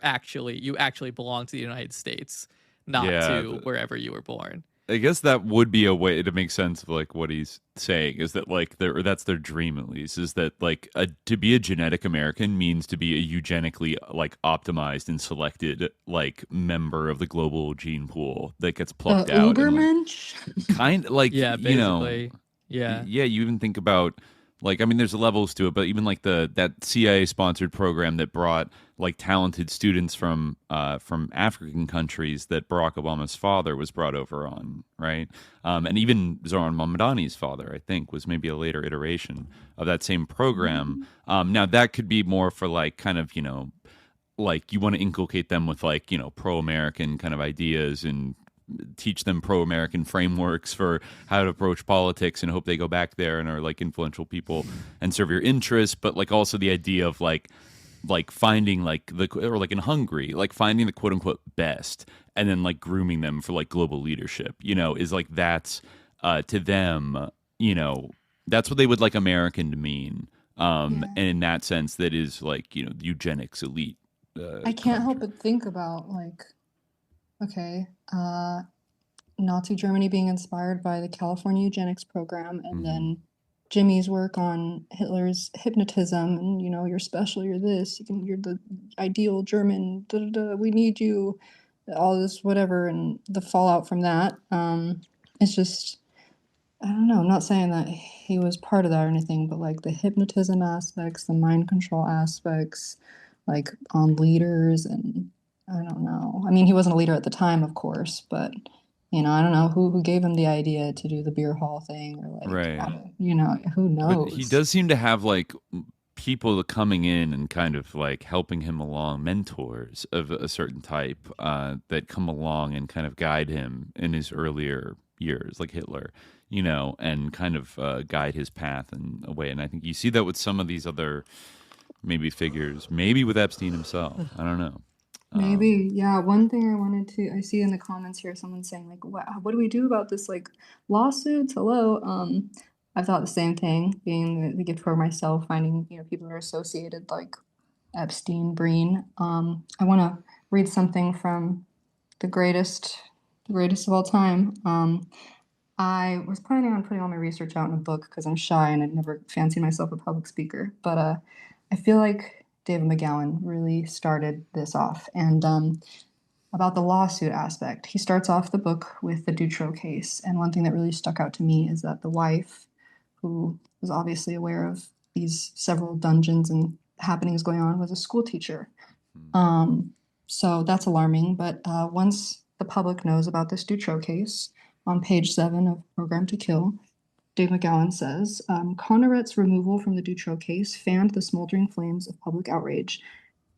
actually belong to the United States, not to wherever you were born. I guess that would be a way to make sense of like what he's saying, is that like that's their dream, at least, is that like to be a genetic American means to be a eugenically like optimized and selected like member of the global gene pool that gets plucked out. Ubermensch? Kind of like, yeah, basically. You know, yeah, you even think about like, I mean, there's levels to it, but even like that CIA sponsored program that brought like talented students from African countries that Barack Obama's father was brought over on, right? And even Zoran Mamdani's father, I think, was maybe a later iteration of that same program. Now that could be more for like kind of, you know, like you want to inculcate them with like, you know, pro-American kind of ideas and teach them pro-American frameworks for how to approach politics and hope they go back there and are like influential people and serve your interests. But like also the idea of like finding like or like in Hungary, like finding the quote unquote best and then like grooming them for like global leadership, you know, is like that's to them, you know, that's what they would like American to mean. And in that sense, that is like, you know, eugenics elite. I can't help but think about like, okay, Nazi Germany being inspired by the California eugenics program, and then Jimmy's work on Hitler's hypnotism, and you're special, you're this, you're the ideal German, we need you, all this whatever, and the fallout from that. It's just, I don't know, I'm not saying that he was part of that or anything, but like the hypnotism aspects, the mind control aspects, like on leaders, and I don't know. I mean, he wasn't a leader at the time, of course, but I don't know who gave him the idea to do the beer hall thing, or like, right. Who knows? But he does seem to have like people coming in and kind of like helping him along, mentors of a certain type that come along and kind of guide him in his earlier years, like Hitler, and kind of guide his path in a way. And I think you see that with some of these other maybe figures, maybe with Epstein himself. I don't know. Maybe, yeah. One thing I see in the comments here, someone saying like, what do we do about this like lawsuits? Hello. I thought the same thing, being the gift for myself, finding, people that are associated like Epstein, Breen. I want to read something from the greatest of all time. I was planning on putting all my research out in a book because I'm shy and I'd never fancied myself a public speaker. But I feel like David McGowan really started this off. And about the lawsuit aspect, he starts off the book with the Dutroux case. And one thing that really stuck out to me is that the wife, who was obviously aware of these several dungeons and happenings going on, was a school teacher. So that's alarming. But once the public knows about this Dutroux case, on page 7 of Program to Kill, Dave McGowan says, Connerett's removal from the Dutroux case fanned the smoldering flames of public outrage.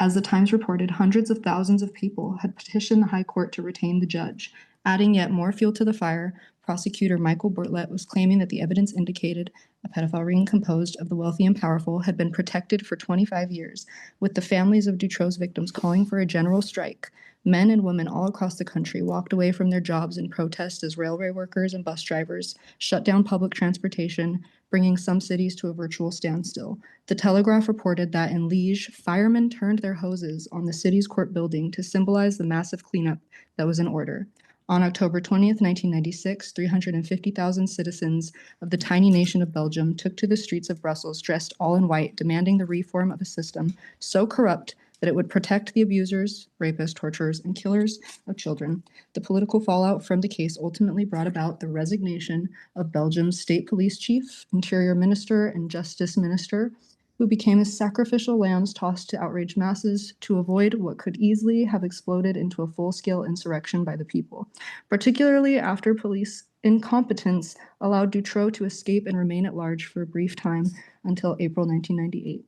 As the Times reported, hundreds of thousands of people had petitioned the High Court to retain the judge. Adding yet more fuel to the fire, prosecutor Michael Bartlett was claiming that the evidence indicated a pedophile ring composed of the wealthy and powerful had been protected for 25 years, with the families of Dutroux's victims calling for a general strike. Men and women all across the country walked away from their jobs in protest as railway workers and bus drivers shut down public transportation, bringing some cities to a virtual standstill. The Telegraph reported that in Liege, firemen turned their hoses on the city's court building to symbolize the massive cleanup that was in order. On October 20th, 1996, 350,000 citizens of the tiny nation of Belgium took to the streets of Brussels dressed all in white, demanding the reform of a system so corrupt that it would protect the abusers, rapists, torturers, and killers of children. The political fallout from the case ultimately brought about the resignation of Belgium's state police chief, interior minister, and justice minister, who became as sacrificial lambs tossed to outraged masses to avoid what could easily have exploded into a full-scale insurrection by the people, particularly after police incompetence allowed Dutroux to escape and remain at large for a brief time until April 1998.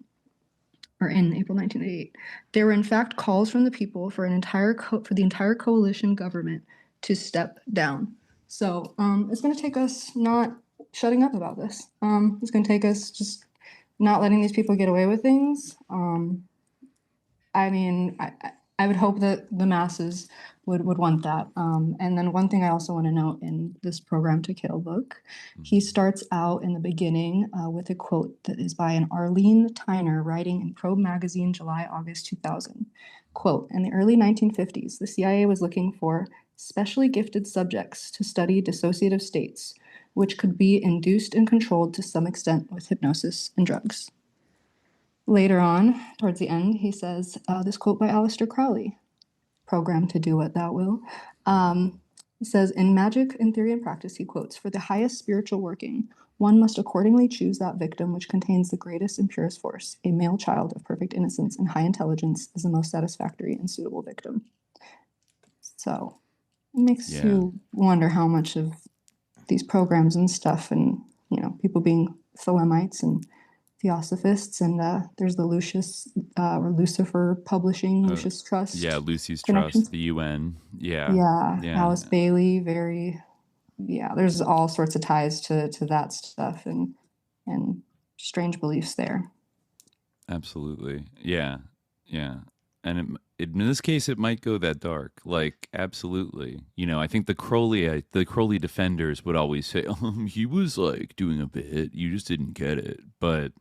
In April 1988, there were in fact calls from the people for the entire coalition government to step down. So it's going to take us not shutting up about this. It's going to take us just not letting these people get away with things. I mean, I would hope that the masses would want that. And then one thing I also want to note in this Program to Kill book, he starts out in the beginning with a quote that is by an Arlene Tyner writing in Probe magazine, July-August 2000. Quote, in the early 1950s, the CIA was looking for specially gifted subjects to study dissociative states, which could be induced and controlled to some extent with hypnosis and drugs. Later on, towards the end, he says, this quote by Aleister Crowley, Program to Do What Thou Will, says, in Magic, in Theory and Practice, he quotes, for the highest spiritual working, one must accordingly choose that victim which contains the greatest and purest force. A male child of perfect innocence and high intelligence is the most satisfactory and suitable victim. So it makes you wonder how much of these programs and stuff and, people being Thelemites and Theosophists, and there's the Lucifer Publishing, Lucius Trust. Yeah, Lucy's Trust, the UN. Yeah. Alice Bailey, there's all sorts of ties to that stuff and strange beliefs there. Absolutely. Yeah. And in this case, it might go that dark. Like, absolutely. I think the Crowley defenders would always say, he was like doing a bit. You just didn't get it. But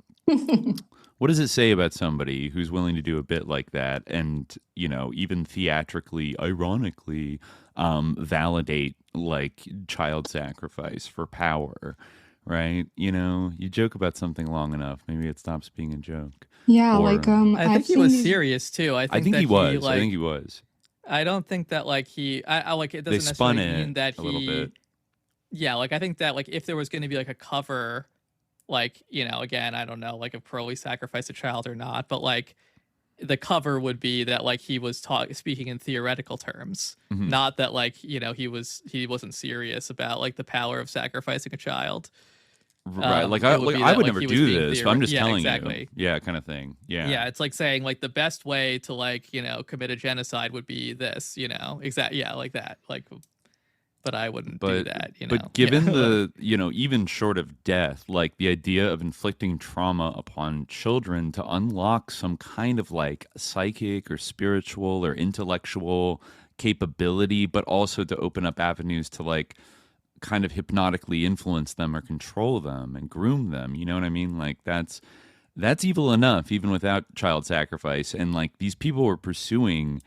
what does it say about somebody who's willing to do a bit like that? And, even theatrically, ironically, validate like child sacrifice for power, right? You know, you joke about something long enough, maybe it stops being a joke. Yeah, Or, like I think he was serious too. I think he was. Like, I think he was. I don't think that like I like it doesn't necessarily mean that a little bit. Yeah, like I think that like if there was going to be like a cover, like, you know, again, I don't know, like if Crowley sacrificed a child or not, but like the cover would be that like he was speaking in theoretical terms, not that like, you know, he wasn't serious about like the power of sacrificing a child. Right, like I would never do this, but I'm just telling you. Yeah, kind of thing. Yeah. Yeah, it's like saying like the best way to like, you know, commit a genocide would be this, you know. Yeah, like that. Like, but I wouldn't do that, you know. But given the, you know, even short of death, like the idea of inflicting trauma upon children to unlock some kind of like psychic or spiritual or intellectual capability, but also to open up avenues to like kind of hypnotically influence them or control them and groom them, you know what I mean? Like that's evil enough even without child sacrifice. And like these people were pursuing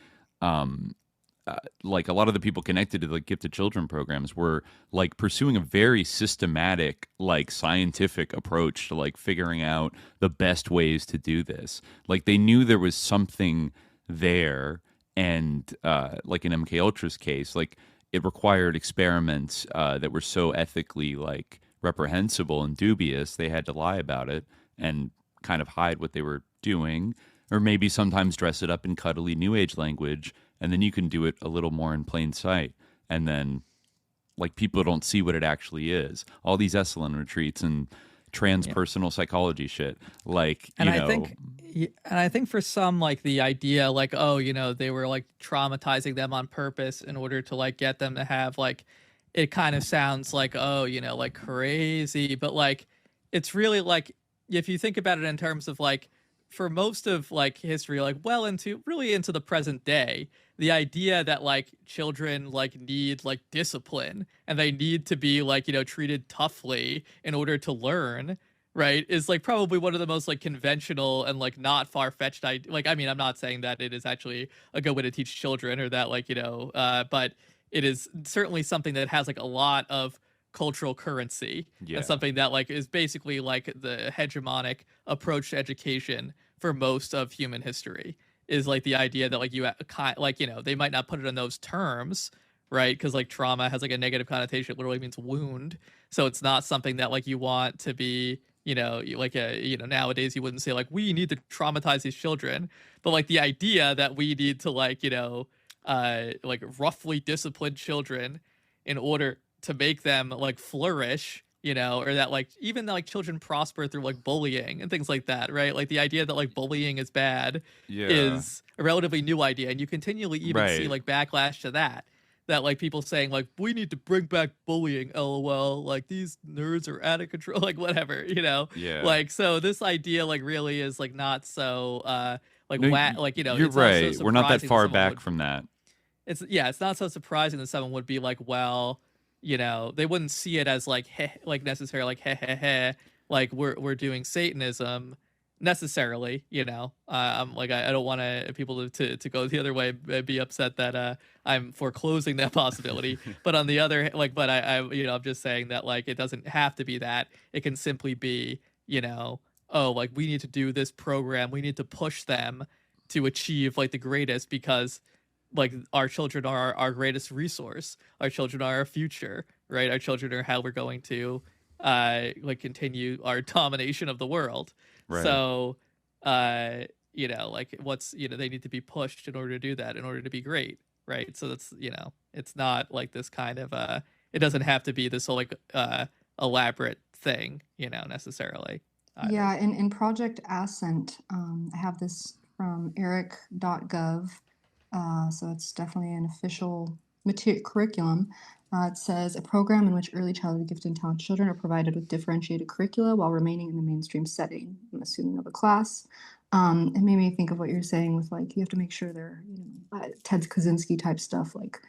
like a lot of the people connected to the Gifted Children programs were like pursuing a very systematic, like scientific approach to like figuring out the best ways to do this. Like they knew there was something there, and like in MK Ultra's case, like it required experiments that were so ethically like reprehensible and dubious, they had to lie about it and kind of hide what they were doing, or maybe sometimes dress it up in cuddly new age language. And then you can do it a little more in plain sight. And then like people don't see what it actually is. All these Esalen retreats and transpersonal psychology shit. Like, and I think for some, like the idea like, oh, you know, they were like traumatizing them on purpose in order to like get them to have like, it kind of sounds like, oh, you know, like crazy. But like, it's really like, if you think about it in terms of like, for most of like history, like well into the present day, the idea that like children like need like discipline and they need to be like, you know, treated toughly in order to learn, right, is like probably one of the most like conventional and like not far-fetched like, I mean, I'm not saying that it is actually a good way to teach children or that like, you know, but it is certainly something that has like a lot of cultural currency and something that like is basically like the hegemonic approach to education for most of human history, is like the idea that like you like, you know, they might not put it in those terms, right, because like trauma has like a negative connotation. It literally means wound, so it's not something that like you want to be, you know, like you know, nowadays you wouldn't say like we need to traumatize these children, but like the idea that we need to like, you know, like roughly discipline children in order to make them like flourish, you know, or that like even like children prosper through like bullying and things like that, right? Like the idea that like bullying is bad is a relatively new idea, and you continually even see like backlash to that like people saying like we need to bring back bullying, lol, like these nerds are out of control, like whatever, you know. Like, so this idea like really is like not so like like, you know, you're right, we're not that far back from that. It's not so surprising that someone would be like, well, you know, they wouldn't see it as like like necessarily like like we're doing Satanism necessarily, you know. I'm like I don't want people to go the other way, be upset that I'm foreclosing that possibility. But on the other, like, but I you know, I'm just saying that like it doesn't have to be that. It can simply be, you know, oh, like we need to do this program, we need to push them to achieve like the greatest, because like our children are our greatest resource. Our children are our future, right? Our children are how we're going to like continue our domination of the world. Right. So, you know, like what's, you know, they need to be pushed in order to do that, in order to be great, right? So that's, you know, it's not like this kind of it doesn't have to be this whole like elaborate thing, you know, necessarily. Yeah, in Project Ascent, I have this from eric.gov. So it's definitely an official curriculum. It says a program in which early childhood gifted and talented children are provided with differentiated curricula while remaining in the mainstream setting, I'm assuming of a class. It made me think of what you're saying with like, you have to make sure they're, you know, Ted Kaczynski type stuff, like,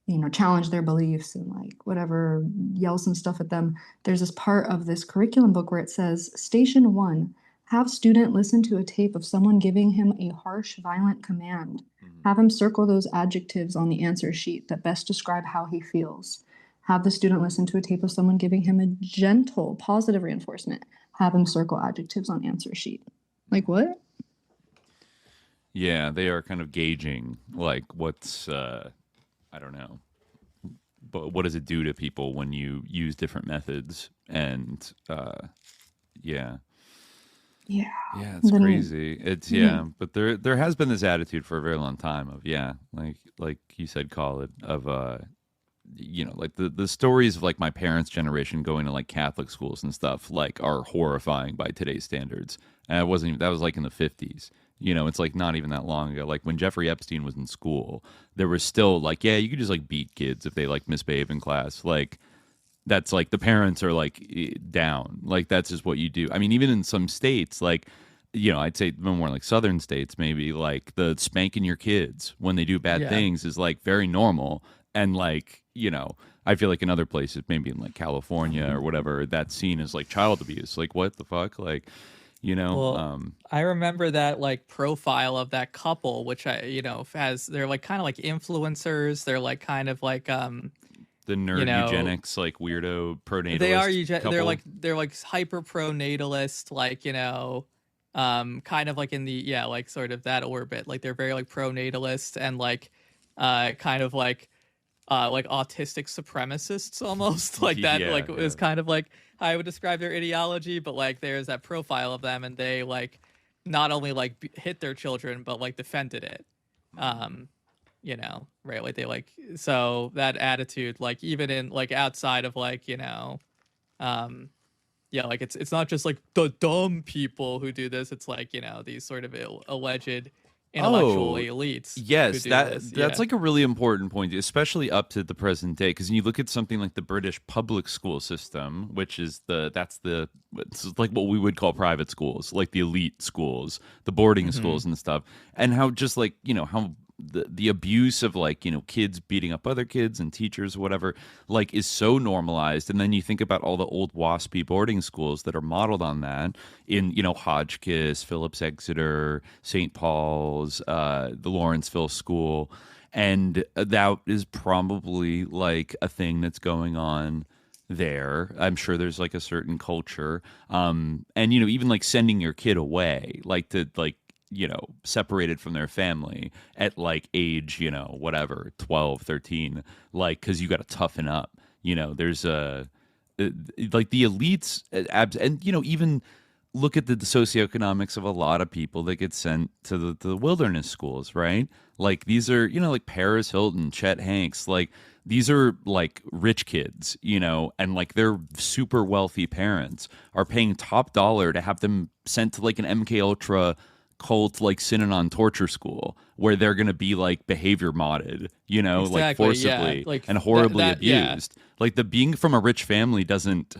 you know, challenge their beliefs and like whatever, yell some stuff at them. There's this part of this curriculum book where it says, Station 1, have student listen to a tape of someone giving him a harsh, violent command. Have him circle those adjectives on the answer sheet that best describe how he feels. Have the student listen to a tape of someone giving him a gentle, positive reinforcement. Have him circle adjectives on answer sheet. Like what? Yeah, they are kind of gauging, like, what's, I don't know, but what does it do to people when you use different methods? And, yeah. Yeah. Yeah, it's crazy. It's, but there has been this attitude for a very long time of, like you said, Khalid, of, like the stories of like my parents' generation going to like Catholic schools and stuff like are horrifying by today's standards. And that was like in the 50s. It's like not even that long ago. Like when Jeffrey Epstein was in school, there was still like, yeah, you could just like beat kids if they like misbehave in class. Like that's like the parents are like down. Like that's just what you do. I mean, even in some states, like, I'd say more like southern states, maybe like the spanking your kids when they do bad things is like very normal. And like, I feel like in other places, maybe in like California or whatever, that's seen as like child abuse. Like what the fuck? Like, I remember that like profile of that couple, which they're like kind of like influencers. They're like kind of like the nerd eugenics, like weirdo pronatalist. They are couple. they're like hyper pronatalist, like kind of like in the like sort of that orbit. Like they're very like pronatalist and like kind of like autistic supremacists almost like that. It was kind of like I would describe their ideology, but like there's that profile of them and they like not only like hit their children but like defended it. Right, like they like, so that attitude, like even in like outside of like like it's not just like the dumb people who do this, it's like these sort of alleged intellectual elites. Yes, that's like a really important point, especially up to the present day. Because you look at something like the British public school system, which is it's like what we would call private schools, like the elite schools, the boarding schools and stuff, and how just like how the abuse of like kids beating up other kids and teachers or whatever like is so normalized. And then you think about all the old waspy boarding schools that are modeled on that in Hotchkiss, Phillips Exeter, St. Paul's, the Lawrenceville School, and that is probably like a thing that's going on there. I'm sure there's like a certain culture, and even like sending your kid away, like to like separated from their family at like age, whatever, 12, 13, like, cause you got to toughen up, there's like the elites and, even look at the socioeconomics of a lot of people that get sent to the wilderness schools, right? Like these are, like Paris Hilton, Chet Hanks, like these are like rich kids, and like their super wealthy parents are paying top dollar to have them sent to like an MK Ultra cult like Synanon torture school where they're going to be like behavior modded, like forcibly and horribly abused. Like the being from a rich family doesn't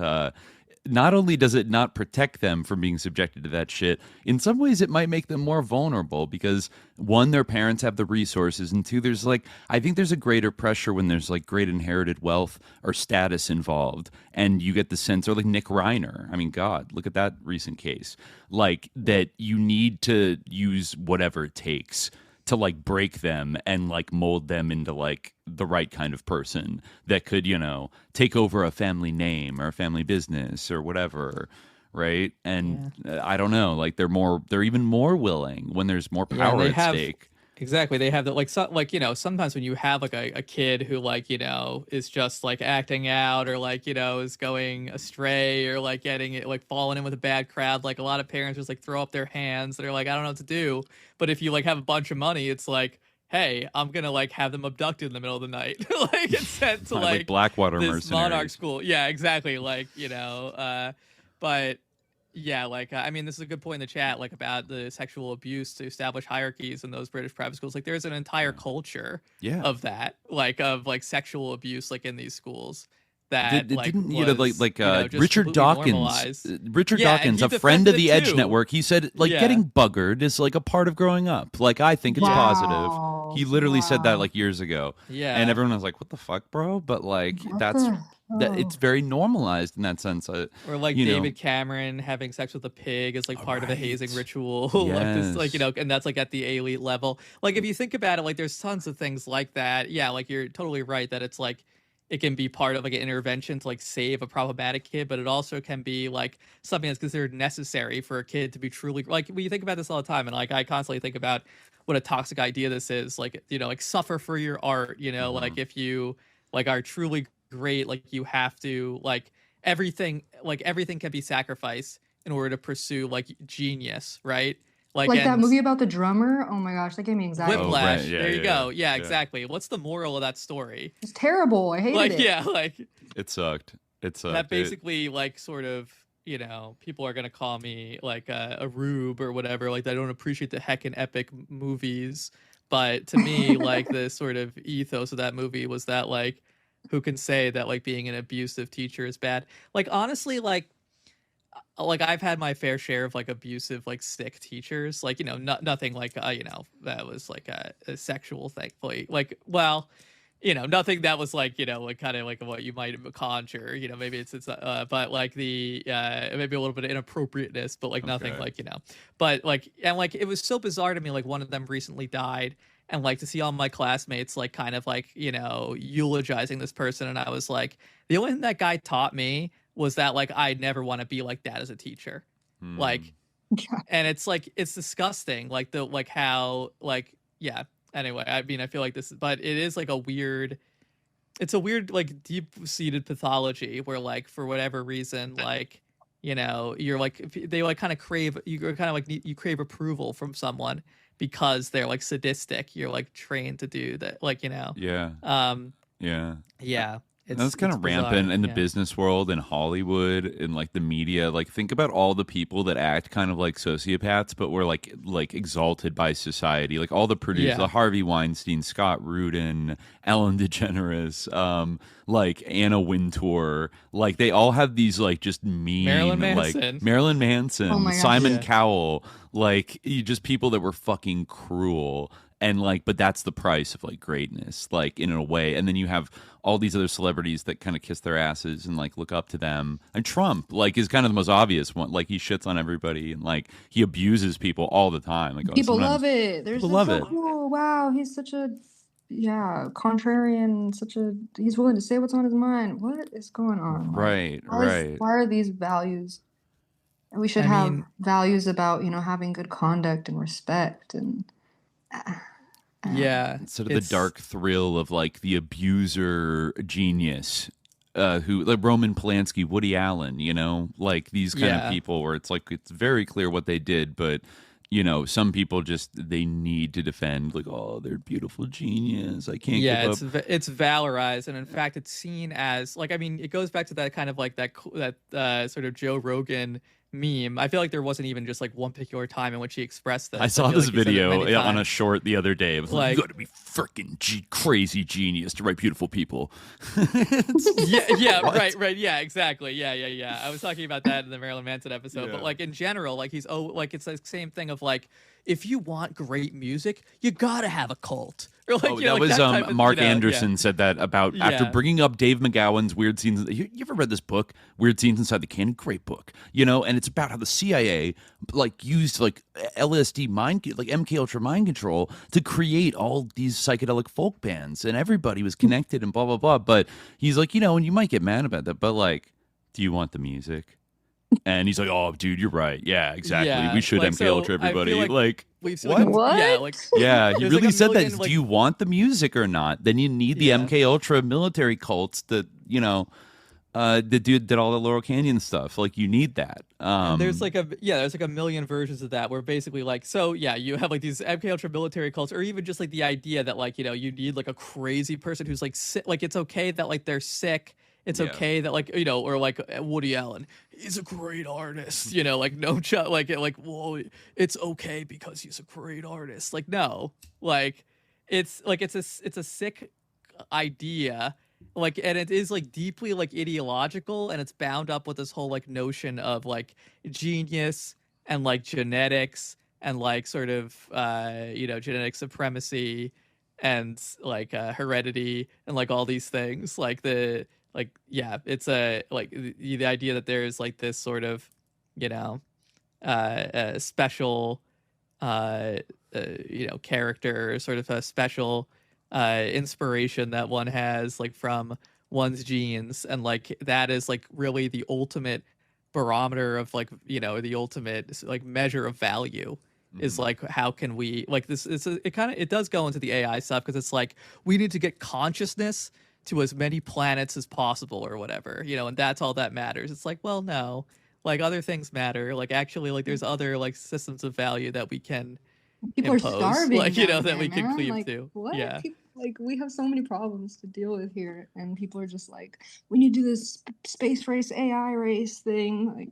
not only does it not protect them from being subjected to that shit, in some ways it might make them more vulnerable because one, their parents have the resources, and two, there's like, I think there's a greater pressure when there's like great inherited wealth or status involved, and you get the sense, or like Nick Reiner, I mean, God, look at that recent case, like that you need to use whatever it takes to like break them and like mold them into like the right kind of person that could, take over a family name or a family business or whatever, right? And I don't know, like they're even more willing when there's more power at stake. Exactly. They have that, like, sometimes when you have like a kid who like, is just like acting out or like, is going astray or like getting it, like falling in with a bad crowd, like a lot of parents just like throw up their hands. They're like, I don't know what to do. But if you like have a bunch of money, it's like, hey, I'm going to like have them abducted in the middle of the night. Like it's sent to like Blackwater this mercenaries. monarch school. Yeah, exactly. Like, but yeah, like, I mean, this is a good point in the chat, like, about the sexual abuse to establish hierarchies in those British private schools. Like, there's an entire culture of that, like, of, like, sexual abuse, like, in these schools. That Richard Dawkins, a friend of the Edge Network, he said, like, getting buggered is, like, a part of growing up. Like, I think it's positive. He literally said that like years ago. Yeah. And everyone was like, what the fuck, bro? But like, it's very normalized in that sense. Or like David Cameron having sex with a pig is like part of a hazing ritual. Like this, like, and that's like at the elite level. Like if you think about it, like there's tons of things like that. Yeah, like you're totally right that it's like it can be part of like an intervention to like save a problematic kid, but it also can be like something that's considered necessary for a kid to be truly like we think about this all the time. And like I constantly think about what a toxic idea this is. Like, like suffer for your art, like if you like are truly great, like you have to like everything can be sacrificed in order to pursue like genius, right? Like that movie about the drummer. Oh my gosh, that gave me anxiety. Whiplash. Oh, right. There you go. Yeah, exactly. What's the moral of that story? It's terrible. I hated it. Yeah, like it sucked. That basically like sort of, people are gonna call me like a rube or whatever. Like I don't appreciate the heckin' epic movies, but to me, like the sort of ethos of that movie was that like, who can say that like being an abusive teacher is bad? Like honestly, like I've had my fair share of like abusive like sick teachers, like nothing like that was like a sexual, thankfully, like nothing that was like like kind of like what you might conjure, maybe it's but like the maybe a little bit of inappropriateness, but like nothing like but like and like it was so bizarre to me, like one of them recently died, and like to see all my classmates like kind of like eulogizing this person, and I was like, the only thing that guy taught me was that like I'd never want to be like that as a teacher. Like and it's like it's disgusting, like the like how like anyway, I mean I feel like this, but it is like it's a weird like deep-seated pathology where like for whatever reason like you're like they like kind of crave, you're kind of like you crave approval from someone because they're like sadistic. You're like trained to do that, like That's kind of rampant in the business world, in Hollywood, in like the media. Like think about all the people that act kind of like sociopaths, but were like exalted by society. Like all the producers, the Harvey Weinstein, Scott Rudin, Ellen DeGeneres, like Anna Wintour. Like they all have these like just mean, Marilyn Manson, Simon Cowell. Like just people that were fucking cruel. And like, but that's the price of like greatness, like in a way. And then you have all these other celebrities that kind of kiss their asses and like look up to them. And Trump, like, is kind of the most obvious one. Like he shits on everybody and like he abuses people all the time. Like people love it. People love it. Cool. Wow, he's such a contrarian. He's willing to say what's on his mind. What is going on? Right. Why are these values? And we should have values about having good conduct and respect and. Sort of the dark thrill of like the abuser genius who like Roman Polanski, Woody Allen, like these kind of people where it's like it's very clear what they did, but some people just they need to defend like, oh, they're beautiful genius. I can't give up. It's valorized, and in fact it's seen as like, I mean, it goes back to that kind of like that sort of Joe Rogan meme. I feel like there wasn't even just like one particular time in which he expressed this. I saw this video on a short the other day. It was like, you got to be freaking crazy genius to write beautiful people. Right. Yeah, exactly. Yeah. I was talking about that in the Marilyn Manson episode, but like in general, like it's the same thing of like, if you want great music, you gotta have a cult. Or like, that was Mark Anderson said that about after bringing up Dave McGowan's Weird Scenes. You ever read this book, Weird Scenes Inside the Cannon? Great book, and it's about how the CIA like used like LSD like MK Ultra mind control to create all these psychedelic folk bands, and everybody was connected and blah blah blah. But he's like, and you might get mad about that, but like, do you want the music? And he's like, "Oh, dude, you're right. Yeah, exactly. Yeah, we should MK Ultra everybody." Like we've seen what? Yeah, he really said that. Like, do you want the music or not? Then you need the MK Ultra military cults that that did all the Laurel Canyon stuff. Like you need that. There's like a million versions of that where basically like you have like these MK Ultra military cults, or even just like the idea that like you need like a crazy person who's like sick. Like it's okay that like they're sick. It's okay that like or like Woody Allen, he's a great artist, like no well, it's okay because he's a great artist. Like no, like it's a sick idea, like, and it is like deeply like ideological, and it's bound up with this whole like notion of like genius and like genetics and like sort of genetic supremacy and like heredity and like all these things. Like it's a like the idea that there is like this sort of, you know, a special character, sort of a special inspiration that one has like from one's genes, and like that is like really the ultimate barometer of like, you know, the ultimate like measure of value is like how can we like this it does go into the AI stuff, because it's like we need to get consciousness to as many planets as possible or whatever, you know, and that's all that matters. It's like, well, no, like other things matter. Like actually, like there's other like systems of value that we can people impose, are starving, like, you know, there, that we can cleave like, to. What? Yeah. People, like we have so many problems to deal with here, and people are just like, we need to do this space race, AI race thing. Like,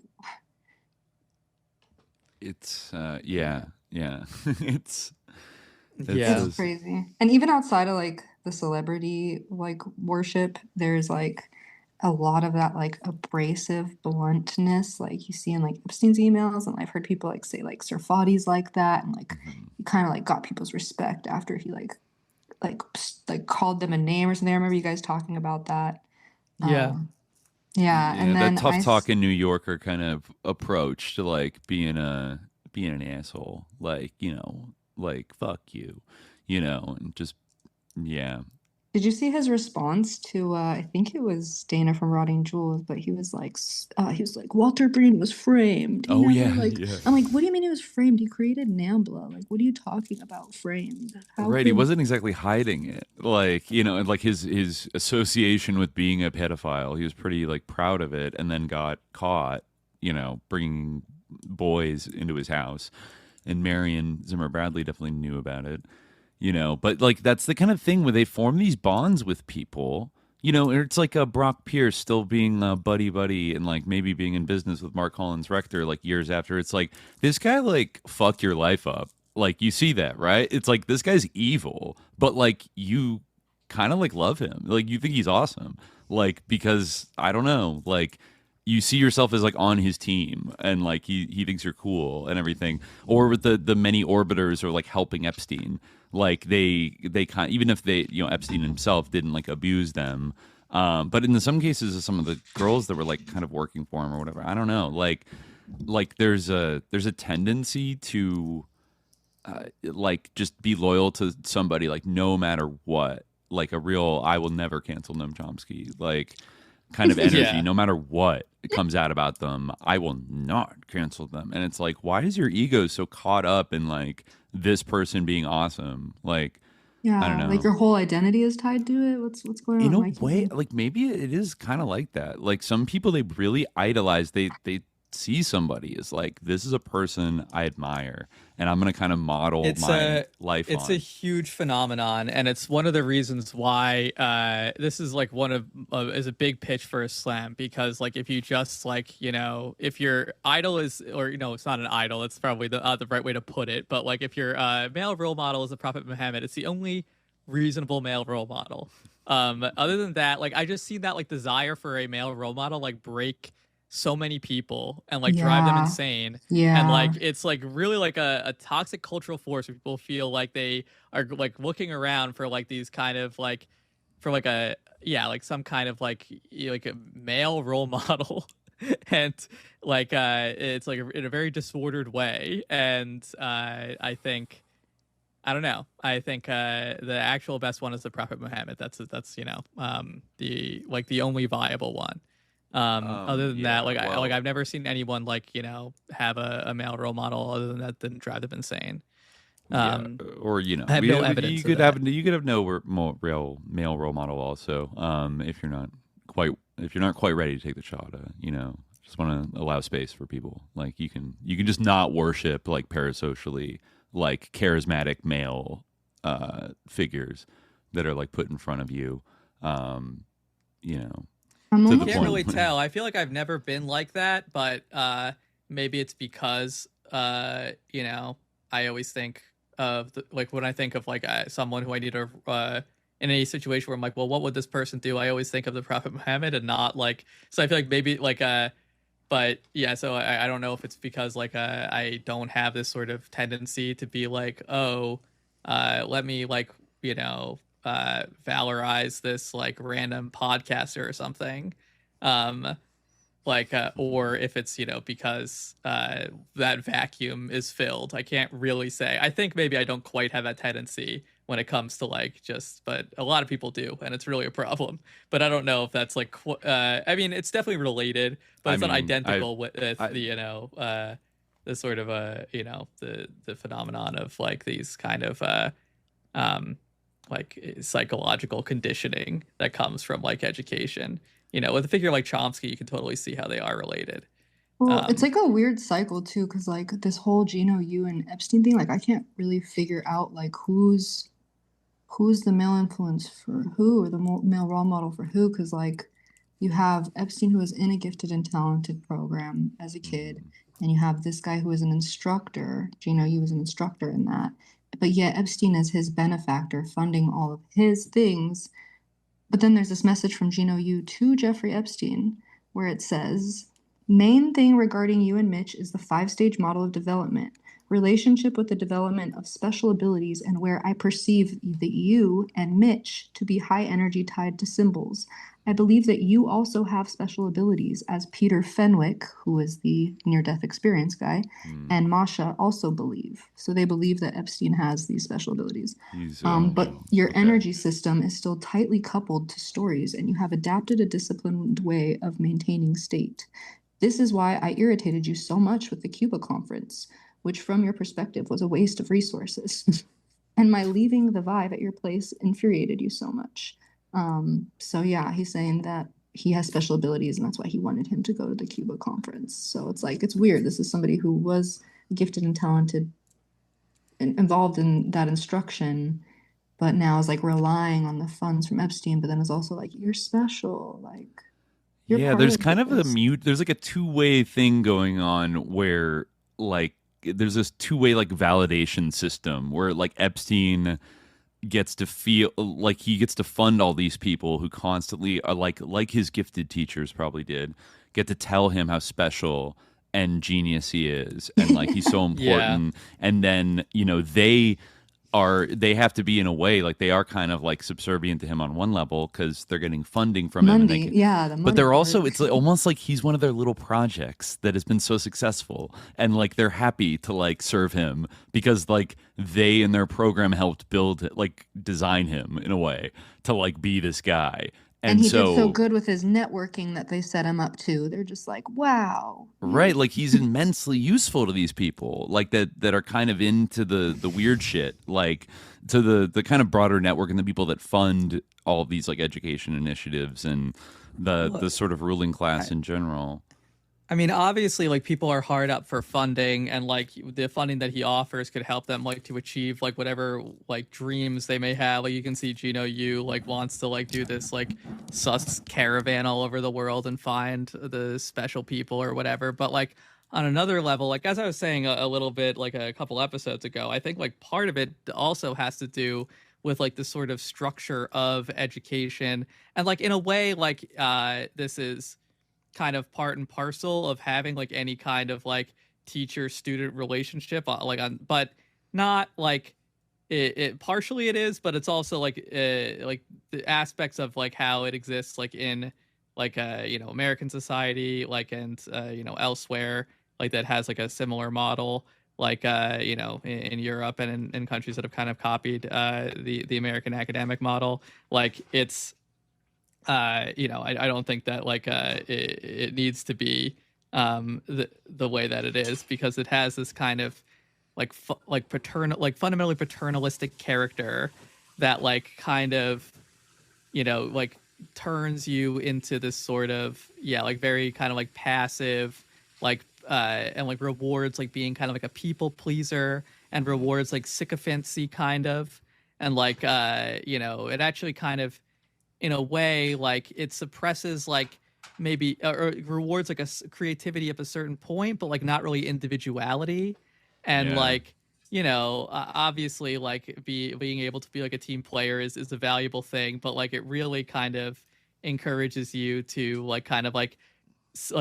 it's it's it's crazy. And even outside of like the celebrity like worship, there's like a lot of that like abrasive bluntness like you see in like Epstein's emails, and I've heard people like say like Sarfati's like that, and like he kind of like got people's respect after he like called them a name or something. I remember you guys talking about that. Yeah. And then that tough talk in New Yorker kind of approach to like being an asshole, like, you know, like fuck you, you know, and just Did you see his response to I think it was Dana from Rotting Jewels, but he was like Walter Breen was framed. Oh yeah, I'm like, what do you mean he was framed? He created NAMBLA. Like, what are you talking about, framed? He wasn't exactly hiding it, like, you know, and like his association with being a pedophile, he was pretty like proud of it, and then got caught, you know, bringing boys into his house, and Marion Zimmer Bradley definitely knew about it. You know, but like that's the kind of thing where they form these bonds with people, you know, and it's like a Brock Pierce still being a buddy and like maybe being in business with Mark Collins Rector like years after. It's like this guy like fucked your life up. Like you see that, right? It's like this guy's evil, but like you kind of like love him. Like you think he's awesome. Like because I don't know, like you see yourself as like on his team, and like he thinks you're cool and everything. Or with the many orbiters or like helping Epstein. Like they kind, even if they, you know, Epstein himself didn't like abuse them, but in some cases, some of the girls that were like kind of working for him or whatever, I don't know. Like there's a tendency to like just be loyal to somebody like no matter what, like a real I will never cancel Noam Chomsky like kind of energy. No matter what comes out about them, I will not cancel them. And it's like, why is your ego so caught up in like this person being awesome? Like, I don't know. Like your whole identity is tied to it. What's going on? In a way, like maybe it is kind of like that. Like some people, they really idolize. They see somebody as like, this is a person I admire, and I'm going to kind of model my life on. It's a huge phenomenon, and it's one of the reasons why this is like is a big pitch for Islam, because like if you just like, you know, if your idol is, or you know, it's not an idol, it's probably the right way to put it, but like if your male role model is the Prophet Muhammad, it's the only reasonable male role model. Other than that, like I just see that like desire for a male role model like break so many people and like drive them insane. And like it's like really like a toxic cultural force where people feel like they are like looking around for like these kind of like for like a like some kind of like a male role model. And like it's like in a very disordered way. And I think I don't know. I think the actual best one is the Prophet Muhammad. That's you know the only viable one. Other than that, like I've never seen anyone like, you know, have a male role model other than that didn't drive them insane. Or you know, I have no evidence. You could have no real male role model also. If you're not quite ready to take the shot, you know, just want to allow space for people. Like you can just not worship like parasocially like charismatic male figures that are like put in front of you. You know. I can't really tell. I feel like I've never been like that, but maybe it's because you know, I always think of like when I think of like someone who I need to in any situation where I'm like, well, what would this person do? I always think of the Prophet Muhammad and not like. So I feel like maybe like but yeah. So I don't know if it's because like I don't have this sort of tendency to be like, oh, let me like, valorize this like random podcaster or something. Or if it's, because that vacuum is filled. I can't really say. I think maybe I don't quite have that tendency when it comes to but a lot of people do, and it's really a problem. But I don't know if that's it's definitely related, but it's not identical with the sort of the phenomenon of like these kind of psychological conditioning that comes from like education. With a figure like Chomsky, you can totally see how they are related. Well, it's like a weird cycle too, because like this whole Gino Yu and Epstein thing, like I can't really figure out like who's the male influence for who, or the male role model for who, because like you have Epstein, who was in a gifted and talented program as a kid, and you have this guy who is an instructor. Gino Yu was an instructor in that, but yet Epstein is his benefactor, funding all of his things. But then there's this message from Gino Yu to Jeffrey Epstein where it says, main thing regarding you and Mitch is the 5-stage model of development, relationship with the development of special abilities, and where I perceive the you and Mitch to be high energy tied to symbols. I believe that you also have special abilities, as Peter Fenwick, who is the near-death experience guy, and Masha also believe. So they believe that Epstein has these special abilities. But your energy system is still tightly coupled to stories, and you have adapted a disciplined way of maintaining state. This is why I irritated you so much with the Cuba conference, which from your perspective was a waste of resources. And my leaving the Vive at your place infuriated you so much. So yeah, he's saying that he has special abilities and that's why he wanted him to go to the Cuba conference. So it's like, it's weird. This is somebody who was gifted and talented and involved in that instruction, but now is like relying on the funds from Epstein, but then is also like, you're special. Like, there's kind of there's like a two-way thing going on where like, there's this two-way like validation system where like Epstein gets to feel like he gets to fund all these people who constantly are like his gifted teachers probably did, get to tell him how special and genius he is, and like he's so important. And then they have to be in a way like they are kind of like subservient to him on one level because they're getting funding from him. But they're also, it's like, almost like he's one of their little projects that has been so successful, and like they're happy to like serve him because like they in their program helped build it, like design him in a way to like be this guy. And he did so good with his networking that they set him up to. They're just like, wow. Right, like he's immensely useful to these people, like that are kind of into the weird shit, like to the kind of broader network and the people that fund all of these like education initiatives and the sort of ruling class in general. I mean, obviously, like people are hard up for funding, and like the funding that he offers could help them like to achieve like whatever like dreams they may have. Like you can see Gino Yu like wants to like do this like sus caravan all over the world and find the special people or whatever. But like on another level, like as I was saying a little bit like a couple episodes ago, I think like part of it also has to do with like the sort of structure of education, and like in a way like this is kind of part and parcel of having like any kind of like teacher student relationship but not like it partially it is, but it's also like the aspects of like how it exists like in like American society like and elsewhere like that has like a similar model like in Europe and in countries that have kind of copied the American academic model. Like it's I don't think that like it needs to be the way that it is, because it has this kind of fundamentally paternalistic character that like kind of like turns you into this sort of like very kind of like passive like and like rewards like being kind of like a people pleaser and rewards like sycophancy kind of, and like it actually kind of in a way like it suppresses like maybe or rewards like a creativity up a certain point, but like not really individuality. And obviously like being able to be like a team player is a valuable thing, but like it really kind of encourages you to like kind of like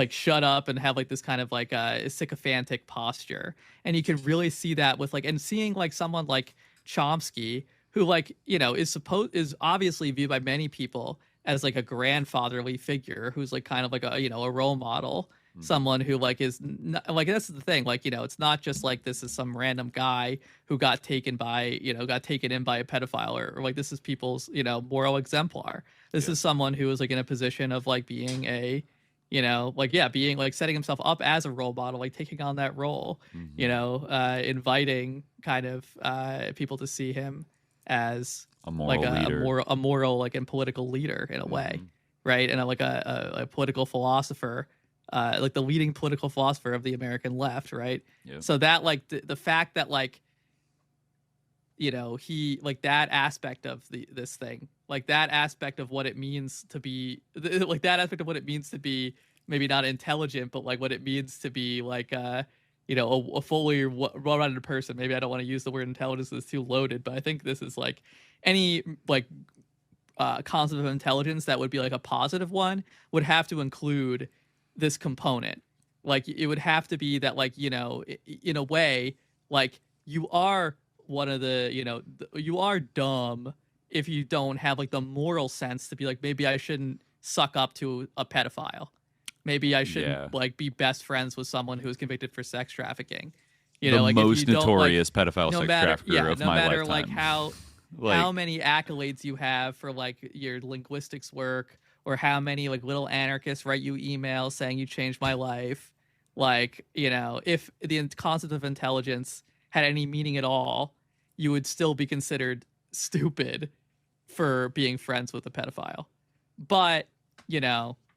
shut up and have like this kind of like a sycophantic posture. And you can really see that with like, and seeing like someone like Chomsky, who like, is obviously viewed by many people as like a grandfatherly figure, who's like kind of like a role model, someone who like is not, like, that's the thing, like, it's not just like this is some random guy who got taken in by a pedophile, or like this is people's moral exemplar. This is someone who is like in a position of like being a being like setting himself up as a role model, like taking on that role, inviting kind of people to see him as a moral leader, a moral like and political leader in a way, right? And like a political philosopher, like the leading political philosopher of the American left, right? Yep. So that like the fact that like he like that aspect of this thing, like that aspect of what it means to be like that aspect of what it means to be maybe not intelligent, but like what it means to be like a fully well-rounded person. Maybe I don't want to use the word intelligence, it's too loaded, but I think this is like any like concept of intelligence that would be like a positive one would have to include this component. Like it would have to be that like, in a way, like you are one of the, you are dumb if you don't have like the moral sense to be like, maybe I shouldn't suck up to a pedophile. Maybe I shouldn't like be best friends with someone who is convicted for sex trafficking. The like most notorious pedophile sex trafficker of my lifetime. No matter like how many accolades you have for like your linguistics work, or how many like little anarchists write you emails saying you changed my life. Like, if the concept of intelligence had any meaning at all, you would still be considered stupid for being friends with a pedophile. But,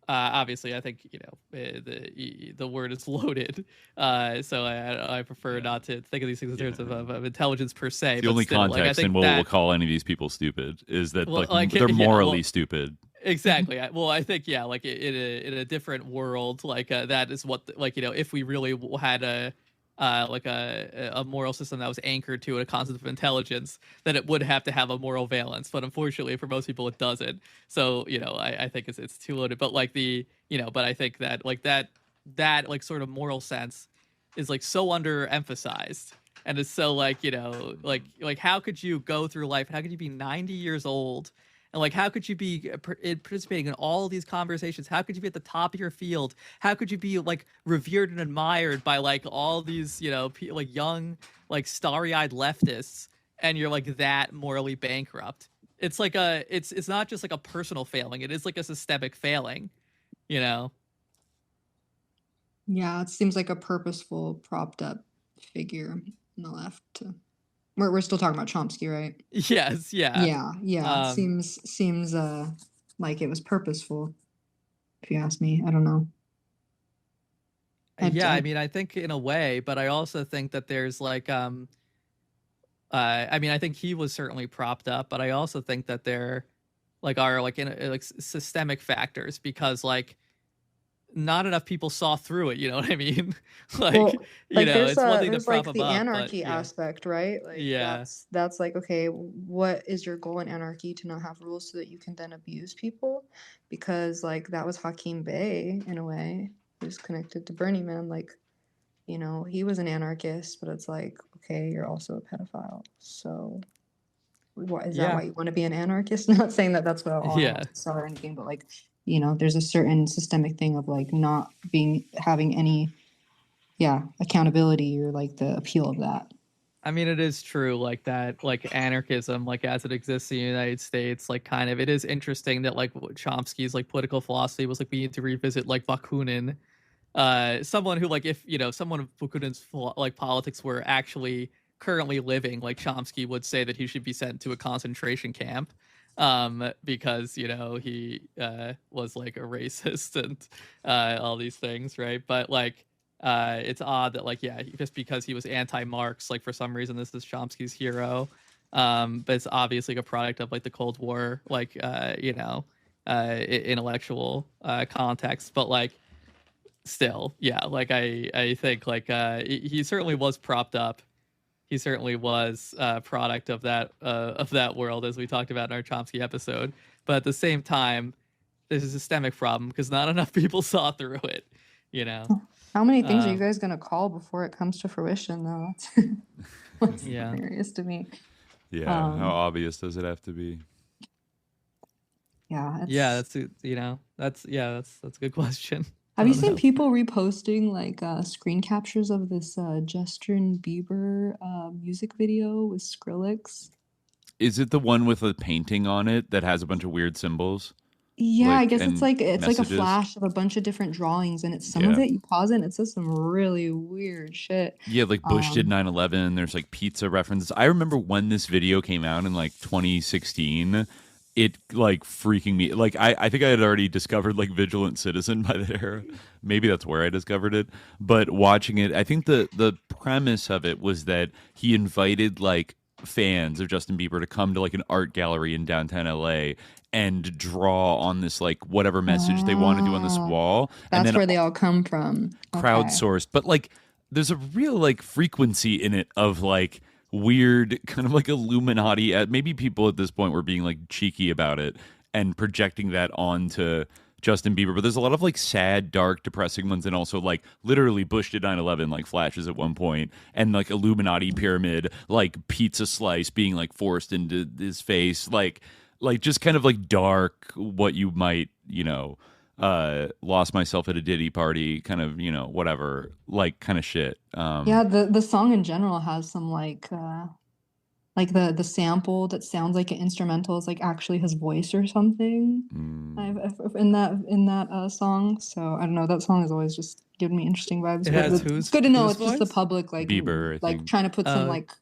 obviously, I think the word is loaded, so I prefer not to think of these things in terms of intelligence per se. The only context in what we'll call any of these people stupid is that they're morally stupid. Exactly. I think like in a different world, like that is what if we really had a moral system that was anchored to a concept of intelligence, then it would have to have a moral valence. But unfortunately, for most people, it doesn't. So I think it's too loaded. But like but I think that like that like sort of moral sense is like so underemphasized, and it's so like like how could you go through life? How could you be 90 years old? And like, how could you be participating in all these conversations? How could you be at the top of your field? How could you be like revered and admired by like all these, like young, like starry-eyed leftists, and you're like that morally bankrupt? It's like it's not just like a personal failing. It is like a systemic failing, Yeah, it seems like a purposeful, propped up figure on the left. We're still talking about Chomsky, right? Yes, yeah. Yeah. Seems like it was purposeful, if you ask me. I don't know. I mean, I think in a way, but I also think that there's like I mean, I think he was certainly propped up, but I also think that there like are like like systemic factors, because like not enough people saw through it, you know what I mean? Like, it's one thing to prop like the up, anarchy aspect, right? Like that's like, okay, what is your goal in anarchy? To not have rules so that you can then abuse people? Because like that was Hakeem Bey in a way, who's connected to Burning Man. Like, he was an anarchist, but it's like, okay, you're also a pedophile. So is that why you want to be an anarchist? Not saying that that's what all anarchists are or anything, but like, there's a certain systemic thing of like not having any accountability or like the appeal of that. I mean, it is true, like that, like anarchism, like as it exists in the United States, like kind of, it is interesting that like Chomsky's like political philosophy was like, we need to revisit like Bakunin, someone who like, if someone of Bakunin's like politics were actually currently living, like Chomsky would say that he should be sent to a concentration camp. Because he was like a racist and all these things, right? But like it's odd that like just because he was anti-Marx, like for some reason this is Chomsky's hero, but it's obviously a product of like the Cold War, like intellectual context. But like still, like I think like he certainly was propped up. He certainly was a product of that world, as we talked about in our Chomsky episode. But at the same time, there's a systemic problem because not enough people saw through it. How many things are you guys gonna call before it comes to fruition, though? That's hilarious to me. Yeah. How obvious does it have to be? Yeah. That's that's a good question. Have you seen people reposting like screen captures of this Justin Bieber music video with Skrillex? Is it the one with a painting on it that has a bunch of weird symbols? Yeah, I guess it's like a messages? flash of a bunch of different drawings, and it's some of it you pause it and it says some really weird shit. Yeah, like Bush did 9/11. There's like pizza references. I remember when this video came out in like 2016. It like freaking me. Like I think I had already discovered like Vigilant Citizen by that era. Maybe that's where I discovered it. But watching it, I think the premise of it was that he invited like fans of Justin Bieber to come to like an art gallery in downtown LA and draw on this like whatever message they want to do on this wall. That's and then where they all come from. Crowdsourced. But like there's a real like frequency in it of like weird kind of like Illuminati. Maybe people at this point were being like cheeky about it and projecting that onto Justin Bieber, but there's a lot of like sad, dark, depressing ones, and also like literally Bush did 9/11 like flashes at one point, and like Illuminati pyramid, like pizza slice being like forced into his face, like just kind of like dark, what you might, lost myself at a Diddy party, kind of, whatever, like kind of shit. Yeah, the song in general has some like the sample that sounds like an instrumental is like actually his voice or something. In that song. So I don't know. That song has always just given me interesting vibes. It's good to know it's just the public like Bieber, like trying to put some like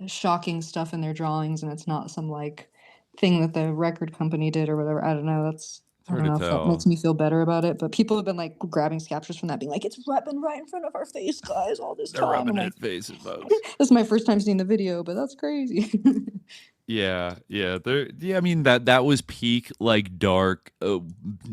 shocking stuff in their drawings, and it's not some like thing that the record company did or whatever. I don't know. I don't know if that makes me feel better about it, but people have been like grabbing captures from that, being like, "It's been right in front of our face, guys, all this time." They're rubbing it faces, folks. This is my first time seeing the video, but that's crazy. Yeah. I mean that was peak like dark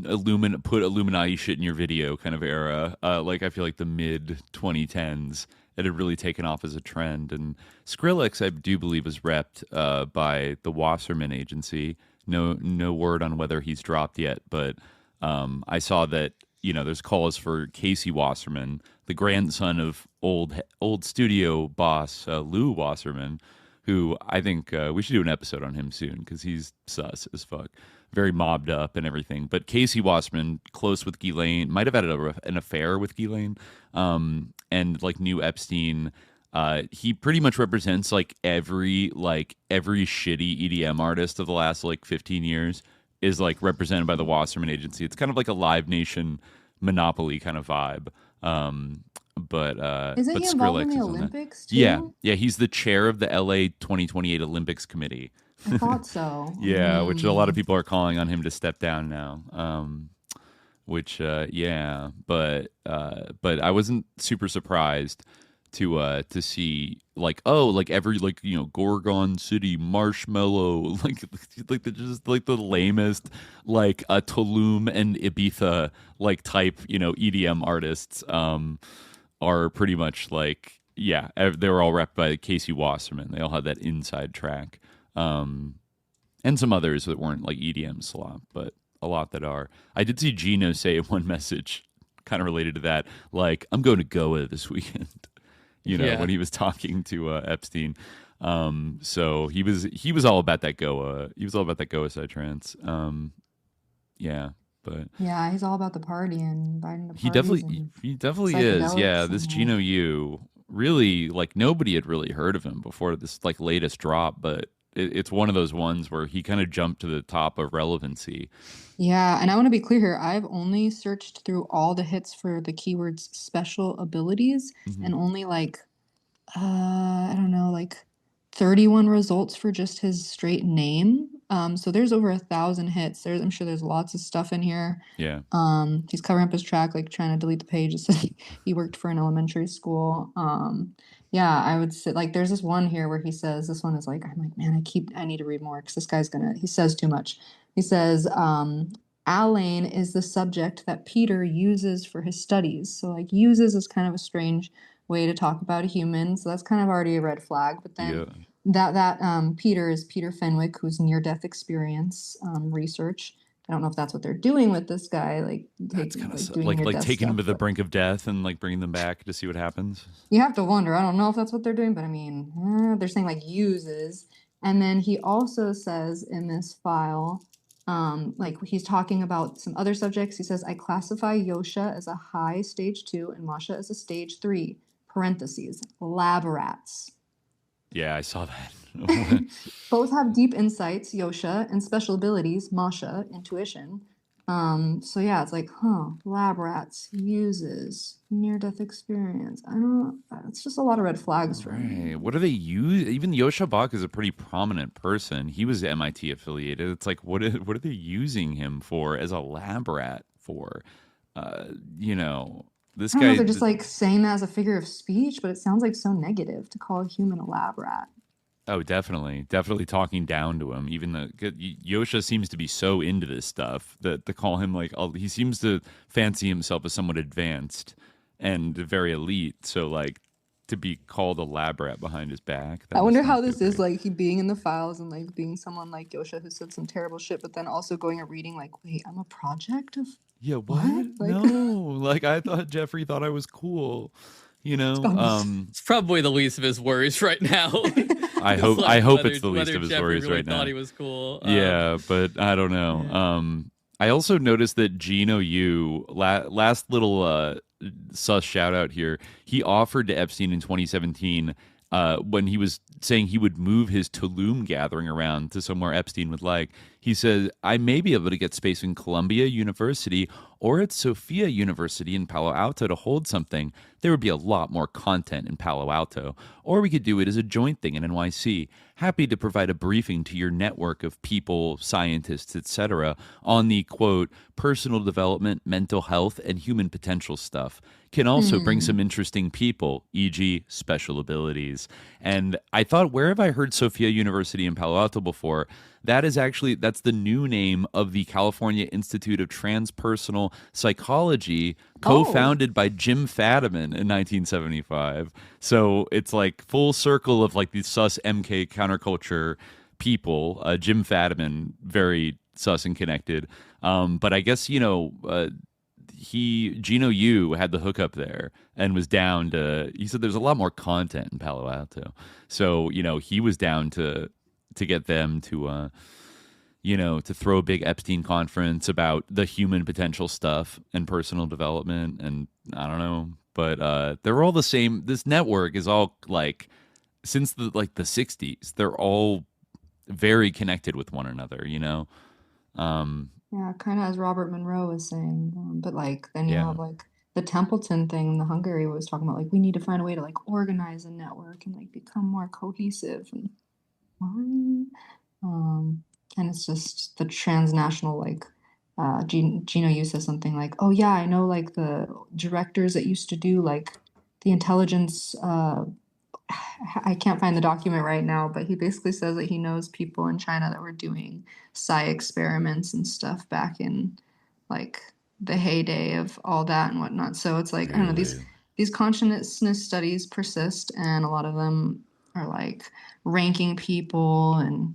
Illuminati shit in your video kind of era. Like I feel like the mid 2010s it had really taken off as a trend, and Skrillex I do believe is repped by the Wasserman Agency. No word on whether he's dropped yet, but I saw that there's calls for Casey Wasserman, the grandson of old studio boss Lou Wasserman, who I think we should do an episode on him soon because he's sus as fuck, very mobbed up and everything. But Casey Wasserman, close with Ghislaine, might have had an affair with Ghislaine, and like knew Epstein. He pretty much represents like every shitty EDM artist of the last like 15 years is like represented by the Wasserman Agency. It's kind of like a Live Nation monopoly kind of vibe. But Isn't he involved in the Olympics too? Yeah, he's the chair of the LA 2028 Olympics Committee. I thought so. Yeah, which a lot of people are calling on him to step down now. But I wasn't super surprised to see like every Gorgon City Marshmallow like the lamest like Tulum and Ibiza like type EDM artists are pretty much like they were all repped by Casey Wasserman. They all had that inside track, and some others that weren't like EDM slop, but a lot that are. I did see Gino say in one message kind of related to that, like, I'm going to Goa this weekend. When he was talking to Epstein. So he was all about that Goa. He was all about that Goa psytrance. But yeah, he's all about the party and inviting the he definitely is. Yeah, this Gino Yu really like nobody had really heard of him before this like latest drop, but it's one of those ones where he kind of jumped to the top of relevancy. Yeah, and I want to be clear here. I've only searched through all the hits for the keywords special abilities, and only like, I don't know, like 31 results for just his straight name. So there's over 1,000 hits. I'm sure there's lots of stuff in here. Yeah. He's covering up his track, like trying to delete the page. It says he worked for an elementary school. Yeah, I would say like there's this one here where he says, this one is like, I'm like, man, I need to read more because this guy's he says too much. He says, Alain is the subject that Peter uses for his studies. So like uses is kind of a strange way to talk about a human. So that's kind of already a red flag. But then that Peter is Peter Fenwick, who's near-death experience research. I don't know if that's what they're doing with this guy. Like that's kind of like taking him to the brink of death and like bringing them back to see what happens. You have to wonder. I don't know if that's what they're doing, but I mean, they're saying like uses. And then he also says in this file, like he's talking about some other subjects. He says, I classify Yosha as a high stage 2 and Masha as a stage 3, parentheses, lab rats. Yeah, I saw that. Both have deep insights, Yosha, and special abilities, Masha, intuition. So yeah, it's like, lab rats, uses, near-death experience. It's just a lot of red flags for me. What do they use? Even Yosha Bach is a pretty prominent person. He was MIT affiliated. It's like, what are they using him for as a lab rat for? This guy. They're just like saying that as a figure of speech, but it sounds like so negative to call a human a lab rat. Oh, definitely talking down to him. Even Yosha seems to be so into this stuff that to call him he seems to fancy himself as somewhat advanced and very elite. So like to be called a lab rat behind his back. I wonder how this is like he being in the files and like being someone like Yosha who said some terrible shit, but then also going and reading like, wait, I'm a project of what? Like, no, like I thought Jeffrey thought I was cool. It's probably the least of his worries right now. I hope it's the least of his worries really right now. Thought he was cool. Yeah, but I don't know. Yeah. I also noticed that Gino Yu, last little sus shout out here, he offered to Epstein in 2017 when he was saying he would move his Tulum gathering around to somewhere Epstein would like. He said, I may be able to get space in Columbia University or at Sophia University in Palo Alto to hold something. There would be a lot more content in Palo Alto. Or we could do it as a joint thing in NYC. Happy to provide a briefing to your network of people, scientists, etc. on the, quote, personal development, mental health, and human potential stuff. Can also bring some interesting people, e.g. special abilities. And I thought, where have I heard Sophia University in Palo Alto before? That's the new name of the California Institute of Transpersonal Psychology, co-founded by Jim Fadiman in 1975. So it's like full circle of like these sus MK counterculture people. Jim Fadiman, very sus and connected. But I guess, Gino Yu had the hookup there and was down to, he said there's a lot more content in Palo Alto. So, he was down to get them to, to throw a big Epstein conference about the human potential stuff and personal development. And I don't know, but they're all the same. This network is all like, since the 60s, they're all very connected with one another, Yeah, kind of as Robert Monroe was saying. But like, then you have like the Templeton thing, the Hungary was talking about like, we need to find a way to like organize a network and like become more cohesive. And and it's just the transnational, like Gino Yu says something like, oh yeah, I know like the directors that used to do like the intelligence, I can't find the document right now, but he basically says that he knows people in China that were doing psi experiments and stuff back in like the heyday of all that and whatnot. So it's like, I don't know, these consciousness studies persist, and a lot of them are like ranking people, and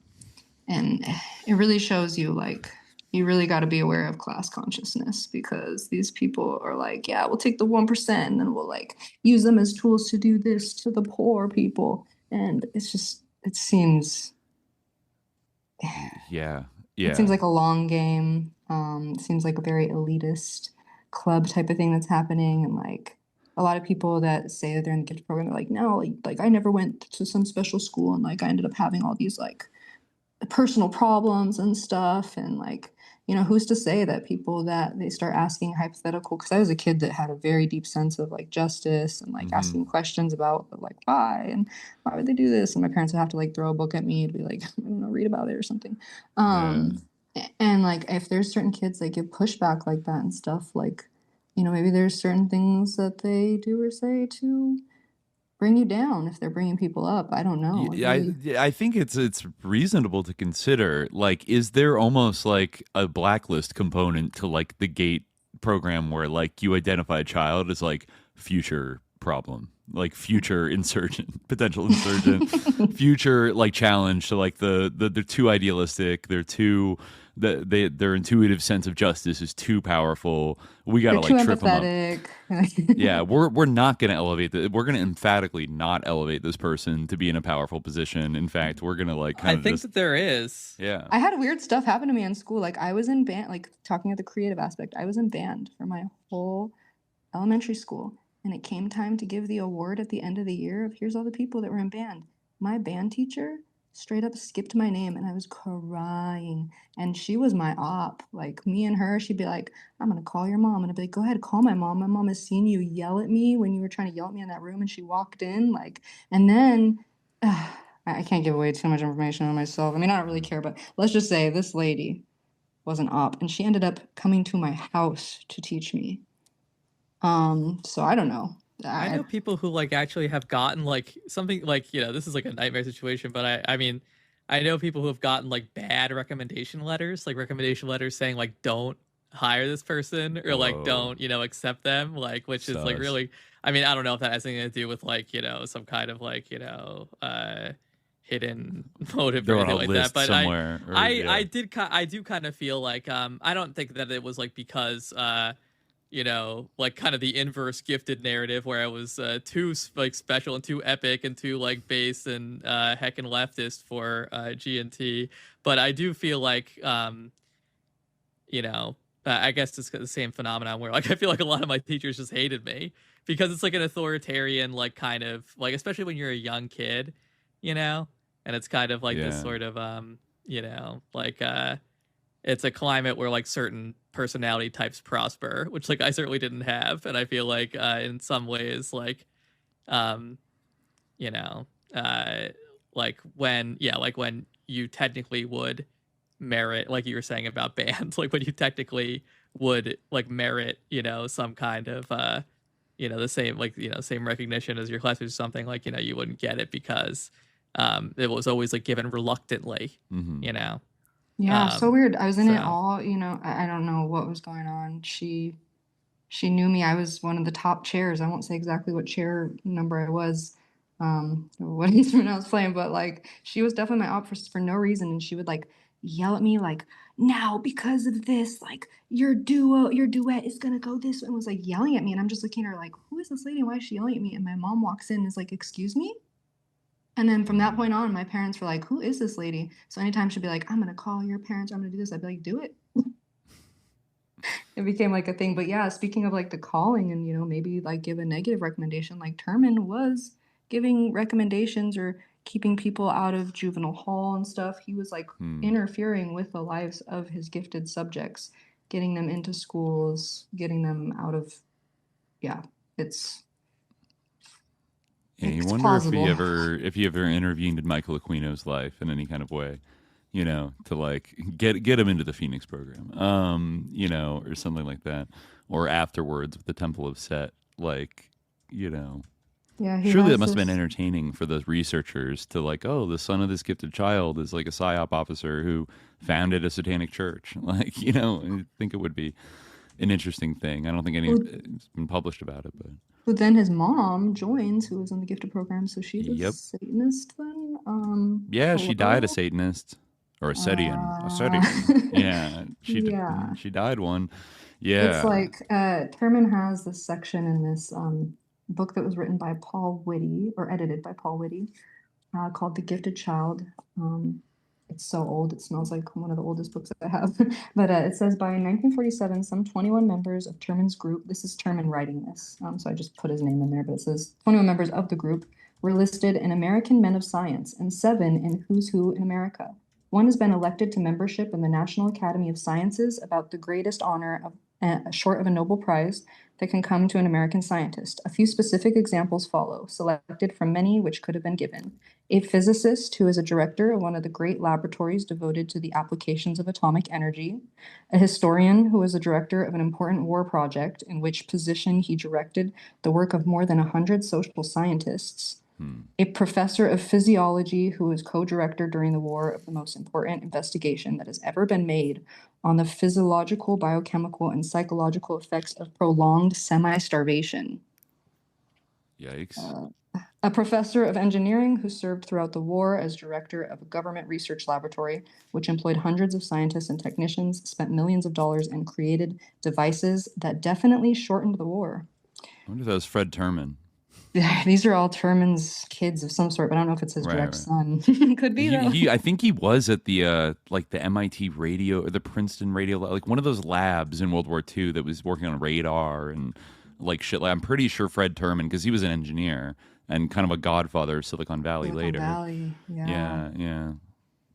it really shows you like you really got to be aware of class consciousness, because these people are like, yeah, we'll take the 1% and then we'll like use them as tools to do this to the poor people. And it's just, it seems it seems like a long game. It seems like a very elitist club type of thing that's happening. And like a lot of people that say that they're in the gifted program, they're like, no, like I never went to some special school and like I ended up having all these like personal problems and stuff. And like, who's to say that people that they start asking hypothetical, because I was a kid that had a very deep sense of like justice and like asking questions about like why would they do this, and my parents would have to like throw a book at me to be like, I don't know, read about it or something. And like if there's certain kids that give pushback like that and stuff, like maybe there's certain things that they do or say to bring you down if they're bringing people up. I don't know. I think it's reasonable to consider, like, is there almost like a blacklist component to like the GATE program where like you identify a child as like future problem, like future insurgent, potential insurgent, future like challenge to like they're too idealistic, they're too their intuitive sense of justice is too powerful. We got to like trip them up. Yeah, we're not going to elevate we're going to emphatically not elevate this person to be in a powerful position. In fact, we're going to like kind of think that there is. Yeah. I had weird stuff happen to me in school. Like I was in band, like talking at the creative aspect, I was in band for my whole elementary school. And it came time to give the award at the end of the year of here's all the people that were in band. My band teacher straight up skipped my name and I was crying. And she was my op. Like me and her, she'd be like, I'm going to call your mom. And I'd be like, go ahead, call my mom. My mom has seen you yell at me when you were trying to yell at me in that room. And she walked in like, and then I can't give away too much information on myself. I mean, I don't really care, but let's just say this lady was an op and she ended up coming to my house to teach me. So I don't know. I know people who like actually have gotten like something like, you know, this is like a nightmare situation, but I mean, I know people who have gotten like bad recommendation letters saying like, don't hire this person or like, don't, you know, accept them, like, which is like really, I mean, I don't know if that has anything to do with like, you know, some kind of like, you know, hidden motive or anything like that. But I do kind of feel like, I don't think that it was like because, you know, like kind of the inverse gifted narrative where I was too like special and too epic and too like base and heckin' leftist for G&T. But I do feel like, you know, I guess it's the same phenomenon where like I feel like a lot of my teachers just hated me because it's like an authoritarian, like kind of like, especially when you're a young kid, you know, and it's kind of like this sort of, you know, like it's a climate where like certain personality types prosper, which like I certainly didn't have. And I feel like in some ways, like, you know, like when you technically would merit, like you were saying about bands, like when you technically would like merit, you know, some kind of, you know, the same, like, you know, same recognition as your classmates or something, like, you know, you wouldn't get it because it was always like given reluctantly, you know? Yeah, so weird. I was in it all, you know, I don't know what was going on. She knew me. I was one of the top chairs. I won't say exactly what chair number I was, what instrument I was playing, but like she was definitely my op for no reason. And she would like yell at me like, now because of this, like your duet is gonna go this way, and was like yelling at me. And I'm just looking at her like, who is this lady? Why is she yelling at me? And my mom walks in and is like, excuse me? And then from that point on, my parents were like, who is this lady? So anytime she'd be like, I'm going to call your parents, I'm going to do this, I'd be like, do it. It became like a thing. But yeah, speaking of like the calling and, you know, maybe like give a negative recommendation, like Terman was giving recommendations or keeping people out of juvenile hall and stuff. He was like interfering with the lives of his gifted subjects, getting them into schools, getting them out of, it's... Yeah, you wonder plausible. if he ever intervened in Michael Aquino's life in any kind of way, you know, to like get him into the Phoenix program, you know, or something like that, or afterwards with the Temple of Set, like, you know. Yeah, surely that must have been entertaining for the researchers to like, oh, the son of this gifted child is like a PSYOP officer who founded a satanic church. Like, you know, I think it would be an interesting thing. I don't think it's been published about it, but then his mom joins, who was in the gifted program, so she's a Satanist then. Yeah, she died a Satanist or a Setian. Yeah, she died one. Yeah, it's like Terman has this section in this book that was written by Paul Whitty or edited by Paul Whitty, called "The Gifted Child." It's so old, it smells like one of the oldest books I have. But it says, by 1947, some 21 members of Terman's group, this is Terman writing this, so I just put his name in there, but it says 21 members of the group were listed in American Men of Science and 7 in Who's Who in America. One has been elected to membership in the National Academy of Sciences, about the greatest honor short of a Nobel Prize that can come to an American scientist. A few specific examples follow, selected from many which could have been given. A physicist who is a director of one of the great laboratories devoted to the applications of atomic energy. A historian who is a director of an important war project, in which position he directed the work of more than 100 social scientists. A professor of physiology who was co-director during the war of the most important investigation that has ever been made on the physiological, biochemical, and psychological effects of prolonged semi-starvation. Yikes. A professor of engineering who served throughout the war as director of a government research laboratory, which employed hundreds of scientists and technicians, spent millions of dollars, and created devices that definitely shortened the war. I wonder if that was Fred Terman. These are all Terman's kids of some sort, but I don't know if it's his direct son. Could be, though. I think he was at the like the MIT radio or the Princeton radio, like one of those labs in World War II that was working on radar and like shit. I'm pretty sure Fred Terman, because he was an engineer and kind of a godfather of Silicon Valley later. Valley, yeah.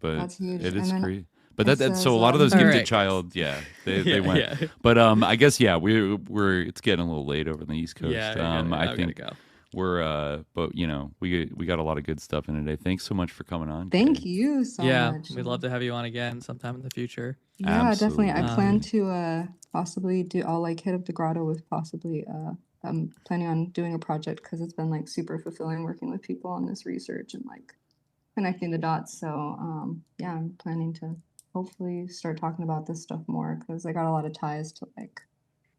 But that's huge. It is crazy. But so a lot of those gifted child, they went. Yeah. But I guess we're it's getting a little late over on the East Coast. I think we're but we got a lot of good stuff in today. Thanks so much for coming on. Thank you so much. Yeah, we'd love to have you on again sometime in the future. Yeah, absolutely. Definitely. I plan to possibly I'll like hit up the grotto with possibly I'm planning on doing a project because it's been like super fulfilling working with people on this research and like connecting the dots. So I'm planning to hopefully start talking about this stuff more because I got a lot of ties to like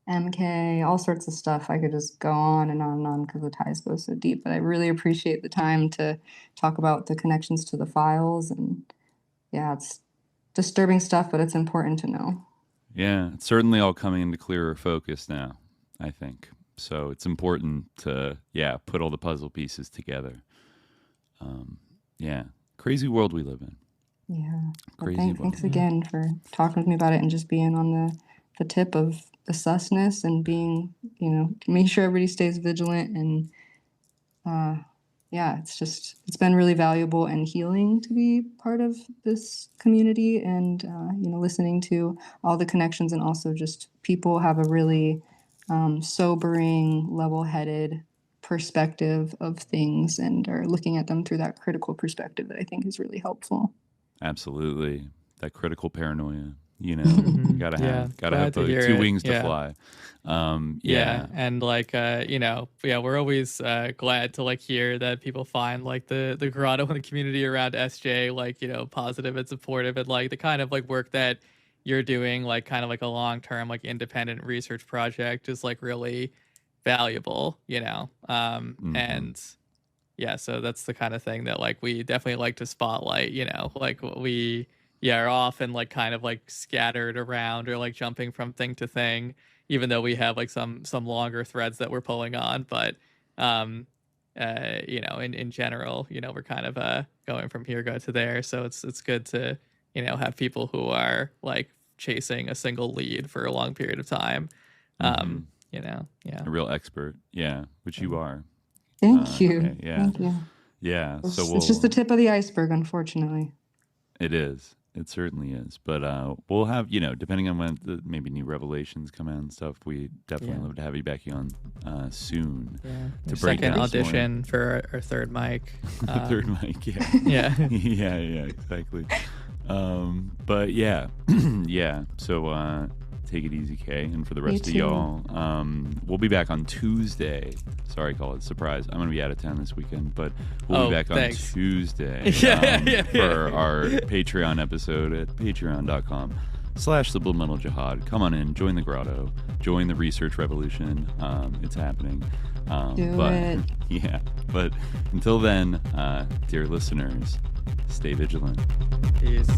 MK, all sorts of stuff. I could just go on and on because the ties go so deep. But I really appreciate the time to talk about the connections to the files. And it's disturbing stuff, but it's important to know. Yeah, it's certainly all coming into clearer focus now, I think. So it's important to, put all the puzzle pieces together. Crazy world we live in. Yeah. Thanks again for talking with me about it and just being on the tip of the susness and being, making sure everybody stays vigilant. And it's been really valuable and healing to be part of this community and, listening to all the connections and also just people have a really sobering, level-headed perspective of things and are looking at them through that critical perspective that I think is really helpful. Absolutely. That critical paranoia, you gotta have the two wings to fly. And like, we're always glad to like hear that people find like the grotto and the community around SJ, like, positive and supportive and like the kind of like work that you're doing, like kind of like a long-term, like independent research project is like really valuable, and so that's the kind of thing that like we definitely like to spotlight, like we are often like kind of like scattered around or like jumping from thing to thing, even though we have like some longer threads that we're pulling on, but in general, we're kind of going from here go to there, so it's good to have people who are like chasing a single lead for a long period of time. A real expert, which you are. Thank you. Okay, Thank you. Yeah. It's just the tip of the iceberg, unfortunately. It is. It certainly is. But we'll have, depending on when maybe new revelations come out and stuff, we definitely love to have you back on soon. Yeah. To break second audition for our third mic. The third mic, yeah. yeah, exactly. But so take it easy, Kay. And for the rest of y'all, we'll be back on Tuesday. Sorry, call it surprise. I'm going to be out of town this weekend, but we'll be back on Tuesday for our Patreon episode at patreon.com/subliminal jihad. Come on in, join the grotto, join the research revolution. It's happening. Do it. Yeah. But until then, dear listeners, stay vigilant. Peace.